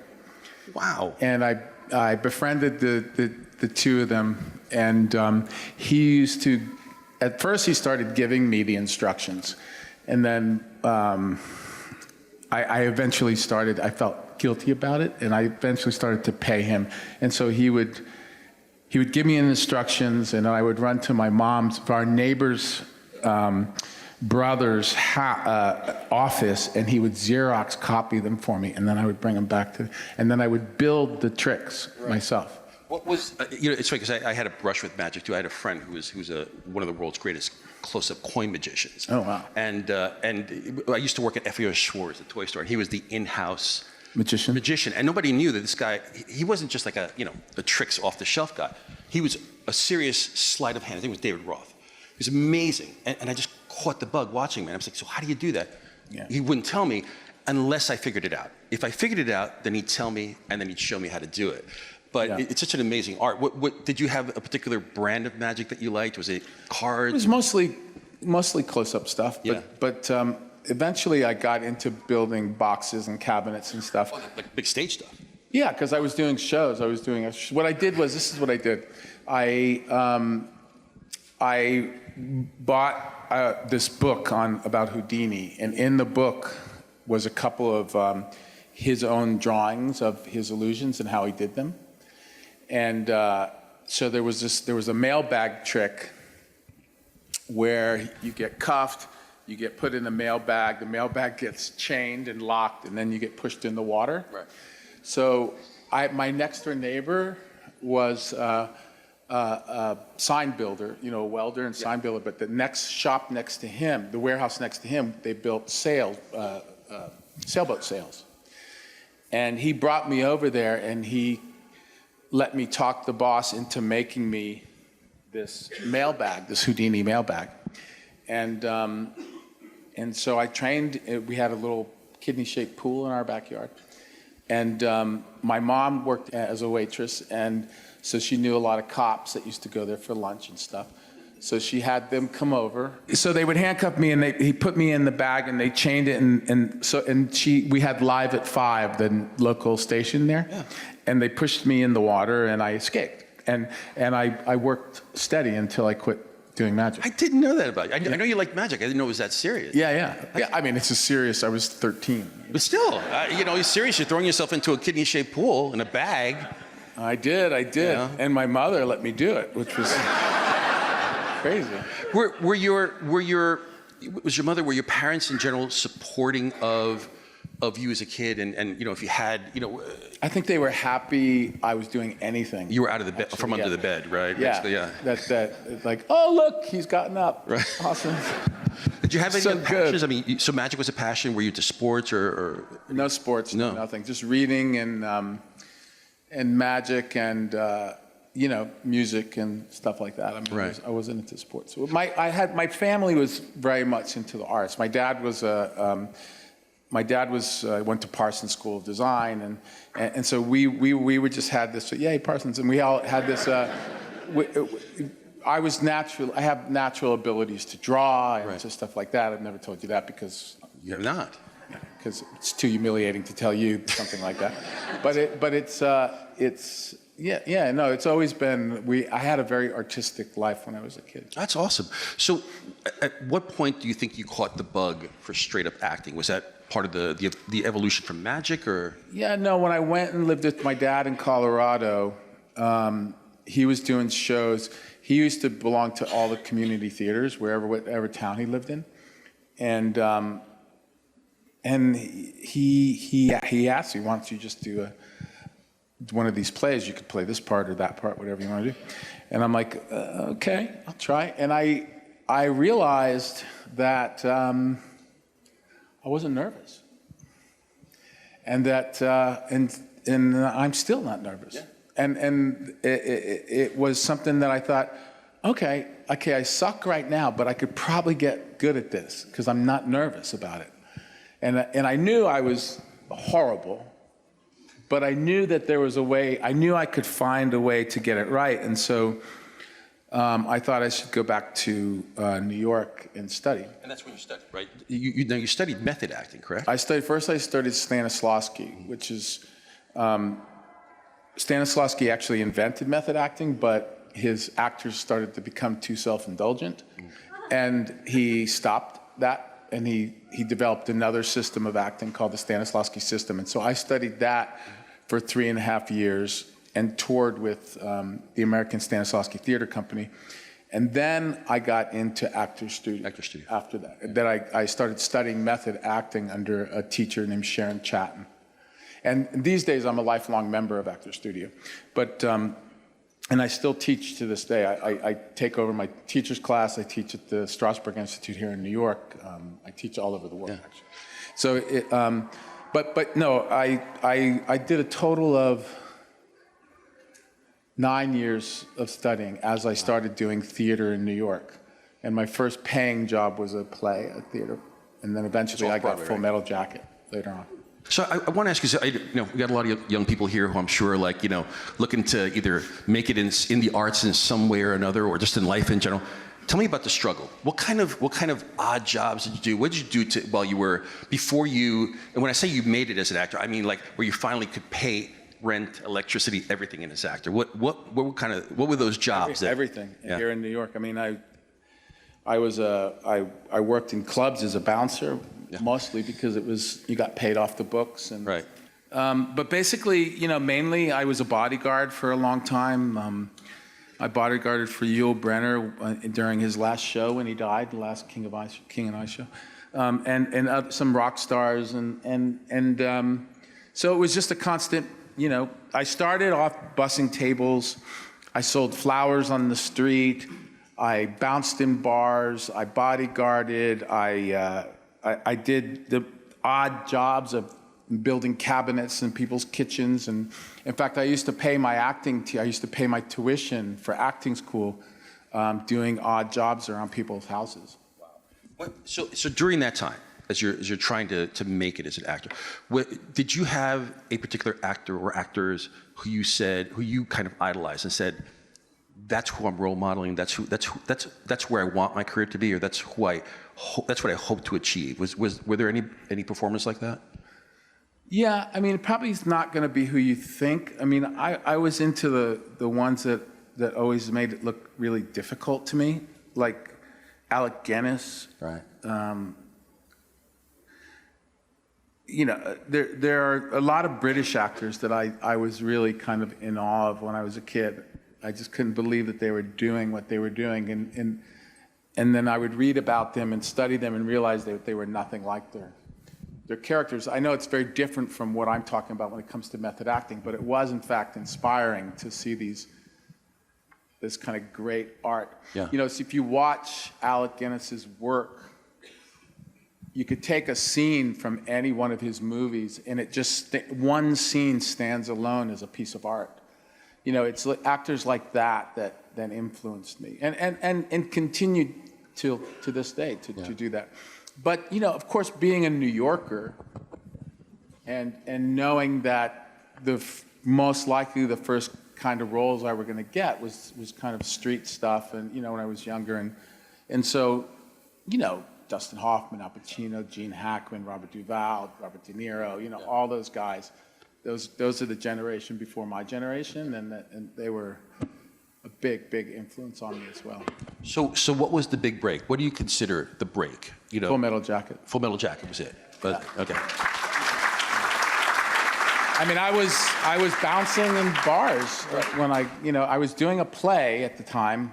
Wow.
And I befriended the two of them. And he used to, at first he started giving me the instructions. And then I eventually I felt guilty about it, and I eventually started to pay him. And so he would give me instructions, and I would run to our neighbor's brother's office, and he would Xerox copy them for me, and then I would bring them back and then I would build the tricks myself.
What was, it's funny because I had a brush with magic too. I had a friend who's one of the world's greatest close-up coin magicians.
Oh, wow.
And I used to work at F.A.O. Schwartz, the toy store, and he was the in-house magician. And nobody knew that this guy, he wasn't just like a tricks off-the-shelf guy. He was a serious sleight of hand. I think it was David Roth. He was amazing. And I just caught the bug watching him. And I was like, so how do you do that? Yeah. He wouldn't tell me unless I figured it out. If I figured it out, then he'd tell me, and then he'd show me how to do it. But it's such an amazing art. What did you have a particular brand of magic that you liked? Was it cards?
It was mostly close-up stuff. But eventually I got into building boxes and cabinets and stuff.
Oh, like big stage stuff.
Yeah, because I was doing shows. What I did was, this is what I did. I bought this book about Houdini, and in the book was a couple of his own drawings of his illusions and how he did them. And so there was a mailbag trick where you get cuffed, you get put in the mailbag gets chained and locked, and then you get pushed in the water.
Right.
So my next door neighbor was a sign builder, a welder and sign builder, but the next shop next to him, the warehouse next to him, they built sailboat sails. And he brought me over there, and he let me talk the boss into making me this mailbag, this Houdini mailbag. And so I trained. We had a little kidney-shaped pool in our backyard. And my mom worked as a waitress, and so she knew a lot of cops that used to go there for lunch and stuff. So she had them come over. So they would handcuff me, and he put me in the bag, and they chained it, we had Live at 5, the local station there, and they pushed me in the water, and I escaped. And I worked steady until I quit doing magic.
I didn't know that about you. I know you like magic. I didn't know it was that serious.
Yeah. I mean, it's as serious. I was 13.
But still, you're serious. You're throwing yourself into a kidney-shaped pool in a bag.
I did. Yeah. And my mother let me do it, which was crazy.
Were your parents in general supporting of you as a kid, and if you had,
I think they were happy I was doing anything.
You were out of the bed, from under the bed, right?
Yeah.
Basically,
That like, oh look, he's gotten up.
Right.
Awesome.
Did you have any other passions? I mean, so magic was a passion. Were you into sports or?
No sports. No. Nothing. Just reading and magic and music and stuff like that. I mean, I wasn't into sports. So my family was very much into the arts. My dad was went to Parsons School of Design, and so we would just had this. Yay, Parsons! And we all had this. I have natural abilities to draw and just stuff like that. I've never told you that because
you have not.
Because it's too humiliating to tell you something like that. But it's always been, I had a very artistic life when I was a kid.
That's awesome. So at what point do you think you caught the bug for straight up acting? Was that part of the evolution from magic or?
Yeah, no, when I went and lived with my dad in Colorado, he was doing shows. He used to belong to all the community theaters, whatever town he lived in. And he asked me, why don't you just do one of these plays? You could play this part or that part, whatever you want to do. And I'm like, okay, I'll try. And I realized that I wasn't nervous, and that and I'm still not nervous. Yeah. And it was something that I thought, okay, I suck right now, but I could probably get good at this because I'm not nervous about it. And I knew I was horrible, but I knew that there was a way. I knew I could find a way to get it right, and so I thought I should go back to New York and study.
And that's when you studied, right? You studied method acting, correct?
I studied Stanislavski, which is Stanislavski actually invented method acting, but his actors started to become too self-indulgent, and he stopped that. And he developed another system of acting called the Stanislavski system. And so I studied that for 3.5 years and toured with the American Stanislavski Theater Company. And then I got into Actor Studio. After that. Then I started studying method acting under a teacher named Sharon Chatton. And these days I'm a lifelong member of Actor Studio. But and I still teach to this day. I take over my teacher's class. I teach at the Strasberg Institute here in New York. I teach all over the world, actually. So, but no, I did a total of 9 years of studying as I started doing theater in New York. And my first paying job was a play at theater. And then eventually I got Full Metal Jacket later on.
So I want to ask you, we got a lot of young people here who I'm sure looking to either make it in the arts in some way or another, or just in life in general. Tell me about the struggle. What kind of odd jobs did you do? What did you do before you, and when I say you made it as an actor, I mean like where you finally could pay rent, electricity, everything in this actor. What were those jobs?
Everything here in New York. I mean, I worked in clubs as a bouncer. Yeah. Mostly because you got paid off the books. And,
right.
But basically, mainly I was a bodyguard for a long time. I bodyguarded for Yul Brynner during his last show when he died, the last King and I show, and some rock stars, and so it was just a constant. I started off bussing tables. I sold flowers on the street. I bounced in bars. I bodyguarded. I did the odd jobs of building cabinets in people's kitchens, and in fact, I used to pay my tuition for acting school, doing odd jobs around people's houses.
Wow. So during that time, as you're trying to make it as an actor, did you have a particular actor or actors who you kind of idolized and said, that's who I'm role modeling. That's where I want my career to be, or that's what I hope to achieve. Were there any performance like that?
Yeah, I mean, it probably is not going to be who you think. I mean, I was into the ones that always made it look really difficult to me, like Alec Guinness.
Right.
There are a lot of British actors that I was really kind of in awe of when I was a kid. I just couldn't believe that they were doing what they were doing, and then I would read about them and study them and realize that they were nothing like their characters. I know it's very different from what I'm talking about when it comes to method acting, but it was in fact inspiring to see this kind of great art.
Yeah.
So if you watch Alec Guinness's work, you could take a scene from any one of his movies, and one scene stands alone as a piece of art. it's actors like that that influenced me and continued to this day to do that. But, of course, being a New Yorker and knowing that most likely the first kind of roles I were going to get was kind of street stuff, and, when I was younger. And so, Dustin Hoffman, Al Pacino, Gene Hackman, Robert Duvall, Robert De Niro, all those guys. Those are the generation before my generation, and they were a big influence on me as well.
So what was the big break? What do you consider the break?
Full Metal Jacket.
Full Metal Jacket was it. But okay.
I mean, I was bouncing in bars when I was doing a play at the time.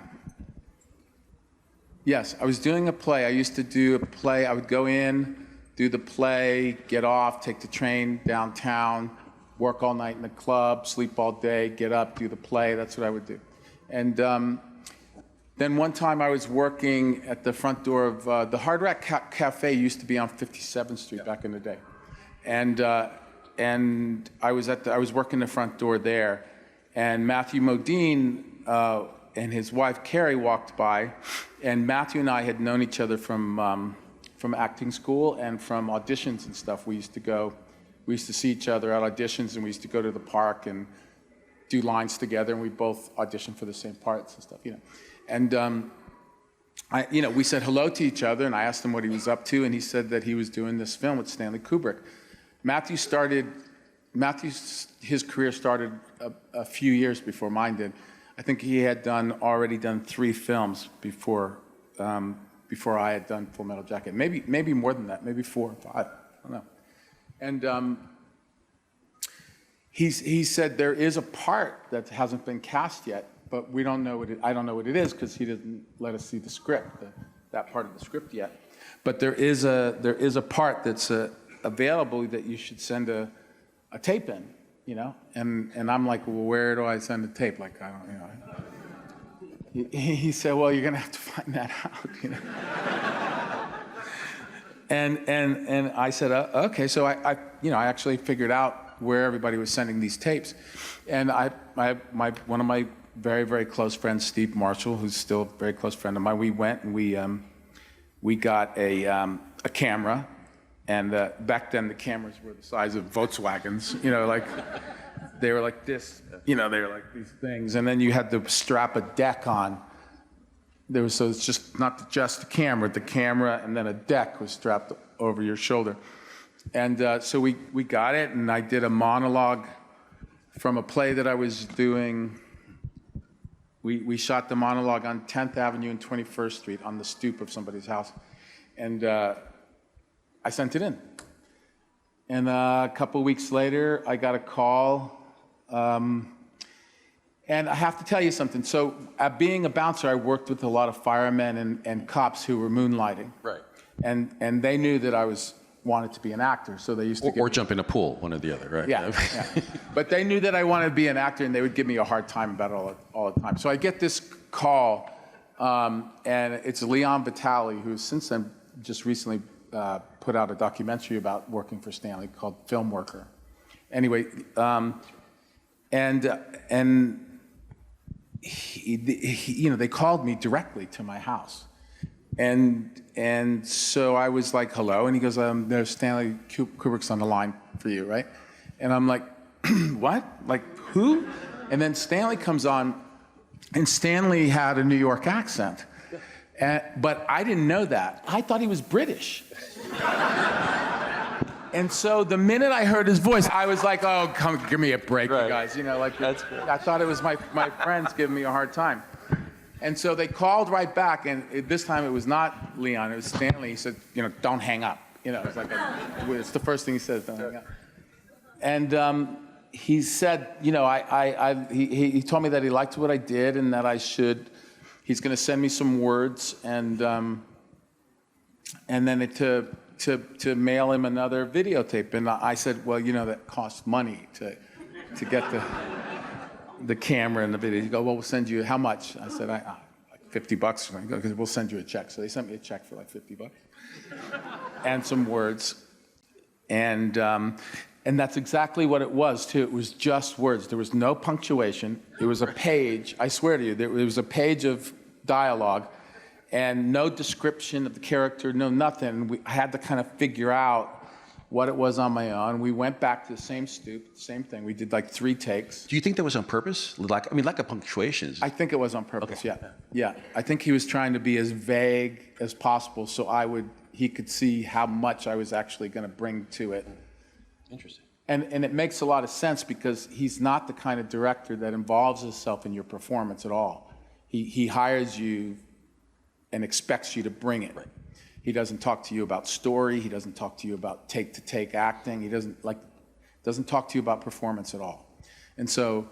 Yes, I was doing a play. I used to do a play. I would go in, do the play, get off, take the train downtown, work all night in the club, sleep all day, get up, do the play. That's what I would do. And then one time I was working at the front door of the Hard Rock Cafe. Used to be on 57th Street back in the day, and I was working the front door there, and Matthew Modine and his wife Carrie walked by, and Matthew and I had known each other from acting school and from auditions and stuff. We used to see each other at auditions, and we used to go to the park and do lines together, and we both auditioned for the same parts and stuff, And we said hello to each other, and I asked him what he was up to, and he said that he was doing this film with Stanley Kubrick. His career started a few years before mine did. I think he had already done 3 films before I had done Full Metal Jacket. Maybe more than that, maybe 4 or 5, I don't know. And he said there is a part that hasn't been cast yet, but we don't know I don't know what it is because he didn't let us see the script, that part of the script yet. But there is a part that's available that you should send a tape in, And I'm like, well, where do I send a tape? Like, I don't, He said, well, you're gonna have to find that out, And I said, okay. So I actually figured out where everybody was sending these tapes, and one of my very, very close friends, Steve Marshall, who's still a very close friend of mine, we went and we got a camera, and back then the cameras were the size of Volkswagens, they were like this, they were like these things, and then you had to strap a deck on. So it's just not just the camera, and then a deck was strapped over your shoulder. And so we got it, and I did a monologue from a play that I was doing. We shot the monologue on 10th Avenue and 21st Street on the stoop of somebody's house. And I sent it in. And a couple weeks later, I got a call. And I have to tell you something. So being a bouncer, I worked with a lot of firemen and cops who were moonlighting.
Right.
And they knew that I wanted to be an actor, so they used to
or jump in a pool, one or the other, right?
Yeah. But they knew that I wanted to be an actor, and they would give me a hard time about it all the time. So I get this call, and it's Leon Vitale, who since then just recently put out a documentary about working for Stanley called Film Worker. Anyway, they called me directly to my house. And so I was like, hello, and he goes, there's Stanley Kubrick's on the line for you, right? And I'm like, what? Like, who? And then Stanley comes on, and Stanley had a New York accent. But I didn't know that. I thought he was British. And so the minute I heard his voice, I was like, oh, come, give me a break, you guys. That's great. I thought it was my friends giving me a hard time. And so they called right back, and this time it was not Leon, it was Stanley. He said, don't hang up. It's like it's the first thing he says, don't hang up. And he said, he told me that he liked what I did and that he's going to send me some words and then to mail him another videotape. And I said, well, that costs money to get the camera and the video. He goes, well, we'll send you, how much? I said, like $50. He goes, we'll send you a check. So they sent me a check for like $50 and some words. And And that's exactly what it was, too. It was just words. There was no punctuation. It was a page. I swear to you, there was a page of dialogue and no description of the character, no nothing. I had to kind of figure out what it was on my own. We went back to the same stoop, same thing. We did like 3 takes.
Do you think that was on purpose? Lack of punctuation.
I think it was on purpose, yeah. I think he was trying to be as vague as possible so he could see how much I was actually going to bring to it.
Interesting.
And it makes a lot of sense because he's not the kind of director that involves himself in your performance at all. He hires you and expects you to bring it. Right. He doesn't talk to you about story. He doesn't talk to you about take-to-take acting. He doesn't talk to you about performance at all. And so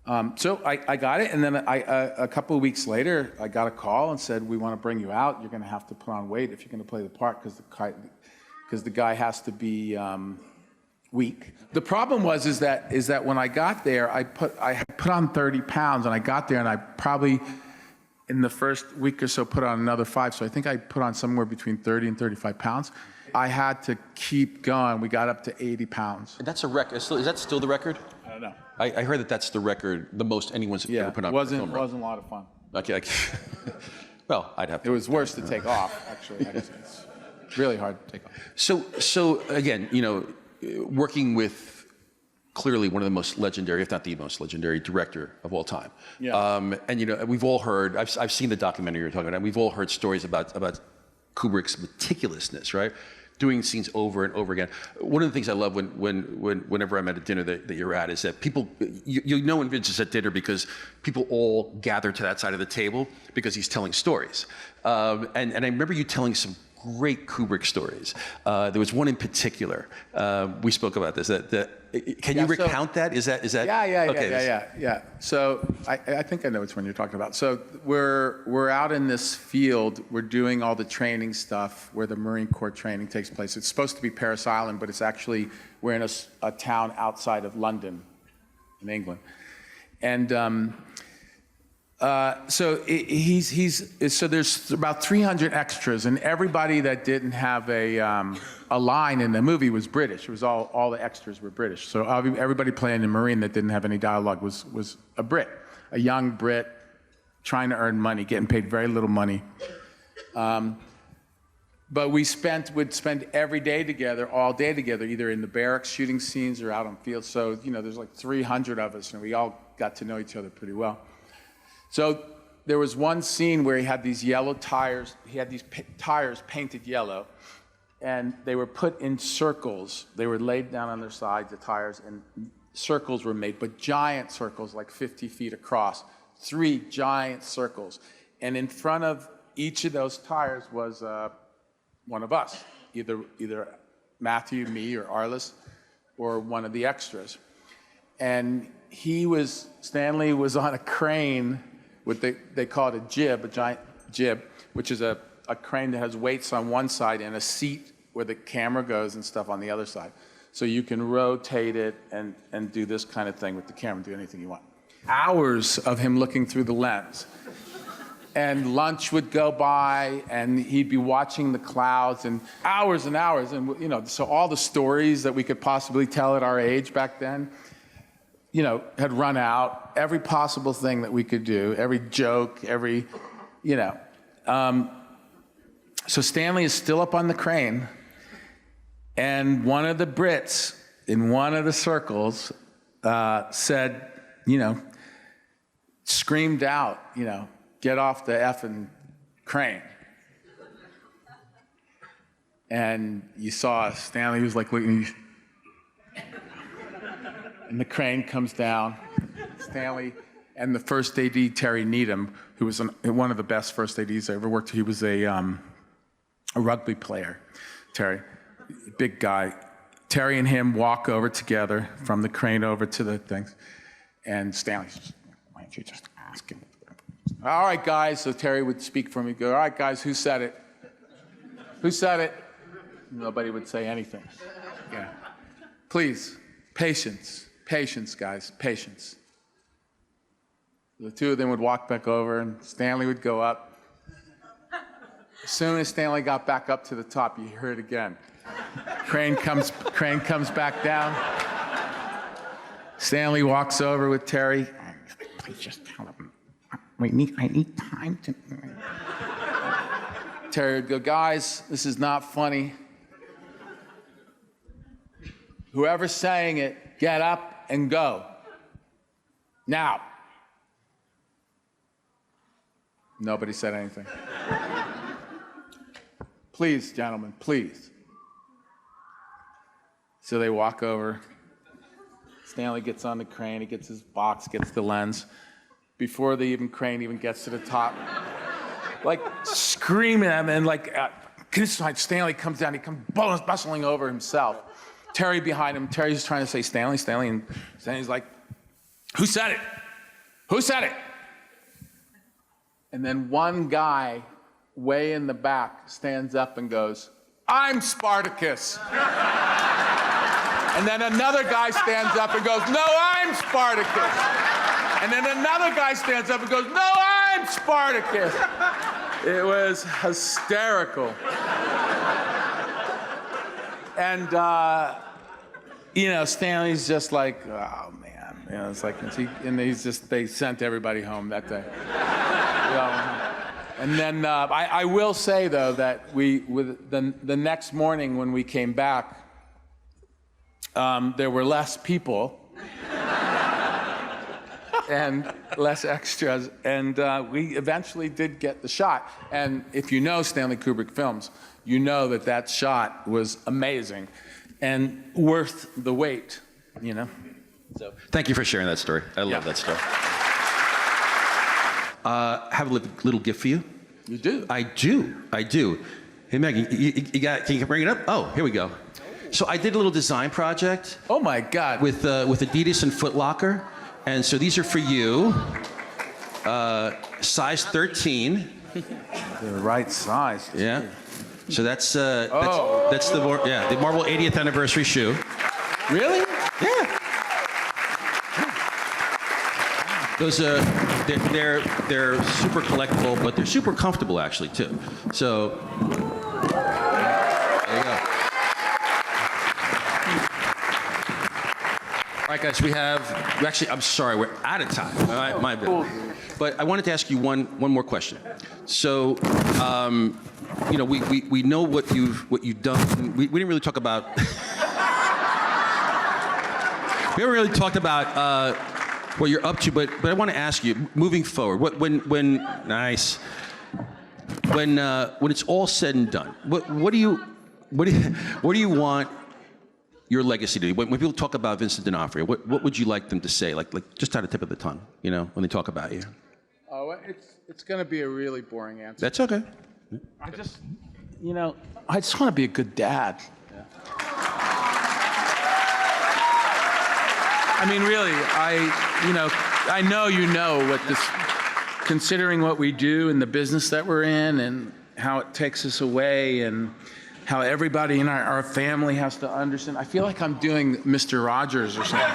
I got it, and then a couple of weeks later, I got a call and said, we want to bring you out. You're going to have to put on weight if you're going to play the part because the guy has to be weak. The problem is that when I got there, I had put on 30 pounds, and I got there, and I probably, in the first week or so, put on another 5. So I think I put on somewhere between 30 and 35 pounds. I had to keep going. We got up to 80 pounds.
And that's a record. Is that still the record?
I don't know.
I heard that that's the record, the most anyone's ever put on.
It wasn't a lot of fun.
Okay. Well, I'd have to.
It was worse to take off, actually. It's really hard to take off.
So again, working with clearly one of the most legendary, if not the most legendary director of all time.
Yeah.
And we've all heard, I've seen the documentary you're talking about, and we've all heard stories about Kubrick's meticulousness, right? Doing scenes over and over again. One of the things I love whenever I'm at a dinner that you're at is that people, when Vince is at dinner because people all gather to that side of the table because he's telling stories. And I remember you telling some great Kubrick stories. There was one in particular. We spoke about this. Can you recount that? Is that?
Yeah. So I think I know which one you're talking about. So we're out in this field. We're doing all the training stuff where the Marine Corps training takes place. It's supposed to be Paris Island, but we're in a town outside of London, in England, and. So there's about 300 extras, and everybody that didn't have a line in the movie was British. It was all the extras were British. So everybody playing the Marine that didn't have any dialogue was a Brit, a young Brit, trying to earn money, getting paid very little money. But would spend every day together, all day together, either in the barracks shooting scenes or out on field. So there's like 300 of us, and we all got to know each other pretty well. So there was one scene where he had these yellow tires. He had these tires painted yellow, and they were put in circles. They were laid down on their sides, the tires, and circles were made, but giant circles, like 50 feet across, 3 giant circles. And in front of each of those tires was one of us, either Matthew, me, or Arliss, or one of the extras. And Stanley was on a crane, they call it a jib, a giant jib, which is a crane that has weights on one side and a seat where the camera goes and stuff on the other side. So you can rotate it and do this kind of thing with the camera, do anything you want. Hours of him looking through the lens. And lunch would go by, and he'd be watching the clouds, and hours, and so all the stories that we could possibly tell at our age back then, had run out. Every possible thing that we could do, every joke, So Stanley is still up on the crane, and one of the Brits in one of the circles said, screamed out, get off the effing crane. And you saw Stanley was like looking, and the crane comes down. Stanley and the first AD, Terry Needham, who was one of the best first ADs I ever worked with. He was a rugby player, Terry, big guy. Terry and him walk over together from the crane over to the things. And Stanley's, why don't you just ask him? All right, guys. So Terry would speak for me, go, all right, guys, who said it? Who said it? Nobody would say anything. Yeah. Please, patience. Patience, guys, patience. The two of them would walk back over, and Stanley would go up. As soon as Stanley got back up to the top, you hear it again. Crane comes back down. Stanley walks over with Terry. Please just tell him. I need time to. Terry would go, guys, this is not funny. Whoever's saying it, get up and go. Now. Nobody said anything. Please, gentlemen, please. So they walk over. Stanley gets on the crane, he gets his box, gets the lens. Before the crane even gets to the top, like screaming at him, and like, Stanley comes down, he comes bustling over himself. Terry behind him, Terry's trying to say, Stanley, and Stanley's like, who said it? Who said it? And then one guy way in the back stands up and goes, I'm Spartacus. And then another guy stands up and goes, no, I'm Spartacus. And then another guy stands up and goes, no, I'm Spartacus. It was hysterical. And, Stanley's just like, oh, man. It's like, they sent everybody home that day. And then I will say, though, that the next morning when we came back, there were less people and less extras, and we eventually did get the shot. And if you know Stanley Kubrick films, you know that shot was amazing and worth the wait, So
thank you for sharing that story. I love that story. Have a little gift for you.
You do?
I do. Hey, Maggie, can you bring it up? Oh, here we go. So I did a little design project.
Oh my God.
With Adidas and Foot Locker. And so these are for you. Size 13.
The right size.
Yeah. So that's the Marvel 80th anniversary shoe.
Really?
Yeah. Those they're super collectible, but they're super comfortable actually too. So there you go. All right, guys, I'm sorry, we're out of time. All right, my bad. But I wanted to ask you one more question. So, we know what you've done. We didn't really talk about. We haven't really talked about what you're up to, but I want to ask you, moving forward, when it's all said and done, what do you want your legacy to be? When people talk about Vincent D'Onofrio, what would you like them to say, like just out of the tip of the tongue, when they talk about you?
Oh, it's going to be a really boring answer.
That's okay.
I just want to be a good dad. Yeah. I mean, really, I know what this, considering what we do and the business that we're in and how it takes us away and how everybody in our family has to understand. I feel like I'm doing Mr. Rogers or something.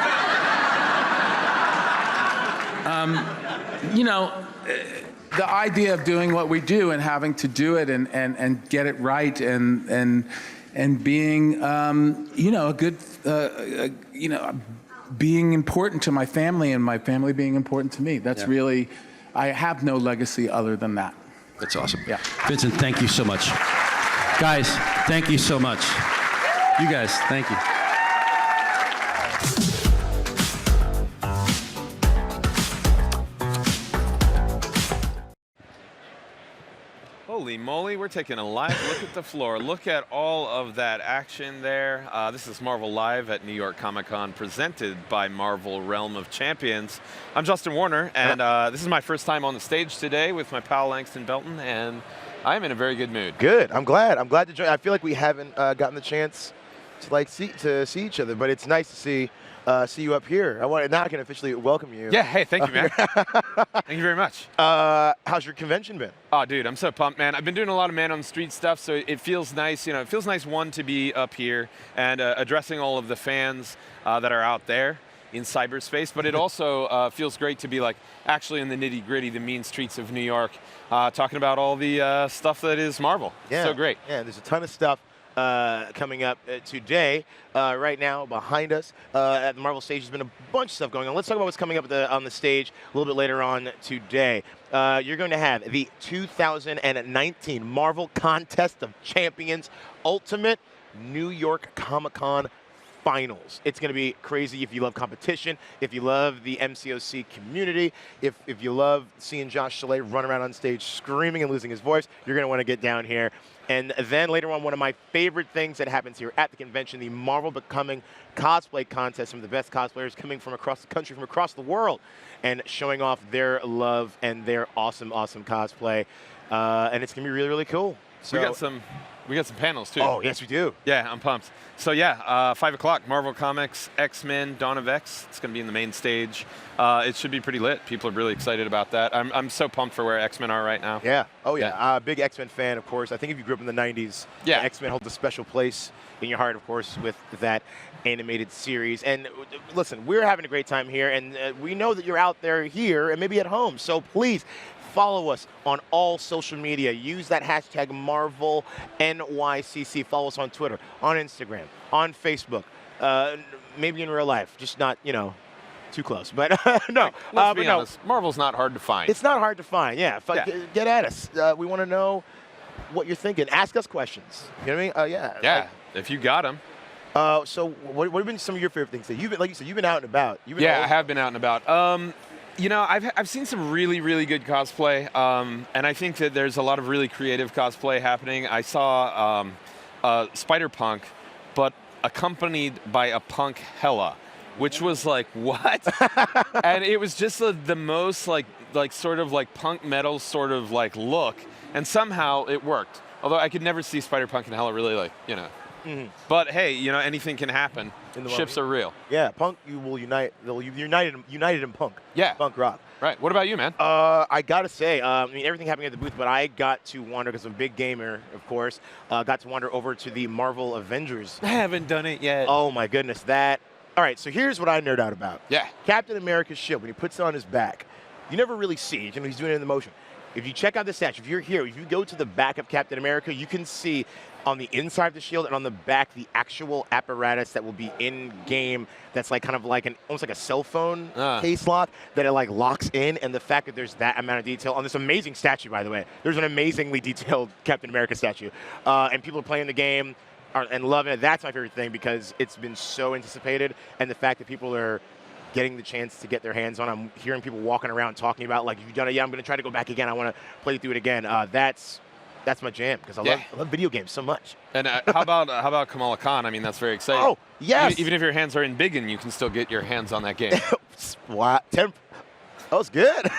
The idea of doing what we do and having to do it and get it right and being, a good, being important to my family and my family being important to me. That's really, I have no legacy other than that.
That's awesome.
Yeah.
Vincent, thank you so much. Guys, thank you so much. You guys, thank you.
Holy moly, we're taking a live look at the floor. Look at all of that action there. This is Marvel Live at New York Comic-Con, presented by Marvel Realm of Champions. I'm Justin Warner, and this is my first time on the stage today with my pal Langston Belton, and I'm in a very good mood.
Good. I'm glad to join. I feel like we haven't gotten the chance to see each other, but it's nice to see you up here. Now I can officially welcome you.
Yeah, hey, thank you, man. Thank you very much.
How's your convention been?
Oh, dude, I'm so pumped, man. I've been doing a lot of man on the street stuff, so it feels nice. It feels nice, one, to be up here and addressing all of the fans that are out there in cyberspace, but it also feels great to be actually in the nitty gritty, the mean streets of New York, talking about all the stuff that is Marvel.
Yeah.
So great.
Yeah, there's a ton of stuff. coming up today. Right now, behind us at the Marvel stage, there's been a bunch of stuff going on. Let's talk about what's coming up on the stage a little bit later on today. You're going to have the 2019 Marvel Contest of Champions Ultimate New York Comic-Con Finals. It's going to be crazy if you love competition, if you love the MCOC community, if you love seeing Josh Chalet run around on stage screaming and losing his voice, you're going to want to get down here. And then later on, one of my favorite things that happens here at the convention, the Marvel Becoming Cosplay Contest. Some of the best cosplayers coming from across the country, from across the world, and showing off their love and their awesome, awesome cosplay. And it's going to be really, really cool. So,
we got some panels, too.
Oh, yes, we do.
Yeah, I'm pumped. So, yeah, 5 o'clock, Marvel Comics, X-Men, Dawn of X. It's going to be in the main stage. It should be pretty lit. People are really excited about that. I'm so pumped for where X-Men are right now.
Yeah. Oh, yeah. Big X-Men fan, of course. I think if you grew up in the 90s, yeah, X-Men holds a special place in your heart, of course, with that animated series. And listen, we're having a great time here, and we know that you're out there here and maybe at home. So please, follow us on all social media. Use that hashtag Marvel NYCC. Follow us on Twitter, on Instagram, on Facebook, maybe in real life. Just not, too close. But no.
Let's be honest. Marvel's not hard to find.
It's not hard to find. Yeah. Get at us. We want to know what you're thinking. Ask us questions. You know what I mean? Yeah.
Yeah. If you got them.
So what have been some of your favorite things? You've been, like you said, you've been out and about.
I have been out and about. I've seen some really, really good cosplay, and I think that there's a lot of really creative cosplay happening. I saw Spider-Punk, but accompanied by a punk Hela, which was like, what? And it was just the most like sort of like punk metal sort of like look, and somehow it worked. Although I could never see Spider-Punk and Hela really But hey, anything can happen. Ships are real.
Yeah, punk you will unite. They'll united in punk.
Yeah,
punk rock.
Right. What about you, man?
I gotta say, everything happening at the booth, but I got to wander because I'm a big gamer, of course. Got to wander over to the Marvel Avengers.
I haven't done it yet.
Oh my goodness, that. All right, so here's what I nerd out about.
Yeah.
Captain America's shield, when he puts it on his back, you never really see. He's doing it in the motion. If you check out the statue, if you're here, if you go to the back of Captain America, you can see on the inside of the shield and on the back the actual apparatus that will be in game. That's like kind of like almost like a cell phone case lock that it like locks in. And the fact that there's that amount of detail on this amazing statue, by the way, there's an amazingly detailed Captain America statue, and people are playing the game and loving it. That's my favorite thing because it's been so anticipated, and the fact that people are getting the chance to get their hands on. I'm hearing people walking around talking about like, you've done it, yeah, I'm going to try to go back again. I want to play through it again. That's my jam because I love video games so much.
And how about Kamala Khan? I mean, that's very exciting.
Oh, yes.
Even if your hands are in biggin, you can still get your hands on that game.
Wow. That was good.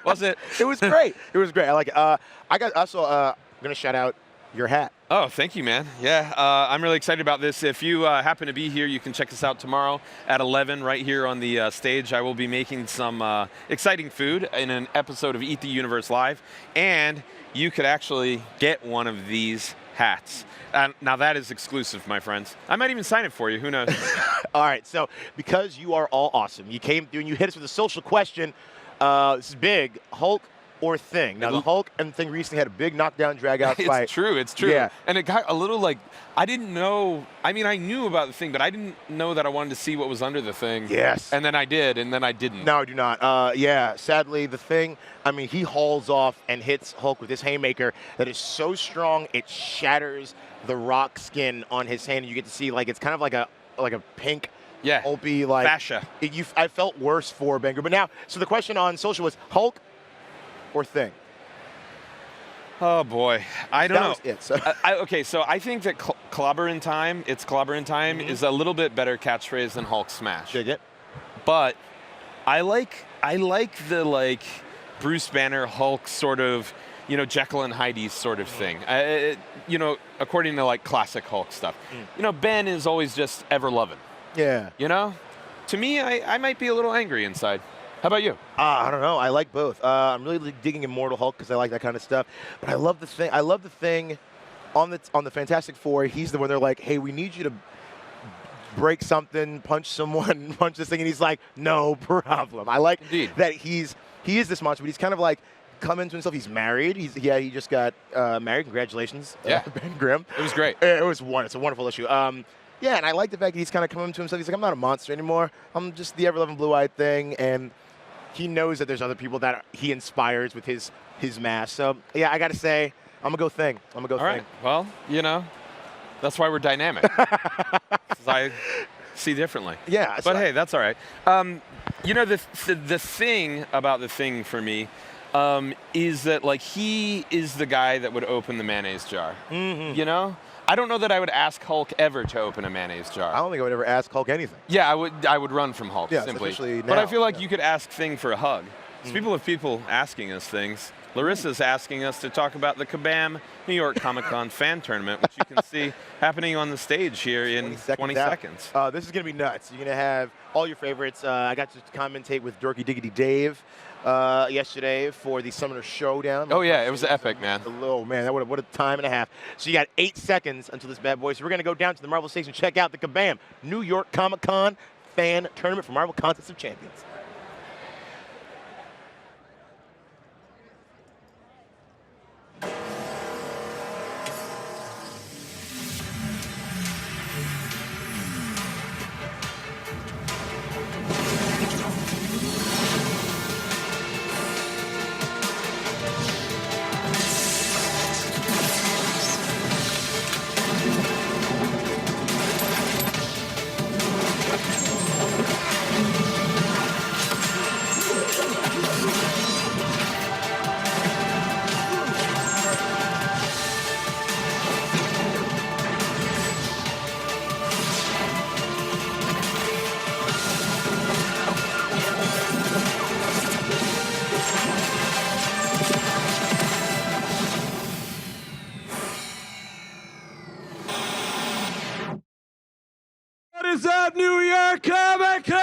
Was it?
It was great. It was great. I like it. I'm going to shout out your hat.
Oh, thank you, man. Yeah, I'm really excited about this. If you happen to be here, you can check us out tomorrow at 11 right here on the stage. I will be making some exciting food in an episode of Eat the Universe Live, and you could actually get one of these hats. Now that is exclusive, my friends. I might even sign it for you. Who knows?
All right, so because you are all awesome, you came through and you hit us with a social question. This is big. Hulk or Thing. Now, the Hulk and Thing recently had a big knockdown, drag-out fight.
It's true, it's true.
Yeah.
And it got a little like, I didn't know, I mean, I knew about the Thing, but I didn't know that I wanted to see what was under the Thing.
Yes.
And then I did, and then I didn't.
No, I do not. Yeah, sadly, the Thing, I mean, he hauls off and hits Hulk with his haymaker that is so strong, it shatters the rock skin on his hand. You get to see, like, it's kind of like a pink, pulpy, like
fascia.
I felt worse for Bangor. But now, so the question on social was Hulk or Thing?
Oh boy, I don't know.
That was it, so.
Okay, so I think that clobber in time, is a little bit better catchphrase than Hulk smash.
Dig it.
But I like the like Bruce Banner Hulk sort of, Jekyll and Hyde sort of thing. According to like classic Hulk stuff. Ben is always just ever loving.
Yeah.
To me, I might be a little angry inside. How about you?
I don't know. I like both. I'm really digging Immortal Hulk because I like that kind of stuff. But I love the Thing. I love the Thing on the Fantastic Four. He's the one they're like, hey, we need you to break something, punch someone, punch this thing, and he's like, no problem. I like that he is this monster, but he's kind of like come into himself. He's married. He just got married. Congratulations,
Yeah.
Ben Grimm.
It was great.
It's a wonderful issue. Yeah, and I like the fact that he's kind of coming to himself. He's like, I'm not a monster anymore. I'm just the ever-loving blue-eyed thing, and he knows that there's other people that he inspires with his mask. So yeah, I got to say, I'm gonna go Thing. I'm gonna go
All
Thing.
right. Well, you know, that's why we're dynamic. 'Cause I see differently.
Yeah.
But
so
hey, that's all right. You know, the thing about the Thing for me is that, like, he is the guy that would open the mayonnaise jar.
Mm-hmm.
You know? I don't know that I would ask Hulk ever to open a mayonnaise jar.
I don't think I would ever ask Hulk anything.
Yeah, I would run from Hulk,
Yeah,
simply.
especially
But I
now.
feel like you could ask Thing for a hug. Because people asking us things. Larissa's asking us to talk about the Kabam New York Comic-Con fan tournament, which you can see happening on the stage here in 20 seconds.
This is going to be nuts. You're going to have all your favorites. I got to commentate with Dorky Diggity Dave yesterday for the Summoner Showdown.
Oh, yeah, it was epic, man.
Oh, man, what a time and a half. So you got 8 seconds until this bad boy. So we're going to go down to the Marvel stage and check out the Kabam New York Comic-Con fan tournament for Marvel Contest of Champions.
What is up, New York Comic Con?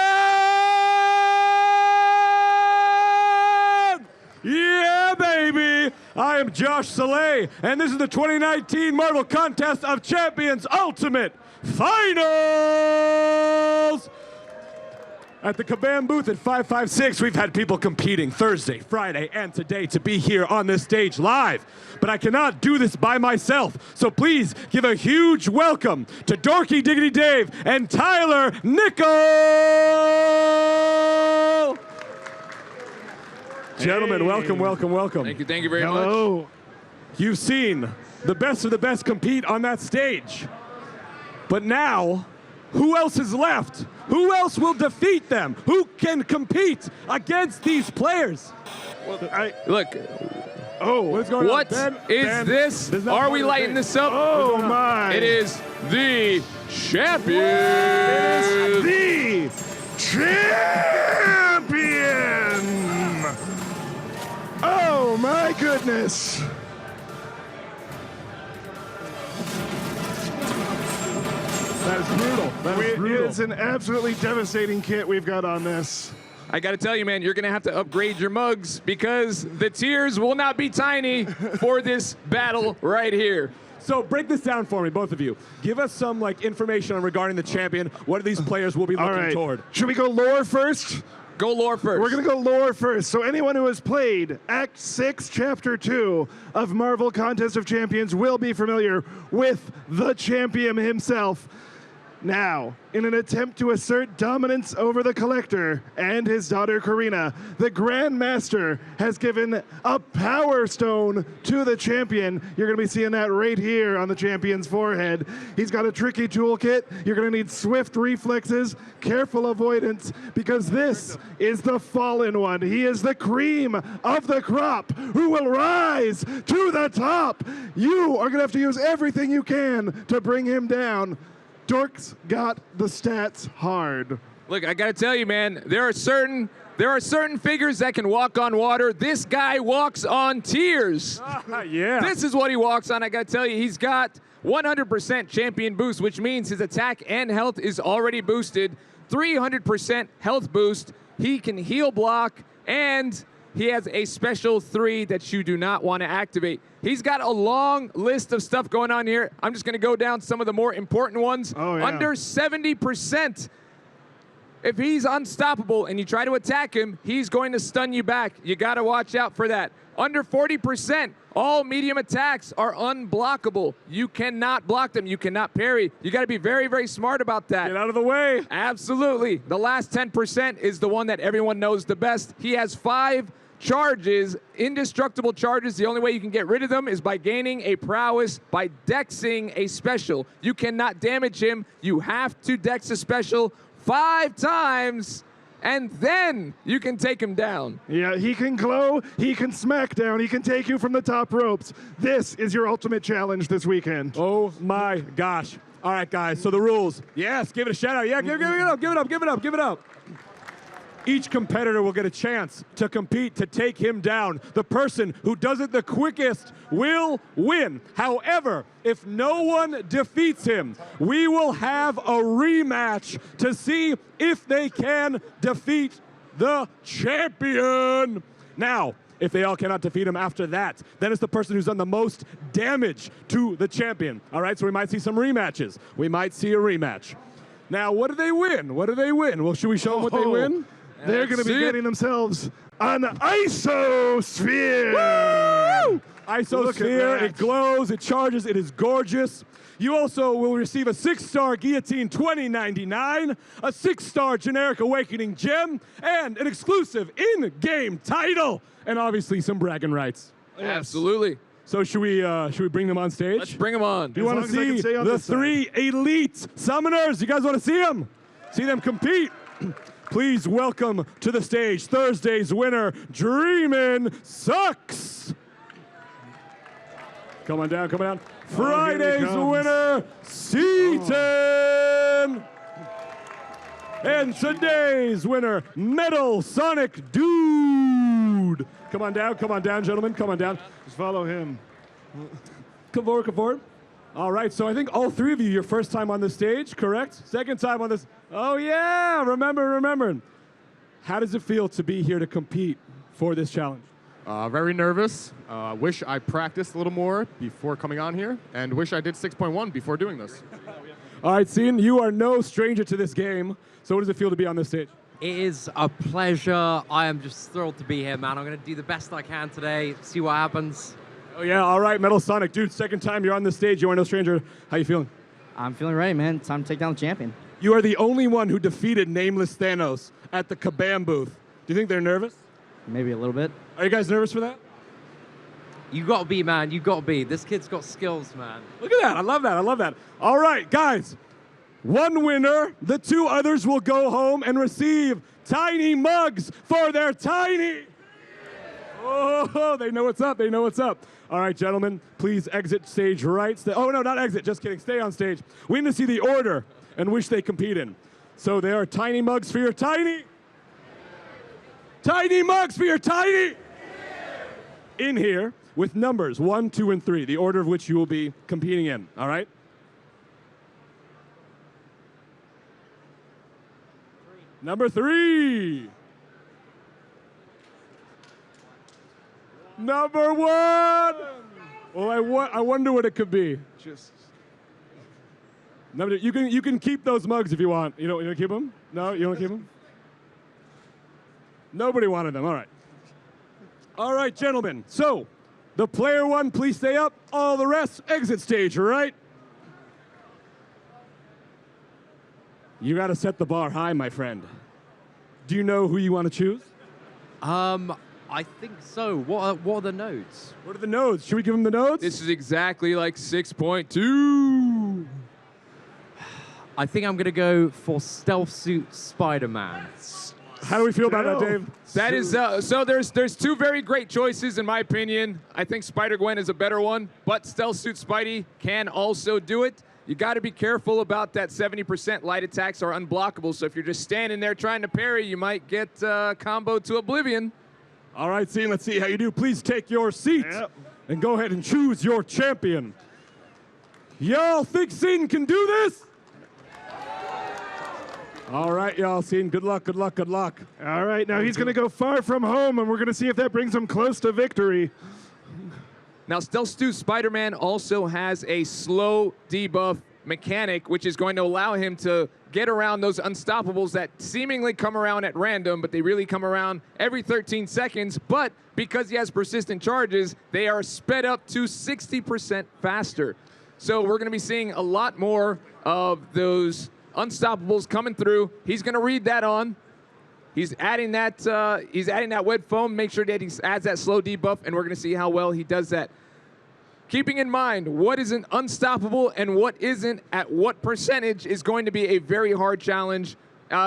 Yeah, baby. I am Josh Soleil, and this is the 2019 Marvel Contest of Champions Ultimate Finals. At the Kabam booth at 556, we've had people competing Thursday, Friday, and today to be here on this stage live. But I cannot do this by myself, so please give a huge welcome to Dorky Diggity Dave and Tyler Nickel! Gentlemen, welcome, welcome, welcome.
Thank you very much.
Hello. You've seen the best of the best compete on that stage. But now, who else is left? Who else will defeat them? Who can compete against these players?
Look.
Oh, what's going
what
on?
is this? Are we lighting this up?
Oh, my.
It is the champion.
It is the champion. Oh, my goodness. That is brutal. That is brutal. It's an absolutely devastating kit we've got on this.
I got to tell you, man, you're going to have to upgrade your mugs because the tiers will not be tiny for this battle right here.
So break this down for me, both of you. Give us some information regarding the champion. What these players will be looking toward. Should we go lore first?
Go lore first.
We're going to go lore first. So anyone who has played Act 6, Chapter 2 of Marvel Contest of Champions will be familiar with the champion himself. Now, in an attempt to assert dominance over the Collector and his daughter Karina, the Grand Master has given a Power Stone to the champion. You're going to be seeing that right here on the champion's forehead. He's got a tricky toolkit. You're going to need swift reflexes, careful avoidance, because this is the Fallen One. He is the cream of the crop who will rise to the top. You are going to have to use everything you can to bring him down. Dork's got the stats hard.
Look, I got to tell you, man, there are certain figures that can walk on water. This guy walks on tears.
Yeah.
This is what he walks on. I got to tell you, he's got 100% champion boost, which means his attack and health is already boosted. 300% health boost. He can heal block, and he has a special 3 that you do not want to activate. He's got a long list of stuff going on here. I'm just going to go down some of the more important ones.
Oh, yeah.
Under 70% if he's unstoppable and you try to attack him, he's going to stun you back. You got to watch out for that. Under 40%, all medium attacks are unblockable. You cannot block them. You cannot parry. You got to be very, very smart about that.
Get out of the way.
Absolutely. The last 10% is the one that everyone knows the best. He has 5 charges, indestructible charges. The only way you can get rid of them is by gaining a prowess, by dexing a special. You cannot damage him. You have to dex a special 5 times, and then you can take him down.
Yeah, he can glow, he can smack down, he can take you from the top ropes. This is your ultimate challenge this weekend. Oh my gosh. All right, guys, so the rules. Yes, give it a shout out. Yeah, give it up, give it up, give it up, give it up. Each competitor will get a chance to compete to take him down. The person who does it the quickest will win. However, if no one defeats him, we will have a rematch to see if they can defeat the champion. Now, if they all cannot defeat him after that, then it's the person who's done the most damage to the champion. All right, so we might see some rematches. We might see a rematch. Now, what do they win? What do they win? Well, should we show them what they win? They're going to be getting themselves an isosphere. Woo! Isosphere, it glows, it charges, it is gorgeous. You also will receive a 6-star Guillotine 2099, a 6-star Generic Awakening Gem, and an exclusive in-game title, and obviously some bragging rights.
Absolutely.
So should we bring them on stage?
Let's bring them on.
Do you want to see the 3 elite summoners? You guys want to see them? See them compete? Please welcome to the stage Thursday's winner, Dreamin' Sucks. Come on down, come on down. Friday's winner, Seaton. And today's winner, Metal Sonic Dude. Come on down, gentlemen, come on down. Just follow him. Come forward, come forward. All right, so I think all 3 of you, your first time on the stage, correct? Second time on this. Oh yeah, remember. How does it feel to be here to compete for this challenge?
Very nervous. Wish I practiced a little more before coming on here, and wish I did 6.1 before doing this.
All right, Sean, you are no stranger to this game. So what does it feel to be on this stage?
It is a pleasure. I am just thrilled to be here, man. I'm going to do the best I can today, see what happens.
Oh yeah, all right, Metal Sonic. Dude, second time you're on the stage, you are no stranger. How you feeling?
I'm feeling ready, man. Time to take down the champion.
You are the only one who defeated Nameless Thanos at the Kabam booth. Do you think they're nervous?
Maybe a little bit.
Are you guys nervous for that?
You got to be, man. You got to be. This kid's got skills, man.
Look at that. I love that. I love that. All right, guys. 1 winner. The 2 others will go home and receive tiny mugs for their tiny. Oh, they know what's up. They know what's up. All right, gentlemen, please exit stage right. Oh, no, not exit. Just kidding. Stay on stage. We need to see the order in which they compete in. So there are tiny mugs for your tiny. Tiny mugs for your tiny. In here with numbers 1, 2, and 3, the order of which you will be competing in. All right? Number 3. Number 1. Well, I wonder what it could be. Just number, you can keep those mugs if you want. You don't keep them? No, you don't keep them? Nobody wanted them. All right. All right, gentlemen. So, the player 1, please stay up. All the rest, exit stage, all right? You got to set the bar high, my friend. Do you know who you want to choose?
I think so. What are the nodes?
What are the nodes? Should we give them the nodes?
This is exactly like 6.2.
I think I'm going to go for Stealth Suit Spider-Man.
How do we feel about that, Dave?
That is, so there's 2 very great choices in my opinion. I think Spider-Gwen is a better one, but Stealth Suit Spidey can also do it. You got to be careful about that 70% light attacks are unblockable, so if you're just standing there trying to parry, you might get combo to oblivion.
All right, Sean, let's see how you do. Please take your seat and go ahead and choose your champion. Y'all think Sean can do this? All right, y'all, Sean, good luck, good luck, good luck. All right, now he's going to go far from home, and we're going to see if that brings him close to victory.
Now, Stealth Suit Spider-Man also has a slow debuff mechanic, which is going to allow him to get around those unstoppables that seemingly come around at random, but they really come around every 13 seconds. But because he has persistent charges, they are sped up to 60% faster. So we're going to be seeing a lot more of those unstoppables coming through. He's going to read that on. He's adding that web foam, make sure that he adds that slow debuff, and we're going to see how well he does that. Keeping in mind what is an unstoppable and what isn't at what percentage is going to be a very hard challenge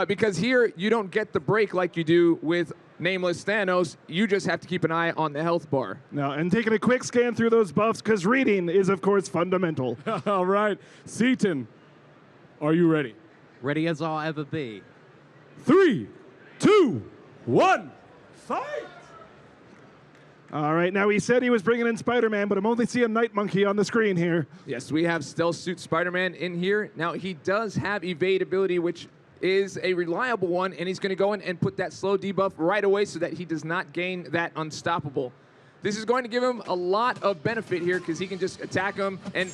because here you don't get the break like you do with Nameless Thanos. You just have to keep an eye on the health bar.
No, and taking a quick scan through those buffs because reading is, of course, fundamental. All right. Seaton, are you ready?
Ready as I'll ever be.
3, 2, 1, fight! All right, now he said he was bringing in Spider-Man, but I'm only seeing Night Monkey on the screen here.
Yes, we have Stealth Suit Spider-Man in here. Now, he does have evade ability, which is a reliable one, and he's going to go in and put that slow debuff right away so that he does not gain that unstoppable. This is going to give him a lot of benefit here because he can just attack him, and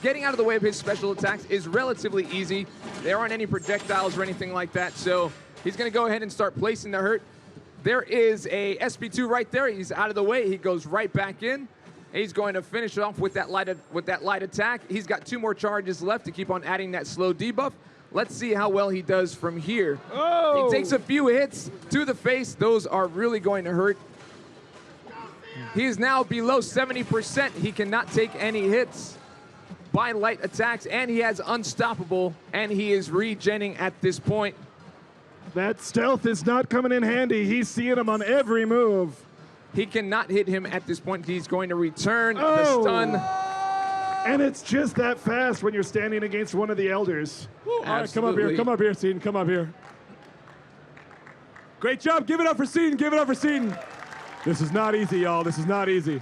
getting out of the way of his special attacks is relatively easy. There aren't any projectiles or anything like that, so he's going to go ahead and start placing the hurt. There is a SP2 right there. He's out of the way. He goes right back in. He's going to finish off with that light attack. He's got 2 more charges left to keep on adding that slow debuff. Let's see how well he does from here.
Oh!
He takes a few hits to the face. Those are really going to hurt. He is now below 70%. He cannot take any hits by light attacks, and he has unstoppable, and he is regenning at this point.
That stealth is not coming in handy. He's seeing him on every move.
He cannot hit him at this point. He's going to return the stun.
And it's just that fast when you're standing against one of the elders. All right, come up here. Come up here, Seaton. Come up here. Great job. Give it up for Seaton. Give it up for Seaton. This is not easy, y'all. This is not easy.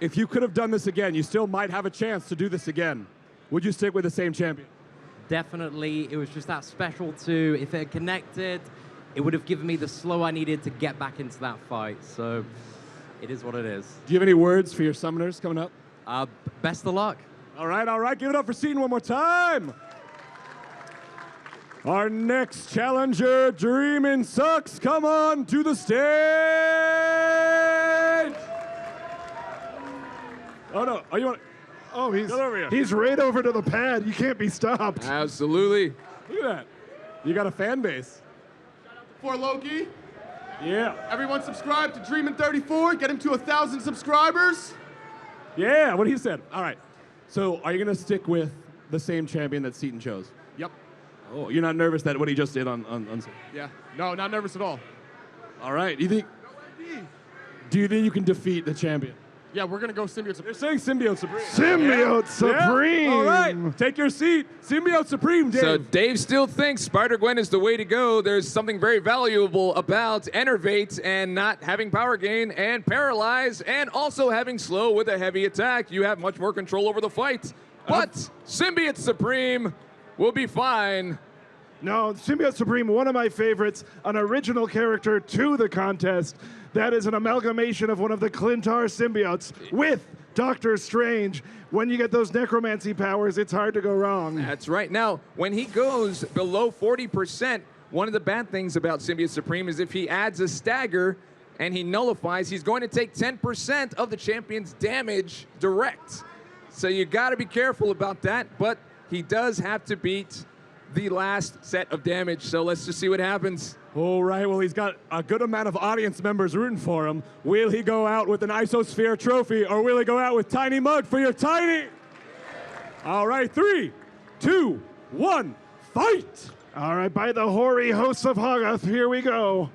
If you could have done this again, you still might have a chance to do this again. Would you stick with the same champion?
Definitely. It was just that special too. If it had connected, it would have given me the slow I needed to get back into that fight. So it is what it is.
Do you have any words for your summoners coming up?
Best of luck.
All right. Give it up for Seaton one more time. Our next challenger, Dreamin' Sucks, come on to the stage. Oh, no. Oh, you want? Oh, he's right over to the pad. You can't be stopped.
Absolutely.
Look at that. You got a fan base.
For Loki.
Yeah.
Everyone subscribe to Dreamin'34. Get him to 1,000 subscribers.
Yeah, what he said. All right. So are you going to stick with the same champion that Seaton chose?
Yep.
Oh, you're not nervous that what he just did on
Yeah. No, not nervous at all.
All right. Do you think you can defeat the champion?
Yeah, we're going to go Symbiote Supreme.
They're saying Symbiote Supreme. Symbiote Supreme! Yeah. All right, take your seat. Symbiote Supreme, Dave.
So Dave still thinks Spider-Gwen is the way to go. There's something very valuable about Enervate and not having power gain and paralyze and also having slow with a heavy attack. You have much more control over the fight. But Symbiote Supreme will be fine.
No, Symbiote Supreme, one of my favorites, an original character to the contest. That is an amalgamation of one of the Clintar symbiotes with Doctor Strange. When you get those necromancy powers, it's hard to go wrong.
That's right. Now, when he goes below 40%, one of the bad things about Symbiote Supreme is if he adds a stagger and he nullifies, he's going to take 10% of the champion's damage direct. So you got to be careful about that, but he does have to beat the last set of damage. So let's just see what happens.
All right, well, he's got a good amount of audience members rooting for him. Will he go out with an Isosphere trophy, or will he go out with Tiny Mug for your Tiny? All right, 3, 2, 1, fight! All right, by the hoary hosts of Hoggoth, here we go.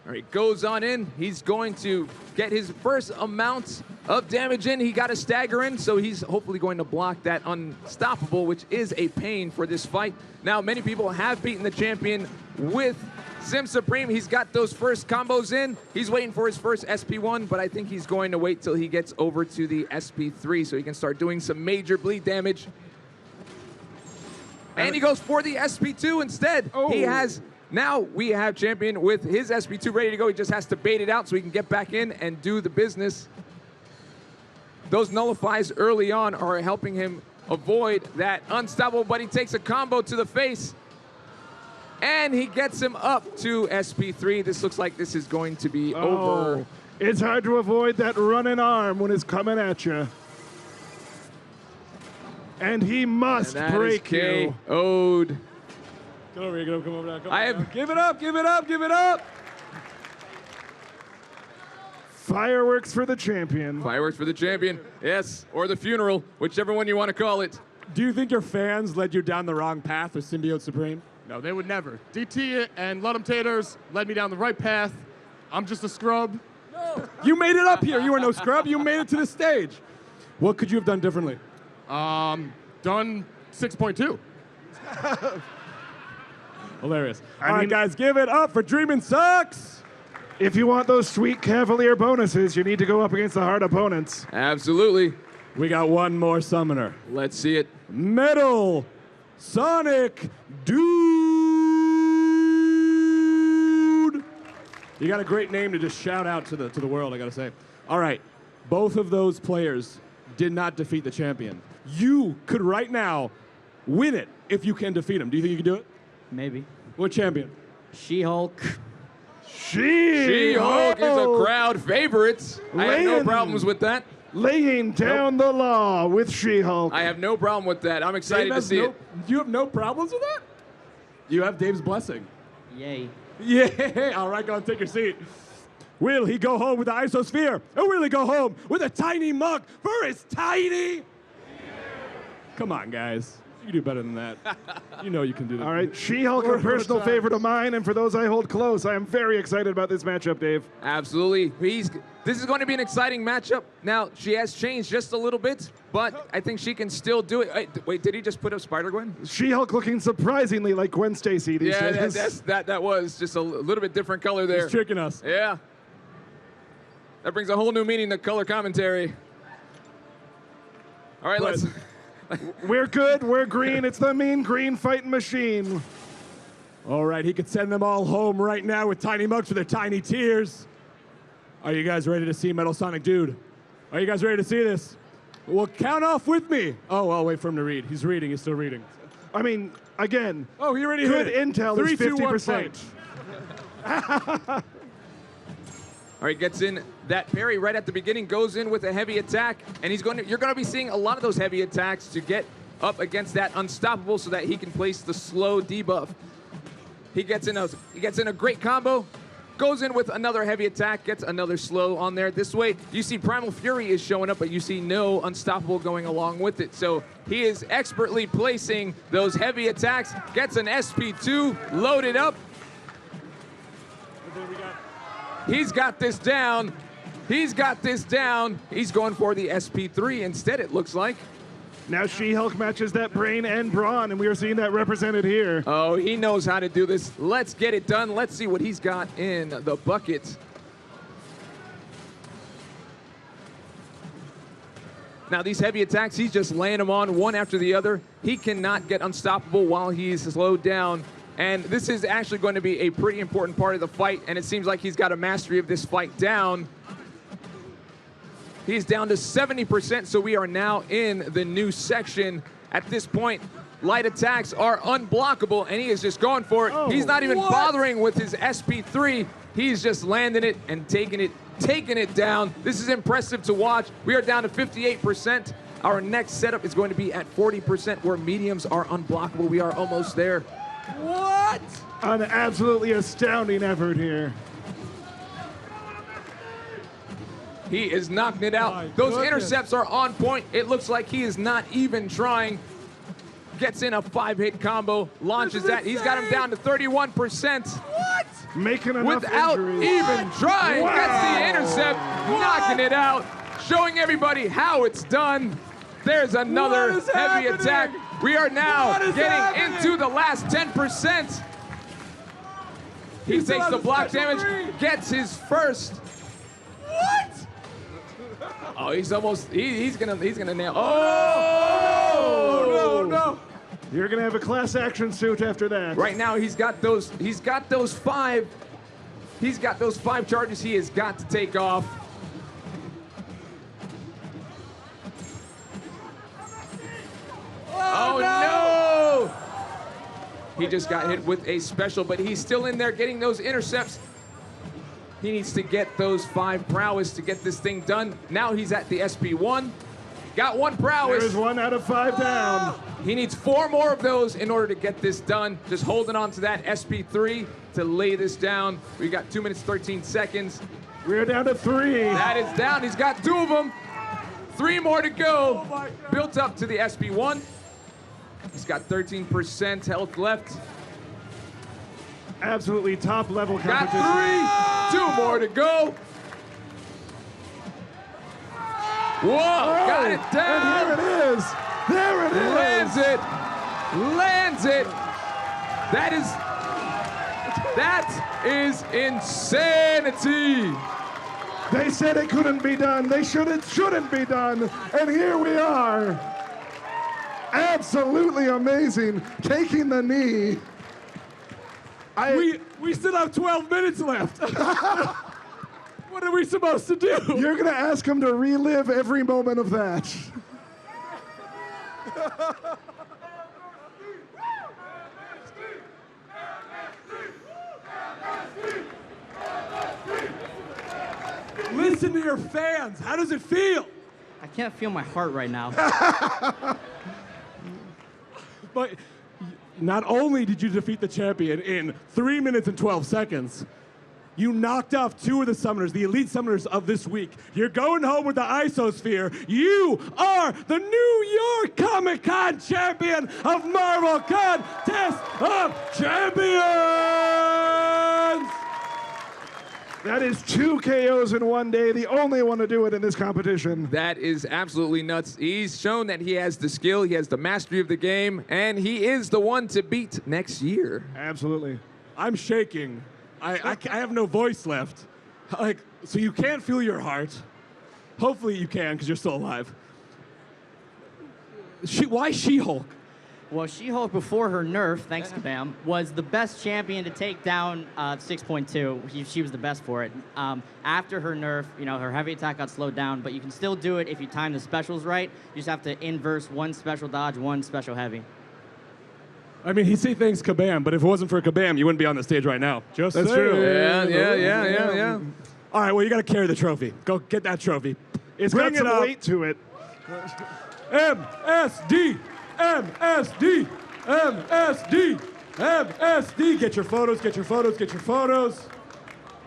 All right, goes on in. He's going to get his first amount of damage in. He got a stagger in, so he's hopefully going to block that unstoppable, which is a pain for this fight. Now, many people have beaten the champion with Sim Supreme. He's got those first combos in. He's waiting for his first SP1, but I think he's going to wait till he gets over to the SP3 so he can start doing some major bleed damage. And he goes for the SP2 instead.
Oh.
He has... Now we have champion with his SP2 ready to go. He just has to bait it out so he can get back in and do the business. Those nullifies early on are helping him avoid that unstoppable, but he takes a combo to the face. And he gets him up to SP3. This looks like this is going to be over.
It's hard to avoid that running arm when it's coming at you. And he must break you.
KO'd.
Come over here, come over now.
I have.
Give it up, give it up, give it up. Fireworks for the champion.
Fireworks for the champion, yes, or the funeral, whichever one you want to call it.
Do you think your fans led you down the wrong path with Symbiote Supreme?
No, they would never. DT and Ludum Taters led me down the right path. I'm just a scrub.
No. You made it up here. You were no scrub. You made it to the stage. What could you have done differently?
Done 6.2.
Hilarious. All right, guys, give it up for Dreamin' Sucks. If you want those sweet Cavalier bonuses, you need to go up against the hard opponents.
Absolutely.
We got one more summoner.
Let's see it.
Metal Sonic Dude. You got a great name to just shout out to the world, I gotta say. All right, both of those players did not defeat the champion. You could right now win it if you can defeat him. Do you think you can do it?
Maybe.
What champion?
She-Hulk.
She-Hulk is a crowd favorite. I have no problems with that.
Laying down the law with She-Hulk.
I have no problem with that. I'm excited to see it.
You have no problems with that? You have Dave's blessing.
Yay.
Yeah. All right, go and take your seat. Will he go home with the isosphere? Or will he go home with a tiny mug for his tiny? Come on, guys. You can do better than that. You know you can do that. All right, She-Hulk, a personal favorite of mine, and for those I hold close, I am very excited about this matchup, Dave.
Absolutely. This is going to be an exciting matchup. Now, she has changed just a little bit, but I think she can still do it. Wait, did he just put up Spider-Gwen?
She-Hulk looking surprisingly like Gwen Stacy these days.
That was just a little bit different color there.
He's tricking us.
Yeah. That brings a whole new meaning to color commentary. All right, let's...
We're good, we're green. It's the mean green fighting machine. All right, he could send them all home right now with tiny mugs for their tiny tears. Are you guys ready to see Metal Sonic Dude? Are you guys ready to see this? Well, count off with me. Oh, I'll wait for him to read. He's reading, he's still reading. I mean, again, he already good hit it. intel
3,
is 50%.
2, 1, All right, gets in that parry right at the beginning, goes in with a heavy attack, and you're going to be seeing a lot of those heavy attacks to get up against that unstoppable so that he can place the slow debuff. He gets in a great combo, goes in with another heavy attack, gets another slow on there. This way, you see Primal Fury is showing up, but you see no unstoppable going along with it. So he is expertly placing those heavy attacks, gets an SP2 loaded up. He's got this down. He's got this down. He's going for the SP3 instead, it looks like.
Now She-Hulk matches that brain and brawn, and we are seeing that represented here.
Oh, he knows how to do this. Let's get it done. Let's see what he's got in the bucket. Now, these heavy attacks, he's just laying them on one after the other. He cannot get unstoppable while he's slowed down. And this is actually going to be a pretty important part of the fight, and it seems like he's got a mastery of this fight down. He's down to 70%, so we are now in the new section. At this point, light attacks are unblockable, and he is just going for it. He's not even bothering with his SP3. He's just landing it and taking it down. This is impressive to watch. We are down to 58%. Our next setup is going to be at 40%, where mediums are unblockable. We are almost there.
What? An absolutely astounding effort here.
He is knocking it out. Those intercepts are on point. It looks like he is not even trying. Gets in a 5-hit combo, launches that. He's got him down to 31%.
What? Making enough
without
injuries.
even trying.
Wow.
Gets the intercept, knocking it out, showing everybody how it's done. There's another heavy attack. We are now getting into the last 10%. He takes the block damage, gets his first.
What?
Oh, he's almost, he's gonna nail.
Oh, no. You're gonna have a class action suit after that.
Right now he's got those 5 charges he has got to take off. He just got hit with a special, but he's still in there getting those intercepts. He needs to get those 5 prowess to get this thing done. Now he's at the SP1. Got 1 prowess.
There's 1 out of 5 down.
He needs 4 more of those in order to get this done. Just holding on to that SP3 to lay this down. We got 2 minutes, 13 seconds.
We're down to 3.
That is down. He's got 2 of them. 3 more to go. Built up to the SP1. He's got 13% health left.
Absolutely top level competition.
Got 3. 2 more to go. Whoa, got it down.
And here it is. There it is.
Lands it. Lands it. That is insanity.
They said it couldn't be done. They shouldn't be done. And here we are. Absolutely amazing. Taking the knee. We still have 12 minutes left. What are we supposed to do? You're going to ask him to relive every moment of that. Listen to your fans. How does it feel?
I can't feel my heart right now.
But not only did you defeat the champion in 3 minutes and 12 seconds, you knocked off 2 of the summoners, the elite summoners of this week. You're going home with the Isosphere. You are the New York Comic-Con champion of Marvel Contest of Champions! That is 2 KOs in 1 day, the only one to do it in this competition.
That is absolutely nuts. He's shown that he has the skill, he has the mastery of the game, and he is the one to beat next year.
Absolutely. I'm shaking. I have no voice left. So you can't feel your heart. Hopefully you can, because you're still alive. Why She-Hulk?
Well, She-Hulk before her nerf, thanks to Bam, was the best champion to take down 6.2. She was the best for it. After her nerf, her heavy attack got slowed down, but you can still do it if you time the specials right. You just have to inverse 1 special dodge, 1 special heavy.
I mean, he'd say thanks, Kabam, but if it wasn't for Kabam, you wouldn't be on the stage right now. That's true.
Yeah.
All right, well, you got to carry the trophy. Go get that trophy. It's got some weight to it. MSD! MSD! MSD! MSD! Get your photos, get your photos, get your photos.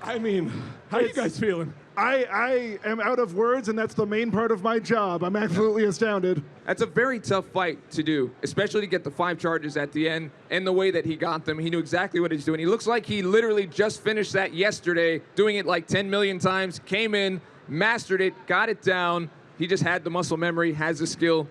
I mean, how are you guys feeling? I am out of words, and that's the main part of my job. I'm absolutely astounded.
That's a very tough fight to do, especially to get the 5 charges at the end and the way that he got them. He knew exactly what he's doing. He looks like he literally just finished that yesterday, doing it like 10 million times, came in, mastered it, got it down. He just had the muscle memory, has the skill.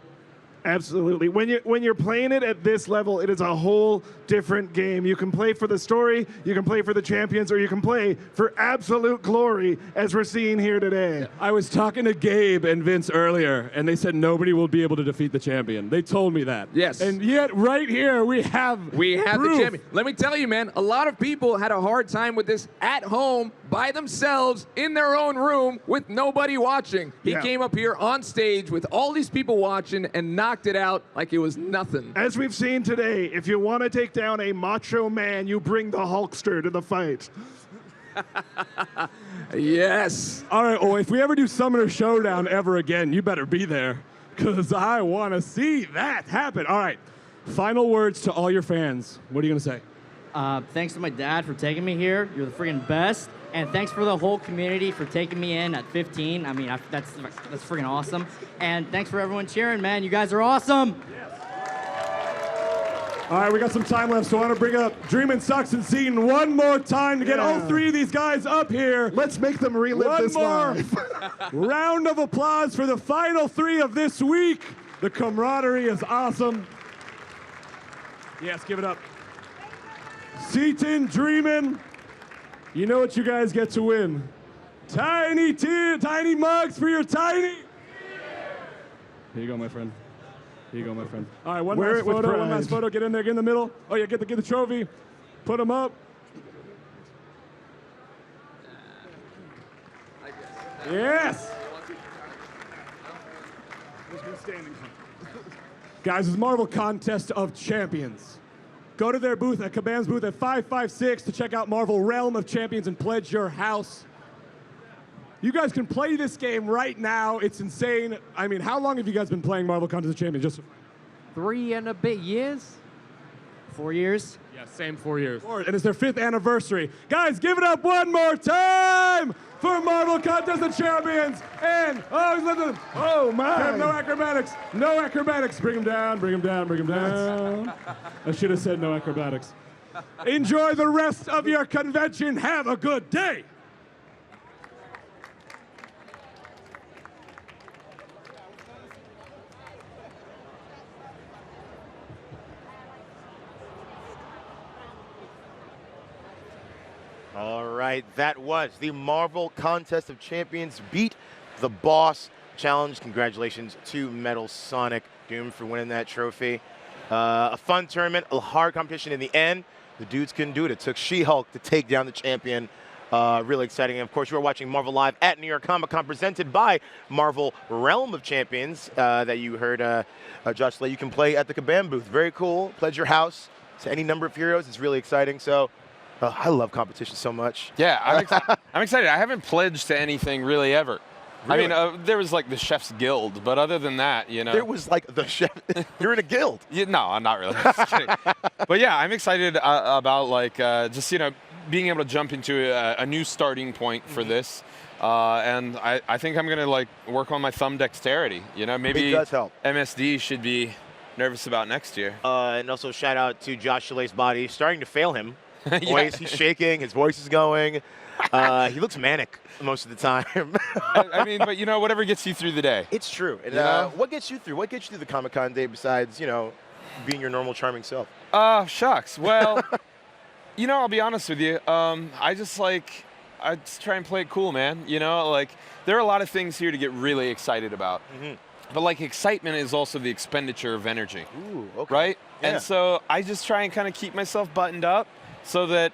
Absolutely. When you're playing it at this level, it is a whole different game. You can play for the story, you can play for the champions, or you can play for absolute glory, as we're seeing here today. I was talking to Gabe and Vince earlier, and they said nobody will be able to defeat the champion. They told me that.
Yes.
And yet, right here, we have proof.
The champion. Let me tell you, man, a lot of people had a hard time with this at home, by themselves, in their own room, with nobody watching. He came up here on stage with all these people watching and knocked it out like it was nothing.
As we've seen today, if you want to take down a macho man, you bring the Hulkster to the fight.
Yes.
All right, well, if we ever do Summoner Showdown ever again, you better be there, because I want to see that happen. All right, final words to all your fans. What are you going to say?
Thanks to my dad for taking me here. You're the freaking best. And thanks for the whole community for taking me in at 15. I mean, that's freaking awesome. And thanks for everyone cheering, man. You guys are awesome.
All right, we got some time left, so I want to bring up Dreamin' Sucks and Scene one more time to get all 3 of these guys up here. Let's make them relive this live. Round of applause for the final 3 of this week. The camaraderie is awesome. Yes, give it up. Seaton, Dreamin'. You know what you guys get to win. Tiny mugs for your tiny. Here you go, my friend. Here you go, my friend. All right, one last photo. Get in there, get in the middle. Oh, yeah, get the trophy. Put them up. Yes. Guys, it's Marvel Contest of Champions. go to their booth at Kabam's booth at 556 to check out Marvel Realm of Champions and pledge your house. You guys can play this game right now. It's insane. I mean, how long have you guys been playing Marvel Contest of Champions? Just
3 and a bit years? 4 years?
Yeah, same 4 years.
And it's their 5th anniversary. Guys, give it up one more time for Marvel Contest of Champions. And, oh my. No acrobatics. No acrobatics. Bring him down, bring him down, bring him down. I should have said no acrobatics. Enjoy the rest of your convention. Have a good day.
All right, that was the Marvel Contest of Champions Beat the Boss Challenge. Congratulations to Metal Sonic Doom for winning that trophy. A fun tournament, a hard competition in the end. The dudes couldn't do it. It took She-Hulk to take down the champion. Really exciting. And of course, you are watching Marvel Live at New York Comic Con, presented by Marvel Realm of Champions that you heard Josh Slay. You can play at the Kabam booth. Very cool. Pledge your house to any number of heroes. It's really exciting. So I love competition so much.
Yeah, I'm excited. I haven't pledged to anything really ever. Really? I mean, there was like the Chef's Guild, but other than that, you know.
There was like the chef. You're in a guild.
Yeah, no, I'm not really. Just kidding. But yeah, I'm excited about like just, you know, being able to jump into a new starting point for this. And I think I'm going to like work on my thumb dexterity. You know, maybe
it does help.
MSD should be nervous about next year.
And also shout out to Josh Chalet's body. Starting to fail him.
Yeah.
He's shaking, his voice is going. He looks manic most of the time.
I mean, but you know, whatever gets you through the day.
It's true. And what gets you through? What gets you through the Comic-Con day besides, you know, being your normal charming self?
Shucks. Well, you know, I'll be honest with you. I just try and play it cool, man. You know, like there are a lot of things here to get really excited about. But like excitement is also the expenditure of energy.
Ooh, okay.
Right?
Yeah.
And so I just try and kind of keep myself buttoned up so that,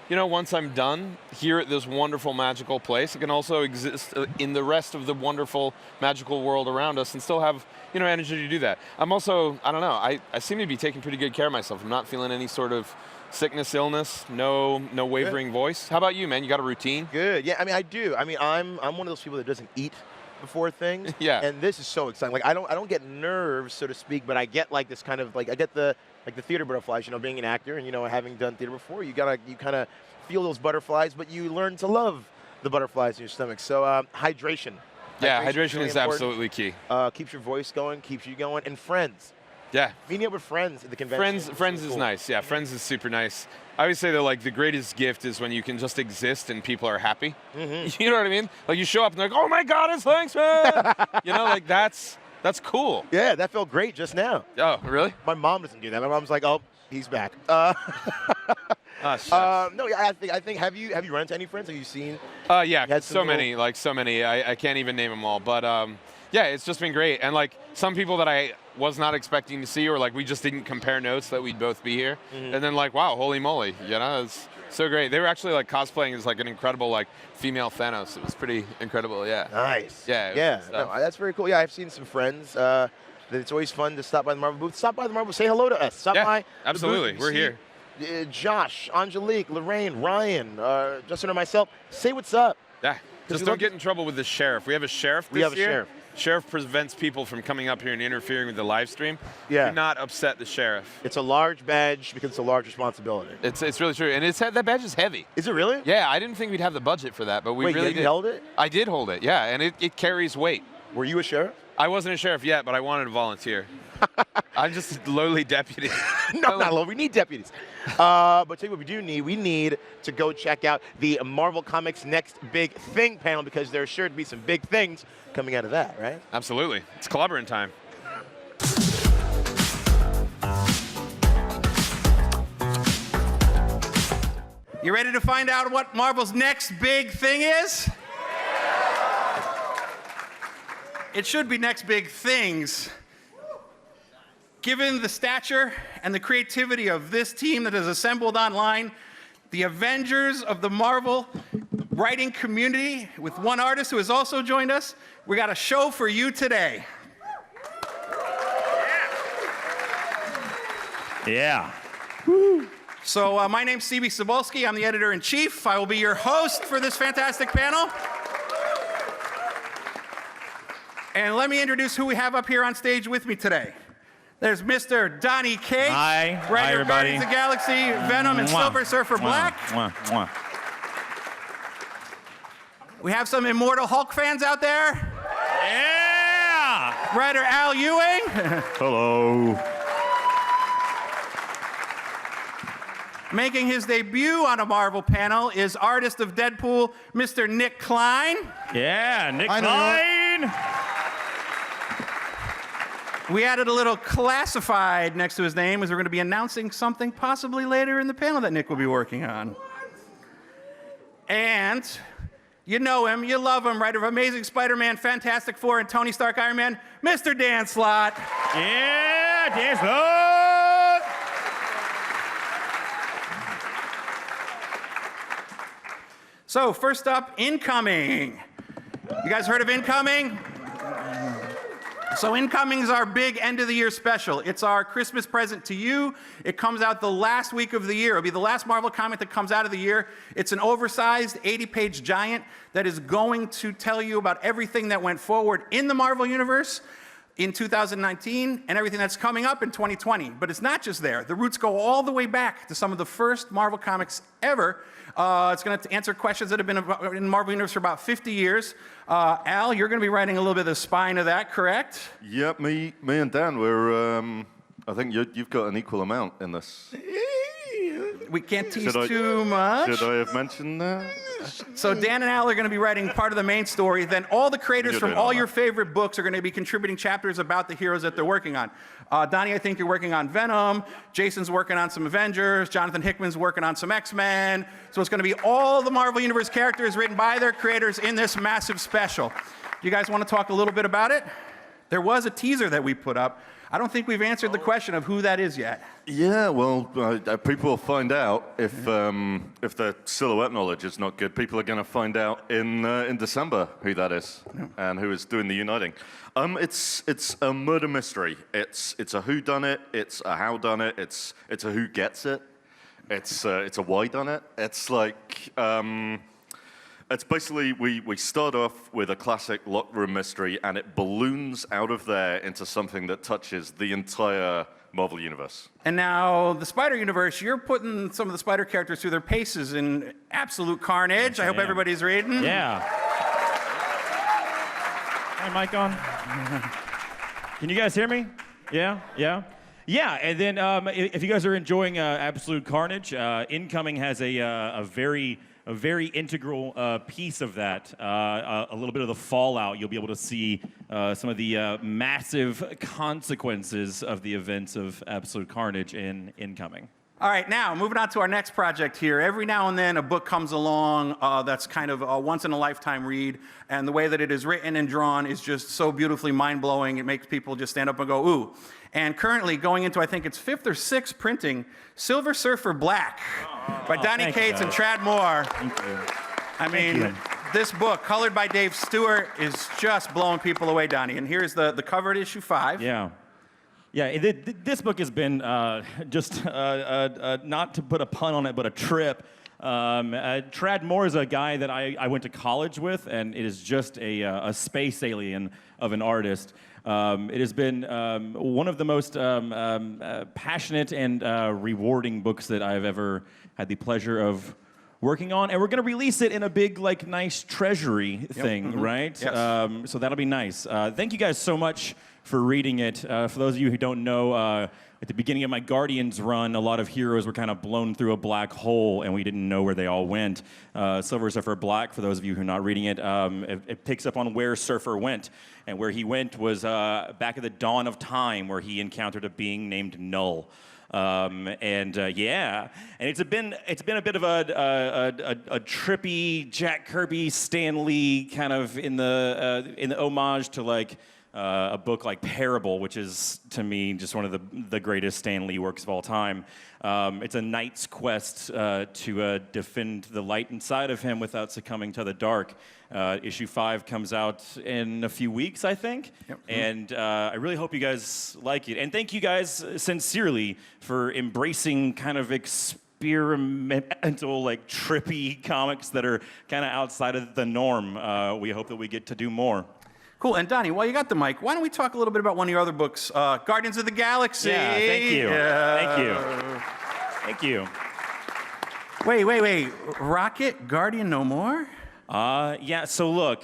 you know, once I'm done here at this wonderful magical place, it can also exist in the rest of the wonderful magical world around us and still have, you know, energy to do that. I'm also, I don't know, I seem to be taking pretty good care of myself. I'm not feeling any sort of sickness, illness, no wavering voice. How about you, man? You got a routine?
Good. Yeah, I mean, I do. I mean, I'm one of those people that doesn't eat before things.
Yeah.
And this is so exciting. Like I don't get nerves, so to speak, but I get like this kind of like I get the theater butterflies, you know, being an actor and, you know, having done theater before, you kind of feel those butterflies, but you learn to love the butterflies in your stomach. So hydration.
Yeah, hydration
really
is
important.
absolutely key.
Keeps your voice going, keeps you going, and friends.
Yeah.
Meeting up with friends at the convention.
Friends is nice. Yeah, friends is super nice. I always say that like the greatest gift is when you can just exist and people are happy. You know what I mean? Like you show up and they're like, oh my God, it's thanks, man. You know, like that's cool.
Yeah, that felt great just now.
Oh, really?
My mom doesn't do that. My mom's like, oh, he's back.
Oh,
no, yeah, I think have you run into any friends? Have you seen?
Yeah, so many. I can't even name them all. But yeah, it's just been great. And like some people that I was not expecting to see, or like we just didn't compare notes that we'd both be here. And then like, wow, holy moly, you know, it's so great. They were actually like cosplaying as like an incredible like female Thanos. It was pretty incredible, yeah.
Nice.
Yeah.
Yeah, no, that's very cool. Yeah, I've seen some friends. It's always fun to stop by the Marvel booth. Stop by the Marvel, say hello to us. Stop by.
Absolutely, we're here.
Josh, Angelique, Lorraine, Ryan, Justin and myself, say what's up.
Yeah, just don't get in trouble with the sheriff. We have a sheriff this year.
We have a sheriff.
Sheriff prevents people from coming up here and interfering with the live stream.
Yeah.
Do not upset the sheriff.
It's a large badge because it's a large responsibility.
It's really true, and that badge is heavy.
Is it really?
Yeah, I didn't think we'd have the budget for that, but we really did.
You held it?
I did hold it, yeah, and it carries weight.
Were you a sheriff?
I wasn't a sheriff yet, but I wanted to volunteer. I'm just a lowly deputy.
No, not low. We need deputies. But tell you what we do need. We need to go check out the Marvel Comics Next Big Thing panel because there's sure to be some big things coming out of that, right?
Absolutely. It's clobbering time.
You ready to find out what Marvel's next big thing is? It should be next big things. Given the stature and the creativity of this team that is assembled online, the Avengers of the Marvel writing community, with one artist who has also joined us, we got a show for you today.
Yeah.
So my name's C.B. Cebulski. I'm the editor-in-chief. I will be your host for this fantastic panel. And let me introduce who we have up here on stage with me today. There's Mr. Donnie Cates,
Hi.
writer
Hi,
of
everybody.
Guardians of the Galaxy, Venom, and
Mwah.
Silver Surfer
Mwah.
Black.
Mwah. Mwah.
We have some Immortal Hulk fans out there. Yeah! Writer Al Ewing.
Hello.
Making his debut on a Marvel panel is artist of Deadpool, Mr. Nick Klein.
Yeah, Nick Klein.
We added a little classified next to his name as we're going to be announcing something possibly later in the panel that Nick will be working on. And you know him, you love him, writer of Amazing Spider-Man, Fantastic Four, and Tony Stark Iron Man, Mr. Dan Slott.
Yeah, Dan Slott.
So first up, Incoming. You guys heard of Incoming? So Incoming is our big end of the year special. It's our Christmas present to you. It comes out the last week of the year. It'll be the last Marvel comic that comes out of the year. It's an oversized 80-page giant that is going to tell you about everything that went forward in the Marvel Universe in 2019 and everything that's coming up in 2020. But it's not just there. The roots go all the way back to some of the first Marvel comics ever. It's going to answer questions that have been in the Marvel Universe for about 50 years. Al, you're going to be writing a little bit of the spine of that, correct?
Yep, me and Dan, I think you've got an equal amount in this.
We can't tease too much.
Should I have mentioned that?
So Dan and Al are going to be writing part of the main story. Then all the creators
You're
from
doing
all
all
your
that.
favorite books are going to be contributing chapters about the heroes that they're working on. Donnie, I think you're working on Venom. Jason's working on some Avengers. Jonathan Hickman's working on some X-Men. So it's going to be all the Marvel Universe characters written by their creators in this massive special. You guys want to talk a little bit about it? There was a teaser that we put up. I don't think we've answered the question of who that is yet.
Yeah, well, people will find out if their silhouette knowledge is not good. People are going to find out in December who that is and who is doing the uniting. It's a murder mystery. It's a whodunit. It's a howdunit. It's a who gets it. It's a why done it. It's like. It's basically, we start off with a classic locked room mystery, and it balloons out of there into something that touches the entire Marvel Universe.
And now, the Spider Universe, you're putting some of the Spider characters through their paces in absolute carnage. I hope everybody's reading.
Yeah. Hi, mic on. Can you guys hear me? Yeah, yeah. Yeah, and then if you guys are enjoying Absolute Carnage, Incoming has a very integral piece of that, a little bit of the fallout. You'll be able to see some of the massive consequences of the events of Absolute Carnage in Incoming.
All right, now, moving on to our next project here. Every now and then, a book comes along that's kind of a once-in-a-lifetime read, and the way that it is written and drawn is just so beautifully mind-blowing. It makes people just stand up and go, ooh. And currently, going into, I think it's 5th or 6th printing, Silver Surfer Black by Donnie Cates and Trad Moore.
Thank you.
I mean, this book, colored by Dave Stewart, is just blowing people away, Donnie. And here's the cover at issue 5.
Yeah. Yeah, this book has been just, not to put a pun on it, but a trip. Trad Moore is a guy that I went to college with, and it is just a space alien of an artist. It has been one of the most passionate and rewarding books that I've ever had the pleasure of working on, and we're going to release it in a big, like, nice treasury thing, right?
Yes.
So that'll be nice. Thank you guys so much for reading it. For those of you who don't know, at the beginning of my Guardians run, a lot of heroes were kind of blown through a black hole, and we didn't know where they all went. Silver Surfer Black, for those of you who are not reading it, it picks up on where Surfer went. And where he went was back at the dawn of time, where he encountered a being named Null. Yeah, and it's been a bit of a trippy Jack Kirby, Stan Lee kind of in the homage to like a book like Parable, which is, to me, just one of the greatest Stan Lee works of all time. It's a knight's quest to defend the light inside of him without succumbing to the dark. Issue 5 comes out in a few weeks, I think.
Yep.
And I really hope you guys like it. And thank you guys sincerely for embracing kind of experimental, like trippy comics that are kind of outside of the norm. We hope that we get to do more.
Cool. And Donnie, while you got the mic, why don't we talk a little bit about one of your other books, Guardians of the Galaxy?
Yeah, thank you.
Yeah.
Thank you. Thank you.
Wait. Rocket Guardian no more?
Yeah, so look,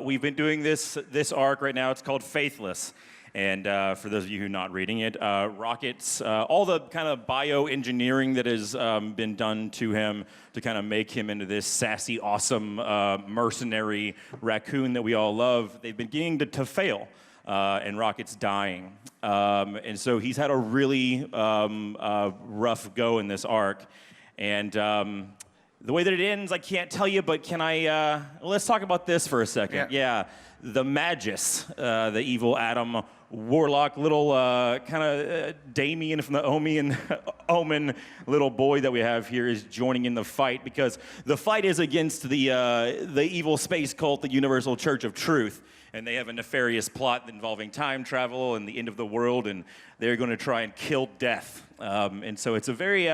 we've been doing this arc right now. It's called Faithless. And for those of you who are not reading it, Rocket's, all the kind of bioengineering that has been done to him to kind of make him into this sassy, awesome mercenary raccoon that we all love, they've been beginning to fail. And Rocket's dying. And so he's had a really rough go in this arc. And the way that it ends, I can't tell you, but can I, let's talk about this for a second. Yeah, the Magus, the evil Adam Warlock, little kind of Damien from the Omen little boy that we have here is joining in the fight, because the fight is against the evil space cult, the Universal Church of Truth. And they have a nefarious plot involving time travel and the end of the world, and they're going to try and kill death. And so it's a very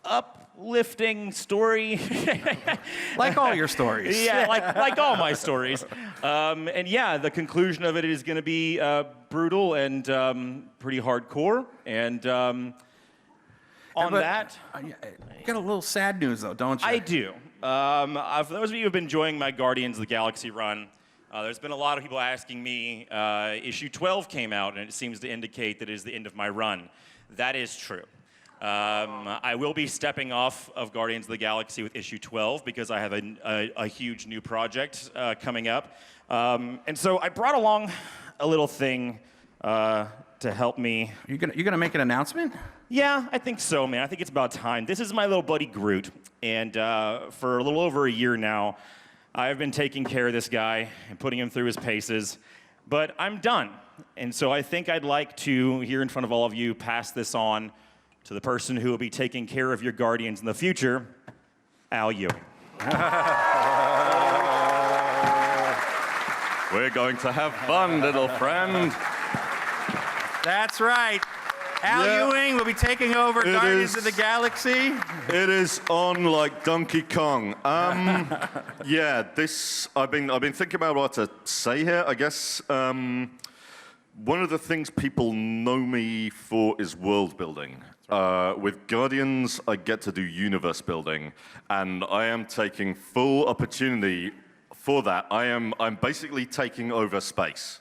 uplifting story.
Like all your stories.
Yeah, like all my stories. And yeah, the conclusion of it is going to be brutal and pretty hardcore. And you got
a little sad news, though, don't you?
I do. For those of you who have been enjoying my Guardians of the Galaxy run, there's been a lot of people asking me, issue 12 came out, and it seems to indicate that it is the end of my run. That is true. I will be stepping off of Guardians of the Galaxy with issue 12 because I have a huge new project coming up. And so I brought along a little thing to help me.
You gonna make an announcement?
Yeah, I think so, man. I think it's about time. This is my little buddy Groot, and for a little over a year now, I've been taking care of this guy and putting him through his paces, but I'm done. And so I think I'd like to, here in front of all of you, pass this on to the person who will be taking care of your Guardians in the future, Al Ewing.
We're going to have fun, little friend.
That's right. Al Ewing will be taking over Guardians of the Galaxy.
It is on like Donkey Kong. Yeah, I've been thinking about what to say here. I guess one of the things people know me for is world building. With Guardians, I get to do universe building, and I am taking full opportunity for that. I'm basically taking over space.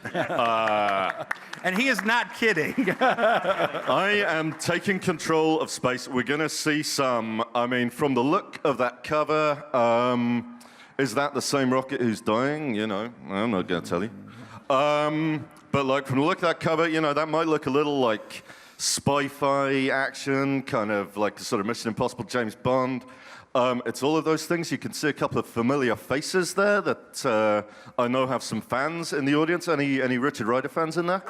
And he is not kidding.
I am taking control of space. We're going to see some, I mean, from the look of that cover, is that the same Rocket who's dying? You know, I'm not going to tell you. But like from the look of that cover, you know, that might look a little like spy-fi action, kind of like a sort of Mission Impossible James Bond. It's all of those things. You can see a couple of familiar faces there that I know have some fans in the audience. Any Richard Rider fans in there?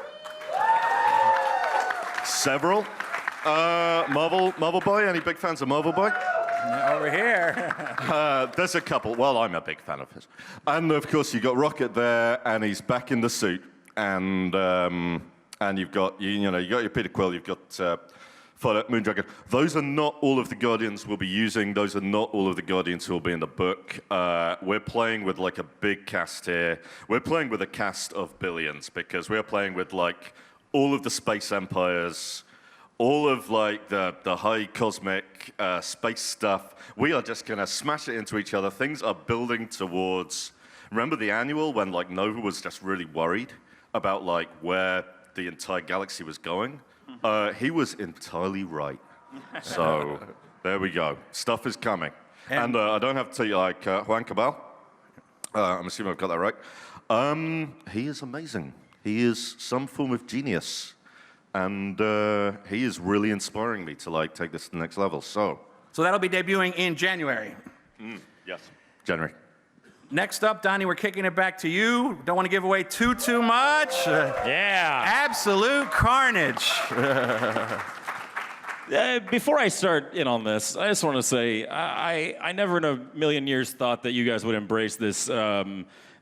Several. Marvel Boy, any big fans of Marvel Boy?
Over here.
There's a couple. Well, I'm a big fan of his. And of course, you got Rocket there, and he's back in the suit. And you've got you got your Peter Quill. You've got Moondragon. Those are not all of the Guardians we'll be using. Those are not all of the Guardians who will be in the book. We're playing with like a big cast here. We're playing with a cast of billions because we're playing with like all of the space empires, all of like the high cosmic space stuff. We are just gonna smash it into each other. Things are building towards. Remember the annual when like Nova was just really worried about like where the entire galaxy was going? He was entirely right. So there we go. Stuff is coming. And I don't have to tell you, like Juan Cabal, I'm assuming I've got that right. He is amazing. He is some form of genius. And he is really inspiring me to like take this to the next level. So
that'll be debuting in January.
Yes, January.
Next up, Donnie, we're kicking it back to you. Don't want to give away too much.
Yeah.
Absolute carnage.
Before I start in on this, I just want to say I never in a million years thought that you guys would embrace this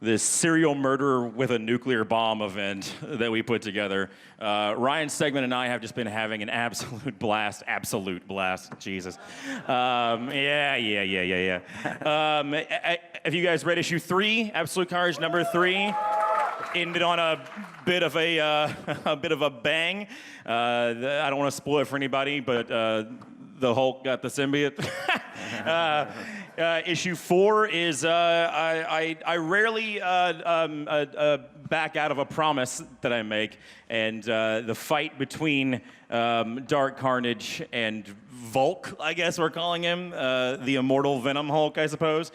this serial murder with a nuclear bomb event that we put together. Ryan Stegman and I have just been having an absolute blast. Jesus. Yeah. Have you guys read issue 3, Absolute Carnage number 3? Ended on a bit of a bang. I don't want to spoil it for anybody, but the Hulk got the symbiote. Issue 4 is I rarely back out of a promise that I make, and the fight between Dark Carnage and Volk, I guess we're calling him, the immortal Venom Hulk, I suppose,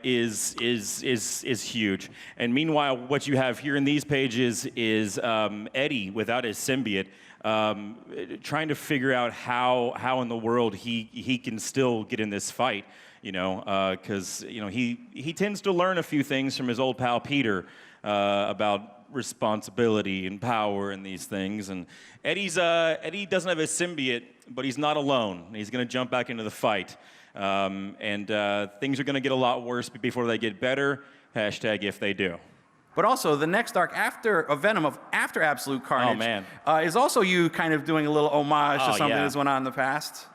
is huge. And meanwhile, what you have here in these pages is Eddie without his symbiote, trying to figure out how in the world he can still get in this fight, because he tends to learn a few things from his old pal Peter about responsibility and power and these things. And Eddie doesn't have his symbiote, but he's not alone. He's going to jump back into the fight, and things are going to get a lot worse before they get better. #if they do.
But also, the next arc after Venom, after Absolute Carnage, is also you kind of doing a little homage to something that's went on in the past.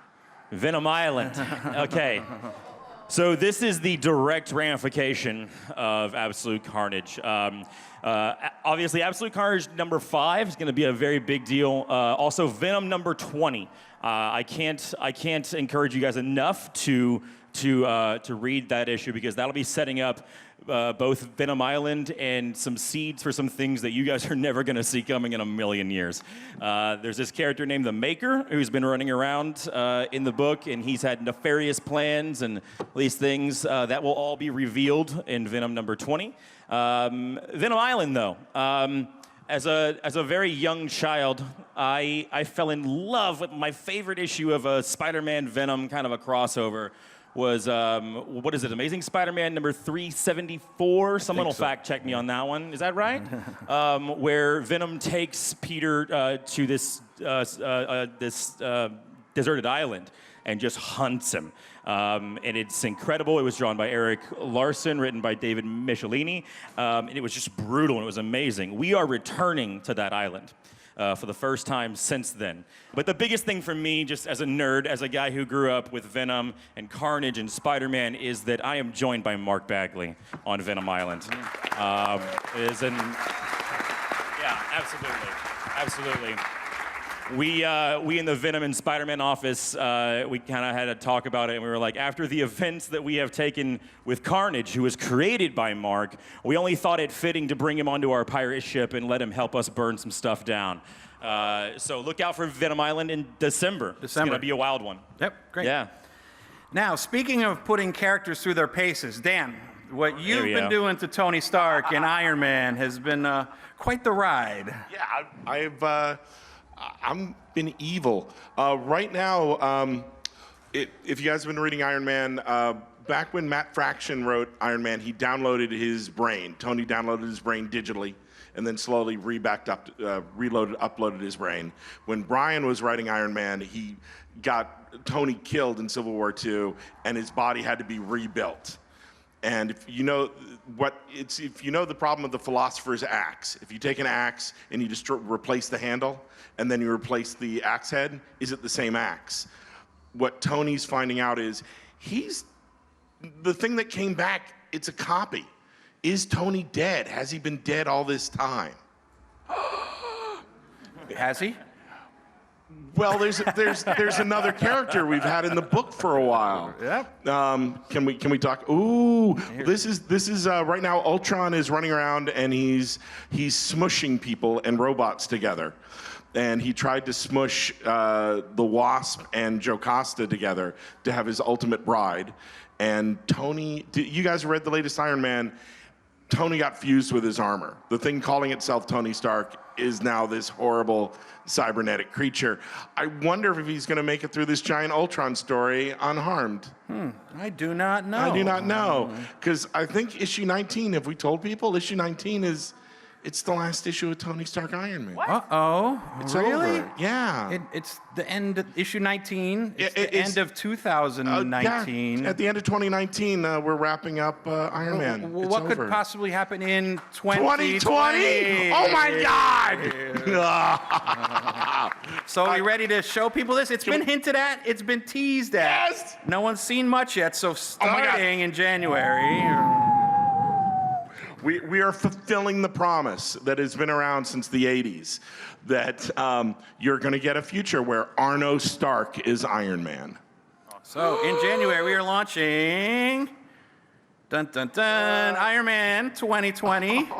Venom Island. Okay. So this is the direct ramification of Absolute Carnage. Obviously, Absolute Carnage number 5 is going to be a very big deal. Also, Venom number 20. I can't encourage you guys enough to read that issue, because that'll be setting up both Venom Island and some seeds for some things that you guys are never going to see coming in a million years. There's this character named the Maker who's been running around in the book, and he's had nefarious plans and these things that will all be revealed in Venom number 20. Venom Island, though. As a very young child, I fell in love with my favorite issue of a Spider-Man Venom kind of a crossover. Was, what is it, Amazing Spider-Man number 374? Someone will fact check me on that one. Is that right? Where Venom takes Peter to this deserted island and just hunts him. And it's incredible. It was drawn by Eric Larson, written by David Michelini. And it was just brutal, and it was amazing. We are returning to that island. For the first time since then. But the biggest thing for me, just as a nerd, as a guy who grew up with Venom and Carnage and Spider-Man, is that I am joined by Mark Bagley on Venom Island. Yeah, absolutely. We in the Venom and Spider-Man office, we kind of had a talk about it, and we were like, after the events that we have taken with Carnage, who was created by Mark, we only thought it fitting to bring him onto our pirate ship and let him help us burn some stuff down. So look out for Venom Island in December. It's going to be a wild one.
Yep, great.
Yeah.
Now, speaking of putting characters through their paces, Dan, what you've been doing to Tony Stark and Iron Man has been quite the ride.
Yeah, I'm been evil. Right now, if you guys have been reading Iron Man, back when Matt Fraction wrote Iron Man, he downloaded his brain. Tony downloaded his brain digitally, and then slowly uploaded his brain. When Brian was writing Iron Man, he got Tony killed in Civil War II, and his body had to be rebuilt. And if you know the problem of the philosopher's axe, if you take an axe and you just replace the handle, and then you replace the axe head, is it the same axe? What Tony's finding out is the thing that came back, it's a copy. Is Tony dead? Has he been dead all this time?
Has he?
Well, there's another character we've had in the book for a while.
Yep.
Can we talk? Ooh, this is right now. Ultron is running around and he's smushing people and robots together, and he tried to smush the Wasp and Jocasta together to have his ultimate bride. And Tony, you guys read the latest Iron Man? Tony got fused with his armor. The thing calling itself Tony Stark is now this horrible cybernetic creature. I wonder if he's going to make it through this giant Ultron story unharmed.
I do not know.
I do not know. Because I think issue 19, if we told people, issue 19 it's the last issue of Tony Stark Iron Man.
Uh-oh.
It's
really?
over. Yeah.
It's the end of issue 19. It's the end of 2019.
Yeah. At the end of 2019, we're wrapping up Iron Man.
What
It's
could
over.
possibly happen in 2020?
2020? Oh my God!
So are you ready to show people this? It's been hinted at. It's been teased at.
Yes!
No one's seen much yet. So starting in January.
We are fulfilling the promise that has been around since the 80s, that you're going to get a future where Arno Stark is Iron Man.
So in January, we are launching dun, dun, dun, Iron Man 2020,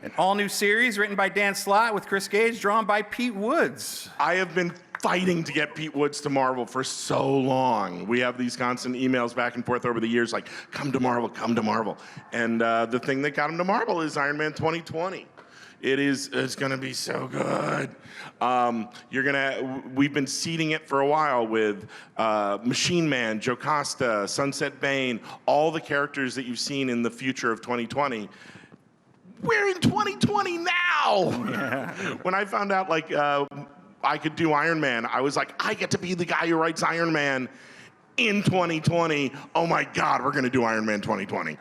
an all-new series written by Dan Slott with Chris Gage, drawn by Pete Woods.
I have been fighting to get Pete Woods to Marvel for so long. We have these constant emails back and forth over the years like, come to Marvel, come to Marvel. And the thing that got him to Marvel is Iron Man 2020. It's gonna be so good. We've been seeding it for a while with Machine Man, Jocasta, Sunset Bane, all the characters that you've seen in the future of 2020. We're in 2020 now! Yeah. When I found out I could do Iron Man, I was like, I get to be the guy who writes Iron Man in 2020. Oh my God, we're gonna do Iron Man 2020.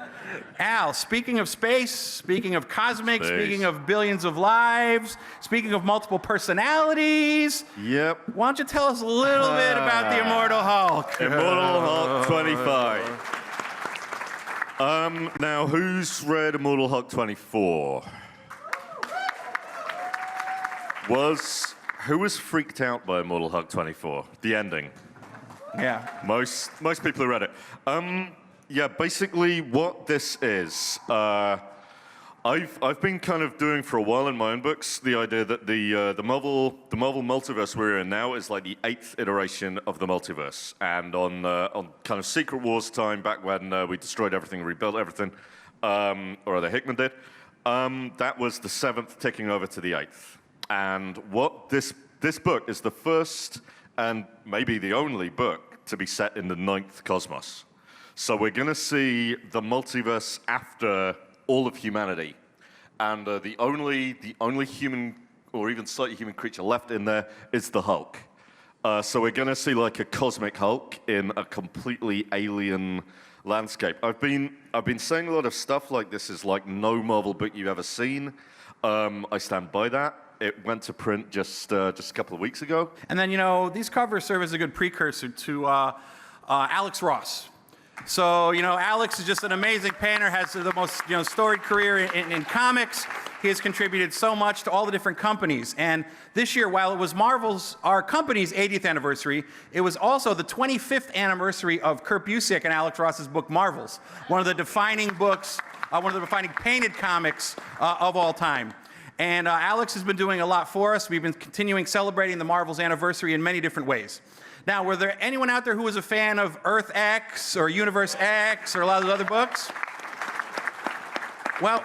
Al, speaking of space, speaking of cosmic, speaking of billions of lives, speaking of multiple personalities.
Yep.
Why don't you tell us a little bit about the Immortal Hulk?
Immortal Hulk 25. Now, who's read Immortal Hulk 24? Who was freaked out by Immortal Hulk 24? The ending.
Yeah.
Most people who read it. Yeah, basically what this is, I've been kind of doing for a while in my own books the idea that the Marvel multiverse we're in now is like the 8th iteration of the multiverse, and on kind of Secret Wars time, back when we destroyed everything, rebuilt everything, or rather Hickman did, that was the 7th ticking over to the 8th. And what this book is the first and maybe the only book to be set in the 9th cosmos. So we're going to see the multiverse after all of humanity, and the only human or even slightly human creature left in there is the Hulk. So we're going to see like a cosmic Hulk in a completely alien landscape. I've been saying a lot of stuff like this is like no Marvel book you've ever seen. I stand by that. It went to print just a couple of weeks ago.
And then, these covers serve as a good precursor to Alex Ross. So, Alex is just an amazing painter, has the most, storied career in comics. He has contributed so much to all the different companies. And this year, while it was our company's 80th anniversary, it was also the 25th anniversary of Kurt Busiek and Alex Ross's book, Marvels, one of the defining books, one of the defining painted comics of all time. And Alex has been doing a lot for us. We've been continuing celebrating the Marvels anniversary in many different ways. Now, were there anyone out there who was a fan of Earth X or Universe X or a lot of those other books? Well,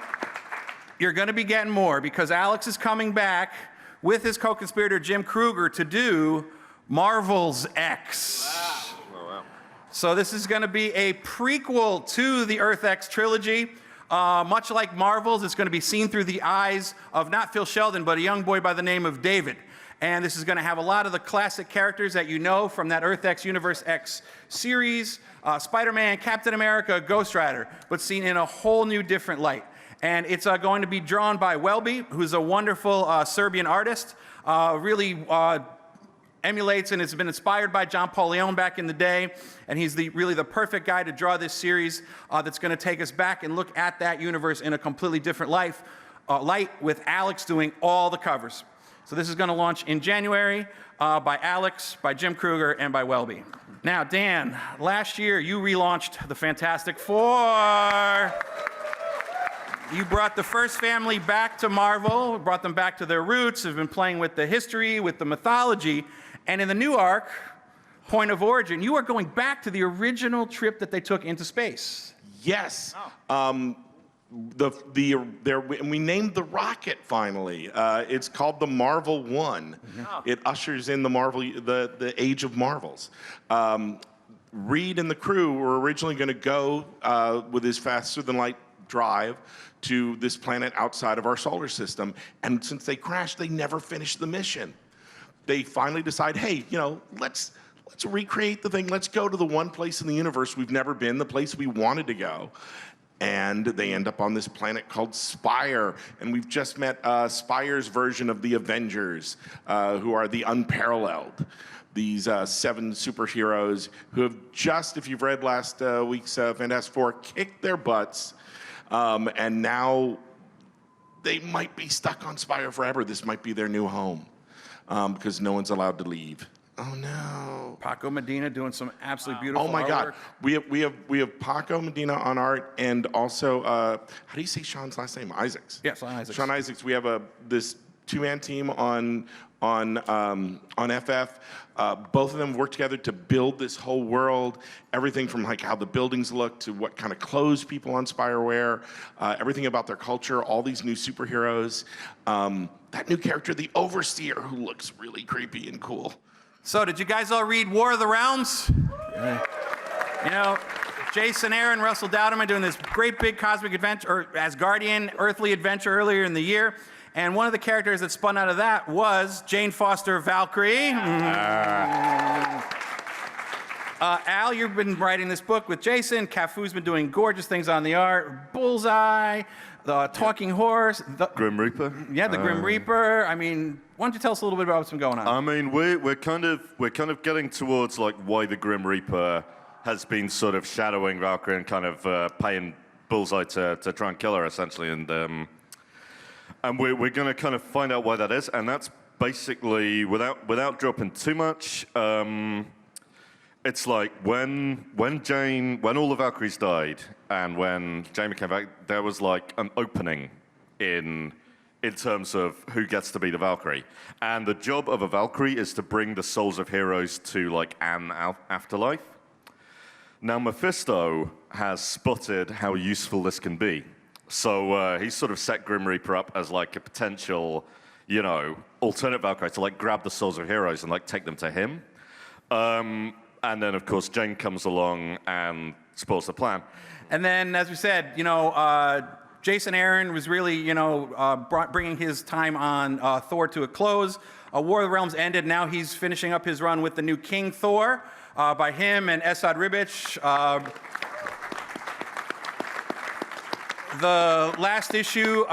you're going to be getting more because Alex is coming back with his co-conspirator Jim Kruger to do Marvel's X. Wow. Oh, wow. So this is going to be a prequel to the Earth X trilogy. Much like Marvel's, it's going to be seen through the eyes of not Phil Sheldon, but a young boy by the name of David. And this is going to have a lot of the classic characters that you know from that Earth X, Universe X series, Spider-Man, Captain America, Ghost Rider, but seen in a whole new different light. And it's going to be drawn by Welby, who's a wonderful Serbian artist, really emulates and has been inspired by John Paul Leon back in the day. And he's really the perfect guy to draw this series that's going to take us back and look at that universe in a completely different light with Alex doing all the covers. So this is going to launch in January by Alex, by Jim Kruger, and by Welby. Now, Dan, last year you relaunched the Fantastic Four. You brought the first family back to Marvel, brought them back to their roots, have been playing with the history, with the mythology, and in the new arc, Point of Origin, you are going back to the original trip that they took into space.
Yes. and we named the rocket finally. It's called the Marvel One. It ushers in the age of Marvels. Reed and the crew were originally going to go with his faster-than-light drive to this planet outside of our solar system, and since they crashed, they never finished the mission. They finally decide, hey, let's recreate the thing. Let's go to the one place in the universe we've never been, the place we wanted to go. And they end up on this planet called Spire. And we've just met Spire's version of the Avengers, who are the Unparalleled. These 7 superheroes who have just, if you've read last week's Fantastic Four, kicked their butts. And now they might be stuck on Spire forever. This might be their new home because no one's allowed to leave. Oh no!
Paco Medina doing some absolutely beautiful.
Oh my God!
artwork.
We have Paco Medina on art, and also how do you say Sean's last name? Isaacs.
Yes, Sean Isaacs.
Sean Isaacs. We have this 2-man team on FF. Both of them work together to build this whole world. Everything from like how the buildings look to what kind of clothes people on Spire wear. Everything about their culture. All these new superheroes. That new character, the Overseer, who looks really creepy and cool.
So, did you guys all read War of the Realms? Jason Aaron, Russell Dowden are doing this great big cosmic adventure, or Asgardian earthly adventure earlier in the year. And one of the characters that spun out of that was Jane Foster Valkyrie. Al, you've been writing this book with Jason. Cafu's been doing gorgeous things on the art. Bullseye, the Talking Horse. The
Grim Reaper.
Yeah, the Grim Reaper. I mean, why don't you tell us a little bit about what's been going on?
I mean, we're kind of getting towards like why the Grim Reaper has been sort of shadowing Valkyrie and kind of paying Bullseye to try and kill her essentially, and we're going to kind of find out why that is, and that's basically without dropping too much. It's like when all the Valkyries died, and when Jamie came back, there was like an opening in terms of who gets to be the Valkyrie. And the job of a Valkyrie is to bring the souls of heroes to like an afterlife. Now Mephisto has spotted how useful this can be. So he's sort of set Grim Reaper up as like a potential, alternate Valkyrie to like grab the souls of heroes and like take them to him. And then, of course, Jane comes along and spoils the plan.
And then, as we said, Jason Aaron was really, bringing his time on Thor to a close. War of the Realms ended. Now he's finishing up his run with the new King Thor by him and Esad Ribic. The last issue,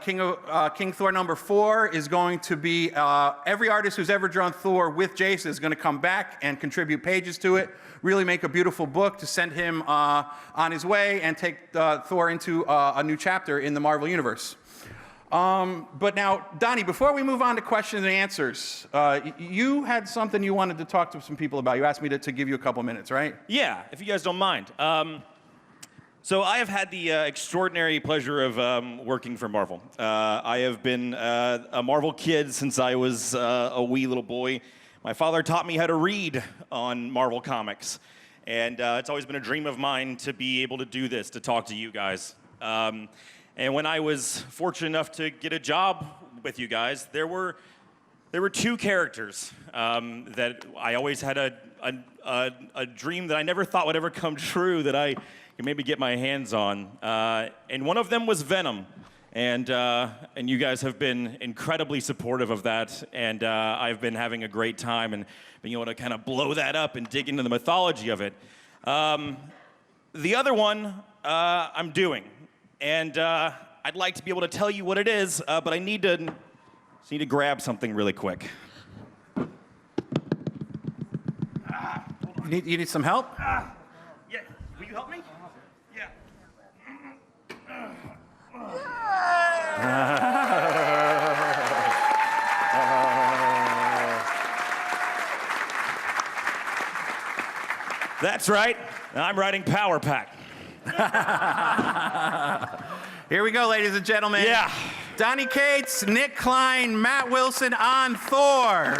King Thor #4, is going to be every artist who's ever drawn Thor with Jason is going to come back and contribute pages to it, really make a beautiful book to send him on his way and take Thor into a new chapter in the Marvel Universe. But now, Donnie, before we move on to questions and answers, you had something you wanted to talk to some people about. You asked me to give you a couple minutes, right?
Yeah, if you guys don't mind. So I have had the extraordinary pleasure of working for Marvel. I have been a Marvel kid since I was a wee little boy. My father taught me how to read on Marvel Comics. And it's always been a dream of mine to be able to do this, to talk to you guys. And when I was fortunate enough to get a job with you guys, there were 2 characters that I always had a dream that I never thought would ever come true that I could maybe get my hands on. And one of them was Venom. And you guys have been incredibly supportive of that. And I've been having a great time and being able to kind of blow that up and dig into the mythology of it. The other one I'm doing. And I'd like to be able to tell you what it is, but I need to grab something really quick.
You need some help?
Yeah, will you help me? Yeah. That's right. I'm writing Power Pack.
Here we go, ladies and gentlemen.
Yeah.
Donnie Cates, Nick Klein, Matt Wilson on Thor.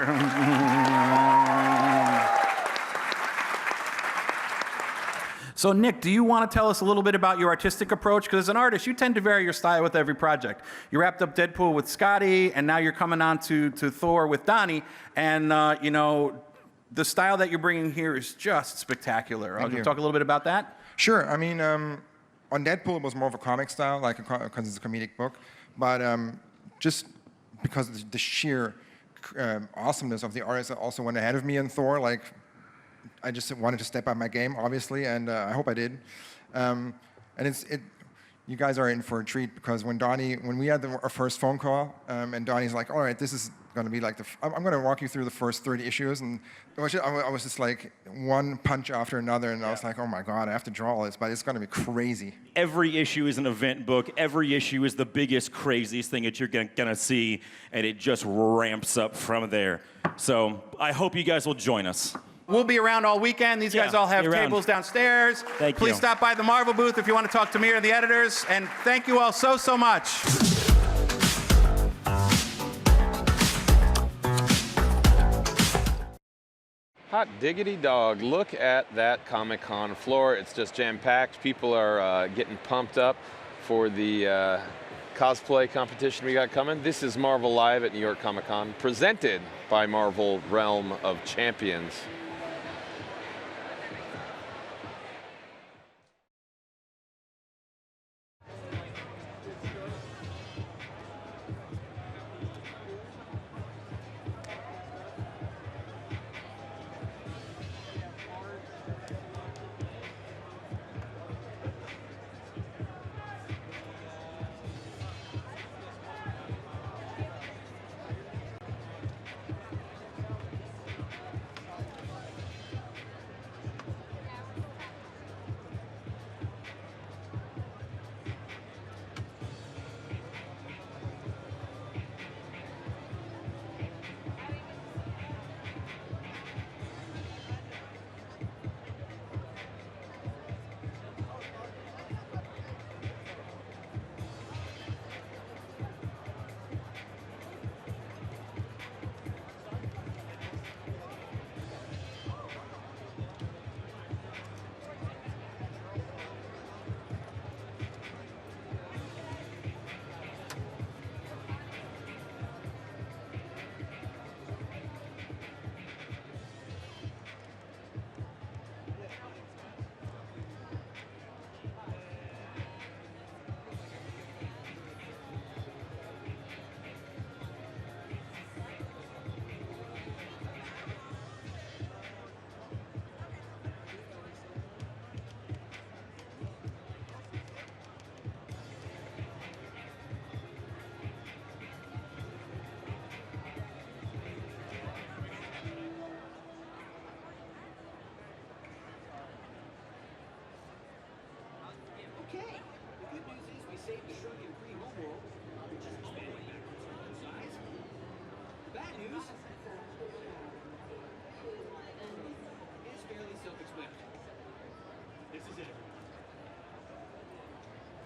So Nick, do you want to tell us a little bit about your artistic approach? Because as an artist, you tend to vary your style with every project. You wrapped up Deadpool with Scotty, and now you're coming on to Thor with Donnie. And, you know, the style that you're bringing here is just spectacular. Can you talk a little bit about that?
Sure. I mean, on Deadpool, it was more of a comic style, like because it's a comedic book. But just because of the sheer awesomeness of the artists that also went ahead of me in Thor, like, I just wanted to step up my game, obviously, and I hope I did. And you guys are in for a treat, because when we had our first phone call, and Donnie's like, all right, this is going to be like I'm going to walk you through the first 30 issues, and I was just like one punch after another, and I was like, oh my God, I have to draw all this, but it's going to be crazy.
Every issue is an event book. Every issue is the biggest, craziest thing that you're gonna see, and it just ramps up from there. So I hope you guys will join us.
We'll be around all weekend. These guys all have tables downstairs. Please stop by the Marvel booth if you want to talk to me or the editors. And thank you all so, so much.
Hot diggity dog, look at that Comic-Con floor. It's just jam-packed. People are getting pumped up for the cosplay competition we got coming. This is Marvel Live at New York Comic-Con, presented by Marvel Realm of Champions.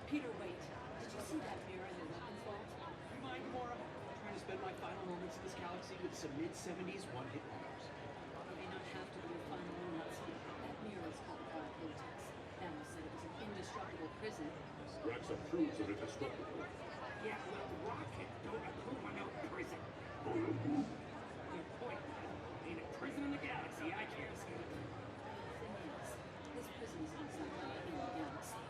Peter, wait. Did you see that mirror in the weapons vault? Remind Mora, I'm trying to spend my final moments in this galaxy with some mid-70s one-hit wonders. I may not have to do final moments. That mirror is called Vortex. Thanos said it was an indestructible prison.
Raxa proves it indestructible.
Yeah, well, Rocket don't approve of no prison. Good point. Ain't a prison in the galaxy I can't escape. The thing is, this prison is inside in the galaxy.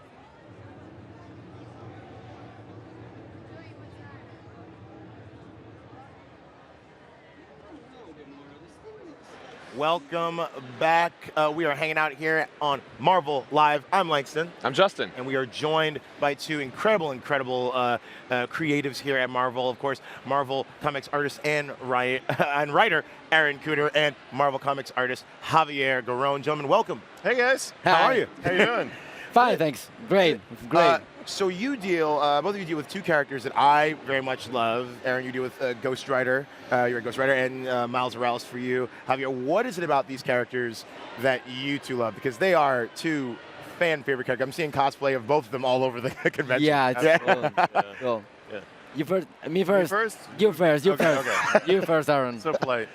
Welcome back. We are hanging out here on Marvel Live. I'm Langston.
I'm Justin.
And we are joined by two incredible creatives here at Marvel. Of course, Marvel Comics artist and writer Aaron Cooter, and Marvel Comics artist Javier Garron. Gentlemen, welcome.
Hey, guys.
How are you?
How you doing?
Fine, thanks. Great. Great.
So you deal, both of you deal with two characters that I very much love. Aaron, you deal with Ghost Rider. You're a Ghost Rider, and Miles Morales for you. Javier, what is it about these characters that you two love? Because they are two fan favorite characters. I'm seeing cosplay of both of them all over the convention.
Yeah, it's cool.
Yeah.
You first. Me first.
You first?
You first. You
Okay,
first.
okay.
You first, Aaron.
So polite.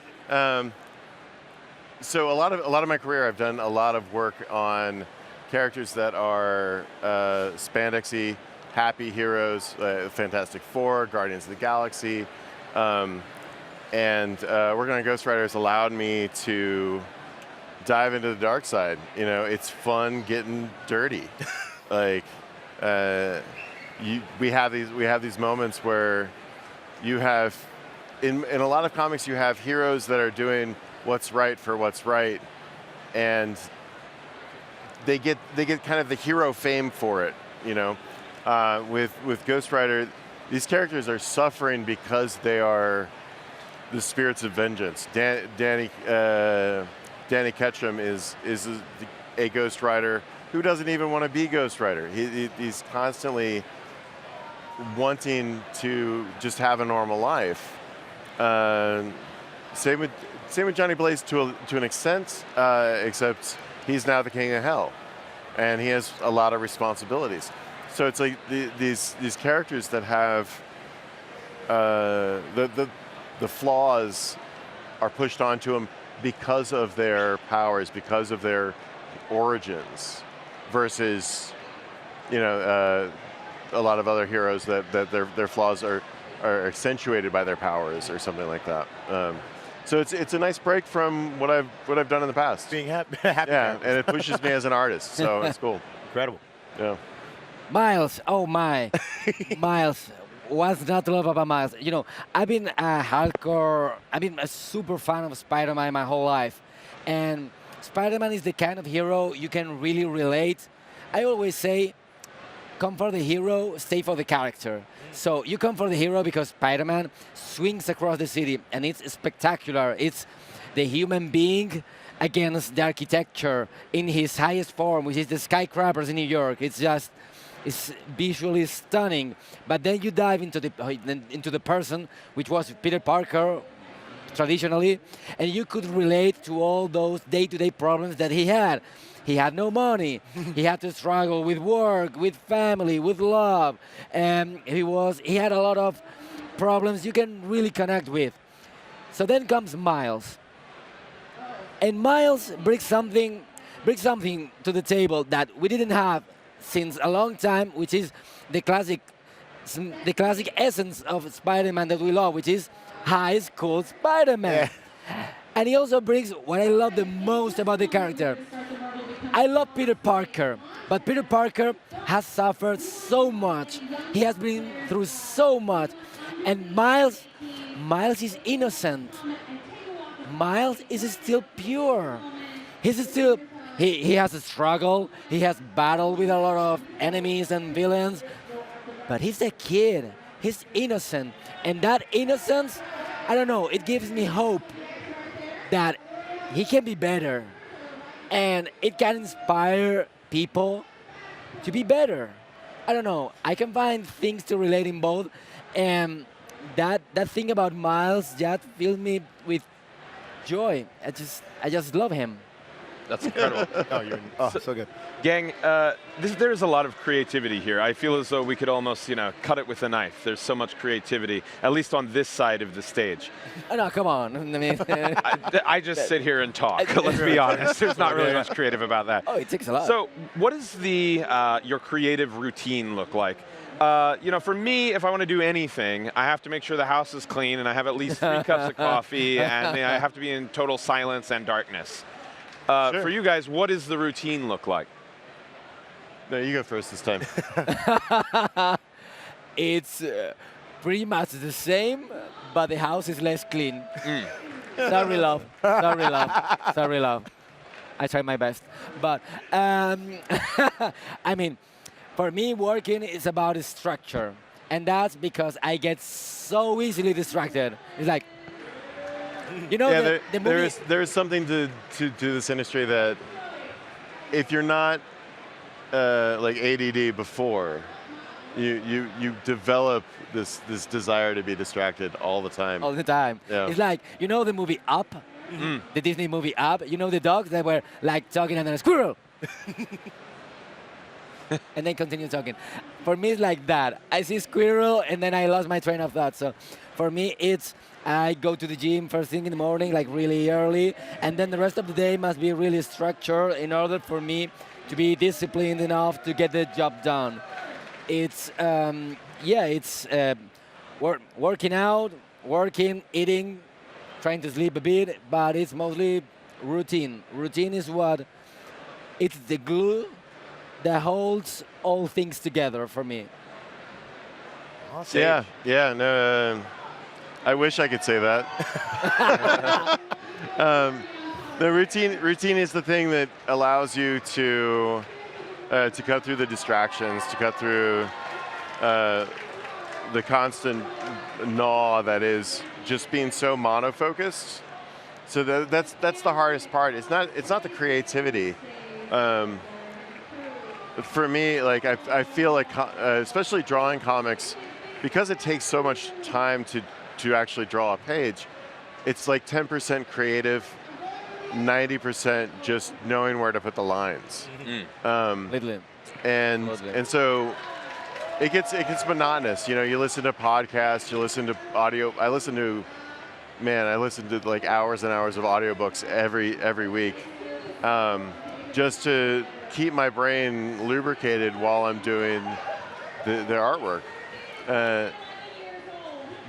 So a lot of my career, I've done a lot of work on
characters that are spandexy, happy heroes, Fantastic Four, Guardians of the Galaxy, and working on Ghost Rider has allowed me to dive into the dark side. You know, it's fun getting dirty. Like we have these moments where you have in a lot of comics you have heroes that are doing what's right for what's right, and they get kind of the hero fame for it. You know, with Ghost Rider, these characters are suffering because they are the spirits of vengeance. Danny Ketchum is a Ghost Rider who doesn't even want to be Ghost Rider. He's constantly wanting to just have a normal life. Same with Johnny Blaze to an extent, except he's now the king of hell, and he has a lot of responsibilities. So it's like these characters that have the flaws are pushed onto them because of their powers, because of their origins, versus, you know, a lot of other heroes that their flaws are accentuated by their powers or something like that. So it's a nice break from what I've done in the past.
Being happy.
Yeah, and it pushes me as an artist, so it's cool.
Incredible.
Yeah.
Miles, oh my, Miles. What's not to love about Miles? You know, I've been a super fan of Spider-Man my whole life. And Spider-Man is the kind of hero you can really relate. I always say, come for the hero, stay for the character. So you come for the hero because Spider-Man swings across the city, and it's spectacular. It's the human being against the architecture in his highest form, which is the skyscrapers in New York. It's visually stunning, but then you dive into the person, which was Peter Parker traditionally, and you could relate to all those day-to-day problems that he had. He had no money. He had to struggle with work, with family, with love, and he had a lot of problems you can really connect with. So then comes Miles, and Miles brings something to the table that we didn't have since a long time, which is the classic essence of Spider-Man that we love, which is high school Spider-Man. Yeah. And he also brings what I love the most about the character. I love Peter Parker, but Peter Parker has suffered so much. He has been through so much. And Miles is innocent. Miles is still pure. He has a struggle. He has battled with a lot of enemies and villains. But he's a kid. He's innocent. And that innocence, I don't know, it gives me hope that he can be better. And it can inspire people to be better. I don't know. I can find things to relate in both. And that thing about Miles just fills me with joy. I just love him.
That's incredible.
So good.
Gang, there's a lot of creativity here. I feel as though we could almost, cut it with a knife. There's so much creativity, at least on this side of the stage.
Oh, no, come on. I mean,
I just sit here and talk. Let's be honest. There's not really much creative about that.
Oh, it takes a lot.
So, what does your creative routine look like? For me, if I want to do anything, I have to make sure the house is clean and I have at least 3 cups of coffee, and I have to be in total silence and darkness. Sure. For you guys, what does the routine look like?
No, you go first this time.
It's pretty much the same, but the house is less clean. Sorry, love. Sorry, love. Sorry, love. I try my best. But, I mean, for me, working is about the structure. And that's because I get so easily distracted. It's like, the movie...
there is something to this industry that if you're not like ADD before, you develop this desire to be distracted all the time.
All the time.
Yeah.
It's like, the movie Up? The Disney movie Up? The dogs that were like talking and then a squirrel. And then continue talking. For me, it's like that. I see squirrel and then I lost my train of thought. So for me, I go to the gym first thing in the morning, like really early, and then the rest of the day must be really structured in order for me to be disciplined enough to get the job done. It's working out, working, eating, trying to sleep a bit, but it's mostly routine. Routine is it's the glue that holds all things together for me.
Awesome. Yeah, no, I wish I could say that. The routine is the thing that allows you to cut through the distractions, to cut through the constant gnaw that is just being so monofocused. So that's the hardest part. It's not the creativity. For me, like I feel like, especially drawing comics, because it takes so much time to actually draw a page, it's like 10% creative, 90% just knowing where to put the lines. And so it gets monotonous. You know, you listen to podcasts, you listen to audio. I listen to like hours and hours of audiobooks every week, just to keep my brain lubricated while I'm doing the artwork.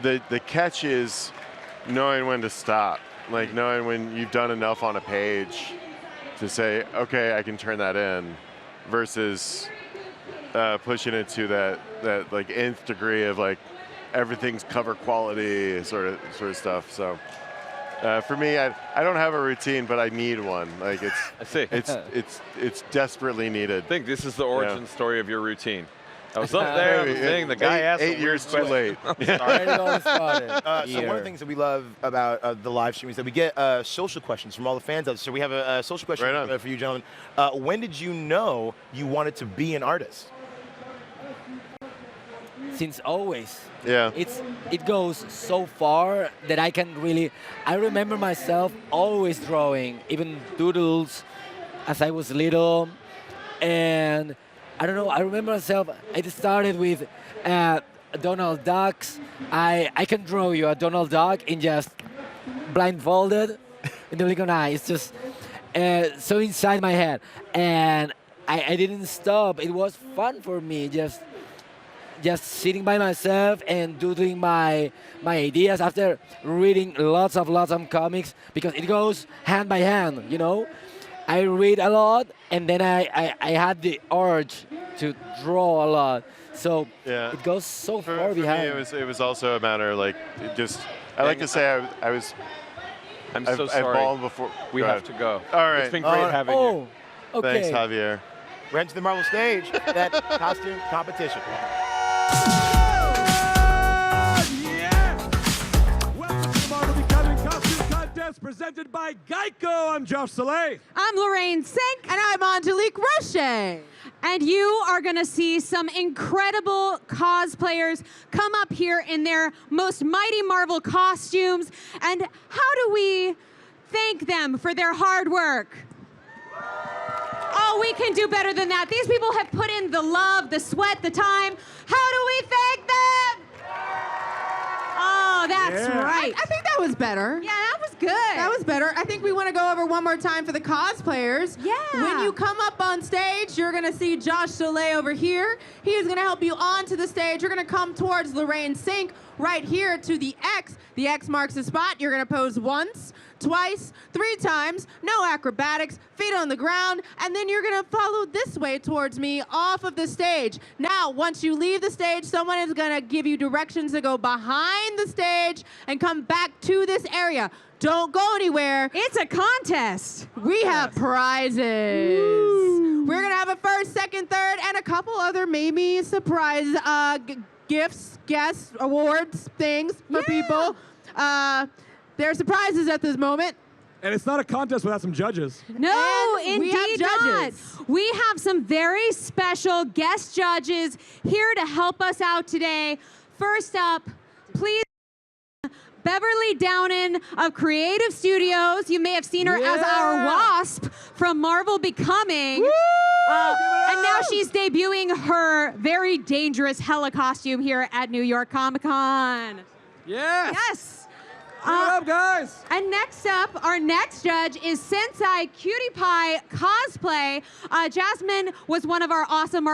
The catch is knowing when to stop, like knowing when you've done enough on a page to say, okay, I can turn that in, versus pushing it to that like nth degree of like everything's cover quality sort of stuff. So for me, I don't have a routine, but I need one. Like it's desperately needed.
I think this is the origin story of your routine. I was up there, thing. The guy asked
8 years too late.
So one of the things that we love about the live stream is that we get social questions from all the fans out there. So we have a social question for you, gentlemen. When did you know you wanted to be an artist?
Since always.
Yeah.
It goes so far that I remember myself always drawing, even doodles as I was little. And I don't know, I remember myself, I started with Donald Ducks. I can draw you a Donald Duck in just blindfolded in the blink of an eye. It's just so inside my head. And I didn't stop. It was fun for me, just sitting by myself and doodling my ideas after reading lots of comics, because it goes hand by hand, you know? I read a lot, and then I had the urge to draw a lot. So it goes so far behind.
For me, it was also a matter like I like to say
I'm so sorry.
I've balled before.
We have to go.
All right.
It's been great having you.
Okay.
Thanks, Javier.
We're heading to the Marvel stage, that costume competition.
Welcome to the Marvel Becoming Costume Contest presented by Geico. I'm Josh Soleil.
I'm Lorraine Sink. And I'm Angelique Roche. And you are going to see some incredible cosplayers come up here in their most mighty Marvel costumes. And how do we thank them for their hard work? Oh, we can do better than that. These people have put in the love, the sweat, the time. How do we thank them? Oh, that's right.
I think that was better.
Yeah, that was good.
That was better. I think we want to go over one more time for the cosplayers.
Yeah.
When you come up on stage, you're going to see Josh Soleil over here. He is going to help you onto the stage. You're going to come towards Lorraine Sink right here to the X. The X marks the spot. You're going to pose once, twice, 3 times, no acrobatics, feet on the ground, and then you're gonna follow this way towards me off of the stage. Now, once you leave the stage, someone is gonna give you directions to go behind the stage and come back to this area. Don't go anywhere.
It's a contest.
We have prizes. Woo. We're gonna have a first, second, third, and a couple other maybe surprise gifts, guests, awards, things for people. There are surprises at this moment.
And it's not a contest without some judges.
No, indeed not. We have some very special guest judges here to help us out today. First up, please, Beverly Downen of Creative Studios. You may have seen her as our Wasp from Marvel Becoming. And now she's debuting her very dangerous Hela costume here at New York Comic Con.
Yes.
Yes.
up, guys.
And next up, our next judge is Sensei Cutie Pie Cosplay. Jasmine was one of our awesome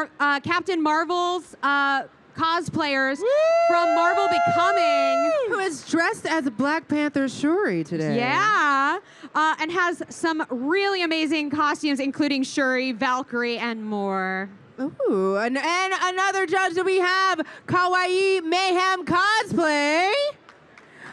Captain Marvel's cosplayers from Marvel Becoming.
Who is dressed as Black Panther Shuri today.
Yeah, and has some really amazing costumes, including Shuri, Valkyrie, and more.
Ooh, and another judge that we have, Kawaii Mayhem Cosplay.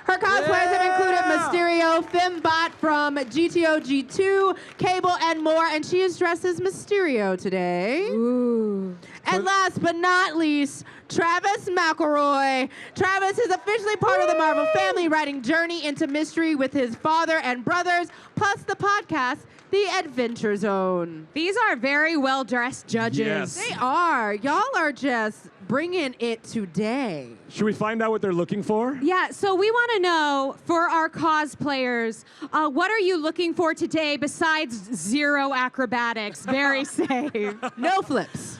Her cosplays have included Mysterio, Fembot from GTO G2, Cable, and more, and she is dressed as Mysterio today.
Ooh.
And last but not least, Travis McElroy. Travis is officially part of the Marvel family, writing Journey into Mystery with his father and brothers, plus the podcast, The Adventure Zone.
These are very well-dressed judges.
Yes.
They are. Y'all are just bringing it today.
Should we find out what they're looking for?
Yeah, so we want to know, for our cosplayers, what are you looking for today besides zero acrobatics? Very safe.
No flips.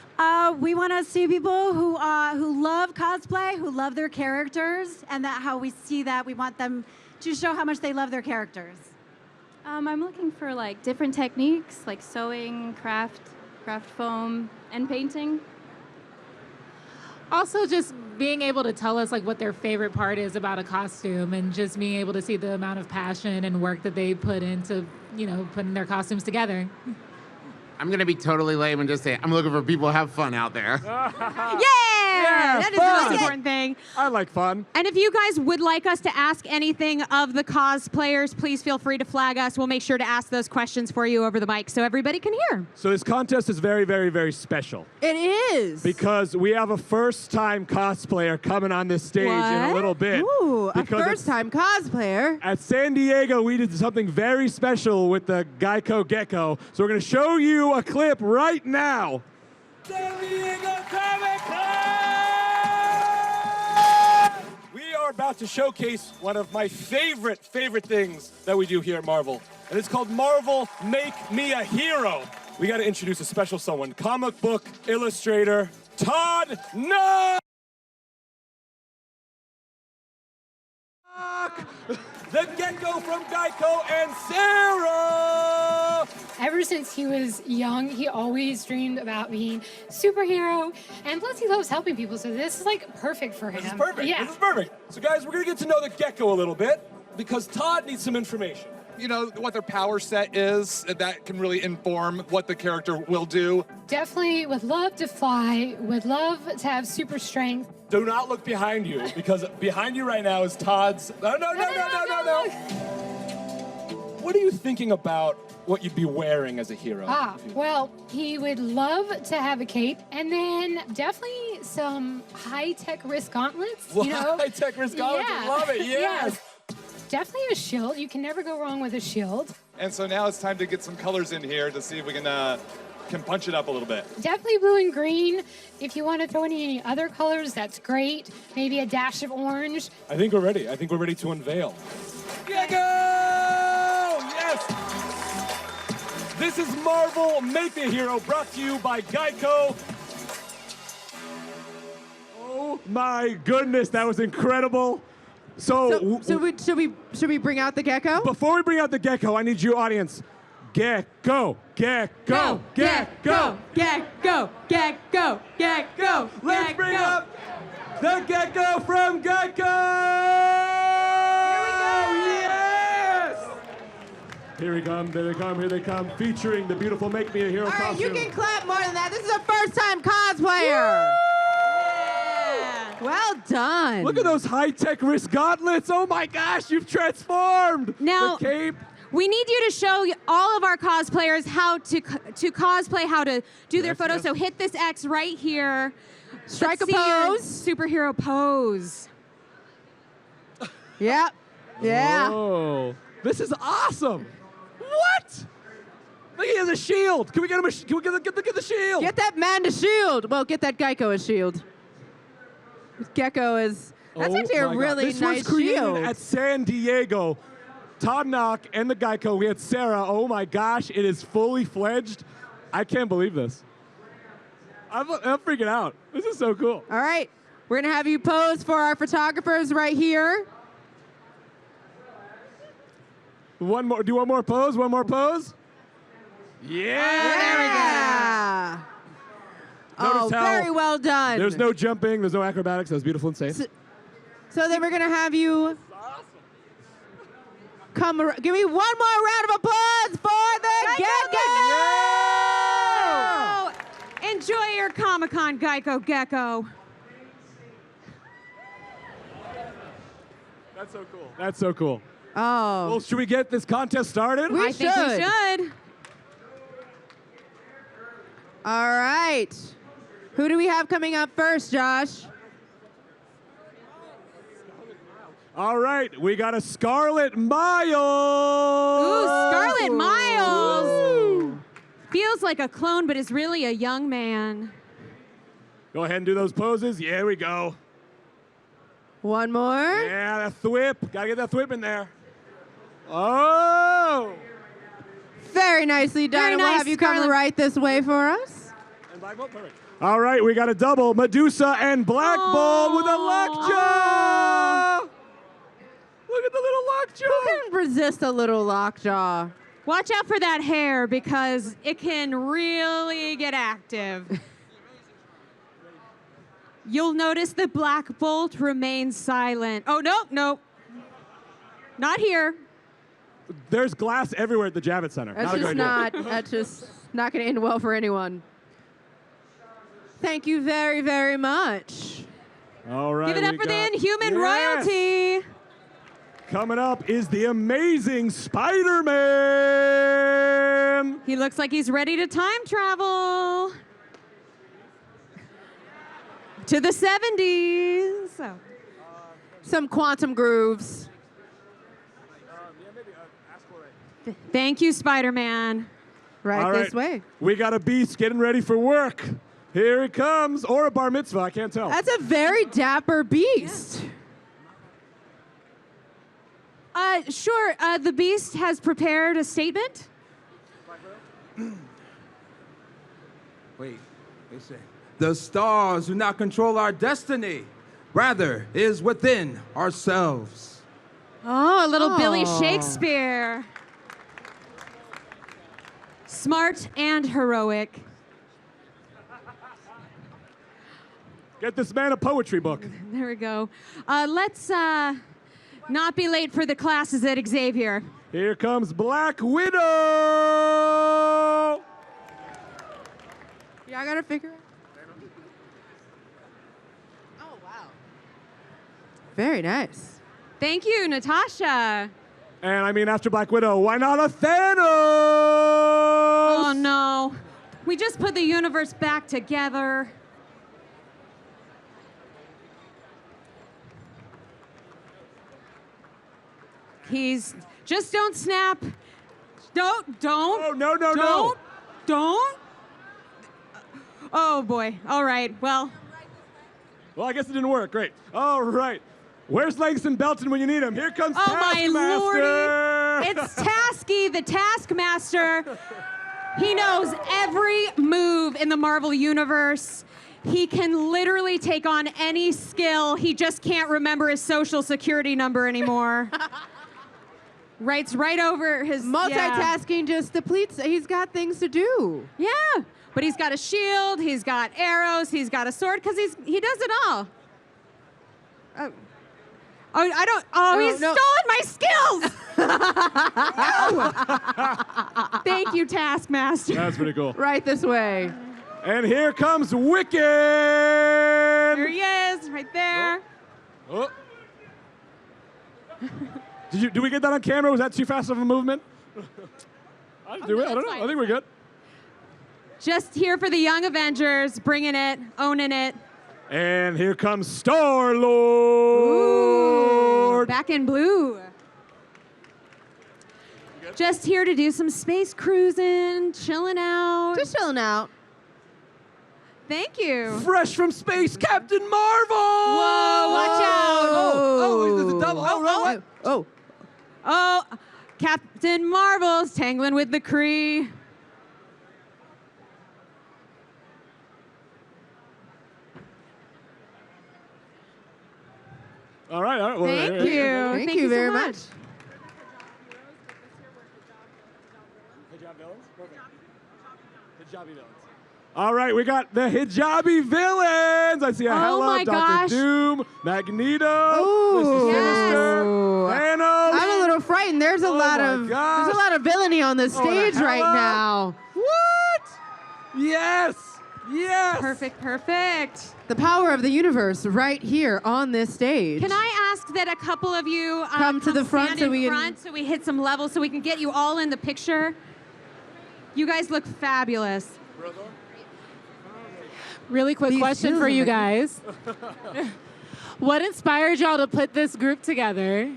We want to see people who love cosplay, who love their characters, and that how we see that we want them to show how much they love their characters.
I'm looking for like different techniques, like sewing, craft foam, and painting.
Also, just being able to tell us like what their favorite part is about a costume, and just being able to see the amount of passion and work that they put into, putting their costumes together.
I'm going to be totally lame and just say I'm looking for people who have fun out there.
Yeah, that is the most important thing.
I like fun.
And if you guys would like us to ask anything of the cosplayers, please feel free to flag us. We'll make sure to ask those questions for you over the mic so everybody can hear.
So this contest is very, very, very special.
It is.
Because we have a first-time cosplayer coming on this stage in a little bit.
Ooh, a first-time cosplayer.
At San Diego, we did something very special with the Geico Gecko. So we're going to show you a clip right now. San Diego Comic-Con! We are about to showcase one of my favorite things that we do here at Marvel. And it's called Marvel Make Me a Hero. We got to introduce a special someone, comic book illustrator Todd Knock! The Gecko from Geico and Sarah!
Ever since he was young, he always dreamed about being a superhero, and plus he loves helping people, so this is like perfect for him.
This is perfect.
Yeah.
This is perfect. So guys, we're gonna get to know the Gecko a little bit because Todd needs some information.
You know, what their power set is, that can really inform what the character will do.
Definitely would love to fly, would love to have super strength.
Do not look behind you because behind you right now is Todd's. No. What are you thinking about what you'd be wearing as a hero?
Well, he would love to have a cape, and then definitely some high-tech wrist gauntlets.
High-tech wrist gauntlets, I love it, yes.
Definitely a shield. You can never go wrong with a shield.
And so now it's time to get some colors in here to see if we can punch it up a little bit.
Definitely blue and green. If you want to throw in any other colors, that's great. Maybe a dash of orange.
I think we're ready. I think we're ready to unveil. Gecko! Yes! This is Marvel Make Me a Hero, brought to you by Geico. Oh my goodness, that was incredible.
So should we bring out the Gecko?
Before we bring out the Gecko, I need you, audience. Gecko, Gecko, Gecko,
Gecko, Gecko, Gecko.
Let's bring up the Gecko from Geico! Yes! Here we come, here they come, here they come, featuring the beautiful Make Me a Hero costume.
All right, you can clap more than that. This is a first-time cosplayer. Well done.
Look at those high-tech wrist gauntlets. Oh my gosh, you've transformed.
Now,
the cape.
We need you to show all of our cosplayers how to cosplay, how to do their photos. So hit this X right here.
Strike
Let's
a
see your
pose.
Superhero pose.
Yep. Yeah.
Oh, this is awesome. What? Look, he has a shield. Can we get him? Can we get the shield?
Get that man a shield. Well, get that Geico a shield. Gecko is. That's actually a really
this
nice
was created
shield.
at San Diego. Todd Knock and the Geico. We had Sarah. Oh my gosh, it is fully fledged. I can't believe this. I'm freaking out. This is so cool.
All right, we're gonna have you pose for our photographers right here.
One more. Do one more pose. One more pose. Yeah.
Oh, very well done.
There's no jumping. There's no acrobatics. That was beautiful and safe.
So then we're going to have you come. Give me one more round of applause for the Gecko!
Enjoy your Comic-Con, Geico Gecko.
That's so cool. That's so cool.
Oh.
Well, should we get this contest started?
I think we should.
All right. Who do we have coming up first, Josh?
All right, we got a Scarlet Miles.
Ooh, Scarlet Miles. Ooh. Feels like a clone, but is really a young man.
Go ahead and do those poses. Yeah, we go.
One more.
Yeah, that thwip. Gotta get that thwip in there. Oh!
Very nicely done.
Very
And we'll
nice,
have you come
Scarlet.
right this way for us.
And Black Bolt, perfect. All right, we got a double Medusa and Black Bolt with a lockjaw. Look at the little lockjaw.
Who can resist a little lockjaw?
Watch out for that hair because it can really get active. You'll notice the Black Bolt remains silent. Oh, no. Not here.
There's glass everywhere at the Javits Center.
That's
not a
just
good idea.
that's just not going to end well for anyone. Thank you very, very much.
All right.
Give it up
we
for the
got-
Inhuman
Yes!
royalty.
Coming up is the amazing Spider-Man.
He looks like he's ready to time travel to the 70s. So.
Some quantum grooves.
Thank you, Spider-Man.
Right
All
this way.
We got a beast getting ready for work. Here he comes, or a bar mitzvah, I can't tell.
That's a very dapper beast.
Sure, the Beast has prepared a statement.
Wait, they say. The stars do not control our destiny. Rather, it is within ourselves.
Oh, a little Billy
Oh.
Shakespeare. Smart and heroic.
Get this man a poetry book.
There we go. Let's not be late for the classes at Xavier.
Here comes Black Widow.
Yeah, I got to figure it. Oh, wow. Very nice.
Thank you, Natasha.
And I mean, after Black Widow, why not a Thanos?
Oh, no. We just put the universe back together. He's just don't snap. Don't.
Oh, no.
Don't. Oh boy. All right. Well,
Well, I guess it didn't work. Great. All right. Where's Langston Belton when you need him? Here comes
oh my
Taskmaster.
lordy. It's Tasky, the Taskmaster. He knows every move in the Marvel Universe. He can literally take on any skill. He just can't remember his social security number anymore. Writes right over his
Multitasking just depletes. He's got things to do.
Yeah, but he's got a shield. He's got arrows. He's got a sword because he does it all. Oh, I don't. Oh, he's stolen my skills. Thank you, Taskmaster.
That's pretty cool.
Right this way.
And here comes Wicked.
There he is, right there.
Oh. Did we get that on camera? Was that too fast of a movement? I don't know. I think we're good.
Just here for the Young Avengers, bringing it, owning it.
And here comes Star-Lord.
Back in blue. Just here to do some space cruising, chilling out.
Just chilling out.
Thank you.
Fresh from space, Captain Marvel!
Whoa, watch out.
Oh, there's a double.
Oh, Captain Marvel's tangling with the Kree.
All right. Well,
Thank you.
Thank you very much.
Hijab villains? Perfect. Hijabi villains. All right, we got the hijabi villains. I see a Hela, Dr.
gosh.
Doom, Magneto,
Ooh.
Mr.
Yes.
Sinister, Thanos.
I'm a little frightened. There's a lot of villainy on the stage right
Hela.
now.
What? Yes. Yes.
Perfect, perfect.
The power of the universe right here on this stage.
Can I ask that a couple of you
Come to the front
stand
so
in
we can-
front so we hit some levels so we can get you all in the picture? You guys look fabulous.
Really quick
These
question for
heels
you
are
guys. What inspired y'all to put this group together?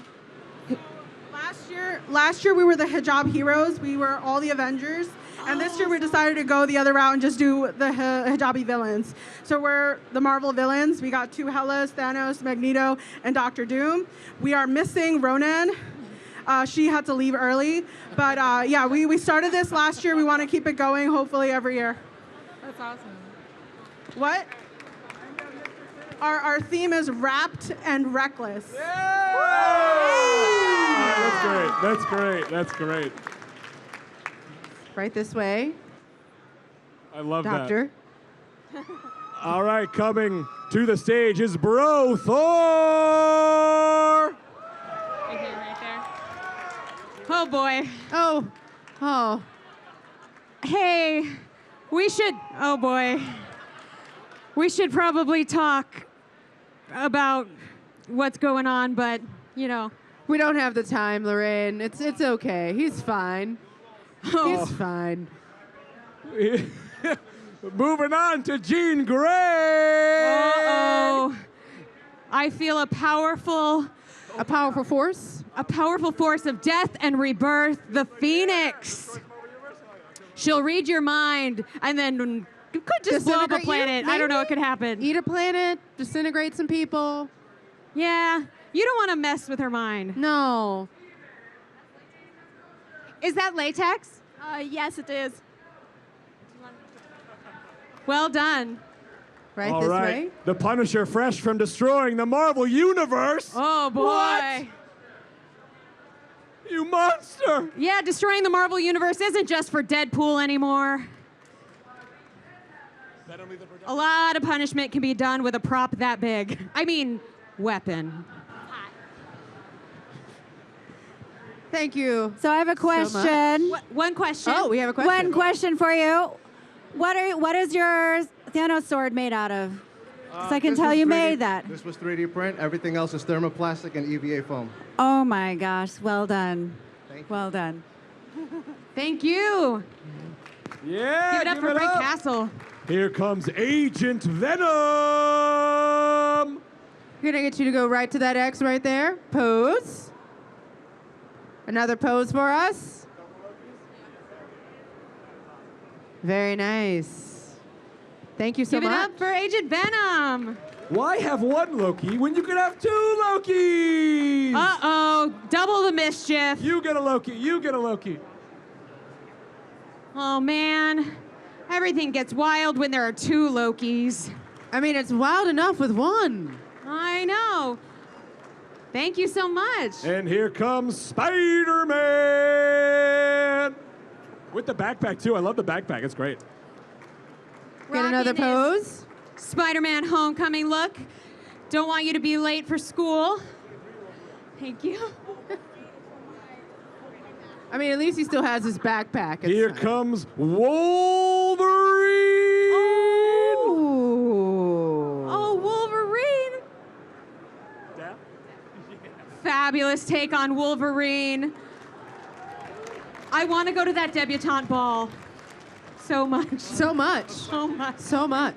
Last year we were the hijab heroes. We were all the Avengers. And this year we decided to go the other route and just do the hijabi villains. So we're the Marvel villains. We got 2 Hellas, Thanos, Magneto, and Dr. Doom. We are missing Ronan. She had to leave early. But yeah, we started this last year. We want to keep it going, hopefully every year.
That's awesome.
What? Our theme is wrapped and reckless.
That's great. That's great. That's great.
Right this way.
I love
Doctor.
that. All right, coming to the stage is Bro Thor.
Right here, right there. Oh boy.
Oh.
Hey, we should, oh boy. We should probably talk about what's going on, but, you know.
We don't have the time, Lorraine. It's okay. He's fine. He's fine.
Moving on to Jean Grey.
Uh-oh. I feel a powerful
force?
A powerful force of death and rebirth, the Phoenix. She'll read your mind and then could just blow up a
Disintegrate you,
planet. I don't know what
maybe?
could happen.
Eat a planet, disintegrate some people.
Yeah, you don't want to mess with her mind.
No.
Is that latex?
Yes, it is.
Well done.
Right
All
this
right.
way.
The Punisher, fresh from destroying the Marvel Universe.
Oh boy.
What? You monster!
Yeah, destroying the Marvel Universe isn't just for Deadpool anymore. A lot of punishment can be done with a prop that big. I mean, weapon.
Thank you.
So I have a question.
One question.
Oh, we have a question.
One question for you. What is your Thanos sword made out of? Because I can
This
tell
was
you
3D
made that.
This was 3D print. Everything else is thermoplastic and EVA foam.
Oh my gosh, well done. Well done.
Thank you.
Yeah,
Give it up for Frank Castle.
Here comes Agent Venom.
We're gonna get you to go right to that X right there. Pose. Another pose for us. Very nice. Thank you so
Give
much.
it up for Agent Venom.
Why have one Loki when you could have 2 Lokis?
Uh-oh, double the mischief.
You get a Loki, you get a Loki.
Oh man, everything gets wild when there are 2 Lokis.
I mean, it's wild enough with one.
I know. Thank you so much.
And here comes Spider-Man. With the backpack too, I love the backpack, it's great.
Get another
Rocking his
pose.
Spider-Man homecoming look. Don't want you to be late for school. Thank you.
I mean, at least he still has his backpack. It's
Here
fine.
comes Wolverine.
Oh, Wolverine. Fabulous take on Wolverine. I want to go to that debutante ball. So much.
So much.
So much.
So much.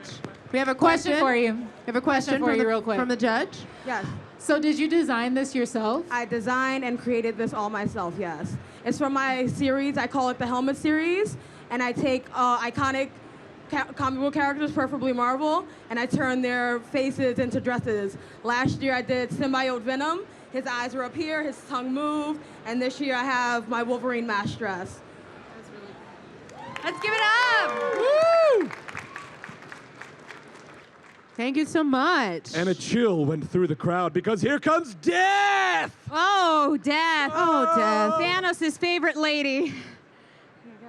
We have a question
For you.
We have a question
for
from
you
the,
real quick.
from the judge.
Yes.
So did you design this yourself?
I designed and created this all myself, yes. It's from my series, I call it the Helmet series, and I take iconic comic book characters, preferably Marvel, and I turn their faces into dresses. Last year I did Symbiote Venom. His eyes were up here, his tongue moved, and this year I have my Wolverine mask dress.
Let's give it up.
Woo!
Thank you so much.
And a chill went through the crowd because here comes Death!
Oh, Death.
Oh, Death.
Thanos' favorite lady. Here you go.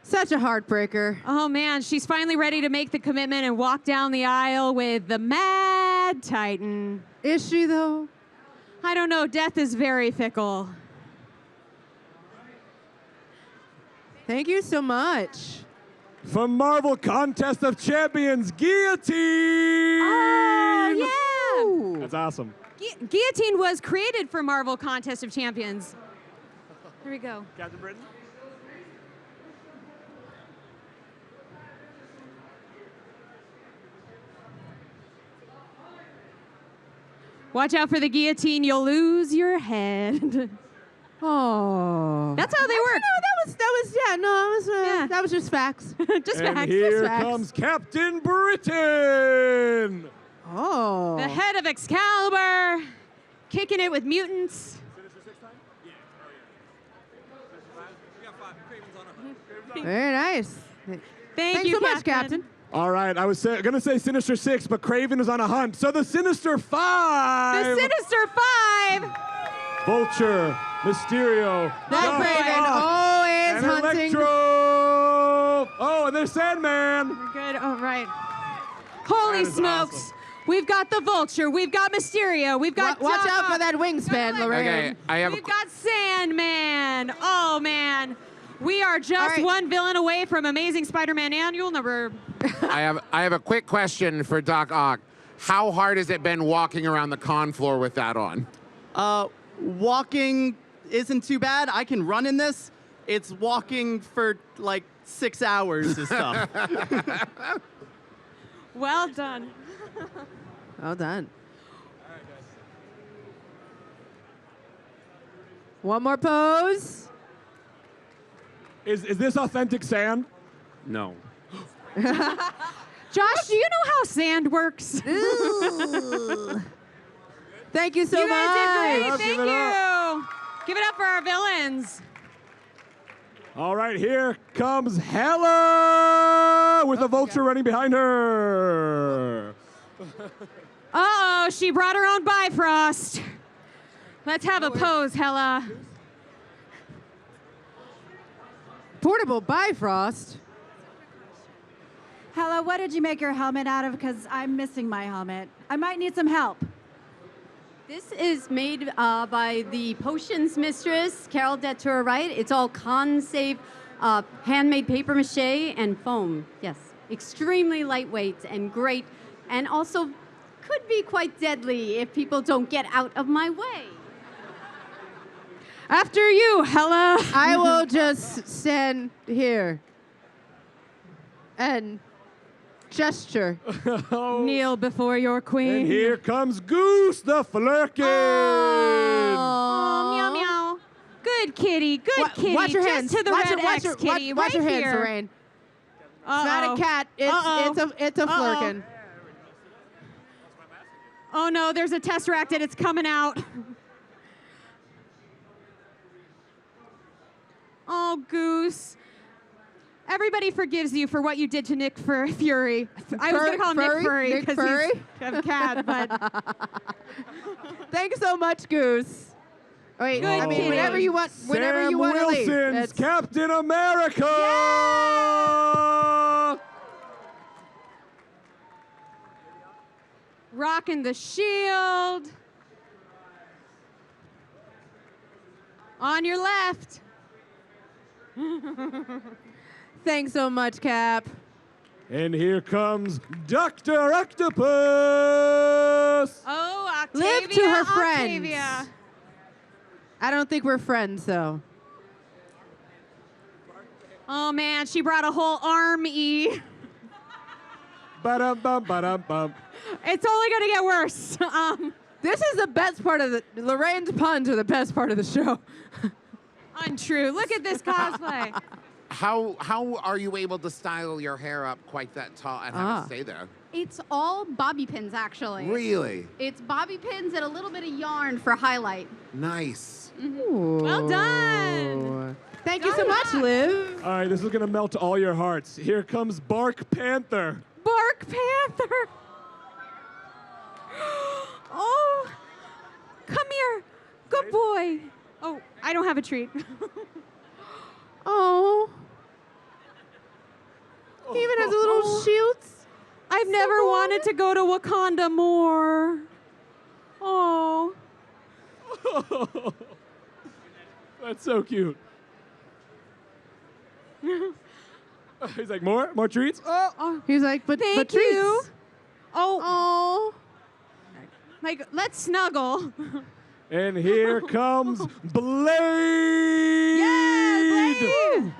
Such a heartbreaker.
Oh man, she's finally ready to make the commitment and walk down the aisle with the Mad Titan.
Is she though?
I don't know, death is very fickle.
Thank you so much.
From Marvel Contest of Champions, Guillotine!
Oh, yeah!
That's awesome.
Guillotine was created for Marvel Contest of Champions. Here we go.
Captain Britain?
Watch out for the guillotine, you'll lose your head.
Oh.
That's how they work.
That was just facts.
Just
and
facts.
here
Just facts.
comes Captain Britain!
Oh.
The head of Excalibur, kicking it with mutants.
Very nice.
Thanks
so much, Captain.
All right, I was going to say Sinister Six, but Kraven is on a hunt. So the Sinister Five!
The Sinister Five!
Vulture, Mysterio,
That Kraven always
and
hunting.
Electro! Oh, and there's Sandman!
We're good. All right. Holy
That is
smokes.
awesome.
We've got the Vulture. We've got Mysterio. We've got
Watch
Doc
out for
Ock.
that wingspan, Lorraine.
Okay, I have
We've got Sandman. Oh, man. We are just
All right.
one villain away from Amazing Spider-Man Annual number...
I have a quick question for Doc Ock. How hard has it been walking around the con floor with that on?
Walking isn't too bad. I can run in this. It's walking for like 6 hours is tough.
Well done.
Well done. One more pose.
Is this authentic sand?
No.
Josh, do you know how sand works?
Thank you so
You
much.
guys did great.
Give
Thank
it up.
you. Give it up for our villains.
All right, here comes Hela with a Vulture running behind her.
Uh-oh, she brought her own Bifrost. Let's have a pose, Hela.
Portable Bifrost.
Hela, what did you make your helmet out of? Because I'm missing my helmet. I might need some help.
This is made by the potions mistress, Carol Detour, right? It's all con-safe, handmade paper mache and foam. Yes, extremely lightweight and great, and also could be quite deadly if people don't get out of my way.
After you, Hela.
I will just stand here and gesture.
Kneel before your queen.
And here comes Goose the Flurkin.
Oh, meow, meow. Good kitty, good kitty.
Watch your
Just
hands.
to the
watch
red
your,
X, kitty,
watch your
right
hands,
here.
Lorraine. It's not a cat. It's a flurkin.
Oh no, there's a Tesseract and it's coming out. Oh, Goose. Everybody forgives you for what you did to Nick Fury. I was going to call him Nick Fury
Nick
because
Fury?
he's a cat, but
Thanks so much, Goose. Wait,
Good
I mean,
kitty.
whenever you want
Sam
to leave.
Wilson's
That's-
Captain America.
rocking the shield. On your left.
Thanks so much, Cap.
And here comes Dr. Octopus.
Oh, Octavia.
Live to her
Octavia.
friends. I don't think we're friends, though.
Oh man, she brought a whole army.
Ba-dum-bum, ba-dum-bum.
It's only going to get worse.
This is the best part of the Lorraine's puns are the best part of the show.
Untrue. Look at this cosplay.
How are you able to style your hair up quite that tall and have it stay there?
It's all bobby pins, actually.
Really?
It's bobby pins and a little bit of yarn for highlight.
Nice.
Well done.
Thank you so much, Liv.
All right, this is going to melt all your hearts. Here comes Bark Panther.
Bark Panther. Oh, come here. Good boy. Oh, I don't have a treat.
Oh. He even has little shields.
I've never wanted to go to Wakanda more. Oh.
That's so cute. He's like, more treats?
Oh.
He's like, but
Thank
treats.
you. Oh.
Oh.
Like, let's snuggle.
And here comes Blade!
Yeah, Blade!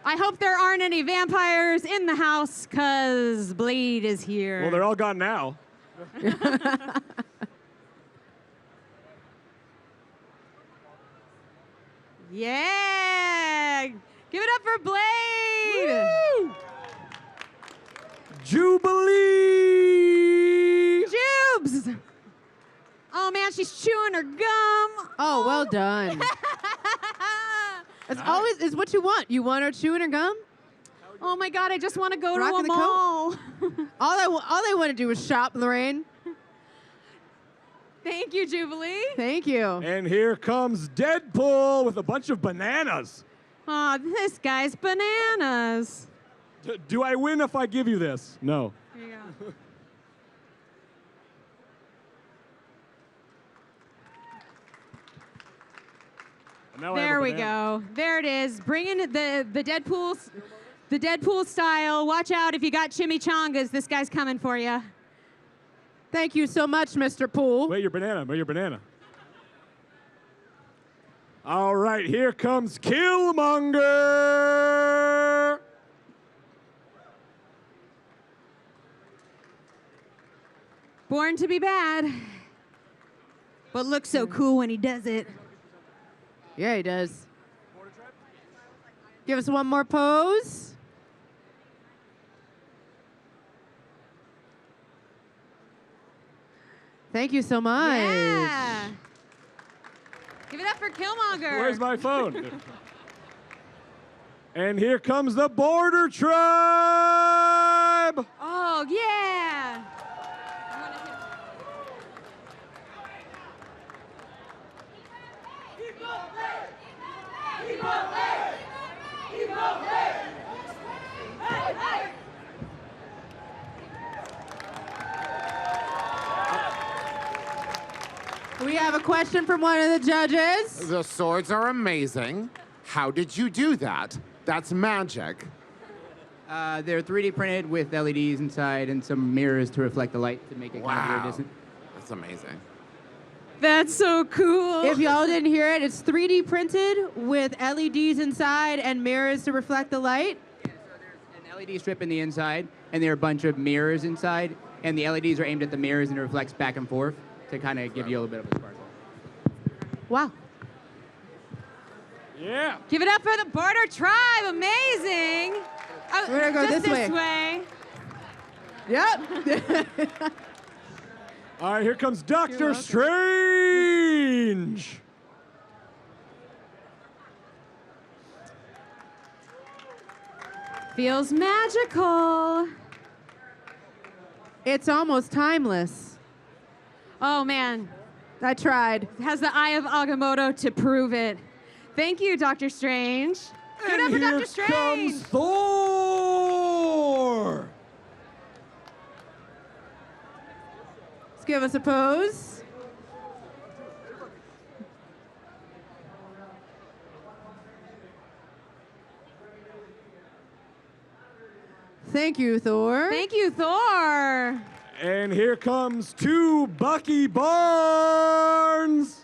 I hope there aren't any vampires in the house, because Blade is here.
Well, they're all gone now.
Yeah! Give it up for Blade!
Woo! Jubilee!
Jubes! Oh man, she's chewing her gum.
Oh, well done. That's always is what you want. You want her chewing her gum?
Oh my God, I just want to go to
Rocking
a
the
mall.
All they want to do is shop, Lorraine.
Thank you, Jubilee.
Thank you.
And here comes Deadpool with a bunch of bananas.
Oh, this guy's bananas.
Do I win if I give you this? No.
Here you go. There we go. There it is. Bring in the Deadpool style. Watch out if you got chimichangas. This guy's coming for you.
Thank you so much, Mr. Pool.
Wait, your banana. Wait, your banana. All right, here comes Killmonger.
Born to be bad, but looks so cool when he does it.
Yeah, he does. Give us one more pose. Thank you so much.
Yeah. Give it up for Killmonger.
Where's my phone? And here comes the Border Tribe.
Oh, yeah.
We have a question from one of the judges.
The swords are amazing. How did you do that? That's magic.
They're 3D printed with LEDs inside and some mirrors to reflect the light to make it kind of iridescent.
That's amazing.
That's so cool.
If y'all didn't hear it, it's 3D printed with LEDs inside and mirrors to reflect the light.
An LED strip in the inside, and there are a bunch of mirrors inside, and the LEDs are aimed at the mirrors and it reflects back and forth to kind of give you a little bit of a sparkle.
Wow.
Yeah.
Give it up for the Border Tribe. Amazing. Oh,
We're gonna go
just
this way. Yep.
All right, here comes Doctor Strange.
Feels magical.
It's almost timeless.
Oh, man.
I tried.
Has the Eye of Agamotto to prove it. Thank you, Doctor Strange. Give it up for Doctor Strange.
Comes Thor.
Let's give us a pose. Thank you, Thor.
Thank you, Thor.
And here comes to Bucky Barnes.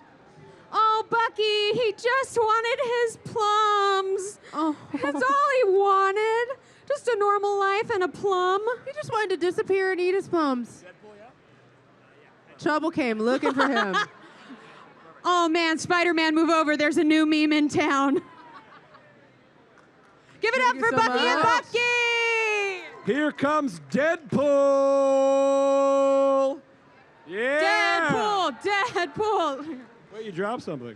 Oh, Bucky, he just wanted his plums.
Oh.
That's all he wanted. Just a normal life and a plum.
He just wanted to disappear and eat his plums. Trouble came looking for him.
Oh, man, Spider-Man, move over. There's a new meme in town. Give it up for Bucky and Bucky.
Here comes Deadpool. Yeah.
Deadpool.
Wait, you dropped something.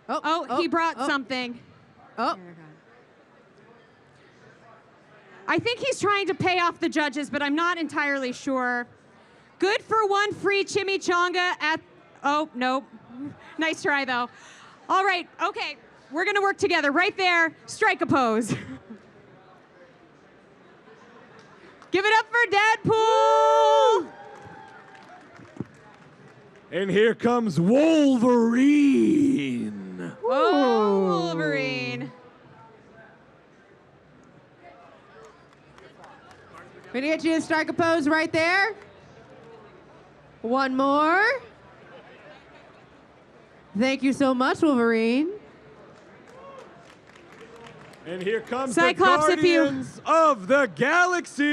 Oh, he brought something.
Oh.
I think he's trying to pay off the judges, but I'm not entirely sure. Good for one free chimichanga at... Oh, nope. Nice try, though. All right, okay. We're gonna work together right there. Strike a pose. Give it up for Deadpool!
And here comes Wolverine.
Oh, Wolverine.
We're gonna get you to strike a pose right there. One more. Thank you so much, Wolverine.
And here comes
Cyclops,
the Guardians of the Galaxy.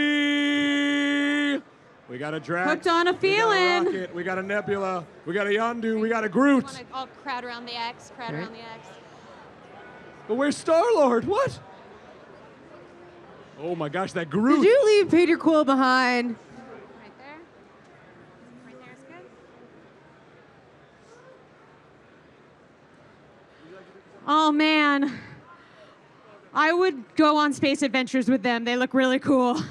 We got a Drax.
Hooked on a feeling.
We got a Rocket. We got a Nebula. We got a Yondu. We got a Groot.
I'll crowd around the X, around the X.
But where's Star-Lord? What? Oh my gosh, that Groot.
Did you leave Peter Quill behind?
Right there. Right there is good. Oh man. I would go on space adventures with them. They look really cool.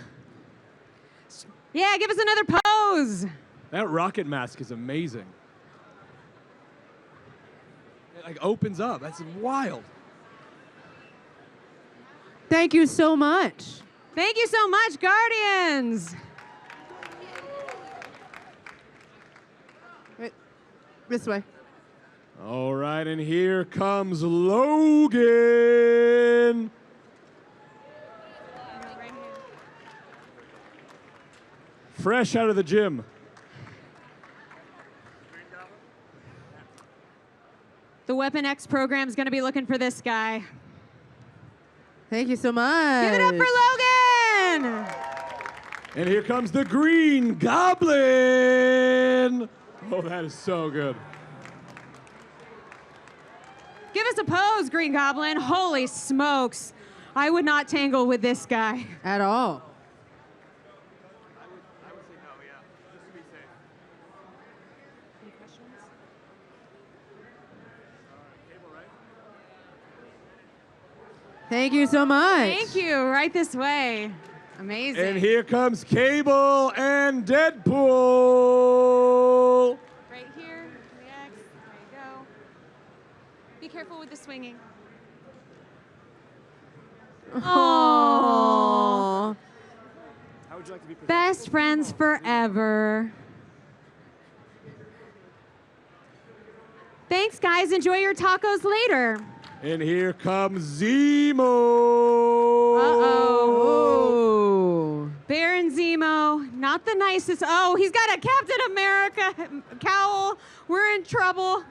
Yeah, give us another pose.
That rocket mask is amazing. It like opens up. That's wild.
Thank you so much.
Thank you so much, Guardians.
Wait, this way.
All right, and here comes Logan. Fresh out of the gym.
The Weapon X program is going to be looking for this guy.
Thank you so much.
Give it up for Logan.
And here comes the Green Goblin. Oh, that is so good.
Give us a pose, Green Goblin. Holy smokes. I would not tangle with this guy.
At all. Thank you so much.
Thank you. Right this way. Amazing.
And here comes Cable and Deadpool.
Right here, the X. There you go. Be careful with the swinging.
Aww.
How would you like to be presented?
Best friends forever. Thanks, guys. Enjoy your tacos later.
And here comes Zemo.
Uh-oh. Baron Zemo, not the nicest. Oh, he's got a Captain America cowl. We're in trouble.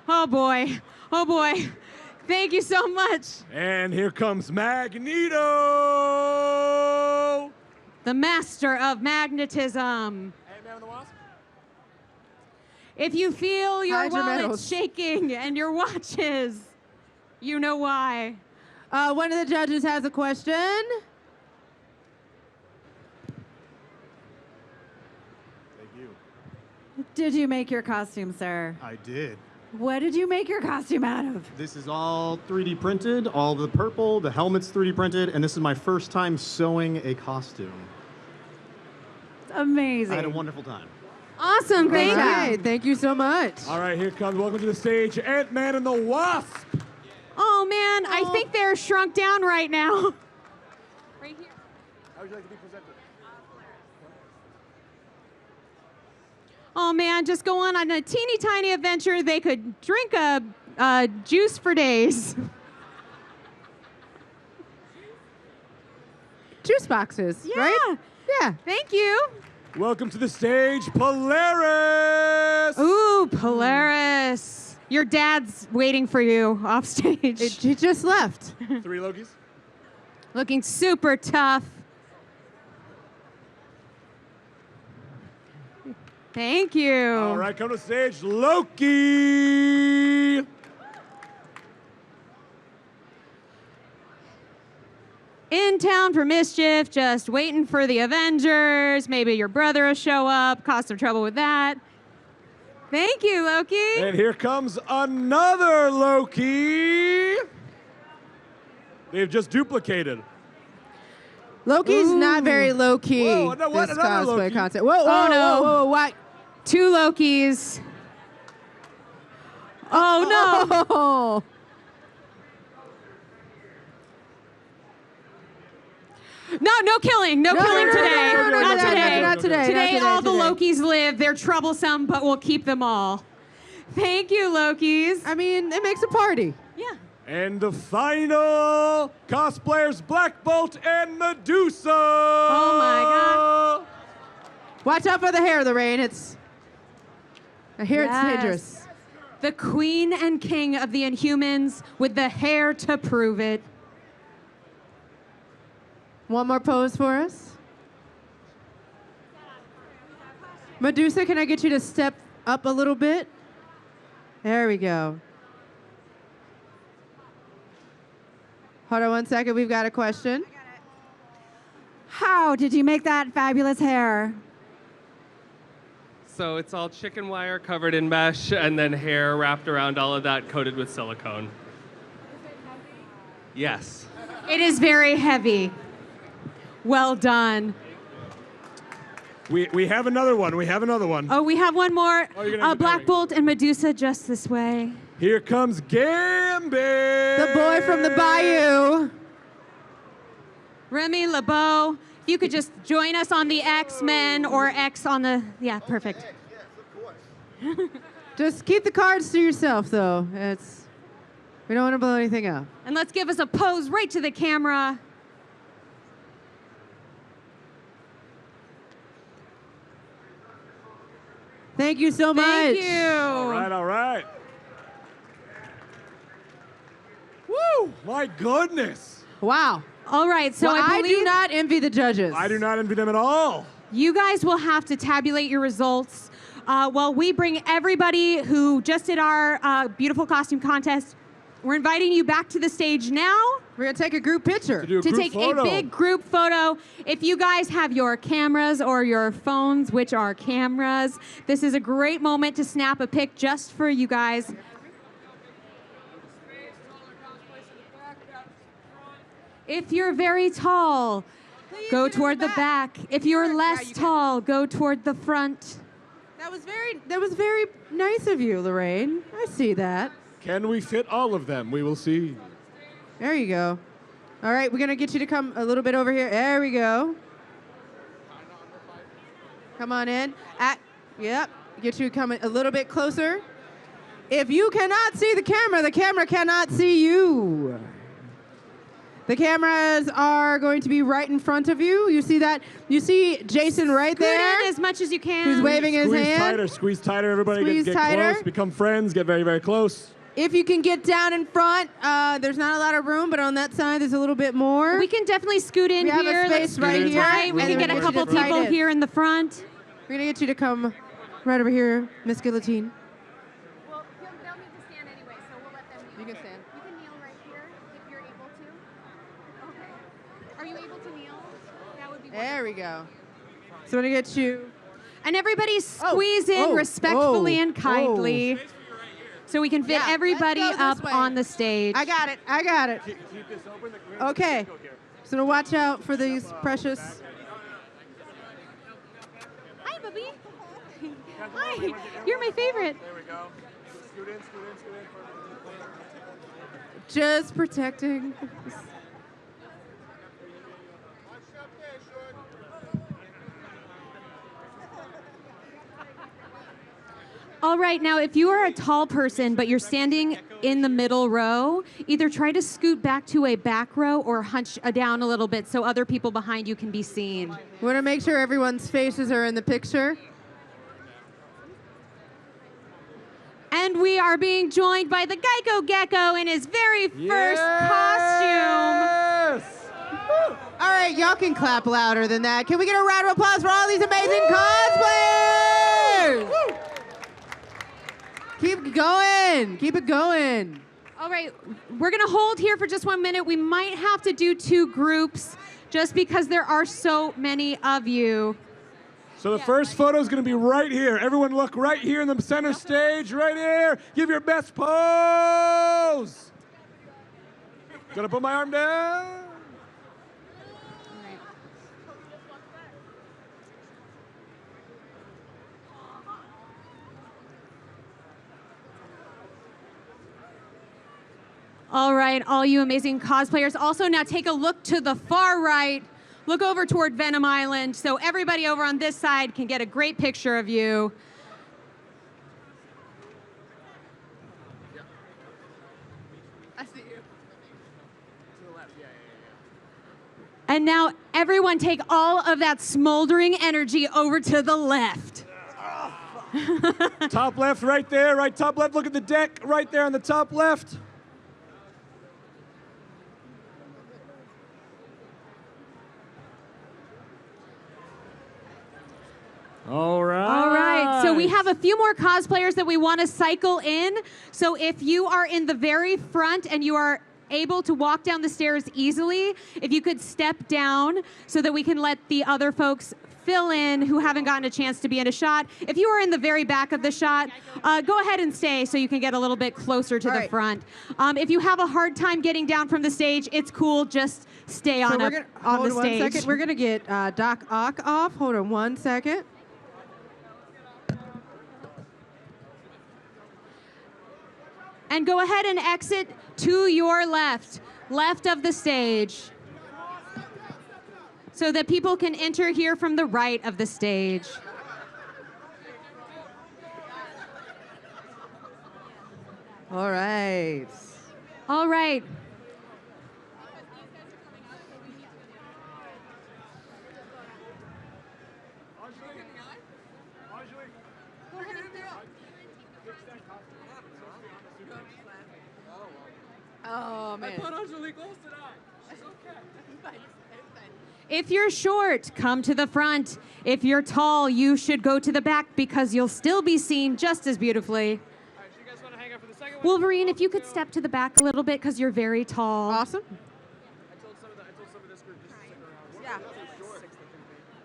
Oh, boy. Oh, boy. Thank you so much.
And here comes Magneto.
The master of magnetism.
Ant-Man and the Wasp.
If you feel your
Hide your
wallet
medals.
shaking and your watches, you know why.
One of the judges has a question.
Thank you.
Did you make your costume, sir?
I did.
What did you make your costume out of?
This is all 3D printed, all the purple, the helmet's 3D printed, and this is my first time sewing a costume.
It's amazing.
I had a wonderful time.
Awesome,
Great
thank
job.
you.
Thank you so much.
All right, here comes, welcome to the stage, Ant-Man and the Wasp.
Oh man, I think they're shrunk down right now. Right here.
How would you like to be presented?
Oh man, just go on a teeny tiny adventure. They could drink a juice for days.
Juice boxes, right? Yeah.
Thank you.
Welcome to the stage, Polaris.
Ooh, Polaris. Your dad's waiting for you off stage.
He just left.
3 Lokis.
Looking super tough. Thank you.
All right, come to the stage, Loki.
In town for Mischief, just waiting for the Avengers. Maybe your brother will show up, cause some trouble with that. Thank you, Loki.
And here comes another Loki. They've just duplicated.
Loki's not very low key.
Whoa, no, what?
This
Another
cosplay
Loki?
concept. Whoa, whoa,
Oh, no.
whoa, whoa, what?
2 Lokis.
Oh, no.
No killing. No killing today. Not today.
Not today.
Today, all the
today.
Lokis live. They're troublesome, but we'll keep them all. Thank you, Lokis.
I mean, it makes a party.
Yeah.
And the final cosplayers, Black Bolt and Medusa.
Oh my God.
Watch out for the hair, Lorraine. It's dangerous.
The queen and king of the Inhumans with the hair to prove it.
One more pose for us. Medusa, can I get you to step up a little bit? There we go. Hold on one second. We've got a question.
How did you make that fabulous hair?
So it's all chicken wire covered in mesh and then hair wrapped around all of that coated with silicone. Yes.
It is very heavy. Well done.
We have another one. We have another one.
Oh, we have one more.
Oh, you're gonna have to
Black Bolt and Medusa just this way.
Here comes Gambit.
The boy from the bayou.
Remy LeBeau, if you could just join us on the X-Men or X on the, yeah, perfect.
Just keep the cards to yourself, though. We don't want to blow anything up.
And let's give us a pose right to the camera.
Thank you so much.
Thank you.
All right. Woo! My goodness.
Wow.
All right, so
Well,
I
I
believe
do not envy the judges.
I do not envy them at all.
you guys will have to tabulate your results while we bring everybody who just did our beautiful costume contest. We're inviting you back to the stage now.
We're gonna take a group picture.
To
take a big group photo. If you guys have your cameras or your phones, which are cameras, this is a great moment to snap a pic just for you guys. If you're very tall, go toward the back. If you're less tall, go toward the front.
That was very nice of you, Lorraine. I see that.
Can we fit all of them? We will see.
There you go. All right, we're gonna get you to come a little bit over here. There we go. Come on in. Yep. Get you coming a little bit closer. If you cannot see the camera cannot see you. The cameras are going to be right in front of you. You see that? You see Jason right
Scoot
there?
in as much as you can.
Who's waving his hand?
Squeeze tighter, everybody.
Squeeze
get
tighter.
close, become friends, get very, very close.
If you can get down in front, there's not a lot of room, but on that side there's a little bit more.
We can definitely scoot in
We have
here.
a space right here.
Tight. We
and
can
then
get a
we're
couple
gonna get you
people
tight in.
here in the front.
We're gonna get you to come right over here, Miss Guillotine.
Well, they'll need to stand anyway, so we'll let them kneel.
You can stand.
You can kneel right here if you're able to. Okay. Are you able to kneel? That would be wonderful.
There we go. So we're gonna get you.
And everybody squeeze in respectfully and kindly. So we can fit everybody
let's go this
up
way.
on the stage.
I got it. Okay. So watch out for these precious.
Hi, Bubby. Hi. You're my favorite.
There we go. Scoot in.
Just protecting.
All right, now if you are a tall person but you're standing in the middle row, either try to scoot back to a back row or hunch down a little bit so other people behind you can be seen.
We want to make sure everyone's faces are in the picture.
And we are being joined by the Geico Gecko in his very first costume.
All right, y'all can clap louder than that. Can we get a round of applause for all these amazing cosplayers? Keep going. Keep it going.
All right, we're gonna hold here for just 1 minute. We might have to do 2 groups just because there are so many of you.
So the first photo is going to be right here. Everyone look right here in the center stage, right here. Give your best pose. Gonna put my arm down.
All right, all you amazing cosplayers. Also, now take a look to the far right. Look over toward Venom Island so everybody over on this side can get a great picture of you.
I see you. To the left, yeah.
And now everyone take all of that smoldering energy over to the left.
Top left, right there, right top left. Look at the deck right there on the top left. All right.
All right, so we have a few more cosplayers that we want to cycle in. So if you are in the very front and you are able to walk down the stairs easily, if you could step down so that we can let the other folks fill in who haven't gotten a chance to be in a shot. If you are in the very back of the shot, go ahead and stay so you can get a little bit closer to the front. If you have a hard time getting down from the stage, it's cool, just stay on,
So
up,
we're gonna,
on
hold
the
on
stage.
1 second. We're gonna get Doc Ock off. Hold on 1 second.
And go ahead and exit to your left of the stage, so that people can enter here from the right of the stage.
All right.
All right.
Oh, man.
If you're short, come to the front. If you're tall, you should go to the back because you'll still be seen just as beautifully. Wolverine, if you could step to the back a little bit because you're very tall.
Awesome.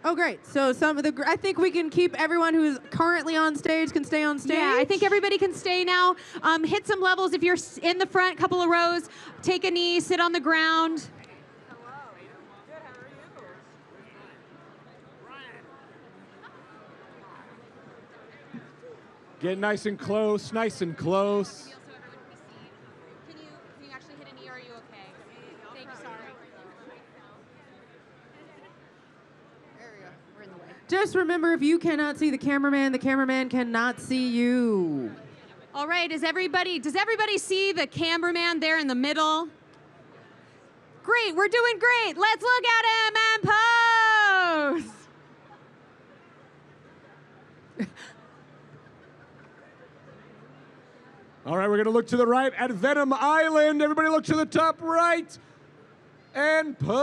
Oh, great. So I think we can keep everyone who's currently on stage can stay on stage.
Yeah, I think everybody can stay now. Hit some levels if you're in the front, couple of rows. Take a knee, sit on the ground.
Get nice and close, nice and close.
Can you actually hit a knee, or are you okay? Thank you, sorry.
There we go. We're in the way. Just remember, if you cannot see the cameraman cannot see you.
All right, does everybody see the cameraman there in the middle? Great, we're doing great. Let's look at him and pose.
All right, we're going to look to the right at Venom Island. Everybody look to the top right and pose.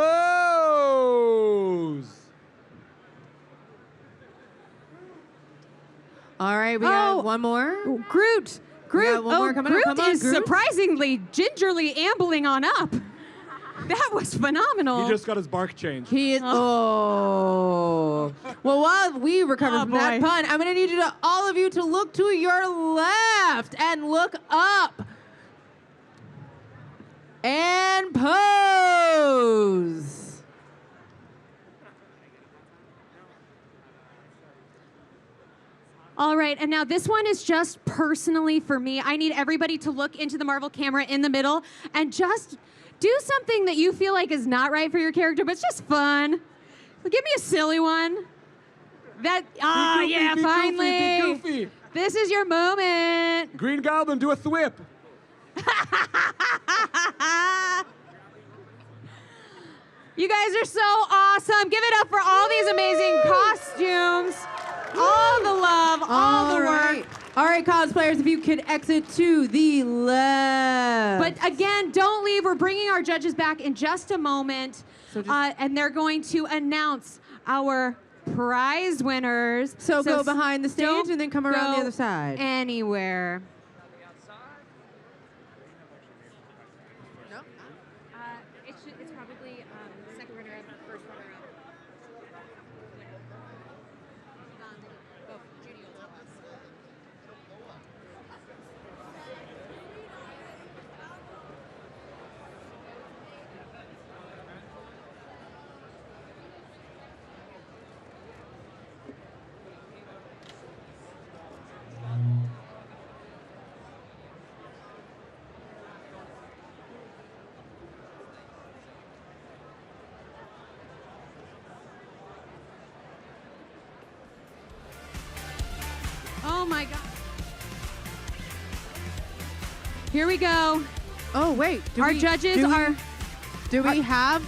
All right, we got one more.
Groot.
One more. Come on,
Groot
come on,
is
Groot.
surprisingly gingerly ambling on up. That was phenomenal.
He just got his bark changed.
He is. Oh. Well, while we recover from that
boy.
pun, I'm going to need all of you to look to your left and look up. And pose.
All right, and now this one is just personally for me. I need everybody to look into the Marvel camera in the middle and just do something that you feel like is not right for your character, but it's just fun. Give me a silly one. Yeah, finally.
Be goofy.
This is your moment.
Green Goblin, do a thwip.
You guys are so awesome. Give it up for all these amazing costumes. All the love, all the work.
All right, cosplayers, if you could exit to the left.
But again, don't leave. We're bringing our judges back in just a moment. And they're going to announce our prize winners.
So go behind the stage
don't
and then come around the
go
other side.
Anywhere. It's probably second runner-up, first runner-up. Oh my God. Here we go.
Oh wait,
Our judges are.
Do we have?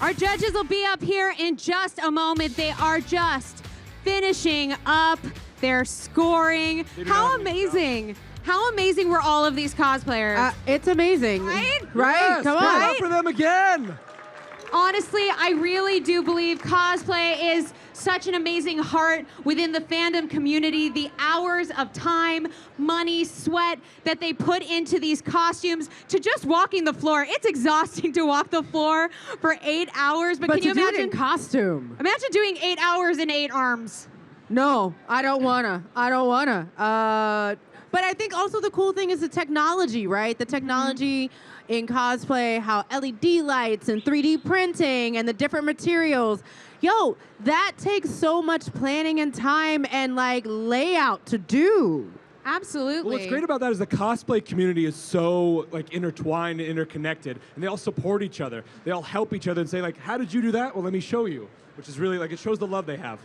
Our judges will be up here in just a moment. They are just finishing up their scoring. How amazing! How amazing were all of these cosplayers?
It's amazing,
right?
Right?
Yes,
Come
give it
on.
up for them again.
Honestly, I really do believe cosplay is such an amazing heart within the fandom community. The hours of time, money, sweat that they put into these costumes to just walking the floor. It's exhausting to walk the floor for 8 hours, but can you
to do it
imagine
in costume?
Imagine doing 8 hours in 8 arms.
No, I don't wanna. But I think also the cool thing is the technology, right? The technology in cosplay, how LED lights and 3D printing and the different materials. Yo, that takes so much planning and time and like layout to do.
Absolutely.
Well, what's great about that is the cosplay community is so like intertwined and interconnected, and they all support each other. They all help each other and say like, "How did you do that? Well, let me show you," which is really like it shows the love they have.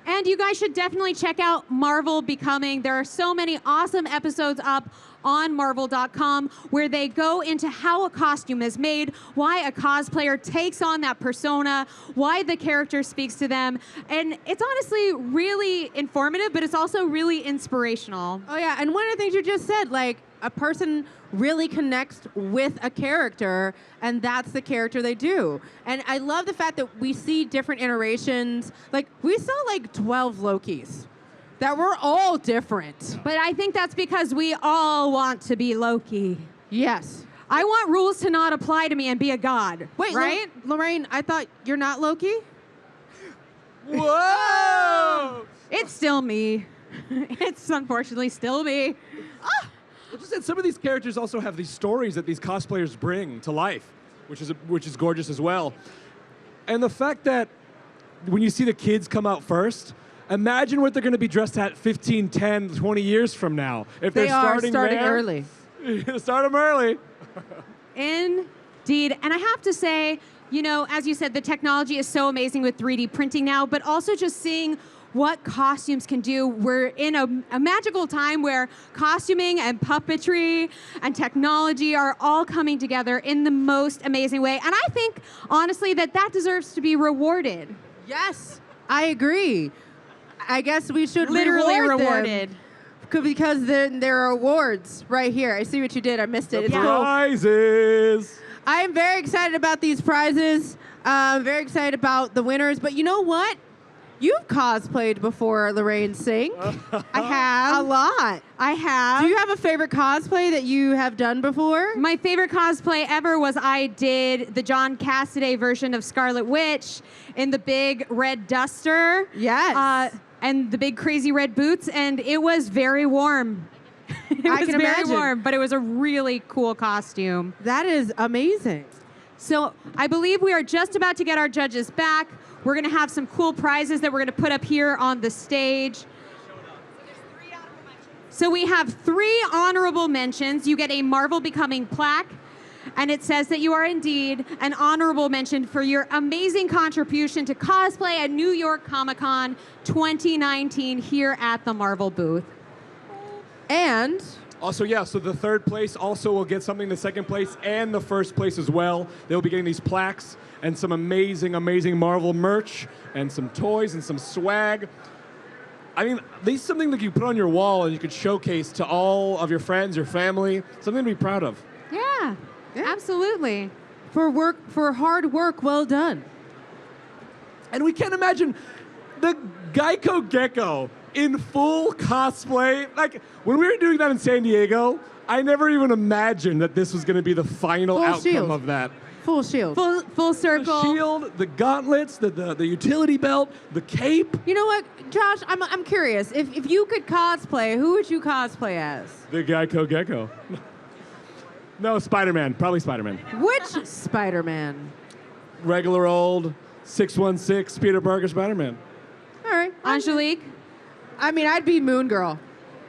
And you guys should definitely check out Marvel Becoming. There are so many awesome episodes up on Marvel.com where they go into how a costume is made, why a cosplayer takes on that persona, why the character speaks to them. And it's honestly really informative, but it's also really inspirational.
Oh yeah, and one of the things you just said, like a person really connects with a character, and that's the character they do. And I love the fact that we see different iterations. Like we saw like 12 Lokis that were all different.
But I think that's because we all want to be Loki.
Yes.
I want rules to not apply to me and be a god.
Wait,
right?
Lorraine, I thought you're not Loki?
Whoa!
It's still me. It's unfortunately still me.
Well, just that some of these characters also have these stories that these cosplayers bring to life, which is gorgeous as well. And the fact that when you see the kids come out first, imagine what they're going to be dressed at 15, 10, 20 years from now. If
They
they're
are
starting there,
early.
Start them early.
Indeed. And I have to say, you know, as you said, the technology is so amazing with 3D printing now, but also just seeing what costumes can do. We're in a magical time where costuming and puppetry and technology are all coming together in the most amazing way. And I think, honestly, that deserves to be rewarded.
Yes, I agree. I guess we should
Literally
reward
rewarded.
them because there are awards right here. I see what you did. I missed it.
The
It's cool.
prizes.
I am very excited about these prizes. Very excited about the winners. But you know what? You've cosplayed before, Lorraine Sink.
I have.
A lot.
I have.
Do you have a favorite cosplay that you have done before?
My favorite cosplay ever was I did the John Cassaday version of Scarlet Witch in the big red duster.
Yes.
And the big crazy red boots, and it was very warm. It was
can
very
imagine.
warm, but it was a really cool costume.
That is amazing.
So I believe we are just about to get our judges back. We're going to have some cool prizes that we're going to put up here on the stage. So we have 3 honorable mentions. You get a Marvel Becoming plaque, and it says that you are indeed an honorable mention for your amazing contribution to cosplay at New York Comic Con 2019 here at the Marvel booth.
And
Also, yeah, so the third place also will get something, the second place and the first place as well. They'll be getting these plaques and some amazing, amazing Marvel merch and some toys and some swag. I mean, this is something that you put on your wall and you could showcase to all of your friends, your family, something to be proud of.
Yeah, absolutely.
For hard work well done.
And we can't imagine the Geico Gecko in full cosplay. Like, when we were doing that in San Diego, I never even imagined that this was going to be the final
Full
outcome
shield.
of that.
Full shield.
Full circle.
The shield, the gauntlets, the utility belt, the cape.
You know what, Josh? I'm curious. If you could cosplay, who would you cosplay as?
The Geico Gecko. No, Spider-Man. Probably Spider-Man.
Which Spider-Man?
Regular old 616 Peter Parker Spider-Man.
All right.
Angelique?
I mean, I'd be Moon Girl.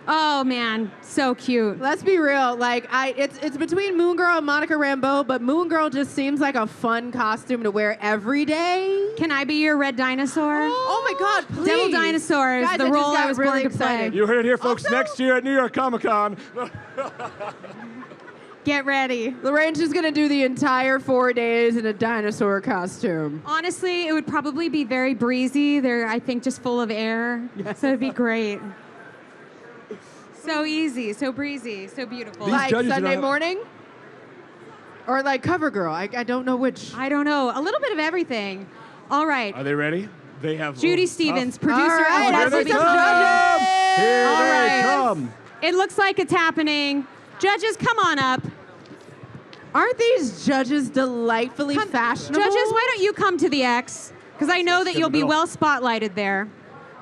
Oh man, so cute.
Let's be real. Like it's between Moon Girl and Monica Rambeau, but Moon Girl just seems like a fun costume to wear every day.
Can I be your red dinosaur?
Oh my God, please.
Devil Dinosaur is
Guys,
the
I just
role
got
I was
really
born to play.
excited.
You heard it here, folks. Next year at New York Comic Con.
Get ready.
Lorraine's just gonna do the entire 4 days in a dinosaur costume.
Honestly, it would probably be very breezy. They're, I think, just full of air. So it'd be great. So easy, so breezy, so beautiful.
Like Sunday morning? Or like CoverGirl? I don't know which.
I don't know. A little bit of everything. All right.
Are they ready? They have
Judy Stevens, producer
All right,
of
let's
Marvel
see some
Become.
judges.
Here
All
they
right.
come.
It looks like it's happening. Judges, come on up.
Aren't these judges delightfully fashionable?
Judges, why don't you come to the X? Because I know that
in the
you'll be
middle.
well spotlighted there.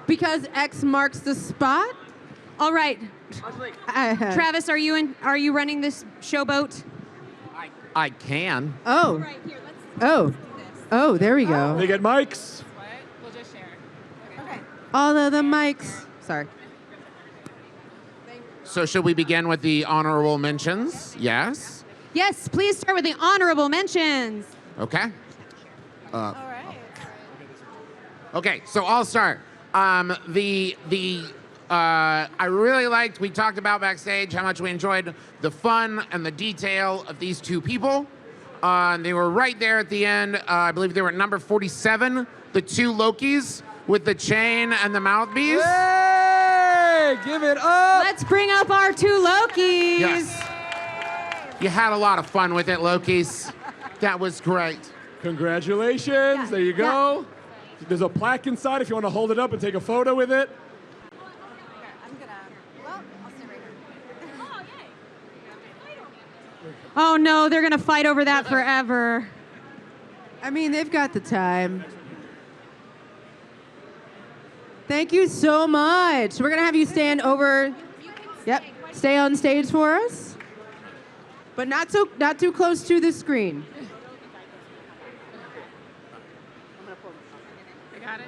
Because X marks the spot?
All right. Travis, are you running this showboat?
I can.
Oh. Oh. Oh, there we go.
They get mics.
We'll just share.
All of the mics. Sorry.
So should we begin with the honorable mentions? Yes.
Yes, please start with the honorable mentions.
Okay. Okay, so I'll start. I really liked, we talked about backstage how much we enjoyed the fun and the detail of these two people. They were right there at the end. I believe they were at number 47, the two Lokis with the chain and the mouthpiece.
Hey, give it up.
Let's bring up our two Lokis.
Yes. You had a lot of fun with it, Lokis. That was great.
Congratulations. There you go. There's a plaque inside if you want to hold it up and take a photo with it.
Oh no, they're gonna fight over that forever.
I mean, they've got the time. Thank you so much. We're gonna have you stand over. Yep, stay on stage for us, but not too close to the screen.
I got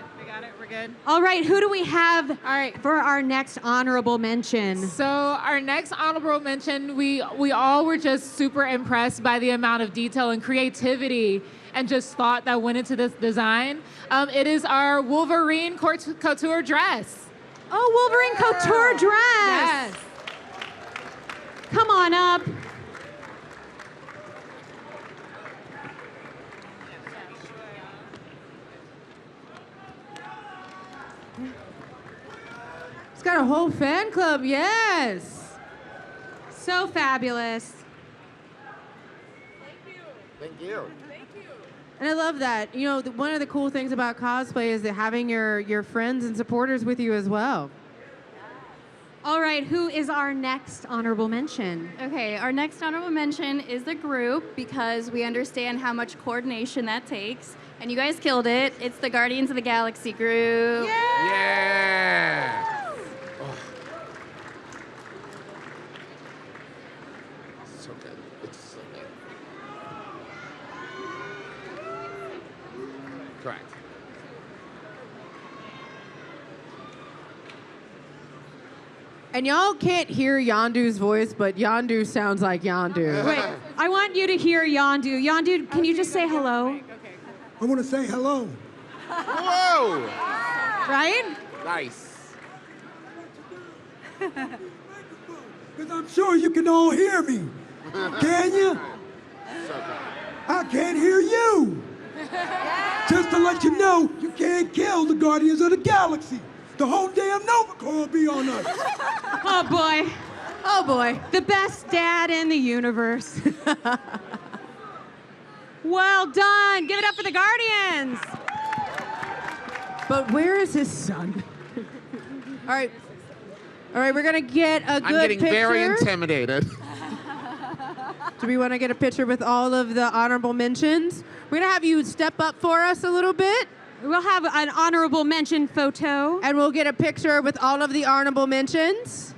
it. We're good.
All right, who do we have for our next honorable mention?
So our next honorable mention, we all were just super impressed by the amount of detail and creativity and just thought that went into this design. It is our Wolverine couture dress.
Oh, Wolverine couture dress.
Yes.
Come on up.
It's got a whole fan club, yes.
So fabulous.
Thank you.
And I love that. You know, one of the cool things about cosplay is that having your friends and supporters with you as well.
All right, who is our next honorable mention?
Okay, our next honorable mention is the group because we understand how much coordination that takes. And you guys killed it. It's the Guardians of the Galaxy group.
Yeah. So good. It's so good. Correct.
And y'all can't hear Yondu's voice, but Yondu sounds like Yondu.
Wait, I want you to hear Yondu. Yondu, can you just say hello?
I want to say hello.
Whoa!
Right?
Nice.
Because I'm sure you can all hear me. Can you? I can't hear you. Just to let you know, you can't kill the Guardians of the Galaxy. The whole damn Nova Corps will be on us.
Oh boy.
Oh boy.
The best dad in the universe. Well done. Give it up for the Guardians.
But where is his son? All right, we're gonna get a good
I'm getting
picture.
very intimidated.
Do we want to get a picture with all of the honorable mentions? We're gonna have you step up for us a little bit.
We'll have an honorable mention photo.
And we'll get a picture with all of the honorable mentions.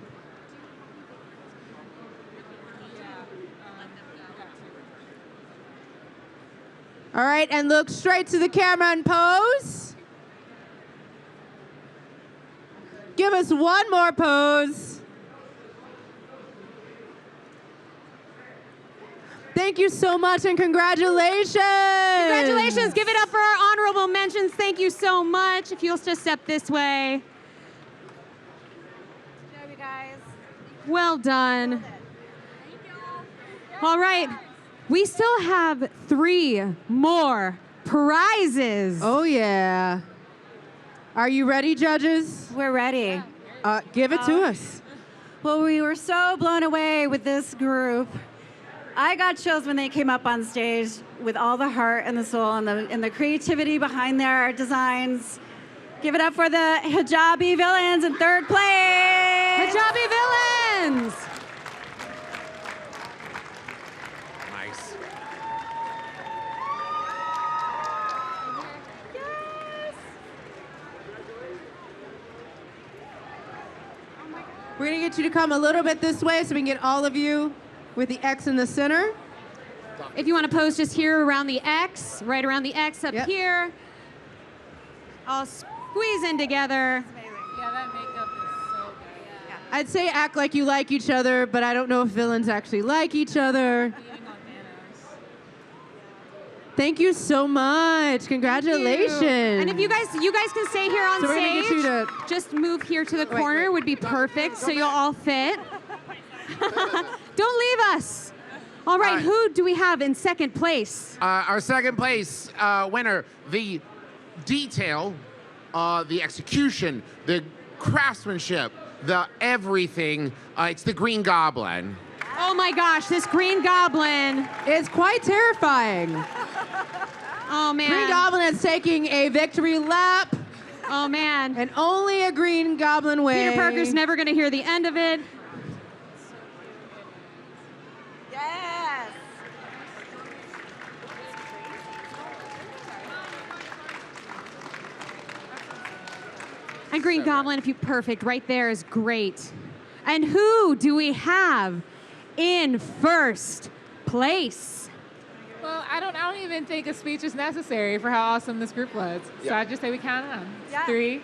All right, and look straight to the camera and pose. Give us one more pose. Thank you so much and congratulations.
Congratulations. Give it up for our honorable mentions. Thank you so much. If you'll just step this way.
Good job, you guys.
Well done. All right. We still have 3 more prizes.
Oh, yeah. Are you ready, judges?
We're ready.
Give it to us.
Well, we were so blown away with this group. I got chills when they came up on stage with all the heart and the soul and the creativity behind their designs. Give it up for the hijabi villains in 3rd place.
Hijabi villains.
Nice.
We're going to get you to come a little bit this way so we can get all of you with the X in the center.
If you want to pose just here around the X, right around the X up here. All squeeze in together.
Yeah, that makeup is so good. Yeah.
I'd say act like you like each other, but I don't know if villains actually like each other. Thank you so much. Congratulations.
And if you guys can stay here on
So we're gonna
stage,
get you to-
just move here to the corner would be perfect so you'll all fit. Don't leave us. All right, who do we have in 2nd place?
Our 2nd place winner, the detail, the execution, the craftsmanship, the everything. It's the Green Goblin.
Oh my gosh, this Green Goblin
is quite terrifying.
Oh man.
Green Goblin is taking a victory lap.
Oh man.
And only a Green Goblin way.
Peter Parker's never going to hear the end of it.
Yes.
And Green Goblin, if you perfect, right there is great. And who do we have in 1st place?
Well, I don't even think a speech is necessary for how awesome this group was. So I just say we count on.
Yeah.
3,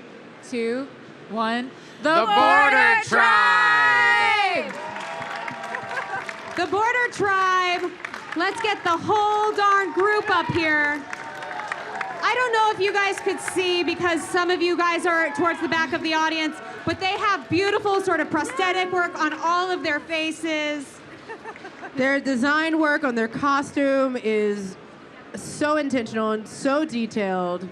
2, 1.
The Border Tribe!
The Border Tribe. Let's get the whole darn group up here. I don't know if you guys could see because some of you guys are towards the back of the audience, but they have beautiful sort of prosthetic work on all of their faces.
Their design work on their costume is so intentional and so detailed.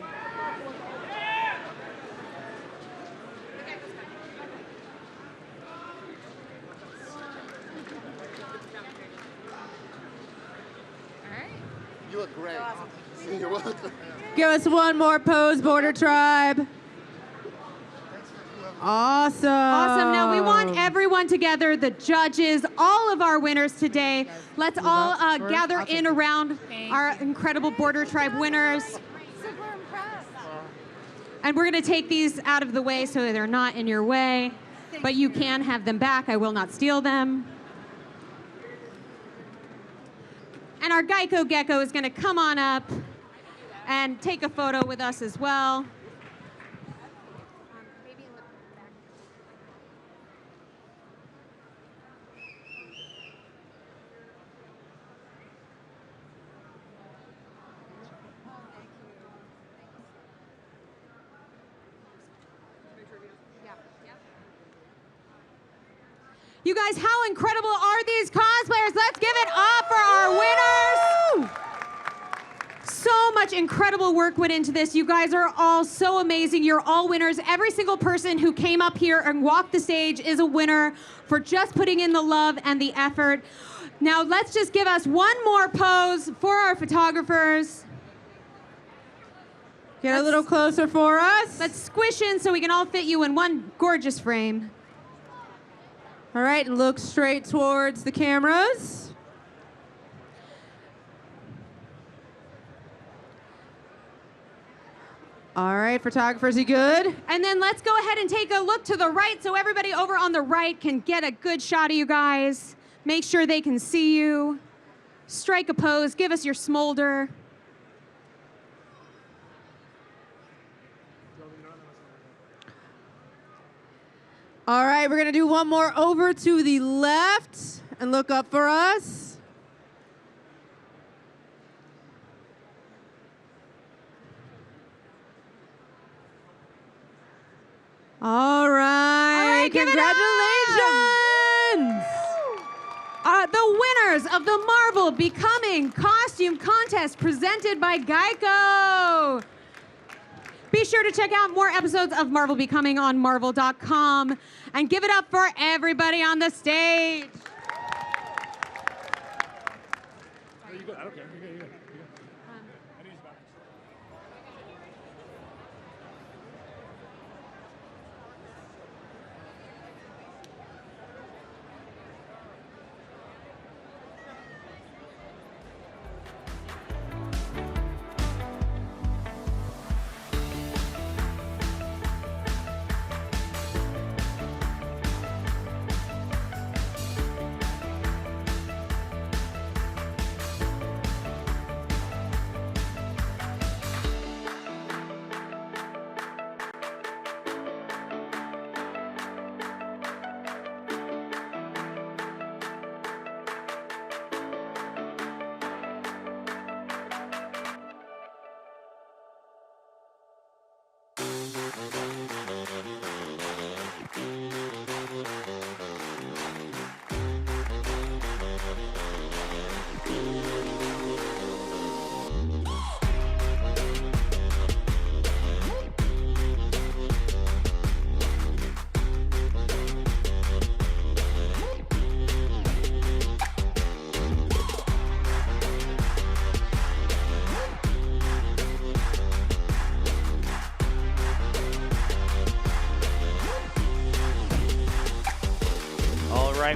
You look great. You're welcome.
Give us one more pose, Border Tribe. Awesome.
Awesome. Now we want everyone together, the judges, all of our winners today. Let's all gather in around our incredible Border Tribe winners.
Super impressed.
And we're going to take these out of the way so that they're not in your way. But you can have them back. I will not steal them. And our Geico Gecko is going to come on up and take a photo with us as well. You guys, how incredible are these cosplayers? Let's give it up for our winners. So much incredible work went into this. You guys are all so amazing. You're all winners. Every single person who came up here and walked the stage is a winner for just putting in the love and the effort. Now let's just give us one more pose for our photographers.
Get a little closer for us.
Let's squish in so we can all fit you in one gorgeous frame.
All right, and look straight towards the cameras. All right, photographers, you good?
And then let's go ahead and take a look to the right so everybody over on the right can get a good shot of you guys. Make sure they can see you. Strike a pose, give us your smolder.
All right, we're gonna do one more over to the left and look up for us.
All right,
give it up!
congratulations! The winners of the Marvel Becoming Costume Contest presented by Geico. Be sure to check out more episodes of Marvel Becoming on Marvel.com and give it up for everybody on the stage.
Are you good? I don't care. You're good.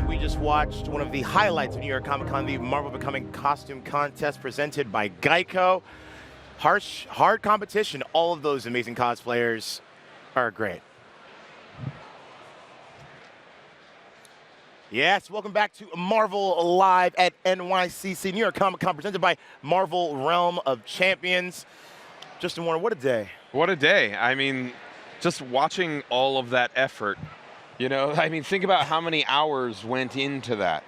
We just watched one of the highlights of New York Comic Con, the Marvel Becoming Costume Contest presented by Geico. Hard competition. All of those amazing cosplayers are great. Yes, welcome back to Marvel Live at NYCC, New York Comic Con, presented by Marvel Realm of Champions. Justin Warner, what a day.
What a day. I mean, just watching all of that effort. You know, I mean, think about how many hours went into that.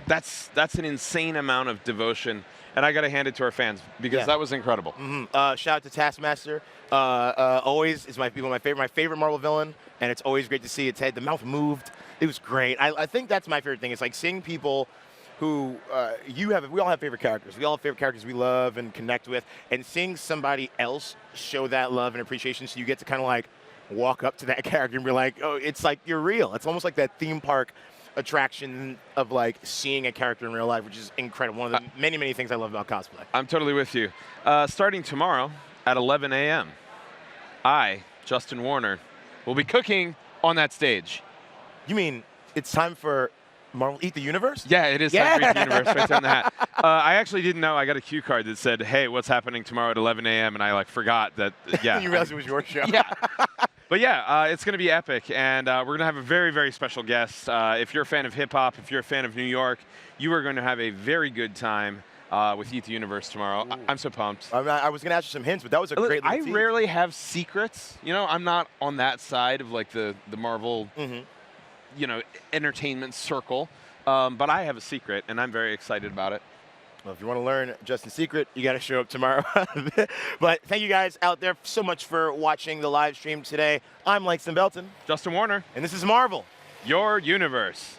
That's an insane amount of devotion, and I got to hand it to our fans because that was incredible.
Shout out to Taskmaster. Always is one of my favorite Marvel villain, and it's always great to see its head. The mouth moved. It was great. I think that's my favorite thing. It's like seeing people who we all have favorite characters. We all have favorite characters we love and connect with, and seeing somebody else show that love and appreciation, so you get to kind of like walk up to that character and be like, oh, it's like you're real. It's almost like that theme park attraction of like seeing a character in real life, which is incredible. One of the many, many things I love about cosplay.
I'm totally with you. Starting tomorrow at 11 a.m., I, Justin Warner, will be cooking on that stage.
You mean it's time for Marvel Eat the Universe?
Yeah, it is time for Eat the Universe, right down the hat. I actually didn't know. I got a cue card that said, hey, what's happening tomorrow at 11 a.m., and I like forgot that, yeah.
You realized it was your show.
Yeah. But yeah, it's going to be epic, and we're going to have a very, very special guest. If you're a fan of hip-hop, if you're a fan of New York, you are going to have a very good time with Eat the Universe tomorrow. I'm so pumped.
I was going to ask you some hints, but that was a great
I rarely have secrets. You know, I'm not on that side of like the Marvel, you know, entertainment circle. But I have a secret, and I'm very excited about it.
Well, if you want to learn Justin's secret, you got to show up tomorrow. But thank you guys out there so much for watching the live stream today. I'm Langston Belton.
Justin Warner.
And this is Marvel.
Your Universe.